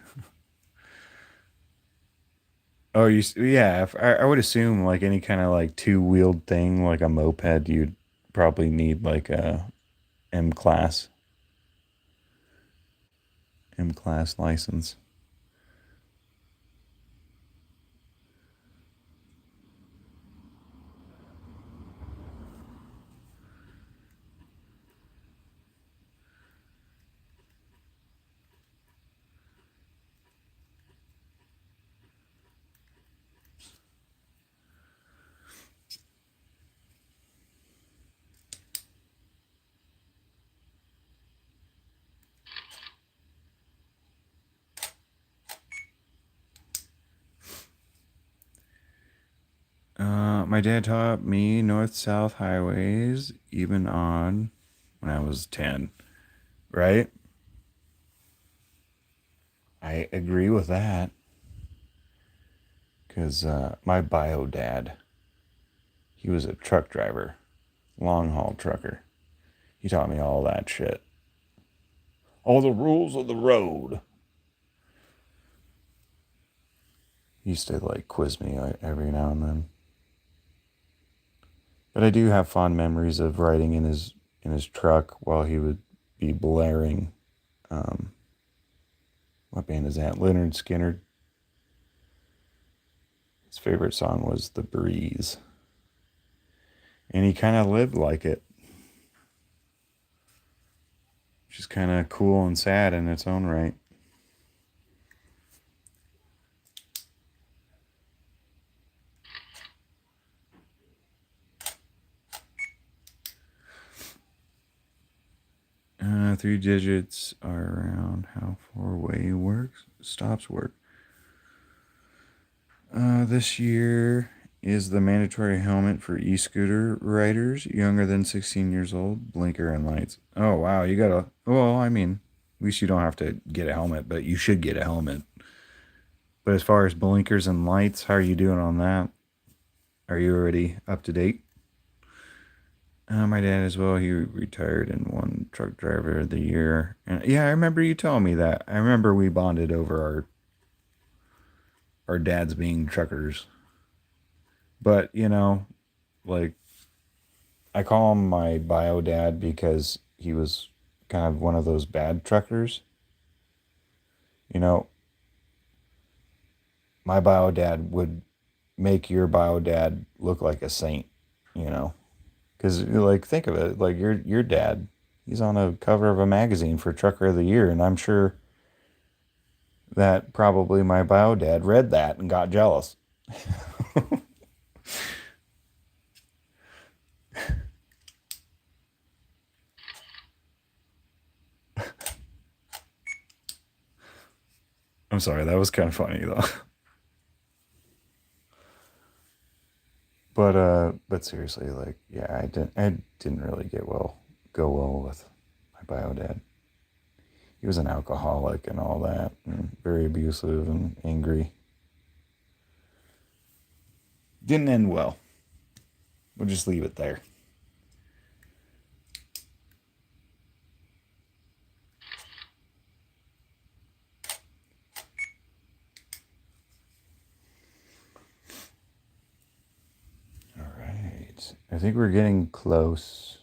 Speaker 1: Oh, yeah. I would assume like any kind of like two-wheeled thing, like a moped, you'd probably need like a M-class license. My dad taught me north-south highways, even on when I was 10, right? I agree with that. Because my bio dad, he was a truck driver, long-haul trucker. He taught me all that shit. All the rules of the road. He used to like quiz me every now and then. But I do have fond memories of riding in his truck while he would be blaring. What band is that? Leonard Skinner. His favorite song was "The Breeze," and he kind of lived like it, which is kind of cool and sad in its own right. Three digits are around how four-way stops work. This year is the mandatory helmet for e-scooter riders younger than 16 years old. Blinker and lights. Oh, wow. You got to... Well, I mean, at least you don't have to get a helmet, but you should get a helmet. But as far as blinkers and lights, how are you doing on that? Are you already up to date? My dad as well. He retired and won truck driver of the year. And yeah, I remember you telling me that. I remember we bonded over our dads being truckers. But you know, like I call him my bio dad because he was kind of one of those bad truckers. You know, my bio dad would make your bio dad look like a saint. You know, because like think of it, like your dad, he's on a cover of a magazine for Trucker of the Year, and I'm sure that probably my bio dad read that and got jealous. I'm sorry, that was kind of funny though. But seriously, like, yeah, I didn't really go well with my bio dad. He was an alcoholic and all that, and very abusive and angry. Didn't end well. We'll just leave it there. All right. I think we're getting close.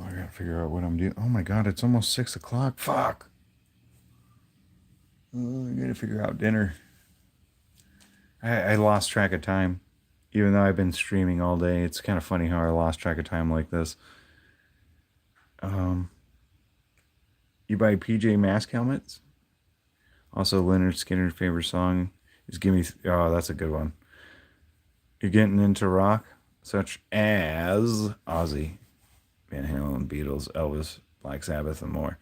Speaker 1: Oh, I gotta figure out what I'm doing. Oh my god, it's almost 6 o'clock. Fuck. Oh, I gotta figure out dinner. I lost track of time. Even though I've been streaming all day, it's kind of funny how I lost track of time like this. Um, you buy PJ Masks helmets? Also, Leonard Skinner's favorite song is "Gimme." Oh, that's a good one. You're getting into rock, such as Ozzy, Van Halen, Beatles, Elvis, Black Sabbath, and more.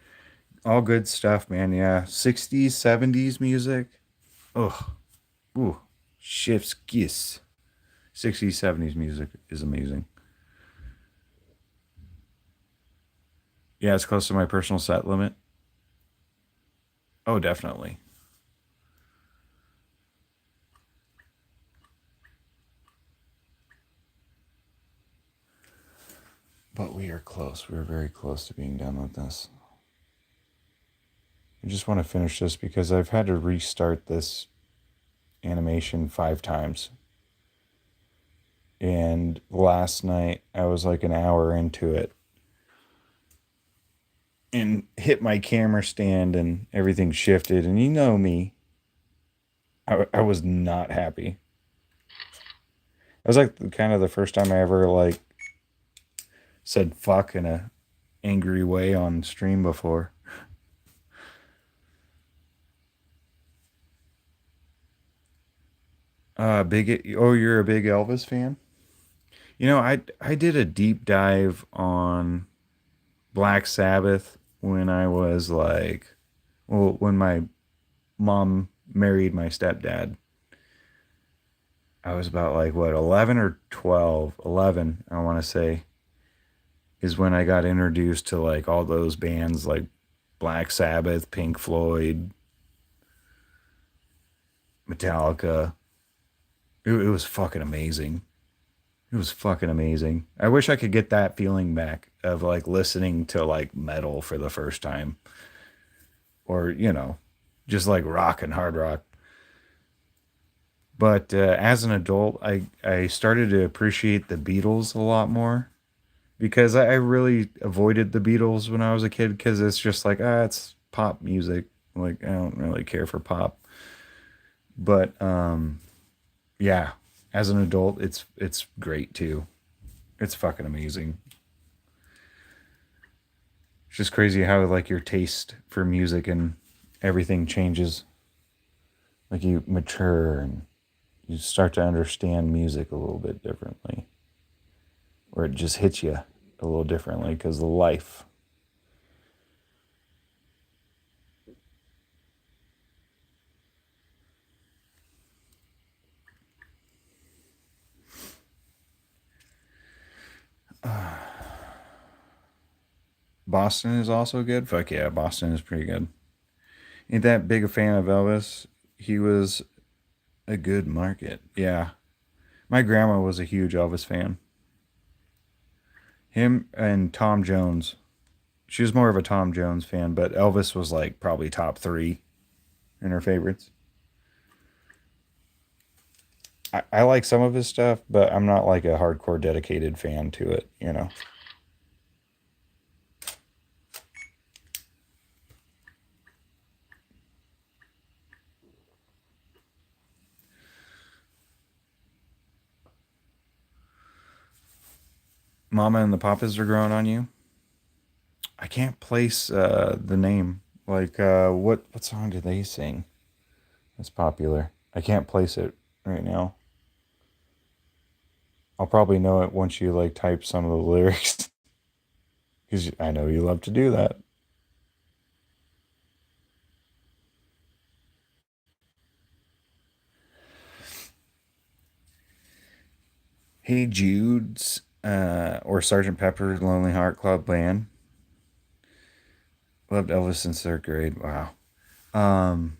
Speaker 1: All good stuff, man. Yeah, 60s, 70s music. Ugh, ooh, chef's kiss. 60s, 70s music is amazing. Yeah, it's close to my personal set limit. Oh, definitely. But we are close. We're very close to being done with this. I just want to finish this because I've had to restart this animation 5 times. And last night I was like an hour into it and hit my camera stand and everything shifted. And you know me, I was not happy. It was like kind of the first time I ever like said fuck in a angry way on stream before. Oh, you're a big Elvis fan? You know, I did a deep dive on Black Sabbath when I was like, well, when my mom married my stepdad. I was about like what, 11 or 12, 11, I want to say, is when I got introduced to like all those bands like Black Sabbath, Pink Floyd, Metallica. It was fucking amazing. It was fucking amazing. I wish I could get that feeling back of like listening to like metal for the first time, or just like rock and hard rock. But as an adult, I started to appreciate the Beatles a lot more because I really avoided the Beatles when I was a kid because it's just like, it's pop music. Like, I don't really care for pop. But yeah, as an adult, it's great too. It's fucking amazing. It's just crazy how like your taste for music and everything changes. Like you mature and you start to understand music a little bit differently, or it just hits you a little differently because of life. Boston is also good. Fuck yeah, Boston is pretty good. Ain't that big a fan of Elvis. He was a good market. Yeah. My grandma was a huge Elvis fan. Him and Tom Jones. She was more of a Tom Jones fan, but Elvis was like probably top three in her favorites. I like some of his stuff, but I'm not like a hardcore dedicated fan to it, you know. Mama and the Papas are growing on you. I can't place the name. Like what song did they sing? That's popular. I can't place it right now. I'll probably know it once you like type some of the lyrics because I know you love to do that. Hey Jude's or Sergeant Pepper's Lonely Heart Club Band. Loved Elvis since third grade. Wow. Um,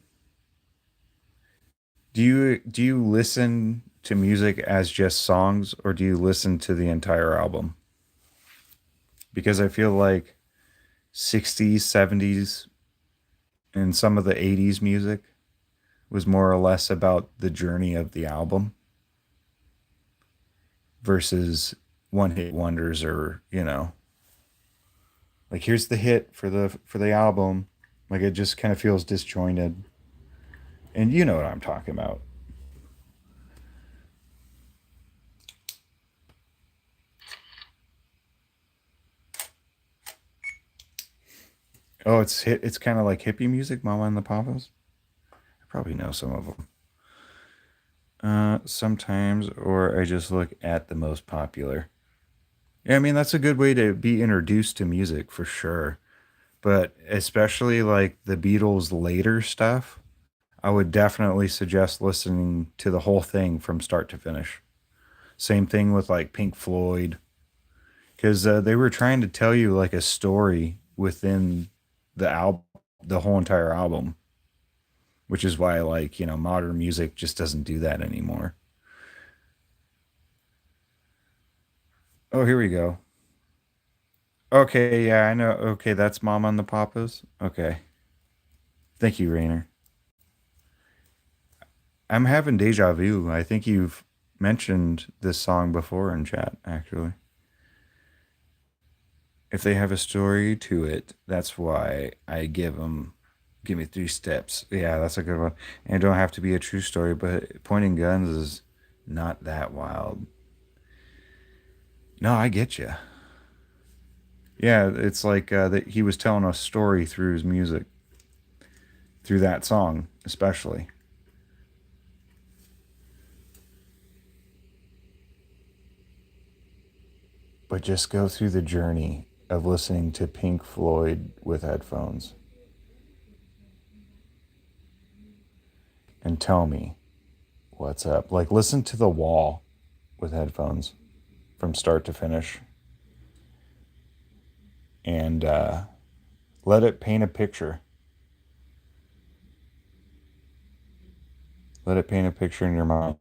Speaker 1: do you listen to music as just songs or do you listen to the entire album? Because I feel like 60s, 70s, and some of the 80s music was more or less about the journey of the album versus one hit wonders or, like here's the hit for the album. Like it just kind of feels disjointed. And you know what I'm talking about. Oh, it's kind of like hippie music, Mama and the Papas. I probably know some of them. Sometimes, or I just look at the most popular. Yeah, I mean that's a good way to be introduced to music for sure. But especially like the Beatles' later stuff, I would definitely suggest listening to the whole thing from start to finish. Same thing with like Pink Floyd, because they were trying to tell you like a story within the whole entire album, which is why like modern music just doesn't do that anymore. Oh, here we go. Okay, yeah, I know. Okay, that's Mama and the Papas. Okay, thank you, Rainer. I'm having deja vu. I think you've mentioned this song before in chat, actually. If they have a story to it, that's why I give me three steps. Yeah, that's a good one. And it don't have to be a true story, but pointing guns is not that wild. No, I get you. Yeah, it's like that he was telling a story through his music, through that song, especially. But just go through the journey of listening to Pink Floyd with headphones and tell me what's up. Like, listen to The Wall with headphones from start to finish and let it paint a picture. Let it paint a picture in your mind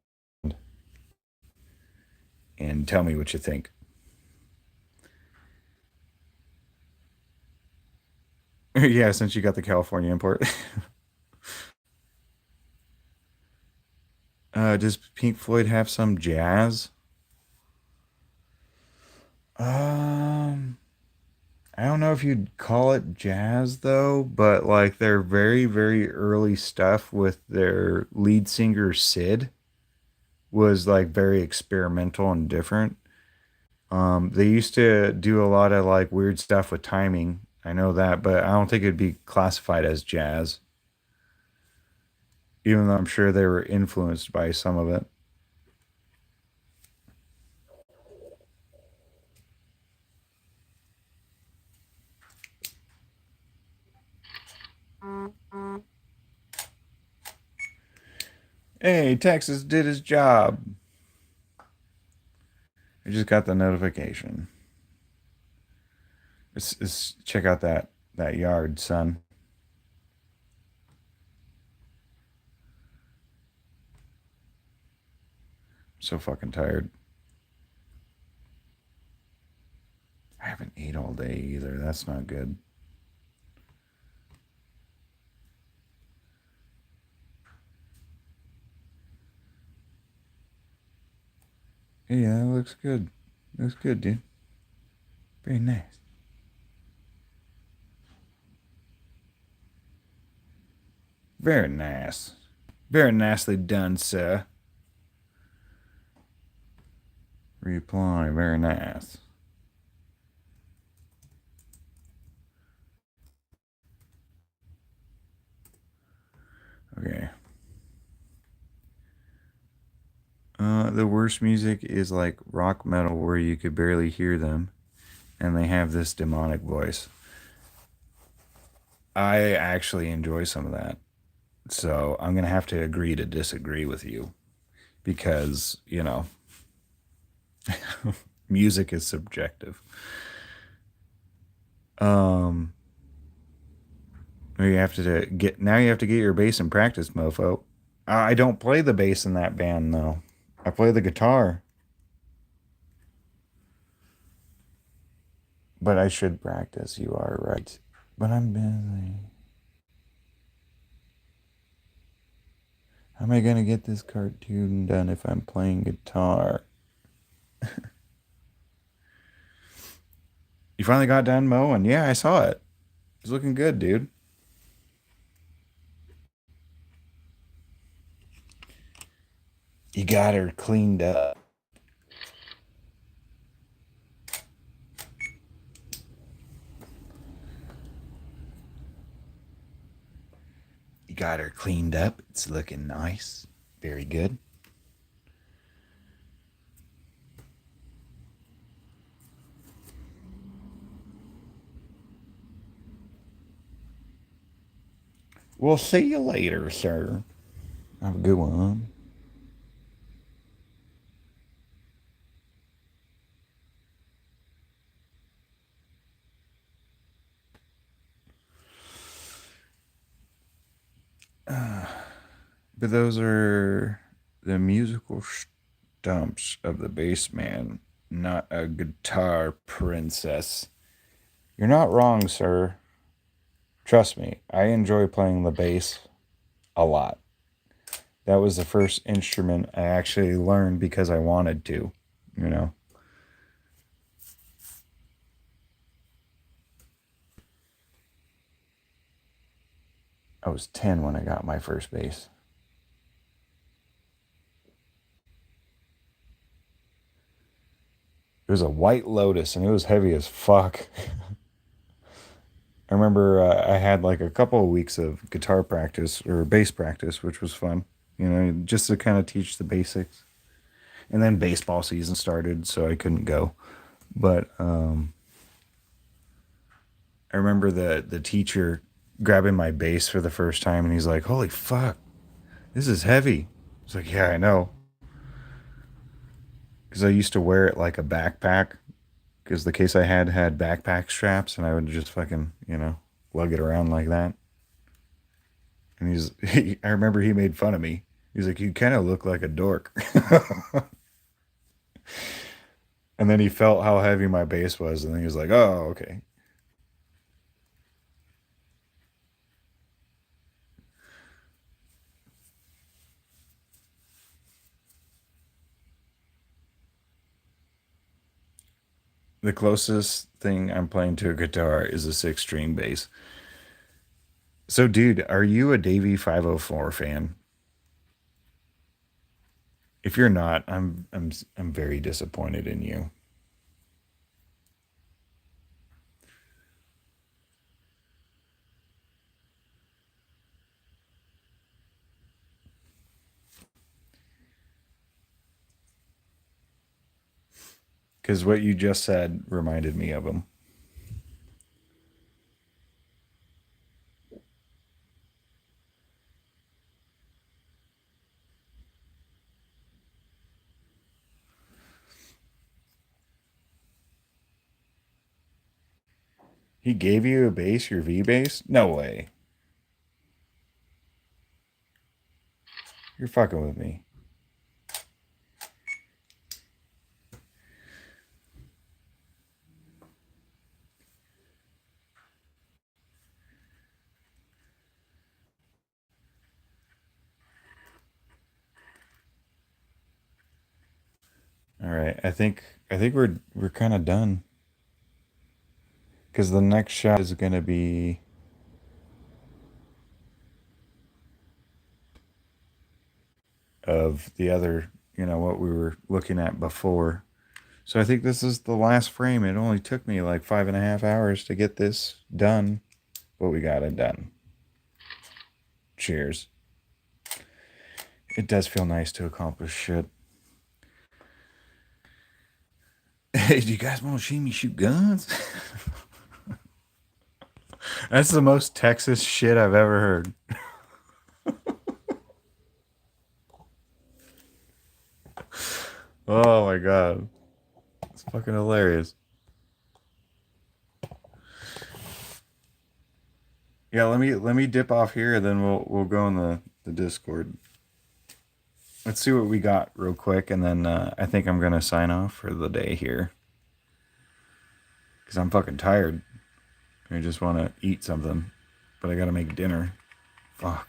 Speaker 1: and tell me what you think. Yeah, since you got the California import. Does Pink Floyd have some jazz? Um, I don't know if you'd call it jazz though, but like their very, very early stuff with their lead singer Sid was like very experimental and different. They used to do a lot of like weird stuff with timing. I know that, but I don't think it'd be classified as jazz. even though I'm sure they were influenced by some of it. Hey, Texas did his job. I just got the notification. Let's check out that yard, son. I'm so fucking tired. I haven't ate all day either. That's not good. Yeah, that looks good. Looks good, dude. Very nice. Very nice. Very nicely done, sir. Reply, very nice. Okay. The worst music is like rock metal where you could barely hear them and they have this demonic voice. I actually enjoy some of that. So I'm going to have to agree to disagree with you because, music is subjective. Um, you have to get now. You have to get your bass in practice, mofo. I don't play the bass in that band though. I play the guitar, but I should practice. You are right, but I'm busy. How am I gonna get this cartoon done if I'm playing guitar? You finally got done mowing? Yeah, I saw it. It's looking good, dude. You got her cleaned up. You got her cleaned up. It's looking nice. Very good. We'll see you later, sir. Have a good one. But those are the musical stumps of the bass man, not a guitar princess. You're not wrong, sir. Trust me, I enjoy playing the bass a lot. That was the first instrument I actually learned because I wanted to, you know. I was 10 when I got my first bass. It was a White Lotus and it was heavy as fuck. I remember I had like a couple of weeks of guitar practice or bass practice, which was fun, just to kind of teach the basics. And then baseball season started, so I couldn't go. But I remember the teacher grabbing my bass for the first time, and he's like, "Holy fuck, this is heavy." I was like, "Yeah, I know," because I used to wear it like a backpack. Because the case I had backpack straps, and I would just fucking lug it around like that. And I remember he made fun of me. He's like, "You kind of look like a dork." And then he felt how heavy my bass was, and then he was like, "Oh, okay." The closest thing I'm playing to a guitar is a six string bass. So, dude, are you a Davey 504 fan? If you're not, I'm very disappointed in you. Because what you just said reminded me of him. He gave you a base, your V base? No way. You're fucking with me. All right, I think we're kind of done. Because the next shot is gonna be of the other, what we were looking at before. So I think this is the last frame. It only took me like 5.5 hours to get this done, but we got it done. Cheers. It does feel nice to accomplish shit. Hey, do you guys want to see me shoot guns? That's the most Texas shit I've ever heard. Oh my god. It's fucking hilarious. Yeah, let me dip off here, then we'll go in the Discord. Let's see what we got real quick, and then I think I'm gonna sign off for the day here. Cause I'm fucking tired. I just wanna eat something. But I gotta make dinner. Fuck.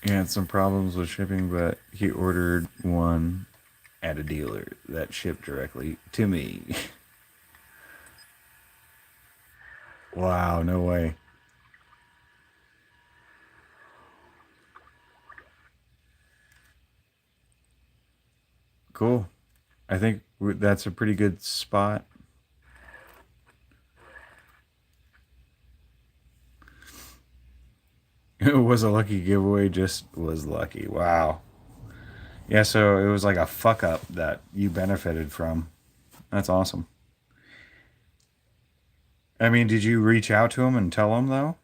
Speaker 1: He had some problems with shipping, but he ordered one at a dealer that shipped directly to me. Wow, no way. Cool. I think that's a pretty good spot. It was a lucky giveaway, just was lucky. Wow. Yeah, so it was like a fuck up that you benefited from. That's awesome. I mean, did you reach out to him and tell him though?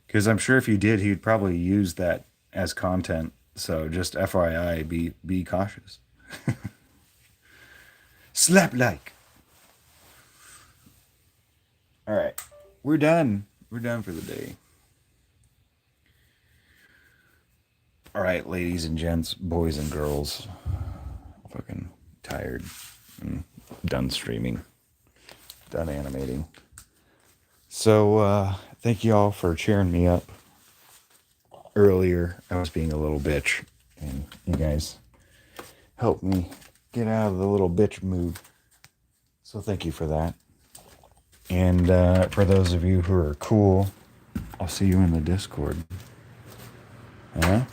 Speaker 1: Because I'm sure if you did, he'd probably use that as content. So just FYI, be cautious. Slap like. All right, we're done. We're done for the day. All right, ladies and gents, boys and girls. I'm fucking tired and done streaming, done animating. So thank you all for cheering me up. Earlier, I was being a little bitch, and you guys helped me get out of the little bitch mood. So thank you for that. And for those of you who are cool, I'll see you in the Discord. Huh?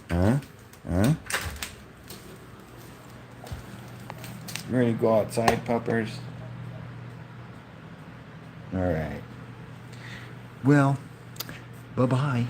Speaker 1: Ready to go outside, puppers? All right. Well, bye-bye.